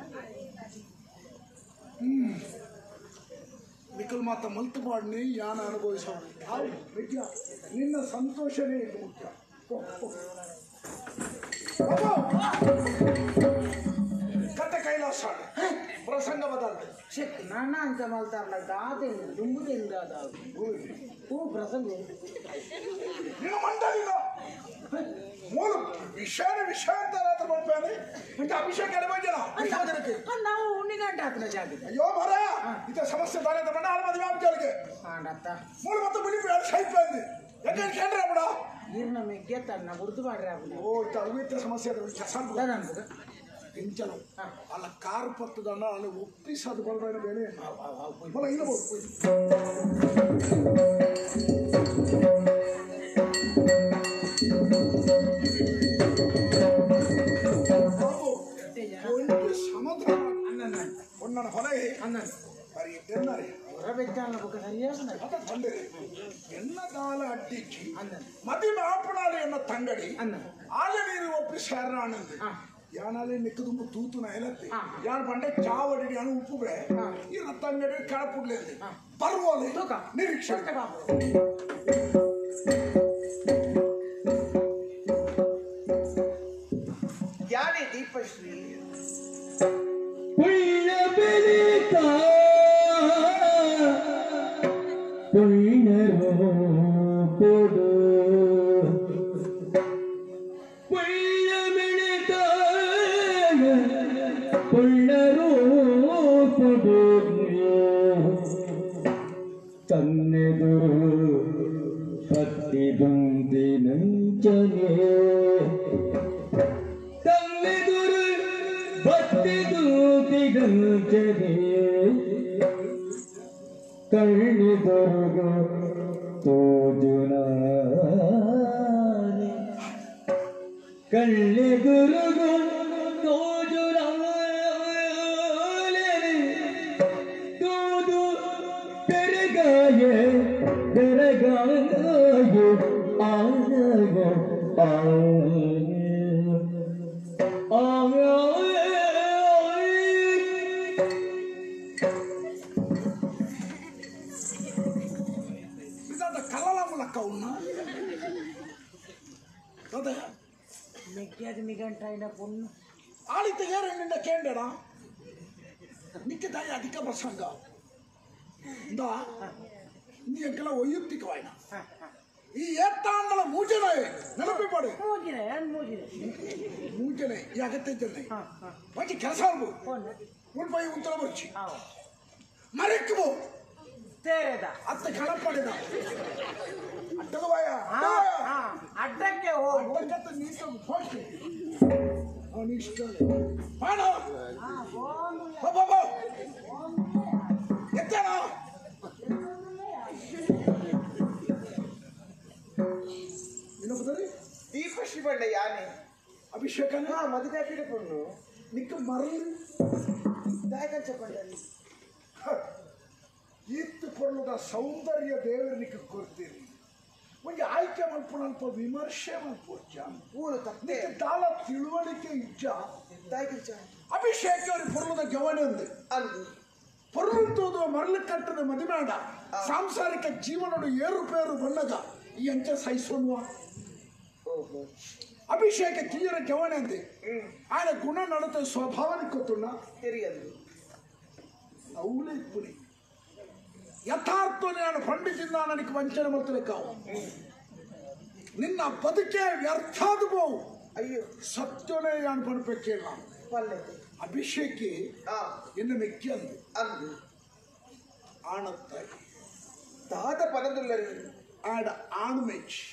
ನಿಖಲ್ ಮಾತ ಮಲ್ತು ಮಾಡಿ ಯಾನ ಅನುಭವಿಸೋಣ ವಿದ್ಯಾ ನಿನ್ನ ಸಂತೋಷನೇ ಇದು ಮುಖ್ಯ ಕತೆ ಕೈಲಾಸ ಪ್ರಸಂಗ ಬದಲಾದ ನಾನ ಅಂತ ಮಲ್ತಾರಲ್ಲ ದಾದೇನು ದುಂಬುದೇನು ದಾದ ಹೂ ಪ್ರಸಂಗ ನಿನ್ನ ಮಂಡಲಿನ ಮೂಲ ವಿಷಯ ಅಂತ ಮಾಡ್ತಾನೆ ಇಂಥ ಅಭಿಷೇಕ ಎಡಬಂಜನ ನಾವು ಉಣ್ಣಿಗಂಟ ಹಾಕಿನ ಜಾಗ ಅಯ್ಯೋ ಮರ ಇಂಥ ಸಮಸ್ಯೆ ತಾನೇ ತಗೊಂಡ ಆಳು ಮದುವೆ ಆಗ್ಬಿಟ್ಟು ಹಾಡತ್ತ ಮೂಲ ಮತ್ತೆ ಬಿಡಿ ಸೈಟ್ ಬಂದು ಯಾಕೆ ಕೇಂದ್ರ ಬಿಡ ನೀರ್ನ ಮೆಗ್ಗೆ ತನ್ನ ಗುರುತು ಮಾಡ್ರಿ ಆಗ್ಲಿ ಓ ಇಂಥ ಅವಿತ್ಯ ಸಮಸ್ಯೆ ಅನ್ಬೋದು ಹೆಂಚಲು ಅಲ್ಲ ಕಾರು ಪತ್ತದನ್ನ ಅಲ್ಲಿ ಒಪ್ಪಿಸೋದು ಬರಬೇಡ ಬೇರೆ ಮೊಲ ಇಲ್ಲ ಸಮುದ್ರ ಒನ್ನ ಹೊಲಗೆ ಅನ್ನ ಬರೀ ತೆನ್ನರಿ ಹೊರ ಬೆಚ್ಚಾಲ ಬುಕ್ಕ ಸರಿಯಾಗಿ ಮಾತ ತಂದಿರಿ ಎನ್ನ ದಾಲ ಅಡ್ಡಿಕ್ಕಿ ಮದಿಮೆ ಆಪಣಾಲೆ ಎನ್ನ ತಂಗಡಿ ಆಲ ನೀರು ಒಪ್ಪಿಸಾರ ಆನಂದ್ ಯಾನಾಲೆ ನಿಕ್ಕದುಂಬು ತೂತುನ ಎಲತ್ತಿ ಯಾನ್ ಬಂಡೆ ಚಾವಡಿ ಅನು ಉಪ್ಪುಬ್ರೆ ಈ ತಂಗಡಿ ಕಳಪುಡ್ಲೇಂದು ಪರ್ವೋಲೆ ನಿರೀಕ್ಷೆ ಯಾನೇ ದೀಪಶ್ರೀ ಪುಣ್ಯ ಬೆಳಿತ ಪುಣ್ಯರೋ ಕೊಡು ಪುಣ್ಯ ಬೆಳಿತ ಪುಣ್ಯರೋ ಕೊಡು ತನ್ನೆದುರು ಕತ್ತಿದುಂದಿ ನಂಚನೆ ತನ್ನೆದುರು ಬತ್ತಿದುಂದಿ ನಂಚನೆ ಕಣ್ಣಿದೊರಗು ತೋಜುನಾನೆ ಕಣ್ಣಿಗುರುಗು ತೋಜುನಾನೆ ತೋದು ಬೆರಗಾಯ ಬೆರಗಾಯ ಆಗ ಆಳಿತ ಏರಣ್ಣಿಂದ ಕೇಂಡಡ ನಿಕ್ಕದಾಯ ಅಧಿಕ ಪ್ರಸಂಗ ನೀ ಎಂಕೆಲ್ಲ ವೈಯಕ್ತಿಕವಾಯಿನ ಈ ಏತ್ತಾಂಡಲ ಮೂಜನೆ ನೆನಪಿಪಡು ಮೂಜನೆ ಈ ಅಗತ್ಯ ಜನೆ ಮಂచి ಕೆಲಸ ಉಳ್ಪೈ ಉತ್ತರ ಬರ್ಚಿ ಮರೆಕ್ಕು ಅತ್ತ ಕಳಪಡಿದ ಅಡ್ಡಗವಾಯ ಅಡ್ಡಕ್ಕೆ ಹೋಗು ಅಡ್ಡಕ್ಕೆ ನೀತ ಹೋಗಿ ಅವನಿಷ್ಟ ಮಾಡ ಎತ್ತೇನ ದೀಪಶ್ರೀ ಬಂಡ ಯಾನೆ ಅಭಿಷೇಕನ ಮದುವೆ ಪಿಡಪಣ್ಣು ನಿಕ್ಕ ಮರಳು ದಾಯಕಂಚ ಪಂಡಲ್ಲಿ ಈತ್ತು ಪೊರ್ಲುದ ಸೌಂದರ್ಯ ದೇವರು ನಿಕ್ಕ ಕೊಡ್ತೀರಿ ಒಂದು ಆಯ್ಕೆ ಮಲ್ಪನಲ್ಪ ವಿಮರ್ಶೆ ಮಲ್ಪೋಚ್ಚ ಊರು ತಪ್ಪೆ ದಾಲ ತಿಳುವಳಿಕೆ ಇಜ್ಜ ದಾಯಕಂಚ ಅಭಿಷೇಕ ಅವ್ರಿಗೆ ಪೊರ್ಲುದ ಗವನೆ ಅಂದು ಅಂದು ಪೊರ್ಲುಂತೋದು ಮರಳು ಕಟ್ಟದ ಮದಿಮಾಡ ಸಾಂಸಾರಿಕ ಜೀವನದ ಏರುಪೇರು ಬಣ್ಣದ ಈ ಅಂಚೆ ಸಹಿಸುವ ಅಭಿಷೇಕ ತೀರ ಗವನೆ ಅಂದೆ ಆಯ್ನ ಗುಣ ನಡತ ಸ್ವಭಾವನಿಗೆ ಗೊತ್ತುಣ್ಣ ತೆರಿಯದು ಅವಳೇ ಪುರಿ ಯಥಾರ್ಥನೆ ನಾನು ಪಂಡಿತಿಂದ ನನಗೆ ವಂಚನೆ ಮಾಡ್ತಲೇ ಕಾವು ನಿನ್ನ ಬದುಕೆ ವ್ಯರ್ಥಾದ ಬೋವು ಅಯ್ಯೋ ಸತ್ಯನೇ ನಾನು ಪಣಪೇಕಿಲ್ಲ ಪಲ್ಲೆ ಅಭಿಷೇಕಿ ಎನ್ನ ಮೆಕ್ಕಿ ಅಂದು ಅಂದು ಆಣತ್ತಾಗಿ ದಾದ ಪದದುಲ್ಲರಿ ಆಡ ಆಣು ಮೆಚ್ಚಿ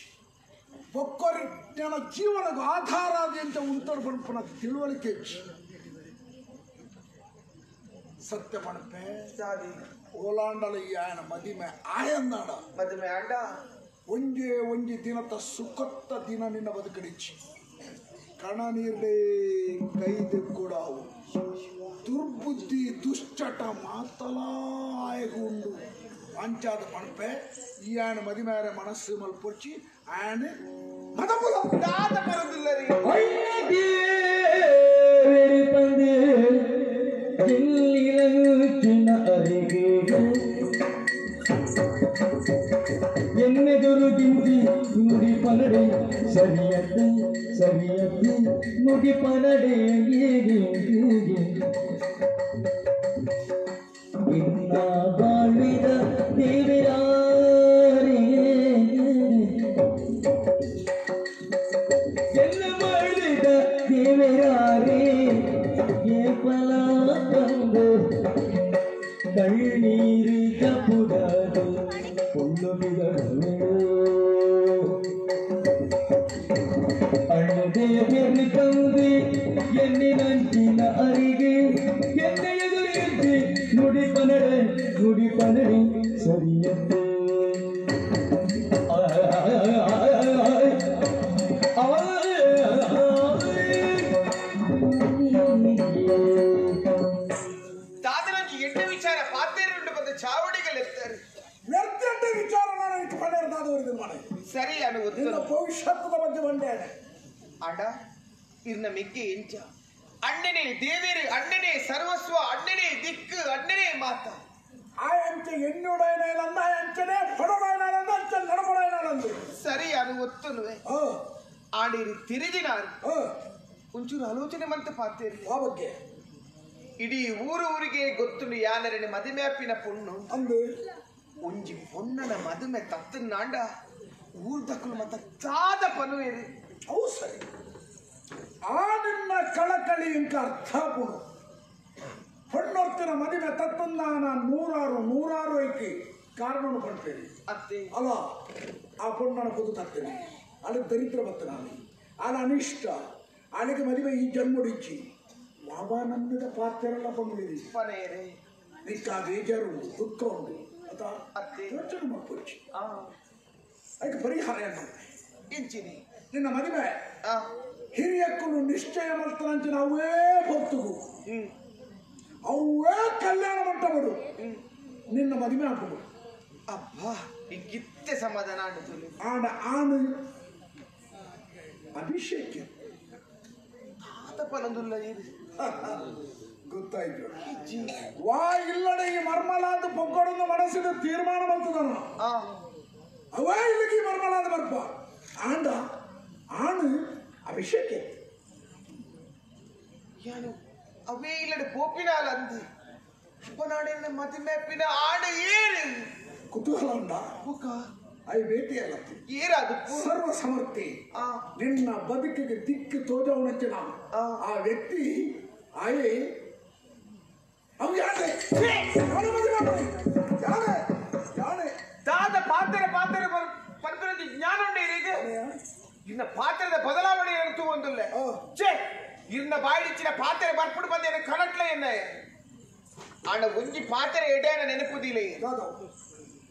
ಒಕ್ಕೊರಿ ನನ್ನ ಜೀವನದ ಆಧಾರಾದಿ ಅಂತ ಉಂಟರು ಪಣಪನ ತಿಳುವಳಿಕೆ ಸತ್ಯ ಪಣಪೆ ಸಾದಿ ಓಲಾಂಡಲ ಈ ಆಯನ ಮದಿಮೆ ಆಯಂದಾಡ ಮದುವೆ ಅಂಡ ಒಂಜೇ ಒಂಜಿ ದಿನದ ಸುಖತ್ತ ದಿನ ನಿನ್ನ ಬದುಕಡಿಚ್ಚಿ ಕಣ ನೀರ್ಲೇ ಕೈದು ಕೂಡ ದುರ್ಬುದ್ಧಿ ದುಶ್ಚಟ ಮಾತಲಾ ಆಯಗುಂಡು ಅಂಚಾದ ಪಣಪೆ ಈ ಆಯನ ಮದಿಮೆಯ ಮನಸ್ಸು ಮಲ್ಪೊಚ್ಚಿ ಆಯನ ಮದಮುಲ ದಾದ ಪದದುಲ್ಲರಿ ಎನ್ನೆದುರು ಗಿಂದಿ ನುಡಿ ಪನಡೆ ಸರಿಯತ್ತೆ ಸರಿಯತ್ತೆ ನುಡಿ ಪನಡೆ ಇನ್ನ ಬಾಳಿದ ದೇವರಾರೇ ಎಲ್ಲ ಬಾಳಿದ ದೇವರಾರೇ ಏ ಫಲ ತಂದು ಕಣ್ಣೀರಿ ಕಪುಡದು ಹುಲ್ಲು ಬಿಡಲು ಅಣ್ಣದೆ ಬೆನ್ನು ತಂದಿ ಎನ್ನಿನಂಚಿನ ಅರಿಗೆ ಎನ್ನ ಎದುರಿಗೆ ನುಡಿ ಪನಡೆ ಸರಿಯತ್ತೆ ದಾದನಂಚಿ ಎಡ್ಡ ವಿಚಾರ ಪಾತೇರುಂಡು ಬಂದ ಚಾವಡಿಗಳೆತ್ತಾರೆ ವ್ಯರ್ಥಂಡ ಕಾದವರಿದ ಮನೆ ಸರಿ ಅನ್ನುವುದು ನಿನ್ನ ಭವಿಷ್ಯದ ಬಗ್ಗೆ ಬಂದೆ ಅಡ ಇರ್ನ ಮಿಗ್ಗೆ ಎಂಚ ಅಣ್ಣನೇ ದೇವೇರಿ ಅಣ್ಣನೇ ಸರ್ವಸ್ವ ಅಣ್ಣನೇ ದಿಕ್ಕು ಅಣ್ಣನೇ ಮಾತ ಆ ಅಂಚೆ ಎಣ್ಣುಡೈನಂದ ಆ ಅಂಚನೆ ಹೊಡಬೈನಂದ ಅಂಚೆ ನಡಬಡೈನಂದು ಸರಿ ಅನ್ನುವತ್ತುನುವೆ ಆಡಿರಿ ತಿರುಗಿನಾರು ಒಂಚೂರು ಆಲೋಚನೆ ಮಂತ ಪಾತೇರಿ ಆ ಬಗ್ಗೆ ಇಡೀ ಊರಿಗೆ ಗೊತ್ತುಂಡು ಯಾನರನೆ ಮದುಮೆಪ್ಪಿನ ಪೊಣ್ಣು ಅಂದು ಒಂಜಿ ಪೊಣ್ಣನ ಮದುಮೆ ತತ್ತನಾಂಡ ಊರ್ದಕ್ಕಲು ಮತ್ತ ಚಾದ ಪನುವೇರಿ ಅವು ಸರಿ ಆ ನಿನ್ನ ಕಳಕಳಿ ಇಂಕ ಅರ್ಥ ಪುಣು ಹೊಣ್ಣೊತ್ತಿನ ಮದುವೆ ತತ್ತನ್ನ ನಾನು ನೂರಾರು ಐಕಿ ಕಾರಣವನ್ನು ಕೊಡ್ತೇನೆ ಅತ್ತೆ ಅಲ್ಲ ಆ ಪೊಣ್ಣನ ಕುದು ತರ್ತೇನೆ ಅಲ್ಲಿ ದರಿದ್ರ ಬತ್ತ ನಾನು ಅಲ್ಲಿ ಅನಿಷ್ಟ ಅಲ್ಲಿಗೆ ಮದುವೆ ಈ ಜನ್ಮಡಿಚ್ಚಿ ವಾಬಾನಂದದ ಪಾತ್ರೆಲ್ಲ ಬಂದಿರಿ ಪನೇರೆ ನಿಕ್ಕ ಬೇಜಾರು ಉಂಟು ದುಃಖ ಉಂಟು ಅಥವಾ ಅತ್ತೆ ಯೋಚನೆ ಮಾಡ್ಕೊಚ್ಚಿ ಅದಕ್ಕೆ ಪರಿಹಾರ ಏನು ಇಂಚಿನಿ ನಿನ್ನ ಮದುವೆ ಹಿರಿಯಕ್ಕಳು ನಿಶ್ಚಯ ಮಾಡ್ತಾನಂಚ ನಾವೇ ಹೊತ್ತುಗು ಅವೇ ಕಲ್ಯಾಣ ಮಂಟಪಡು ನಿನ್ನ ಮದುವೆ ಹಾಕುದು ಅಬ್ಬಾ ಇಗಿತ್ತೆ ಸಮಾಧಾನ ಆಡುತ್ತಲಿ ಆನು ಅಭಿಷೇಕ ತಾತಪ್ಪನಂದುಲ್ಲ ಇದು ಗೊತ್ತಾಯ್ತು ವಾ ಇಲ್ಲಡೆ ಈ ಮರ್ಮಲಾದ ಪೊಕ್ಕಡನ್ನು ಮನಸ್ಸಿನ ತೀರ್ಮಾನ ಬರ್ತದನ ಅವೇ ಇಲ್ಲಿಗೆ ಮರ್ಮಲಾದ ಬರ್ಪ ಆಂಡ ಆನು ಅಭಿಷೇಕ ಏನು ಅವೇ ಇಲ್ಲಡೆ ಪೋಪಿನಾಲ ಅಂದು ಅಪ್ಪನಾಡಿನ ಮದುಮೆಪ್ಪಿನ ಆಡು ಏರು ಕುತೂಹಲ ಉಂಡ ಅవి ಭೇಟಿಯಲ್ಲ ಏರಾದು ಸರ್ವ ಸಮರ್ಥಿ ನಿನ್ನ ಬದುಕಿಗೆ ದಿಕ್ಕು ತೋಜವನಚ್ಚಿನ ಆ ವ್ಯಕ್ತಿ ಆಯೇ ಅವು ಯಾರೇ ದಾದ ಪಾತ್ರೆ ಪಂಪರದಿ ಜ್ಞಾನ ಉಂಡೆ ಈಗ ಇನ್ನ ಪಾತ್ರದ ಬದಲಾವಣೆ ಇರುತ್ತು ಒಂದುಲ್ಲ ಛೇ ಇನ್ನ ಬಾಯಿಡಿಚ್ಚಿನ ಪಾತ್ರೆ ಬರ್ಪುಡು ಬಂದೇನೆ ಕಣಟ್ಲೆ ಎನ್ನ ಆಂಡ ಒಂಜಿ ಪಾತ್ರೆ ಎಡೆಯನ ನೆನಪುದಿಲ್ಲ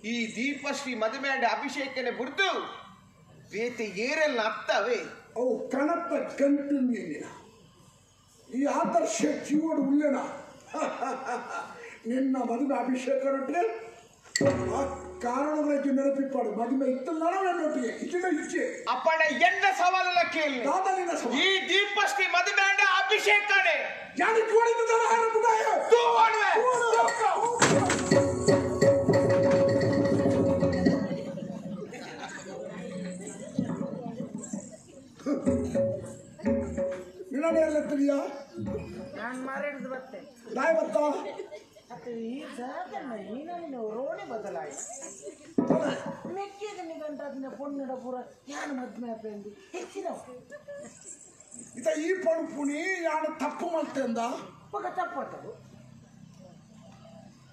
ಈ ದೀಪಶ್ರೀ ಮದುವೆ ಅಭಿಷೇಕನೆ ಬುರ್ದು ಬೇತೆ ಏರೆಲ್ಲ ಅತ್ತವೆ ಅವು ಕಣಪ್ಪ ಕಂತು ಈ ಆದರ್ಶ ಜೀವನ ಉಳ್ಳೆನ ನಿನ್ನ ಮದುವೆ ಅಭಿಷೇಕ ಆ ಕಾರಣಗಳಿಗೆ ನೆನಪಿಪ್ಪಾಡು ಮದುವೆ ಇತ್ತಲ್ಲ ನನ್ನೊಟ್ಟಿಗೆ ಇಚ್ಚಿನ ಇಚ್ಛೆ ಅಪ್ಪಣ ಎನ್ನ ಸವಾಲೆಲ್ಲ ಕೇಳಿ ಈ ದೀಪಶ್ರೀ ಮದುವೆ ಅಭಿಷೇಕನೆ ಯಾರು ಜೋಡಿದ ನಿನ್ನನೆಯಲ್ಲತ್ತಿದೆಯಾ ನಾನು ಮಾರಾಡಿದ ಬತ್ತೆ ನಾಯಿ ಬತ್ತ ಮತ್ತೆ ಈ ಸಾಕಣ್ಣ ನೀನು ರೋಣಿ ಬದಲಾಯಿ ಮೆಕ್ಕಿದ ನಿಗಂಟಾದಿನ ಪೊನ್ನಡ ಪೂರ ಯಾನು ಮದ್ಮೆ ಅಪ್ಪೆಂದು ಹೆಚ್ಚಿನ ಇತ ಈ ಪಣಪುಣಿ ಯಾನು ತಪ್ಪು ಮಾಡ್ತೇಂದ ಪಕ್ಕ ತಪ್ಪತ್ತದು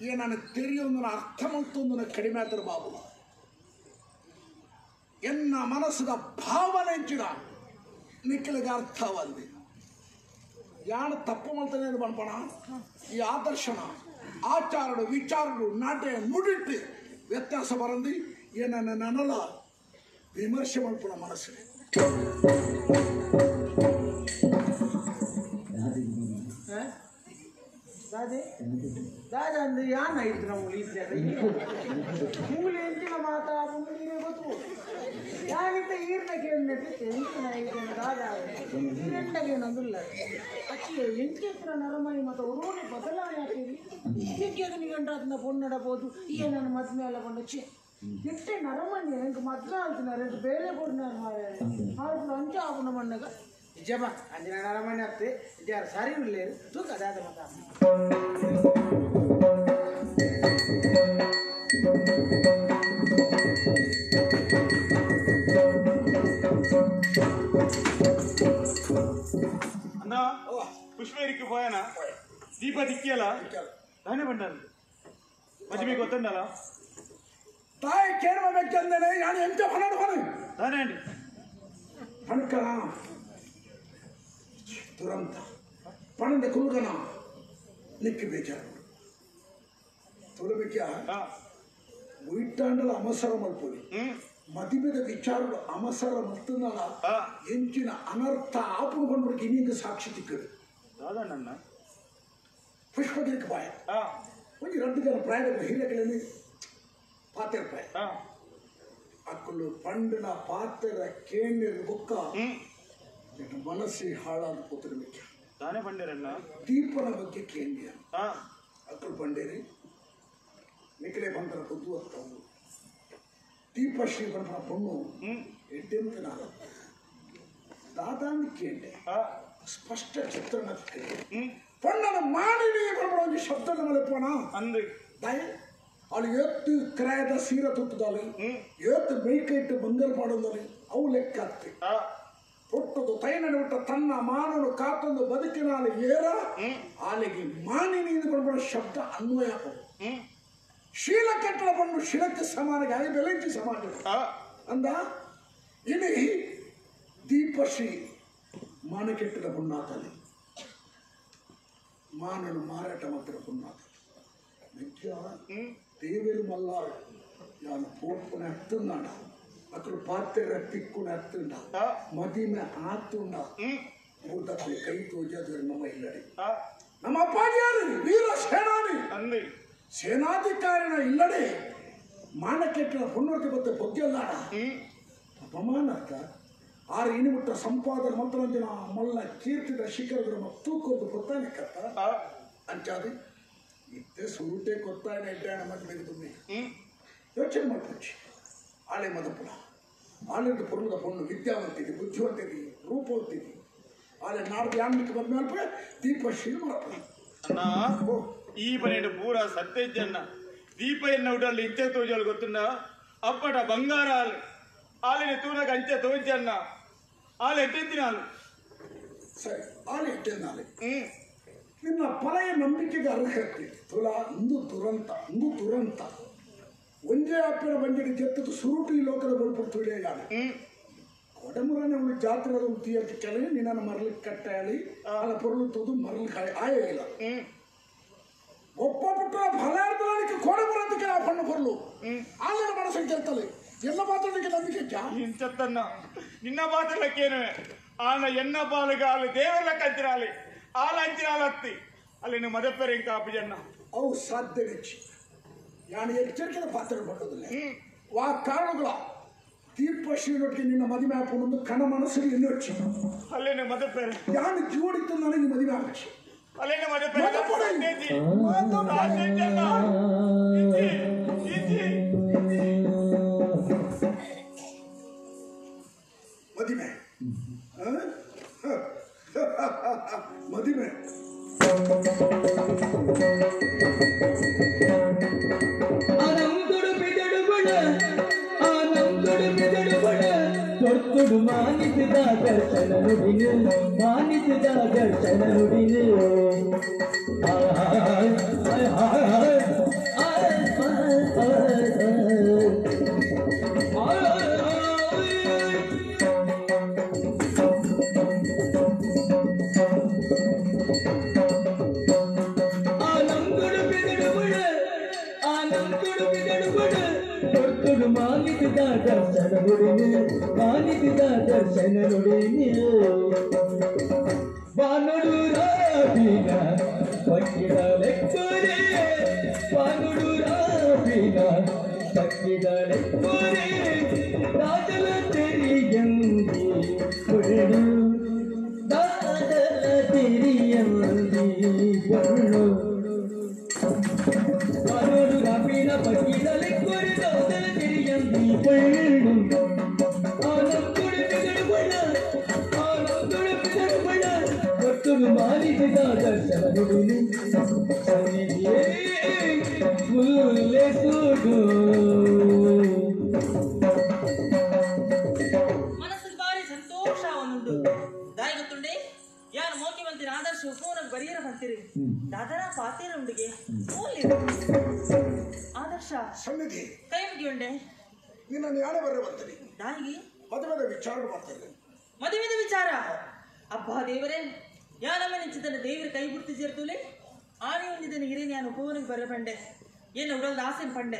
ಈ ನಾನು ತೆರೆಯೊಂದನ ಅರ್ಥ ಮಾಡ್ತೊಂದನ ಕಡಿಮೆ ಆದ್ರೆ ಬಾಬು ಎನ್ನ ಮನಸ್ಸದ ಭಾವನೆ ಹೆಚ್ಚಿನ ನಿಖಿಲಿಗೆ ಅರ್ಥವಂದಿ ಯಾನು ತಪ್ಪು ಮಾಡ್ತಾನೆ ಅಂತ ಬಣ್ಪಣ ಈ ಆದರ್ಶನ ಆಚಾರಡು ವಿಚಾರಡು ನಾಟ್ಯ ನುಡಿಟ್ಟು ವ್ಯತ್ಯಾಸ ಬರಂದಿ ಏನನ್ನ ನನಲ ವಿಮರ್ಶೆ ಮಾಡ್ಪಣ ಮನಸ್ಸಿಗೆ ದಾದೆ ದಾದ ಅಂದ್ರೆ ಯಾನ ಇತ್ತು ನಾವು ಇದ್ದಾರೆ ಮುಂಗುಲಿ ಎಂಚಿನ ಮಾತಾ ಮುಂಗುಲಿಗೆ ಗೊತ್ತು ಯಾನಿಂದ ಈರ್ನ ಕೇಳಿನಟ್ಟಿತ್ತು ಎಂಚಿನ ಇದನ್ನು ದಾದ ಈರೆಂಡಗೇನಂದಿಲ್ಲ ಅಚ್ಚಿಗೆ ಎಂಚಿನ ನರಮಣಿ ಮತ್ತು ಉರುವಣಿ ಬದಲಾವಣೆ ಆಗ್ತೀವಿ ಸಿಕ್ಕಿದ ನಿಗಂಟಾದ್ನ ಪೊನ್ನಡಬಹುದು ಈಗ ನನ್ನ ಮದ್ಮೆ ಎಲ್ಲ ಕೊಂಡಚ್ಚಿ ಎಷ್ಟೇ ನರಮಣಿ ಹೆಂಗೆ ಮದ್ಮೆ ಆಗ್ತಿನಾರೆ ಬೇರೆ ಕೊಡ್ನಾರು ಮಾರ ಅವ್ರು ಅಂಚ ಆಗುನ ಮಣ್ಣಗ ನಿಜಮ್ಮ ಅಂಜಿನ ನರಮಣಿ ಆಗ್ತದೆ ಇದ್ಯಾರು ಸರಿ ಇಲ್ಲೇರು ತೂಕ ದಾದ ಮಾತಾ అన్నా పుష్పేరికి పోయానా దీప దిక్కేలా దానే పంటాను మధ్య మీకు వస్తుండాలా ತಾಯಿ ಕೇಳಬೇಕಂದ್ರೆ ನಾನು ಎಂತ ಹೊರಡು ಹೊರ దానే అండి ಪಣಕನ ದುರಂತ ಪಣದ ಕುಲ್ಗನ ನಿಕ್ಕಿ ಬೇಜಾರು ತುಳಬೇಕ ಉಯಿಟ್ಟಾಂಡಲ ಅಮಸರ ಮಲ್ಪೊಲಿ ಮದುವೆದ ವಿಚಾರಗಳು ಅಮಸರ ಮತ್ತುನಲ ಎಂಚಿನ ಅನರ್ಥ ಆಪುನು ಬಂದ್ಬಿಟ್ಟು ಇನ್ನಿಂದ ಸಾಕ್ಷಿ ತಿಕ್ಕದು దాదన్న ಪುಷ್ಪಗಿರಿಕ ಬಾಯ ಒಂದು 2 ಜನ ಪ್ರಾಯದ ಹಿರಿಯಗಳಲ್ಲಿ ಪಾತಿರ್ಪಾಯ ಅಕ್ಕಲು ಪಂಡಿನ ಪಾತ್ರ ಕೇಂದ್ರ ಬುಕ್ಕ ಮನಸ್ಸಿ ಹಾಳಾದ ಕೂತಿರ್ಬೇಕು ತಾನೇ ಬಂದಿರಣ್ಣ ದೀಪನ ಬಗ್ಗೆ ಕೇಂದ್ರ ಅಕ್ಕಲು ಪಂಡೇರಿ ನಿಖಲೆ ಬಂದರ ಬುದ್ಧು ಅತ್ತವು ದೀಪಶ್ರೀ ಬಂದರ ಪೊಣ್ಣು ಎಡ್ಡೆಂತ ನಾನು ದಾದಾಂದು ಕೇಂದ್ರ ಸ್ಪಷ್ಟ ಚಿತ್ರಣ ಪೊಣ್ಣನ ಮಾಡಿ ಒಂದು ಶಬ್ದ ಮಲೆಪೋಣ ಅಂದು ದಯ ಅಲ್ಲಿ ಎತ್ತು ಕ್ರಾಯದ ಸೀರೆ ತುತ್ತದಾಲಿ ಎತ್ತು ಮೇಲ್ಕೈಟ್ಟು ಬಂಗಾರ ಮಾಡೋದಲ್ಲಿ ಅವು ಲೆಕ್ಕ ಆಗ್ತಿ ಹುಟ್ಟದು ತೈನನೆ ಹುಟ್ಟ ತನ್ನ ಮಾನವನು ಕಾತೊಂದು ಬದುಕಿನಾಲಿ ಏರ ಆಲೆಗೆ ಮಾನಿನಿಂದ ಬಂದ ಶಬ್ದ ಅನ್ವಯ ಶೀಲ ಕೆಟ್ಟಲ ಬಂದು ಶಿಲಕ್ಕೆ ಸಮಾನಿಗೆ ಆಗಿ ಬೆಲೆಂಚಿ ಸಮಾನ ಅಂದ ಇನಿ ದೀಪಶ್ರೀ ಮಾನ ಕೆಟ್ಟದ ಬಣ್ಣಾತಲ್ಲಿ ಮಾನನು ಮಾರಾಟ ಮಾತ್ರ ಬಣ್ಣಾತ ದೇವೇರು ಮಲ್ಲಾರು ಯಾನು ಪೋಪುನ ಹತ್ತುಂದಾಡ ಅಕ್ಕಳು ಪಾತ್ರೆ ತಿಕ್ಕುನ ಹತ್ತುಂಡ ಮದಿಮೆ ಆತುಂಡ ಮೂರ್ತಕ್ಕೆ ಕೈ ತೋಜಾದ್ರೆ ನಮ್ಮ ಇಲ್ಲಡೆ ನಮ್ಮ ಅಪ್ಪಾಜಿಯಾರು ವೀರ ಸೇನಾನಿ ಸೇನಾಧಿಕಾರಿನ ಇಲ್ಲಡೆ ಮಾನ ಕೆಟ್ಟಿನ ಪುಣ್ಯಕ್ಕೆ ಬತ್ತೆ ಬೊಗ್ಗೆಲ್ಲಾಡ ಅಪಮಾನ ಅರ್ಥ ಆರು ಇನಿಬಿಟ್ಟ ಸಂಪಾದನೆ ಮಂತ್ರಂಜನ ಮಲ್ಲ ಕೀರ್ತಿದ ಶಿಖರದ ತೂಕೋದು ಗೊತ್ತಾನೆ ಕತ್ತ ಅಂಚಾದಿ ಇತ್ತೆ ಸುರುಟೆ ಗೊತ್ತಾನೆ ಇಡ್ಡಾಣ ಮತ್ತೆ ಬೆಗೆದು ಯೋಚನೆ ಮಾಡ್ಕೊಚ್ಚಿ ಆಳೆ ಮದಪುರ ಆಳಿದ ಪುರದ ಪೊಣ್ಣು ವಿದ್ಯಾವಂತಿದೆ ಬುದ್ಧಿವಂತಿದೆ ರೂಪವಂತಿದೆ ಆಳೆ ನಾಡ್ದು ಯಾಮಿಕ್ಕೆ ಬಂದ ಮೇಲೆ ದೀಪಶ್ರೀ ಮಾಡ್ತಾರೆ ಅಣ್ಣ ಈ ಪನೆಂಡು ಪೂರ ಸತ್ಯಜ್ಜನ್ನ ದೀಪ ಎನ್ನ ಉಡಲ್ಲಿ ಇಂಚೆ ತೋಜಲು ಗೊತ್ತುಂಡ ಅಪ್ಪಟ ಬಂಗಾರ ಆಲೆ ಆಲಿನ ತೂನಗ ಅಂಚೆ ತೋಜನ್ನ ಆಲೆ ಎಟ್ಟೆತ್ತಿನ ಆಲು ಸರಿ ಆಲೆ ಎಟ್ಟೆನ್ನಾಲೆ ನಿನ್ನ ಪಳೆಯ ನಂಬಿಕೆಗೆ ಅರ್ಹತೆ ತುಲ ಇಂದು ದುರಂತ ಒಂದೇ ಅಪ್ಪನ ಬಂದಿಗೆ ಜೆತ್ತದು ಸುರುಟು ಈ ಲೋಕದ ಬಲ್ಪು ತುಳಿಯಾಗ ಕೊಡಮುರನೆ ಉಳ್ಳಿ ಜಾತ್ರೆ ಅದು ತೀರ್ಥ ಕೆಳಗೆ ನಿನ್ನ ಮರಳಿಗೆ ಕಟ್ಟಾಳಿ ಅಲ್ಲ ಪೊರುಳುತ್ತದು ಮರಳಿಗೆ ಆಯ ಇಲ್ಲ ಒಪ್ಪ ಪುಟ್ಟ ಫಲಾರ್ಥಕ್ಕೆ ಕೊಡಮುರದಕ್ಕೆ ಆ ಪಣ್ಣು ಪೊರ್ಲು ಆಲಿನ ಮನಸ್ಸಿಗೆ ಗೆಲ್ತಲೆ ಎಲ್ಲ ಮಾತಾಡಲಿಕ್ಕೆ ನಂಬಿಕೆ ಇಂಚತ್ತನ್ನ ನಿನ್ನ ಮಾತಾಡಕ್ಕೇನುವೆ ಆನ ಎನ್ನ ಪಾಲಿಗೆ ಆಲು ದೇವರ ಕಂಚಿರಾಲಿ ಆಲ ಅಂಚಿರಾಲ ಹತ್ತಿ ಅಲ್ಲಿನ ಮದಪ್ಪೆರೆ ಕಾಪಿಜನ್ನ ಅವು ಸಾಧ್ಯ ಹೆಚ್ಚಿ ನಾನು ಎಚ್ಚರಿಕೆಯ ಪಾತ್ರ ಪಟ್ಟೋದಿಲ್ಲ ಆ ಕಾರಣಗಳ ದೀಪಶ್ರೀನೊಟ್ಟಿಗೆ ನಿನ್ನ ಮದುವೆ ಹಾಕೊಂಡು ಕಣ ಮನಸ್ಸಿಗೆ ಇನ್ನೂ ಹೆಚ್ಚು ಅಲ್ಲೇನೆ ಮದಪ್ಪೆರೆ ಯಾನು ಜೋಡಿತ್ತು ನನಗೆ ಮದುವೆ ಹಾಕಿ ಅಲ್ಲೇನೆ ಮದಪ್ಪೆರೆ ಮದುವೆ ಮದುವೆ ಕೊಡ್ತುಡು ಮಾನಿಸಿದ ದರ್ಶನ ನುಡಿನು ಮಾನಿಸಿದ ದರ್ಶನ ನುಡಿನು ಮಾನಿಸಿದ ದರ್ಶನ ನುಡಿನು ಮಾನಿಸಿದ ದರ್ಶನ ನುಡಿನು ಬಾನುಡು ರಾಬಿನ ಪಕ್ಕಿದ ಲೆಕ್ಕರೆ ಬಾನುಡು ರಾಬಿನ ಪಕ್ಕಿದ ಲೆಕ್ಕರೆ ರಾಜಲ ತೆರಿಯಂದಿ ಕೊರಡು ರಾಜಲ ತೆರಿಯಂದಿ ಕೊರಡು ಬಾನುಡು ರಾಬಿನ ಪಕ್ಕಿದ ಲೆಕ್ಕರೆ ರಾಜಲ ತೆರಿಯಂದಿ ಕೊರಡು ಕೊಟ್ಟುಡು ಮಾನಿಸಿದ ದರ್ಶನ ನುಡಿನು ಸನ್ನಿಧಿಯೇ ಮುಲ್ಲೆಸುಡು ಮನಸ್ಸಿಗೆ ಭಾರಿ ಸಂತೋಷ ಅವನುಂಡು ದಾಯಿ ಗೊತ್ತುಂಡೆ ಯಾರು ಮುಖ್ಯಮಂತ್ರಿ ಆದರ್ಶ ಫೋನ್ ಬರಿಯರ ಬಂತೀರಿ ದಾದರ ಪಾತೀರ ಉಂಡಿಗೆ ಆದರ್ಶ ಸನ್ನಿಧಿ ಕೈ ಮುಗಿಯುಂಡೆ ನಿನ್ನ ಯಾರೇ ಬರ ಬರ್ತೀನಿ ದಾಯಿಗೆ ಮದುವೆದ ವಿಚಾರ ಮಾಡ್ತೇನೆ ಮದುವೆದ ವಿಚಾರ ಅಬ್ಬಾ ದೇವರೇ ಯಾನಮ್ಮ ನಿಂಚಿತನ ದೇವರ ಕೈ ಬಿಡ್ತಿ ಸೇರ್ತೂಲೆ ಆನೆ ಒಂದಿದ್ದನ ಹಿರಿಯ ನಾನು ಫೋನಿಗೆ ಬರ ಪಂಡೆ ಏನ ಉಡಲ್ದ ಆಸೆ ಪಂಡೆ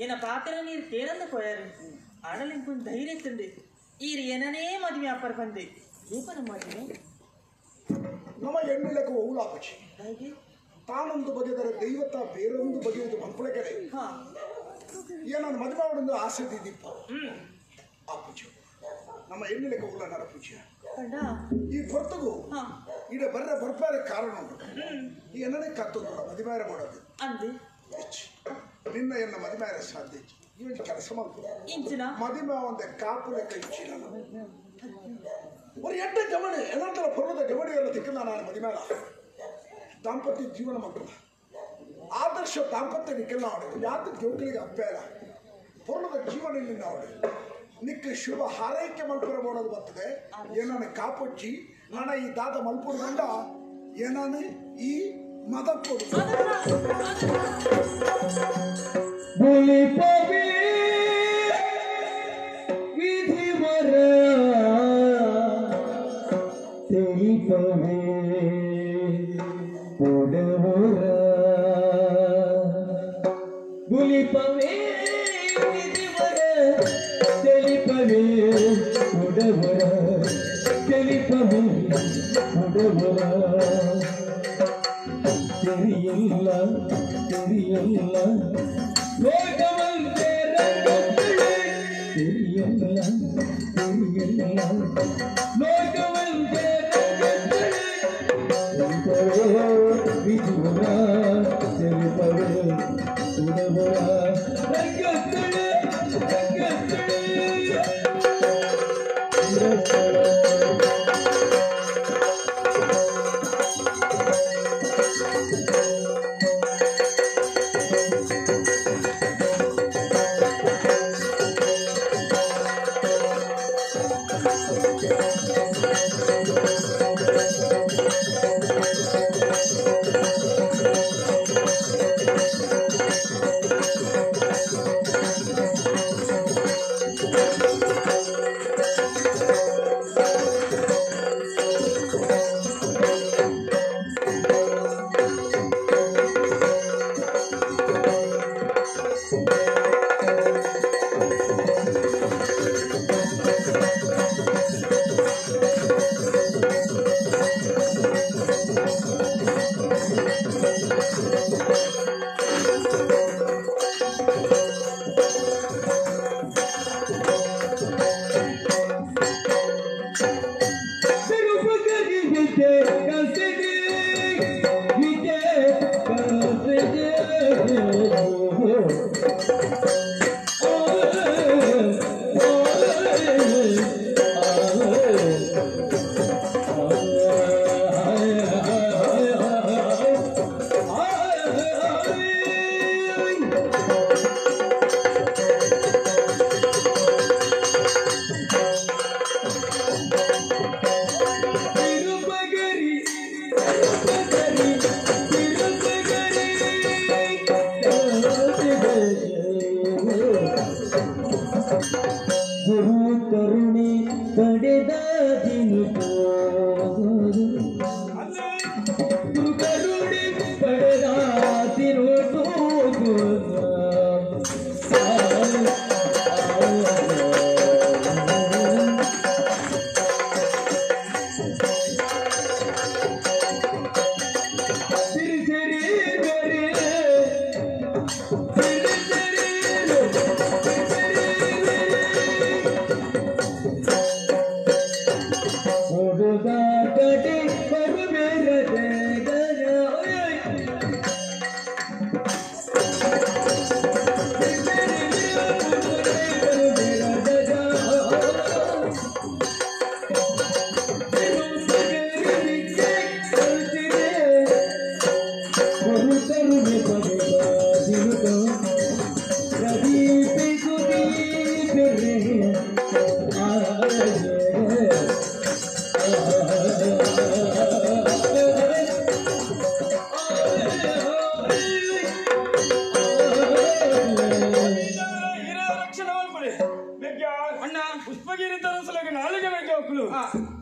ಏನ ಪಾತ್ರ ನೀರು ಕೇಳಂದ ಕೊಯ್ಯಾರು ಆಡಲಿಂಕೊಂದು ಧೈರ್ಯ ತಂದೆ ಈರು ಏನನೇ ಮದುವೆ ಅಪ್ಪರ ಬಂದೆ ಏಪನ ಮಾಡಿದೆ ನಮ್ಮ ಹೆಣ್ಣಿಲಕ್ಕೆ ಊಳಾಪಕ್ಷಿ ದಾಯಿಗೆ ತಾನೊಂದು ಬಗೆದರೆ ದೈವತ ಬೇರೊಂದು ಬಗೆಯುವುದು ಮಕ್ಕಳ ಕಡೆ ಏನೊಂದು ಮದುವೆ ಮಾಡೋದು ಆಸೆ ಇದ್ದಿಪ್ಪ ಆ ಪೂಜೆ ನಮ್ಮ ಹೆಣ್ಣಿಲೆಕ್ಕ ಉಳ್ಳ ನರ ಪೂಜೆ ಈ ಹೊರತುಗು ಇಡ ಬರ್ಬಾರ ಕಾರಣ ಉಂಟು ಈ ಎಣ್ಣೆ ಕತ್ತೋದು ಮದುವೆ ಮಾಡೋದು ನಿನ್ನ ಎನ್ನ ಮದುವೆ ಸಾಧ್ಯ ಇವನ್ ಕೆಲಸ ಮಾಡ್ಬೋದು ಮದುವೆ ಒಂದೇ ಕಾಪು ಲೆಕ್ಕ ಇಚ್ಚಿಲ್ಲ ஒரு 8 ஜமனு எல்லாத்துல பொருளத ஜமனியಲ್ಲ ತಿಕ್ಕನ ನಾನು ಮದುವೆ ದಾಂಪತ್ಯ ಜೀವನ ಮಕ್ಕಳು ಆದರ್ಶ ದಾಂಪತ್ಯ ನಿಕ್ಕೆಲ್ಲ ಅವಳು ಯಾತ ಜೋಕಲಿಗೆ ಅಪ್ಪೇಲ ಪೂರ್ಣದ ಜೀವನ ನಿನ್ನ ಅವಳು ನಿಕ್ಕ ಶುಭ ಹಾರೈಕೆ ಮಲ್ಪುರ ಮಾಡೋದು ಬರ್ತದೆ ಏನಾನ ಕಾಪೊಚ್ಚಿ ನಾನು ಈ ದಾದ ಮಲ್ಪುರದಿಂದ ಏನಾನು ಈ ಮದ ಕೊಡು ಗುಲಿಪವೇ ತೆಲಿಪವೇ ಉಡವರ ತೆಲಿಪವೇ ಉಡವರ ತೆರಿಯಲ್ಲ ತೆರಿಯಲ್ಲ ಲೋಕವಂತೆ ರಂಗಗಳೇ ತೆರಿಯಲ್ಲ ತೆರಿಯಲ್ಲ ಲೋಕವಂತೆ ರಂಗಗಳೇ ವಿಜುವರ ತೆಲಿಪವೇ ಉಡವರ ರಂಗಗಳೇ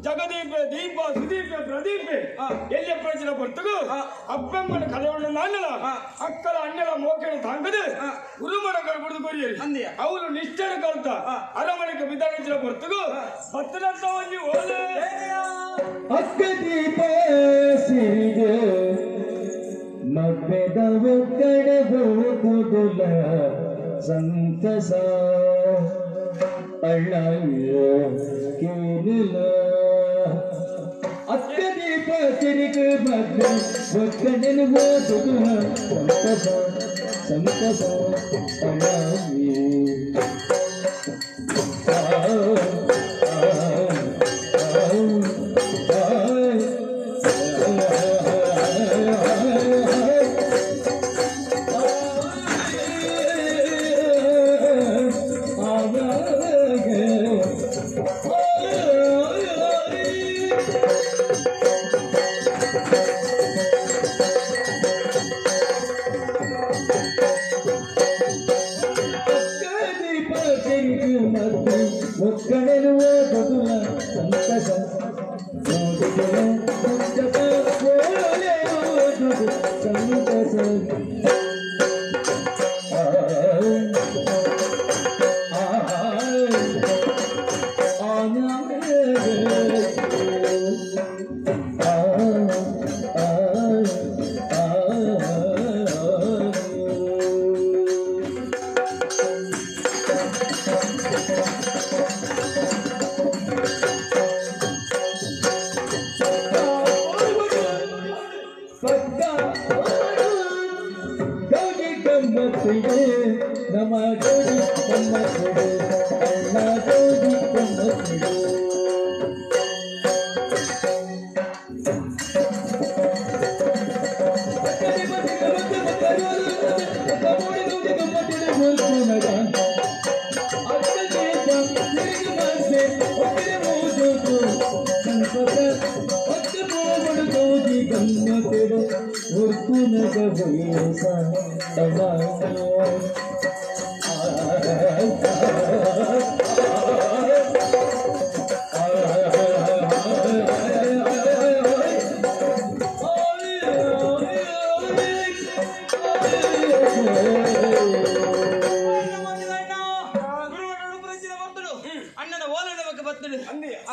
ಜಗದೀಪ ದೀಪ ಸುದೀಪ ಪ್ರದೀಪ ಎಲ್ಲ ಪ್ರಜಲ ಬರ್ತಗು ಅಪ್ಪಮ್ಮನ ಕಲೆಯನ್ನು ನಾನಲ್ಲ ಅಕ್ಕಲ ಅಣ್ಣಲ ಮೋಕೆನ ತಾಂಗದು ಗುರುಮಡಗಳು ಬಿಡುದು ಕೊರಿಯರಿ ಅವಳು ನಿಷ್ಠರ ಕಲ್ತ ಅರಮನೆಗೆ ವಿಧಾನಿಸಿದ ಬರ್ತಗು ಭತ್ತನಂತ ಒಂದು ಓಲೆ ಅಕ್ಕ ದೀಪ ಸಿರಿಗೆ ಮಗ್ಗದ ಒಕ್ಕಡೆ ಹೋಗುದುಲ ಸಂತಸ ಅಳ್ಳಯ್ಯ ಕೇರಳ ಅಕ್ಕ ದೀಪ ತಿರುಗ ಮಧ್ಯ ಒಕ್ಕನೆನು ಓದುವ ಸಂತಸ ಸಂತಸ ಅಳ್ಳಯ್ಯ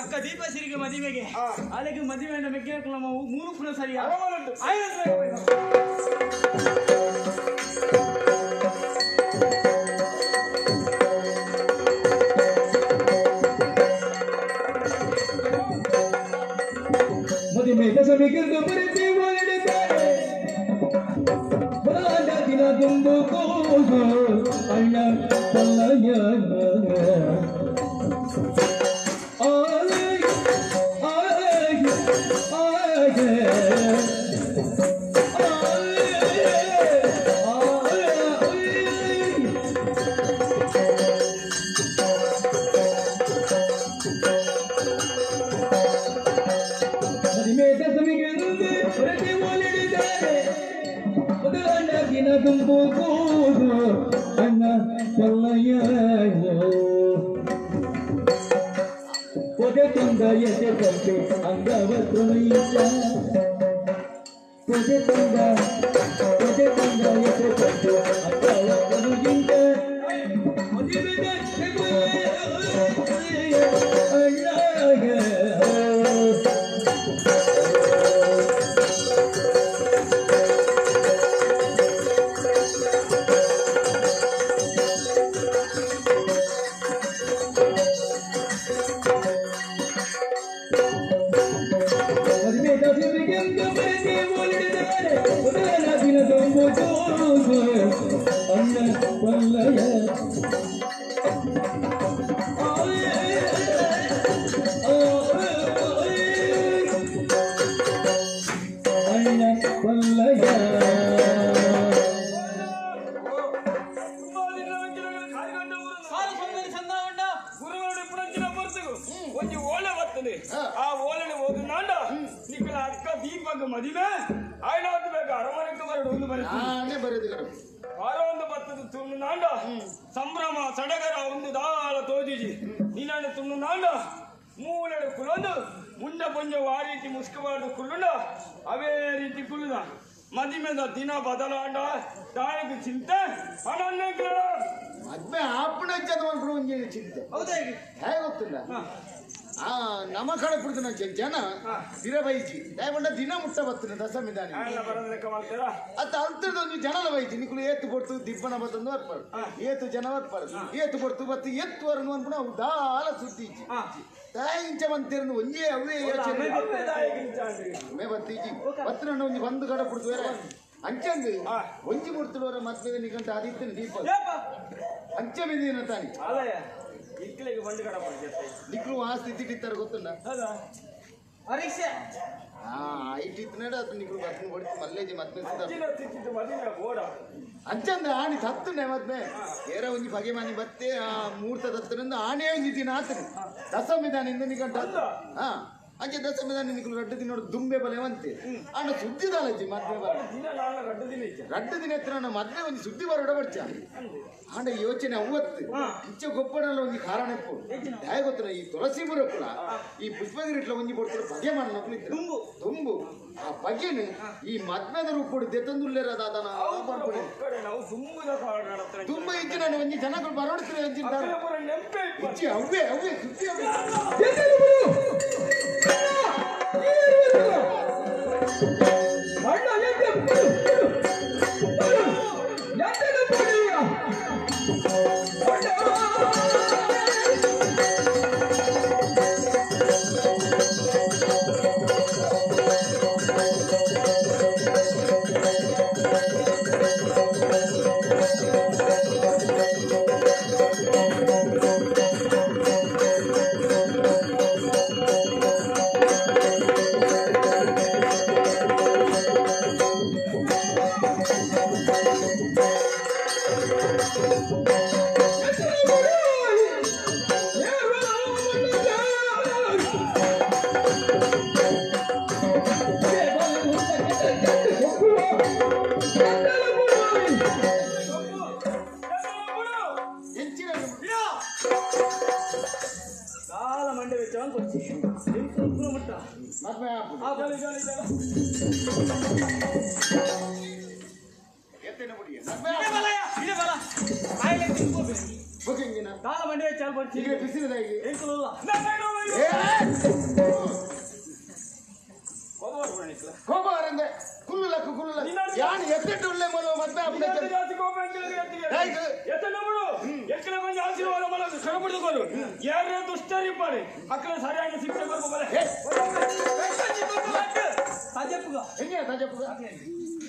ಅಕ್ಕ ದೀಪ ಸಿರಿಗೆ ಮದುವೆಗೆ ಅಲ್ಲಿಗೆ ಮದುವೆ ಬಗ್ಗೆ ನಮ್ಮ ಮೂರು ಪುರ ಸರಿಯಾ ಮದುವೆ ಸಮೀಕರಣ ಬರೀತಿ ಒಳ್ಳೆದಾರೆ ಬರಾದ ದಿನ ತುಂಬು ಕೋಗು ಅಣ್ಣ ತಲ್ಲಯ್ಯ ತುಂಬು ಕೂದು ಅಣ್ಣ ಚಲ್ಲಯ್ಯ ಪೊದೆ ತುಂಗ ಎದೆ ಕಂಪೆ ಅಂಗವತ್ರುಯ್ಯ ಪೊದೆ ತುಂಗ ಎದೆ ಕಂಪೆ ಅಂಗವತ್ರುಯ್ಯ ಆ ಓಲನೆ ಹೋದು ನಾಂಡ ನಿಕ್ಕಲ ಅಕ್ಕ ದೀಪಕ ಮದುವೆ ಆಯ್ನಾದು ಬೇಗ ಅರಮನೆಗೆ ಬರಡು ಒಂದು ಬರೀ ವಾರ ಒಂದು ಬರ್ತದ ತುಣ್ಣು ನಾಂಡ ಸಂಭ್ರಮ ಸಡಗರ ಒಂದು ದಾಳ ತೋಜಿಜಿ ನೀನಾಂಡ ತುಣ್ಣು ನಾಂಡ ಮೂಲೆಡು ಕುಲೊಂದು ಮುಂಡ ಪೊಂಜ ಆ ರೀತಿ ಮುಸ್ಕಬಾರ್ದು ಕುಳ್ಳುಂಡ ಅವೇ ರೀತಿ ಕುಳ್ಳುದ ಮದುವೆದ ದಿನ ಬದಲಾಂಡ ದಾಳಿಗೆ ಚಿಂತೆ ಹಣನ್ನೇ ಮದ್ವೆ ಆಪಣ ಚಿಂತೆ ಹೌದಾ ಹೇಗೆ ಗೊತ್ತಿಲ್ಲ ನಮ್ಮ ಕಡೆ ಬಿಡ್ತು ಜನ ದಿನ ಬೈಚಿ ದಯಗೊಂಡ ದಿನ ಮುಟ್ಟ ಬರ್ತದೆ ದಶಮಿದಾನಿ ಅತ್ತ ಅಲ್ತದ ಒಂದು ಜನಲ ಬೈಚಿ ನಿಕ್ಲು ಏತು ಕೊಡ್ತು ದಿಬ್ಬನ ಬತ್ತೊಂದು ಬರ್ಪಾಡು ಏತು ಜನ ಬರ್ಪಾಡು ಏತು ಕೊಡ್ತು ಬತ್ತು ಎತ್ತು ವರನು ಅನ್ಪುಣ ದಾಲ ಸುದ್ದಿ ತಾಯಿಂಚ ಬಂತಿರನು ಒಂಜೇ ಅವೇ ಮೇ ಬತ್ತೀಜಿ ಬತ್ತನ ಒಂಜಿ ಬಂದು ಕಡೆ ಬಿಡ್ತು ಬೇರೆ ಅಂಚಂದು ಒಂಜಿ ಮುಡ್ತುಡೋರ ಮದ್ವೆ ನಿಗಂಟ ಆದಿತ್ಯನ ದೀಪ ಅಂಚಮಿದೀನ ತಾನಿ ನಿಕ್ಲು ಆ ಸ್ಥಿತಿ ಇತ್ತಾರೆ ಗೊತ್ತಲ್ಲ ಪರೀಕ್ಷೆ ಐಟಿ ಇತ್ತನಾಡ ಅದು ನಿಕ್ಲು ಬರ್ತನ ಹೊಡಿತು ಮಲ್ಲೇಜಿ ಮದ್ವೆ ಅಂಚಂದ್ರೆ ಆಣಿ ತತ್ತನೆ ಮದ್ವೆ ಬೇರೆ ಒಂಜಿ ಬಗೆ ಮನೆ ಬತ್ತೆ ಆ ಮುಹೂರ್ತ ತತ್ತನಿಂದ ಆಣೆ ಒಂಜಿ ದಿನ ಆತನೆ ದಶಮಿದಾನಿಂದ ನಿಗಂಟ ಹಾ ಅಂಚೆ ದಶಮಿದಾನಿ ನಿಕ್ಲು ರಡ್ಡು ದಿನ ದುಂಬೆ ಬಲೆ ಅಂತೆ ಅಣ್ಣ ಸುದ್ದಿ ದಾಲಜ್ಜಿ ಮದ್ವೆ ಬರ ರಡ್ಡು ದಿನ ಹತ್ರ ನನ್ನ ಮದ್ವೆ ಒಂದು ಸುದ್ದಿ ಬರೋಡ ಬರ್ಚ ಆಂಡ ಯೋಚನೆ ಅವತ್ತು ಇಂಚೆ ಗೊಬ್ಬರಲ್ಲ ಒಂದು ಕಾರಣ ಇಪ್ಪು ಹೇಗೆ ಗೊತ್ತಿಲ್ಲ ಈ ತುಳಸಿ ಬರೋ ಕೂಡ ಈ ಪುಷ್ಪಗಿರಿಟ್ಲ ಒಂಜಿ ಕೊಡ್ತಾರೆ ಬಗೆ ಮಾಡಿ ತುಂಬು ತುಂಬು ಆ ಬಗೆನು ಈ ಮದ್ವೆದ ರೂಪಡು ದೆತ್ತಂದುಲ್ಲೇರ ದಾದನ ತುಂಬ ಇಂಚೆ ನಾನು ಒಂಜಿ ಜನಗಳು ಬರೋಡ್ತಾರೆ ಇಂಚೆ ಅವೇ ಅವೇ ಸುದ್ದಿ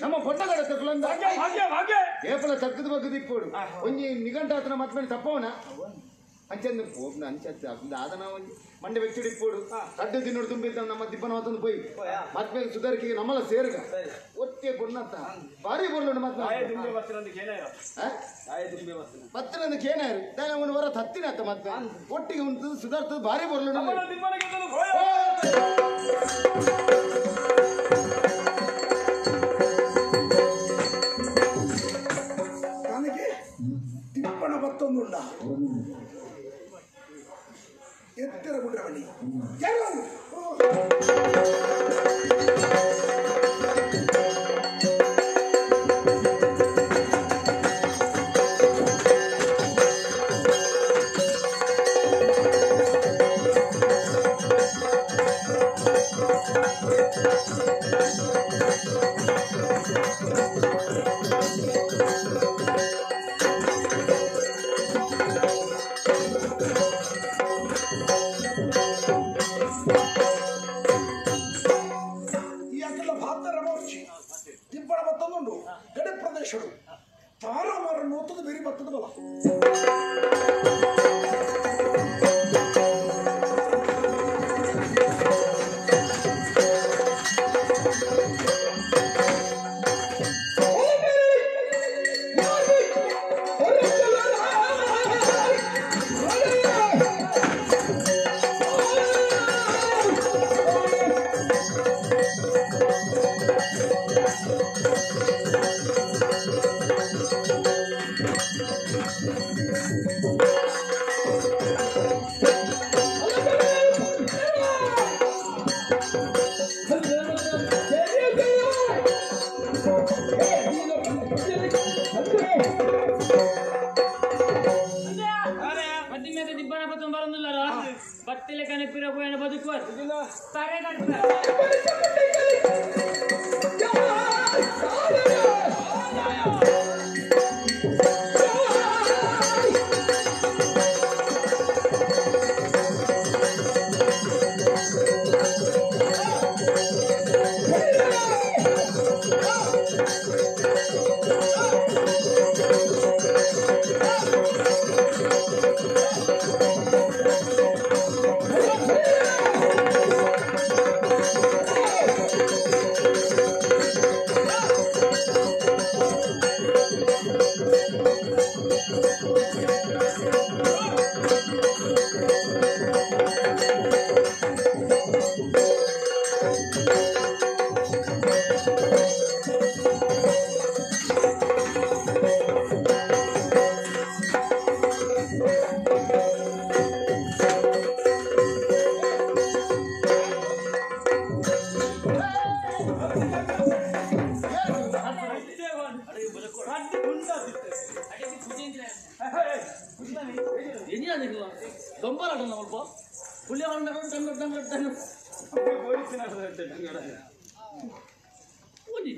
ನಮ್ಮ ಬೊಟ್ಟಗಡ ಏಪಲ ತಕ್ಕದ ಬಗ್ಗೆ ಇಪ್ಪೋಡು ಒಂಜಿ ನಿಘಂಟಾತನ ಮತ್ಮೇಲೆ ತಪ್ಪವನ ಅಂಚಂದು ಹೋಗ್ನ ಅಂಚ ಆದನ ಒಂಜಿ ಮಂಡೆ ಬೆಚ್ಚಡಿ ಇಪ್ಪೋಡು ಕಡ್ಡು ತಿನ್ನೋಡು ತುಂಬಿದ್ದ ನಮ್ಮ ದಿಬ್ಬನ ಮತ್ತೊಂದು ಪೋಯಿ ಮತ್ಮೇಲೆ ಸುಧಾರಿಕೆ ನಮ್ಮಲ್ಲ ಸೇರ್ಗ ಒಟ್ಟೆ ಬೊನ್ನತ್ತ ಭಾರಿ ಬೊರ್ಲುಂಡು ಪತ್ತನಂದು ಕೇನಾರು ದಾನ ಒಂದು ವರ ತತ್ತಿನತ್ತ ಮತ್ತೆ ಒಟ್ಟಿಗೆ ಉಂಟು ಸುಧಾರ್ತದ ಭಾರಿ ಬೊರ್ಲುಂಡು ನನಗೆ ತಿಪ್ಪಣ ಮತ್ತೊಂದುಂಡ ಎತ್ತರ ಗುಡ್ರವಣಿ ಬತ್ತಿಲೆ ಕನಪಿರ ಹೋಯನ ಬದುಕುವ ತಾರೆ ಕಟ್ಟ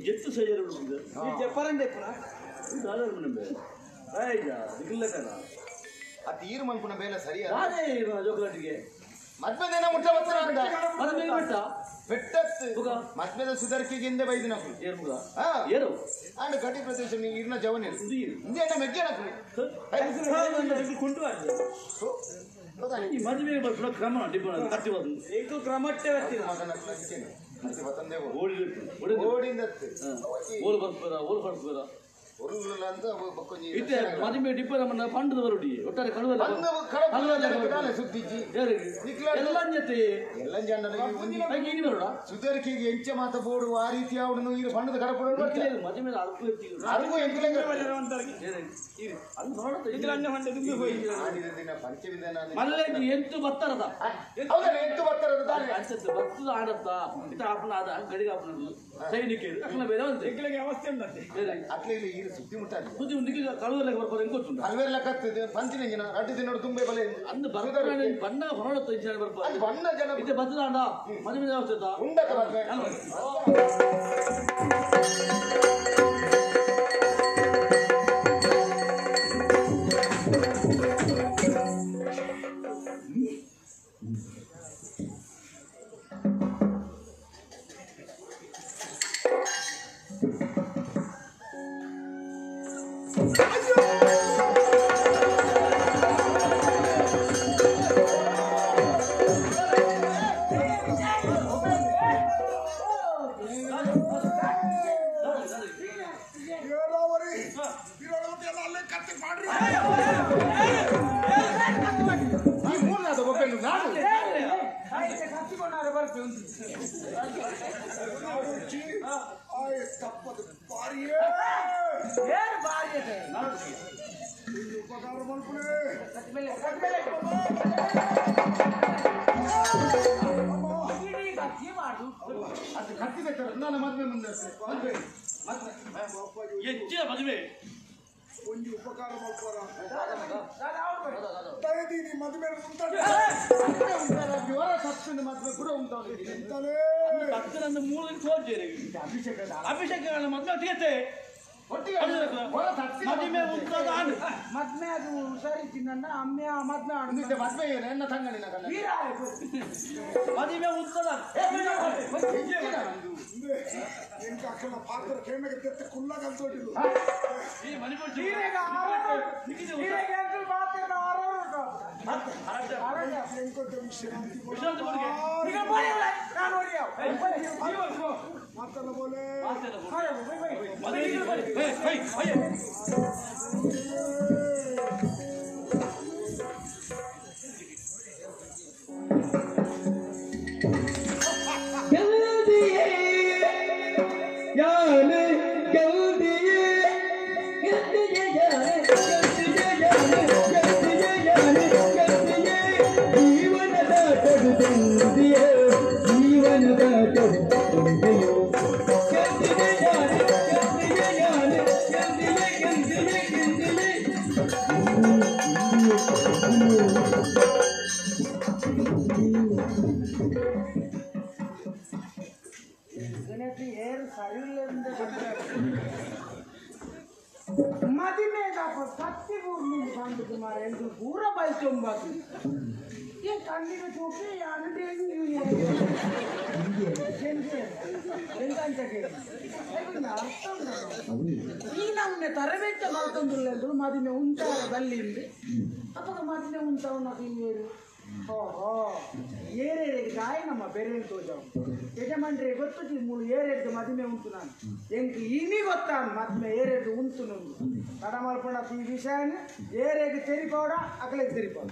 ಜೆತ್ತು ಸೈಜರು ಆ ತೀರು ಮನ್ಪುನ ಬೇಲೆ ಸರಿಯಾ ಜೋಕಲಾಟಿಗೆ ಮದ್ಮೆದೇನ ಮುಟ್ಟ ಬರ್ತಾರ ಬೆಟ್ಟತ್ತು ಮದ್ಮೆದ ಸುಧಾರಿಕೆಗಿಂದ ಬೈದಿನ ಏನು ಅಂಡ್ ಕಟಿ ಪ್ರದೇಶ ಇರ್ನ ಜವನೆ ಇಂದೇನ ಮೆಗ್ಗೆನಕು ಈ ಮದುವೆ ಬರ್ಬಿಡೋ ಕ್ರಮ ಡಿಪಣ ಕಟ್ಟಿ ಬಂದು ಏಕೋ ಕ್ರಮಟ್ಟೆ ಓಡಿಂದ ಓಲ್ ಬರ್ತಾರ ಓಲ್ ಬರ್ತಾರ ಅಂತ ಬಕ್ಕೊಂಜಿ ಇತ್ತೆ ಮದುವೆ ಡಿಪಣ ಮನ್ನ ಪಂಡದ ಬರುಡಿ ಒಟ್ಟಾರೆ ಕಳುವಲ್ಲ ಸುದ್ದಿಜ್ಜಿ ಎಲ್ಲ ಜೊತೆ ಎಲ್ಲ ಜನ ಬರೋಡ ಸುಧಾರಿಕೆಗೆ ಎಂಚ ಮಾತ ಬೋಡು ಆ ರೀತಿ ಅವನು ಈಗ ಬಣ್ಣದ ಕಡಪಡ ಮದುವೆ ಅರ್ಗು ಮಲ್ಲೆಗೆ ಎಂಟು ಬತ್ತರದ ಎಂಟು ಬತ್ತರದ ಬತ್ತದ ಆಡತ್ತ ಇತ ಆಪಣ ಆದ ಗಡಿಗೆ ಆಪಣ ಸೈನಿಕರು ಅಕ್ಕನ ಬೇರೆ ಒಂದು ಅವಸ್ಥೆ ಉಂಟಂತೆ ಅಟ್ಲೇ ಈಗ ಸುದ್ದಿ ಮುಟ್ಟಾರೆ ಸುದ್ದಿ ನಿಖಿಲ ಕಳುವಲ್ಲ ಬರ್ಬೋದು ಹೆಂಗ್ ಗೊತ್ತುಂಟು ಅಲ್ವೆಲ್ಲ ಕತ್ತಿದೆ ಪಂಚಿನ ಅಡ್ಡಿ ದಿನ ತುಂಬೆ ಬಲೆ ಅಂದು ಬರ್ತಾರೆ ಬಣ್ಣ ಹೊರಡತ್ತ ಇಂಚ ಬರ್ಬೋದು ಅದು ಬಣ್ಣ ಜನ ಇದು ಬತ್ತದಾಂಡ ಮದುವೆ ಅವಸ್ಥೆ ಉಂಡತ ಮದ್ವೆ ನನ್ನ ಮದುವೆ ಮುಂದೆ ಹೆಚ್ಚಿನ ಮದುವೆ ಒಂದು ಉಪಕಾರ ಮಾಡ್ಕೋರ ದಯದೀನಿ ಮದುವೆ ಮದುವೆ ಕೂಡ ಉಂಟು ಭಕ್ತರನ್ನು ಮೂರು ಸೋಜೇರಿ ಅಭಿಷೇಕ ಮದುವೆ ಒಟ್ಟಿಗೆ ಮದುವೆ ಉಂಟದ ಮದ್ಮೆ ಅದು ಸರಿ ಚಿನ್ನ ಅಮ್ಮೆ ಮದ್ಮೆ ಮದ್ವೆ ಎನ್ನ ತಂಗಡಿನ ಮದುವೆ ಉಂಟದ ఇంకా అక్కడ పాత్ర కేమక తెత్త కుల్లా కలుతోటిలు ఈ మణిపూర్ ఇంకొంచెం విశ్రాంతి మాటల పోలే ಗಣೇಶ ಏರು ಸರಿ ಇಲ್ಲ ಮದಿನೇ ಕತ್ತಿ ಬಂದು ಮಾರ ಎಂದು ಪೂರ ಬಯಸೊಂಬಾತು ये कन्नी में चोके यार डेंगू ये ಈಗ ನಾವು ತರಬೇತಿ ಮಾಡ್ಕೊಂಡಿಲ್ಲ ಅಂದ್ರು ಮದಿನ ಉಂಟಾರದಲ್ಲಿ ಅಪ್ಪ ಮದಿನ ಉಂಟವನ್ನ ತಿನ್ನೇರು ಓಹೋ ಏರೇರಿಗೆ ಗಾಯ ನಮ್ಮ ಬೇರೆ ತೋಜಾವು ಯಜಮಾನ್ರೆ ಗೊತ್ತು ಮೂಳು ಏರೇದು ಮದಿಮೆ ಉಂಟು ನಾನು ಎಂಕ್ ಇನಿ ಗೊತ್ತಾನು ಮದ್ಮೆ ಏರೇದು ಉಂಟು ನಂದು ತಡ ಮಾಡ್ಕೊಂಡ ಈ ವಿಷಯನ ಏರೇಗೆ ತೆರಿಪೋಡ ಅಕಲೆ ತೆರಿಪೋಡ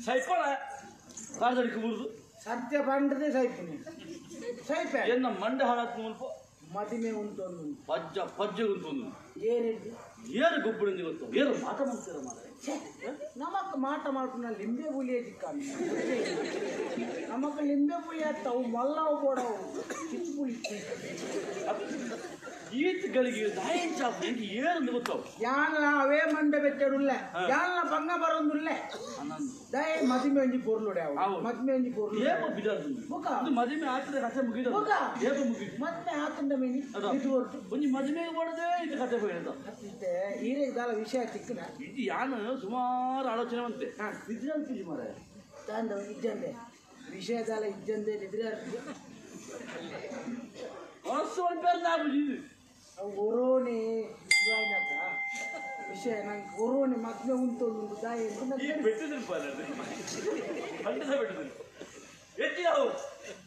ಸೈಕೋಳ ಕಾರ್ದಳಿಕೆ ಬರುದು ಸತ್ಯ ಬಂಡದೆ ಸೈಪುನಿ ಸೈಪೆ ಎನ್ನ ಮಂಡೆ ಹಾಳಾತ್ ಮುಲ್ಪ ಮದಿಮೆ ಉಂಟು ಪಜ್ಜ ಪಜ್ಜ ಉಂಟು ಏನಿದ್ದು ಏರು ಗೊಬ್ಬರಿಂದ ಗೊತ್ತು ಏರು ಮಾಟ ಮಾಡ್ತೀರ ಮಾರೆ ನಮಕ್ ಮಾಟ ಮಾಡ್ಕೊಂಡು ಲಿಂಬೆ ಪುಲಿಯ ಚಿಕ್ಕ ನಮಕ್ ಲಿಂಬೆ ಪುಲಿ ಆಗ್ತಾವು ಮಲ್ಲವು ಕೊಡವು ಕಿಚ್ಚು ಪುಲಿ ಈತ್ಗಳಿಗೆ ದಾಯನ್ ಚಾಪ್ ಹೆಂಗೆ ಏರು ಗೊತ್ತಾವು ಯಾನ್ಲ ಅವೇ ಮಂಡೆ ಬೆಟ್ಟಡುಲ್ಲ ಯಾನ್ಲ ಪಂಗ ಬರೋಂದುಲ್ಲೆ ದಯ ಮದಿಮೆ ಒಂಜಿ ಪೊರ್ಲುಡೆ ಅವು ಮದಿಮೆ ಒಂಜಿ ಪೊರ್ಲು ಏಪ ಬಿಡದು ಇದು ಮದಿಮೆ ಆತದೆ ಕಥೆ ಮುಗಿದ ಏಪ ಮುಗಿದು ಮತ್ತೆ ಆತಂಡ ಮೇನಿ ಇದು ಹೊರಟು ಒಂಜಿ ಮದಿಮೆ ಮಾಡದೆ ಇದು ಕಥೆ ಹೋಯ್ದ ಮತ್ತೆ ಈರೆಗೆ ದಾಲ ವಿಷಯ ಚಿಕ್ಕನ ಇದು ಯಾನು ಸುಮಾರು ಆಲೋಚನೆ ಬಂತೆ ಇದ್ರಲ್ಲಿ ತಿಳಿ ಮಾರ ತಾಂಡ ಇಜ್ಜಂದೆ ವಿಷಯ ದಾಲ ಇಜ್ಜಂದೆ ನಿದ್ರೆ ಸ್ವಲ್ಪ ಇದು ಒರೋನೆ ವಿಷಯ ನಂಗೆ ಒರೋನೆ ಮದ್ವೆ ಉಂಟು ಒಂದು ದಾಯ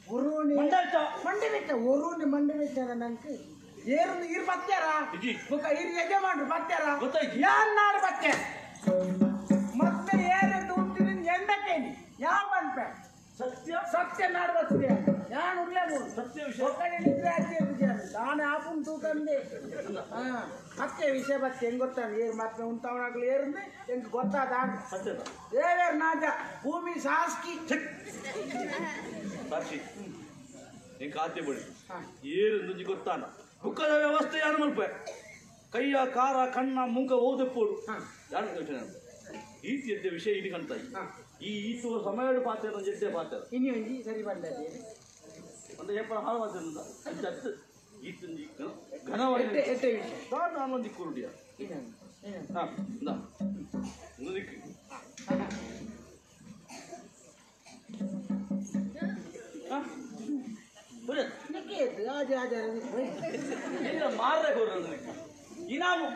ಒರೋನೆ ಮಂಡೆ ಬೆಟ್ಟ ಒರೋನೆ ಮಂಡೆ ಬೆಟ್ಟಾರ ನಂಗೆ ಏರು ಇರ್ ಬತ್ತಾರ ಇರ್ ಯಜಮಾನ್ರು ಬತ್ತಾರ ಯಾನ್ ನಾಡು ಬತ್ತೆ ಮತ್ತೆ ಏರೆಂದು ಉಂಟು ಎಂಡಕ್ಕೇನಿ ಯಾವ ಮನ್ಪೆ ಸತ್ಯ ಸತ್ಯ ನಾಡು ಬರ್ತದೆ ಯಾನ್ ಉರ್ಲೇಬಹುದು ಸತ್ಯ ವಿಷಯ ನಿದ್ರೆ ಆಗ್ತದೆ ನಾನು ಆಪುನ್ ತೂಕಂದೆ ಮತ್ತೆ ವಿಷಯ ಬತ್ತೆ ಹೆಂಗ್ ಗೊತ್ತಾನೆ ಏರ್ ಮತ್ತೆ ಉಂಟವನಾಗ್ಲಿ ಏರಂದ್ರೆ ಹೆಂಗ್ ಗೊತ್ತಾದ ಸತ್ಯದ ದೇವೇರ್ ನಾಜ ಭೂಮಿ ಸಾಸ್ಕಿ ಸಾಕ್ಷಿ ನೀನ್ ಖಾತೆ ಬಿಡಿ ಏರು ನುಜ್ಜಿ ಗೊತ್ತಾನ ಮುಖದ ವ್ಯವಸ್ಥೆ ಯಾರು ಮಲ್ಪ ಕೈಯ ಕಾರ ಕಣ್ಣ ಮುಖ ಓದೆಪ್ಪೋಡು ಯಾರು ಯೋಚನೆ ಈತಿ ಎದ್ದ ವಿಷಯ ಇಲ್ಲಿ ಕಾಣ್ತಾ ಈ ಈತು ಸಮಯ ಪಾತ್ರ ಜಡ್ಡೆ ಪಾತ್ರ ಇನ್ನು ಒಂಜಿ ಸರಿ ಬಂದದೆ ಒಂದು ಏಪರ ಹಾಳು ಮಾತ್ರ ಅತ್ತು ಈತು ಘನವಾಗಿ ಎಟ್ಟೆ ವಿಷಯ ನಾನು ದಿಕ್ಕು ರುಡಿಯ ಹಾಂ ಒಂದು ದಿಕ್ಕು ಮಾರದೆ ಕೊಡ್ರಿ ಇನಾಮು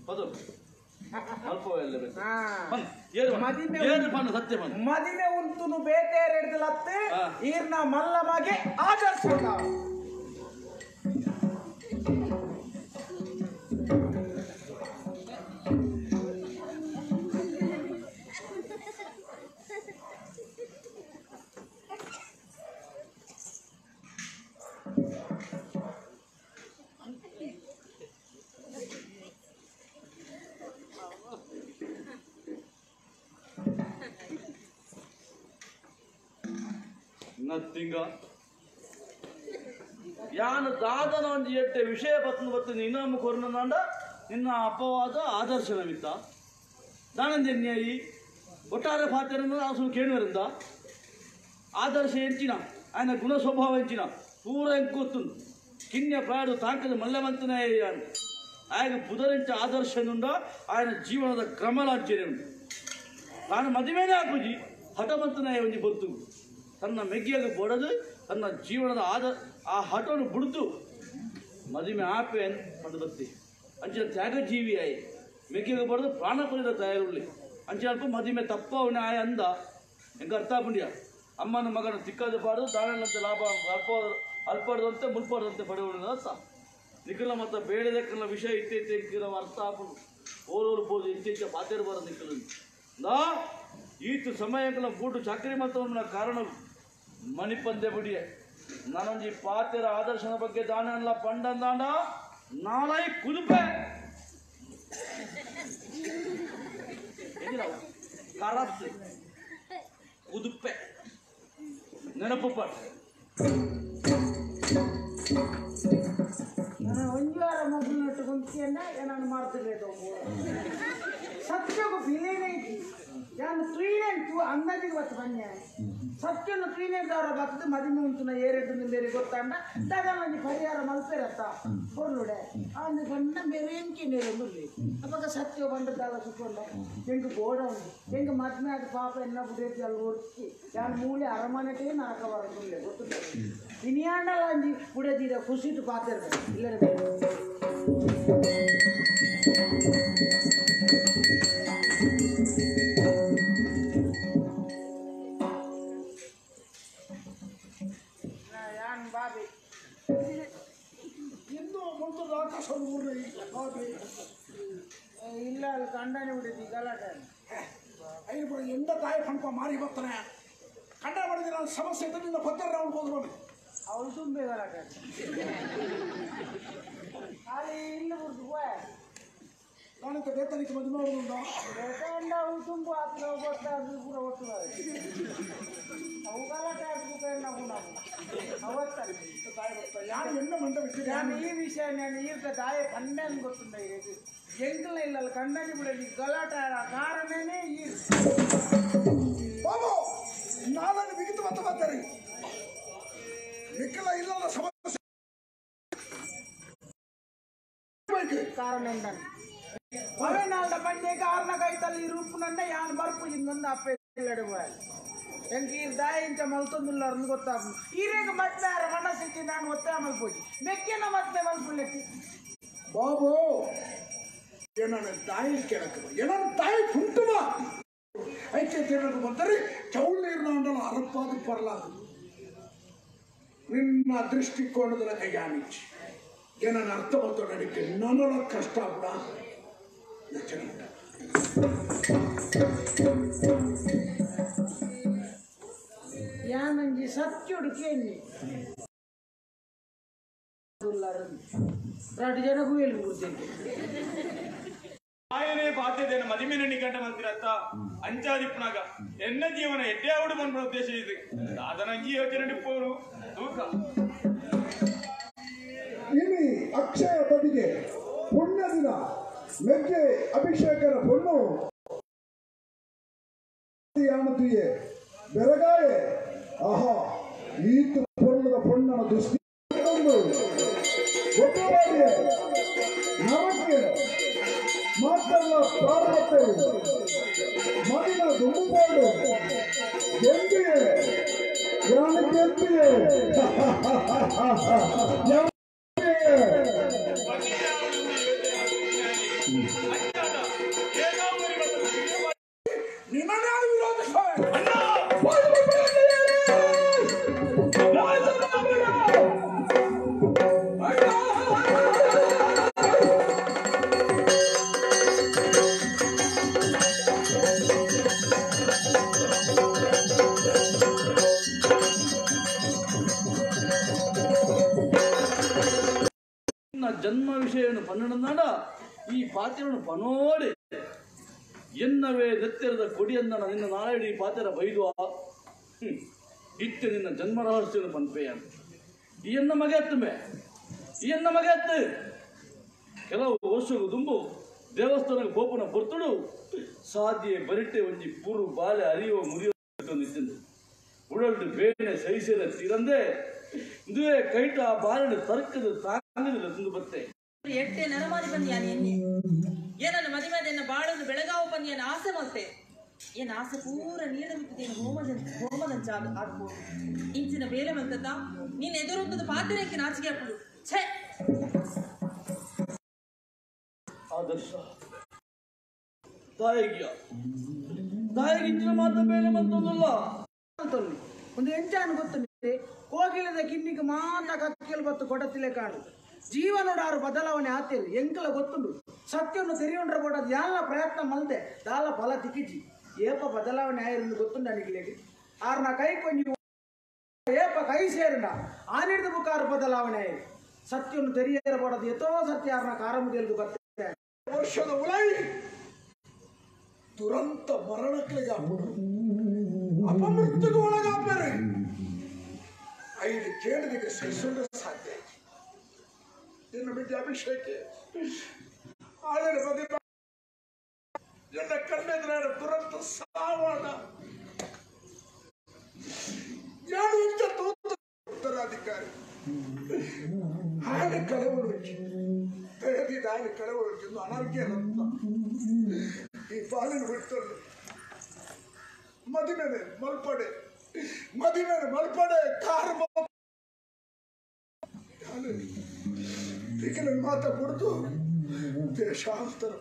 ಅದು ಮದಿಮೆ ಉಂಟು ಬೇಟೆರತ್ತೆ ಈರ್ನ ಮಲ್ಲ ಮಗೆ ಆದರ್ಶ ನಥಿಂಗ ಯಾನು ದಾದನ ಒಂದು ಎಟ್ಟೆ ವಿಷಯ ಬತ್ತು ನಿನ್ನ ಕೊರನಾಂಡ ನಿನ್ನ ಅಪವಾದ ಆದರ್ಶನವಿತ್ತ ದಾನಂದನ್ಯಾಯಿ ಒಟ್ಟಾರೆ ಪಾತ್ರನ ಅಸಲು ಕೇಳುವರಿಂದ ಆದರ್ಶ ಎಂಚಿನ ఆయన ಗುಣ ಸ್ವಭಾವ ಎಂಚಿನ ಪೂರ ಎಂಕೊತ್ತುಂಡು ಕಿನ್ಯ ಪ್ರಾಯಡು ತಾಂಕದ ಮಲ್ಲೆವಂತನೇ ఆయన ಪುದರಿಂಚ ಆದರ್ಶನುಂಡ ఆయన ಜೀವನದ ಕ್ರಮಲಾಂಚನೆ ಉಂಟು ನಾನು ಮದುವೆನೇ ಹಾಕುಜಿ ಹಠವಂತನೇ ಒಂಜಿ ಬೊತ್ತು ತನ್ನ ಮೆಗ್ಗಿಯಾಗ ಬೊಡದು ತನ್ನ ಜೀವನದ ಆ ಹಠವನ್ನು ಬಿಡ್ತು ಮದುವೆ ಆಪೆ ಪಂದು ಬತ್ತಿ ಅಂಚಿನ ತ್ಯಾಗಜೀವಿ ಆಯ್ ಮೆಗ್ಗಿಯಾಗ ಬಡದು ಪ್ರಾಣ ಪಡೆದ ತಯಾರುಳ್ಳಿ ಅಂಚಿನ ಅಲ್ಪ ಮದುವೆ ತಪ್ಪವನೇ ಆಯ ಅಂದ ಹೆಂಗ ಅರ್ಥ ಪುಂಡ್ಯ ಅಮ್ಮನ ಮಗನ ತಿಕ್ಕದ ಪಾಡು ದಾನಂತೆ ಲಾಭ ಅಲ್ಪಡದಂತೆ ಮುಲ್ಪಡದಂತೆ ಪಡೆಯುವುದು ಅರ್ಥ ನಿಖಿಲ ಮತ್ತು ಬೇಡದಕ್ಕಲ್ಲ ವಿಷಯ ಇತ್ತೈತೆ ಅರ್ಥ ಹಾಕೊಂಡು ಓಲೋರು ಬೋದು ಇಂಚ ಪಾತೇರು ಬರೋ ನಿಖಿಲ ನಾ ಈತು ಸಮಯಗಳ ಬೂಟು ಚಾಕರಿ ಮತ್ತು ಕಾರಣ ಮಣಿಪಂದೆ ಬಿಡಿಯೆ ನಾನೊಂದು ಪಾತೆರ ಆದರ್ಶನ ಬಗ್ಗೆ ದಾನ ಎಲ್ಲ ಪಂಡಂದಾಂಡ ನಾಳೆ ಕುದುಪೆ ಕಳಸ್ ಕುದುಪೆ ನೆನಪು ಪಟ್ಟ ಒಂದು ವಾರ ಮೊದಲು ಕುಂತಿಯನ್ನ ನಾನು ಮಾಡ್ತಿರ್ಬೇಕು ಸತ್ಯಕ್ಕೂ ಬಿಲೇನೇ ಐತಿ ನಾನು ತ್ರೀನೆಂಟು ಅಂದಾಜಿಗೆ ಬತ್ತು ಬನ್ನಿ ಸತ್ಯನು ತ್ರೀನೆಂಟು ಅವರ ಬರ್ತದೆ ಮದಿಮೆ ಉಂಟು ಏರೆಟ್ಟು ಬೇರೆ ಗೊತ್ತಾಂಡ ದಾಗ ಮಂದಿ ಪರಿಹಾರ ಮಲ್ಪೇರತ್ತ ಕೊರ್ಲುಡೆ ಅಂದು ಬಣ್ಣ ಬೇರೆ ಎಂಕಿ ನೀರೊಂದು ಅವಾಗ ಸತ್ಯ ಬಂದದ್ದಾಗ ಸುಕ್ಕೊಂಡ ಎಂಟು ಗೋಡ ಉಂಟು ಎಂಟು ಮದ್ಮೆ ಅದು ಪಾಪ ಎನ್ನ ಬುಡೇತಿ ಅಲ್ಲಿ ಹೊರತಿ ನಾನು ಮೂಲೆ ಅರಮನೆಗೆ ನರಕ ಬರೋದಿಲ್ಲ ಗೊತ್ತಿಲ್ಲ ಇನಿಯಾಂಡಲ್ಲ ಅಂಜಿ ಬುಡದಿರ ಖುಷಿಟ್ಟು ಪಾತಿರ್ಬೇಕು ಇಲ್ಲದೆ ಬಾಬಿ ಇನ್ನೂ ಮುಂದದ ಆಕಾಶ ಇಲ್ಲ ಅಲ್ಲಿ ಕಂಡಾನೆ ಬಿಡಿದ್ದಿ ಗಲಾಟೆ ಐದು ಬಡ ಎಂದ ತಾಯಿ ಪಂಪ ಮಾರಿ ಬರ್ತಾನೆ ಕಂಡ ಮಾಡಿದ್ರೆ ನಾನು ಸಮಸ್ಯೆ ಇದ್ದರೆ ನಿನ್ನ ಪತ್ತರ ರೌಂಡ್ ಹೋದ್ರು ಅವಳು ತುಂಬೆ ಗಲಾಟೆ ಅಲ್ಲಿ ಇಲ್ಲ ಬಿಡ್ದು ನಾನಿಂತ ಬೇತನಿಗೆ ಮದುವೆ ಮಾಡುವುದುಂಟಾ ಬೇಕಂಡ ಅವಳು ತುಂಬ ಆತನ ಗೊತ್ತಾದ್ರು ಪೂರ ಒಟ್ಟು ಅವು ಗಲಾಟೆ ಆಗ್ಬೇಕು ನಾವು ಅವತ್ತಲ್ಲಿ ಯಾರು ಎನ್ನ ಮಂಡ ಬಿಟ್ಟಿದೆ ನಾನು ಈ ವಿಷಯ ನಾನು ಈರ್ತ ತಾಯಿ ಕಂಡನ್ ಗೊತ್ತುಂಟ ಇದು ಎಂಕಲ ಇಲ್ಲ ಕಂಡನಿ ಬಿಡಲಿ ಗಲಾಟೆ ಕಾರಣನೇ ಈ ಬಾಬು ನಾಳೆ ಬಿಗಿತು ಮತ್ತೆ ಬರ್ತಾರೆ ನಿಕ್ಕಲ ಇಲ್ಲದ ಸಮಸ್ಯೆ ಕಾರಣ ಅವೇ ನಾಳೆ ಬಂಡೆ ಕಾರಣ ಕೈತಲ್ಲಿ ರೂಪುನಂಡ ಯಾನ್ ಬರ್ಪು ಇನ್ನೊಂದು ಅಪ್ಪ ಎಂಕಿ ದಾಯಿಂಚ ಮಲ್ತೊಂದುಲ್ಲಾರನ್ನು ಗೊತ್ತಾಗ ಈರೇಗ ಮತ್ತೆ ಮನಸ್ಸಿಟ್ಟು ನಾನು ಒತ್ತಾಯ ಮಲ್ಪೋಜಿ ಬೆಕ್ಕಿನ ಮತ್ತೆ ಮಲ್ಪುಲೆತ್ತಿ ಬಾಬು ಏನನ್ನ ತಾಯಿ ಕೇಳಕ್ಕೆ ಏನನ್ನ ತಾಯಿ ಕುಂಟುಮ ಐಕೆ ತಿನ್ನೋದು ಬಂದರೆ ಚೌಳೀರ್ನ ಉಂಡಲ್ಲ ಅರಪ್ಪಾದ ಪರ್ಲಾದು ನಿನ್ನ ದೃಷ್ಟಿಕೋನದ ಕೈಯಾನಿಚ್ಚಿ ಏನನ್ನ ಅರ್ಥ ಬಂತು ನಡಿಕೆ ನನ್ನೊಳ ಕಷ್ಟ ಕೂಡ ಯಾನಂಜಿ ಸತ್ಯುಡು ಕೇಳಿ ರಾಡು ಜನಗೂ ಹೇಳಿ ಬಿಡ್ತೇನೆ ఆయనే బాధ్యత మదిమిన నికంట మంత్రి అత్త అంచాదిప్పునాక ఎన్న జీవన ఎట్టే ఆవిడ మన ఉద్దేశం ఇది దాదనంజీ ಯೋಚನೆ ಪೋರು ದೂಕ ಇನಿ ಅಕ್ಷಯ ಬದಿಗೆ ಪುಣ್ಯ ದಿನ ಮೆಕ್ಕೆ ಅಭಿಷೇಕರ ಪೊಣ್ಣು ಯಾನತಿಯೇ ಬೆರಗಾಯೆ ಆಹಾ ಈತು ಪೊಣ್ಣದ ಪೊಣ್ಣನ ದೃಷ್ಟಿ ಗೊತ್ತವಾಡಿಯೇ ನರಕ್ಕೆ ಮಾತಲ್ಲ ಪ್ರಾರಂಭತೆ ಮದಿನ ದುಂಬುಪಾಡು ಗೆಂದಿಯೇ ಯಾನ ಗೆಂದಿಯೇ ಜನ್ಮ ವಿಷಯವನ್ನು ಪನ್ನಡನಾಡ ಈ ಪಾತ್ರವನ್ನು ಪನೋಡೆ ಎನ್ನವೇ ನೆತ್ತೆರದ ಕೊಡಿಯಂದನ ನಿನ್ನ ನಾಳೆಡಿ ಈ ಪಾತ್ರ ಬೈದುವ ಇಟ್ಟು ನಿನ್ನ ಜನ್ಮ ರಹಸ್ಯವನ್ನು ಪನ್ಪೇಯ ಈ ಎನ್ನ ಮಗೆ ಎತ್ತುಮೆ ಈ ಎನ್ನ ಮಗೆ ಎತ್ತು ಕೆಲವು ವರ್ಷಗಳು ತುಂಬು ದೇವಸ್ಥಾನಕ್ಕೆ ಪೋಪನ ಪೊರ್ತುಡು ಸಾಧ್ಯ ಬರಿಟೆ ಒಂಜಿ ಪೂರು ಬಾಲೆ ಅರಿಯುವ ಮುರಿಯುವ ನಿಂತು ಉಡಲ್ಡು ಬೇನೆ ಸಹಿಸಿದ ತೀರಂದೆ ಇದುವೇ ಕೈಟ ಆ ಬಾಲನ ತರ್ಕದ ತಾಂಗದಿಲ್ಲ ತಂದು ಬತ್ತೆ ಎಟ್ಟೆ ನರಮಾರಿ ಪಂದ್ಯಾನ ಎನ್ನಿ ಏನನ್ನು ಮದುವೆದನ್ನ ಬಾಳದು ಬೆಳಗಾವು ಪಂದ್ಯಾನ ಆಸೆ ಮತ್ತೆ ಏನ್ ಆಸೆ ಪೂರ ನೀಡ ಬಿಟ್ಟಿದ್ದೇನೆ ಹೋಮದಂಚ ಆಗ್ಬೋದು ಇಂಚಿನ ಬೇರೆ ಬಂದದ್ದ ನೀನ್ ಎದುರೊಂದದ ಪಾತ್ರೆಕ್ಕೆ ನಾಚಿಕೆ ಹಾಕುದು ಛೇ ಆದರ್ಶ ತಾಯಿಗೆ ಇಂಚಿನ ಮಾತ್ರ ಬೇರೆ ಮತ್ತೊಂದಲ್ಲ ಒಂದು ಎಂಚಾನು ಗೊತ್ತುಂಟೆ ಕೋಗಿಲದ ಕಿನ್ನಿಗೆ ಮಾತ ಕಕ್ಕಲು ಬತ್ತು ಕೊಡತಿಲೆ ಕಾಣು ಜೀವನೋಡಾರು ಬದಲಾವಣೆ ಆತೇರು ಎಂಕಲ ಗೊತ್ತುಂಡು ಸತ್ಯವನ್ನು ತೆರೆಯೊಂಡ್ರ ಕೊಡೋದು ಎಲ್ಲ ಪ್ರಯತ್ನ ಮಲ್ದೆ ದಾಲ ಫಲ ತಿಕ್ಕಿಜಿ ಏಪ ಬದಲಾವಣೆ ಆಯಿருந்து ಗೊತ್ತುಂಡು ಅನಿಗಿಲೇಗೆ ಆರ್ನ ಕೈ ಕೊಂಜಿ ಏಪ ಕೈ ಸೇರಿನ ಆನಿಡ್ದು ಬುಕ್ಕಾರು ಬದಲಾವಣೆ ಆಯಿರು ಸತ್ಯವನ್ನು ತೆರೆಯರ ಕೊಡೋದು ಎತ್ತೋ ಸತ್ಯ ಆರ್ನ ಕಾರಮುದಿಯಲ್ದು ಬರ್ತದೆ ವರ್ಷದ ಉಳೈ ದುರಂತ ಮರಣಕ್ಕೆ ಅಪಮೃತ್ಯುಗೆ ಒಳಗಾಗ್ತಾರೆ ಐದು ಕೇಳಿದಕ್ಕೆ ಸಹಿಸಲು ಸಾಧ್ಯ ಇನ್ನು ಬಿಟ್ಟು ಅಭಿಷೇಕ ಆಳಿನ ಬದಿ ನನ್ನ ಕಣ್ಣೆದುರಾಡ ದುರಂತ ಸಾವಾದ ಯಾರು ಇಂಥ ಉತ್ತರಾಧಿಕಾರಿ ಆನೆ ಕಳವಳಿಕೆ ತೆಗೆದಿದ್ದ ಆನೆ ಕಳವಳಿಕೆ ಅನಾರೋಗ್ಯ ರತ್ನ ಈ ಪಾಲಿನ ಬಿಟ್ಟಲ್ಲಿ ಮದಿಮೇಲೆ ಮಲ್ಪಡೆ ಕಾರು ಮಾತ ಕೊಡ್ತು ದೇಶಾಂತರ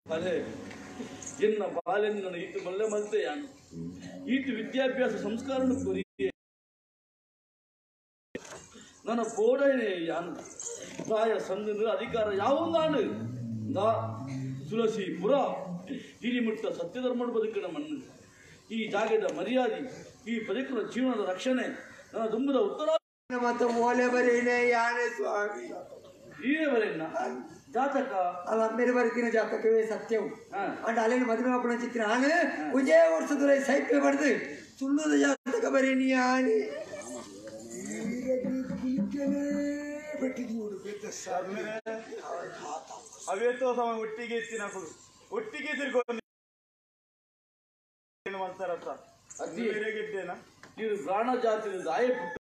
ಅದೇ ಎನ್ನ ಬಾಲ್ಯಂದಿನ ಈತು ಮಲ್ಲೆ ಮಲ್ತೆ ಯಾನು ಈತು ವಿದ್ಯಾಭ್ಯಾಸ ಸಂಸ್ಕಾರನ ಕೊರಿಯೇ ನನ್ನ ಬೋಡನೆ ಯಾನು ಪ್ರಾಯ ಸಂದ ಅಧಿಕಾರ ಯಾವೊಂದಾನು ದಾ ತುಳಸಿ ಪುರ ಹಿರಿಮುಟ್ಟ ಸತ್ಯಧರ್ಮದ ಬದುಕಿನ ಮಣ್ಣು ಈ ಜಾಗದ ಮರ್ಯಾದೆ ಈ ಬದುಕಿನ ಜೀವನದ ರಕ್ಷಣೆ ನನ್ನ ದುಂಬದ ಉತ್ತರ ಮತ್ತೆ ಓಲೆ ಬರೀನೆ ಯಾನೇ ಸ್ವಾಮಿ ಹೀಗೆ ಬರೆಯನ್ನ ಜಾತಕ ಅಲ್ಲ मेरे ಬರೆದಿನ ಜಾತಕವೇ ಸತ್ಯವು ಅಂಡ್ ಅಲ್ಲಿನ ಮದುವೆ ಅಪ್ಪನ ಚಿತ್ರ ನಾನು ಉಜಯ ವರ್ಷದ ಸೈಕಲ್ ಬರೆದು ಸುಳ್ಳುದ ಜಾತಕ ಬರೀನಿ ಯಾನಿ ಅವೇತೋ ಸಮ ಒಟ್ಟಿಗೆ ತಿನ್ನಕುದು ಒಟ್ಟಿಗೆ ತಿರ್ಕೊಂಡು ಮಾಡ್ತಾರತ್ತ ಗೆಡ್ಡೆನಾ ನೀನು ಪ್ರಾಣ ಜಾತಿ ದಾಯ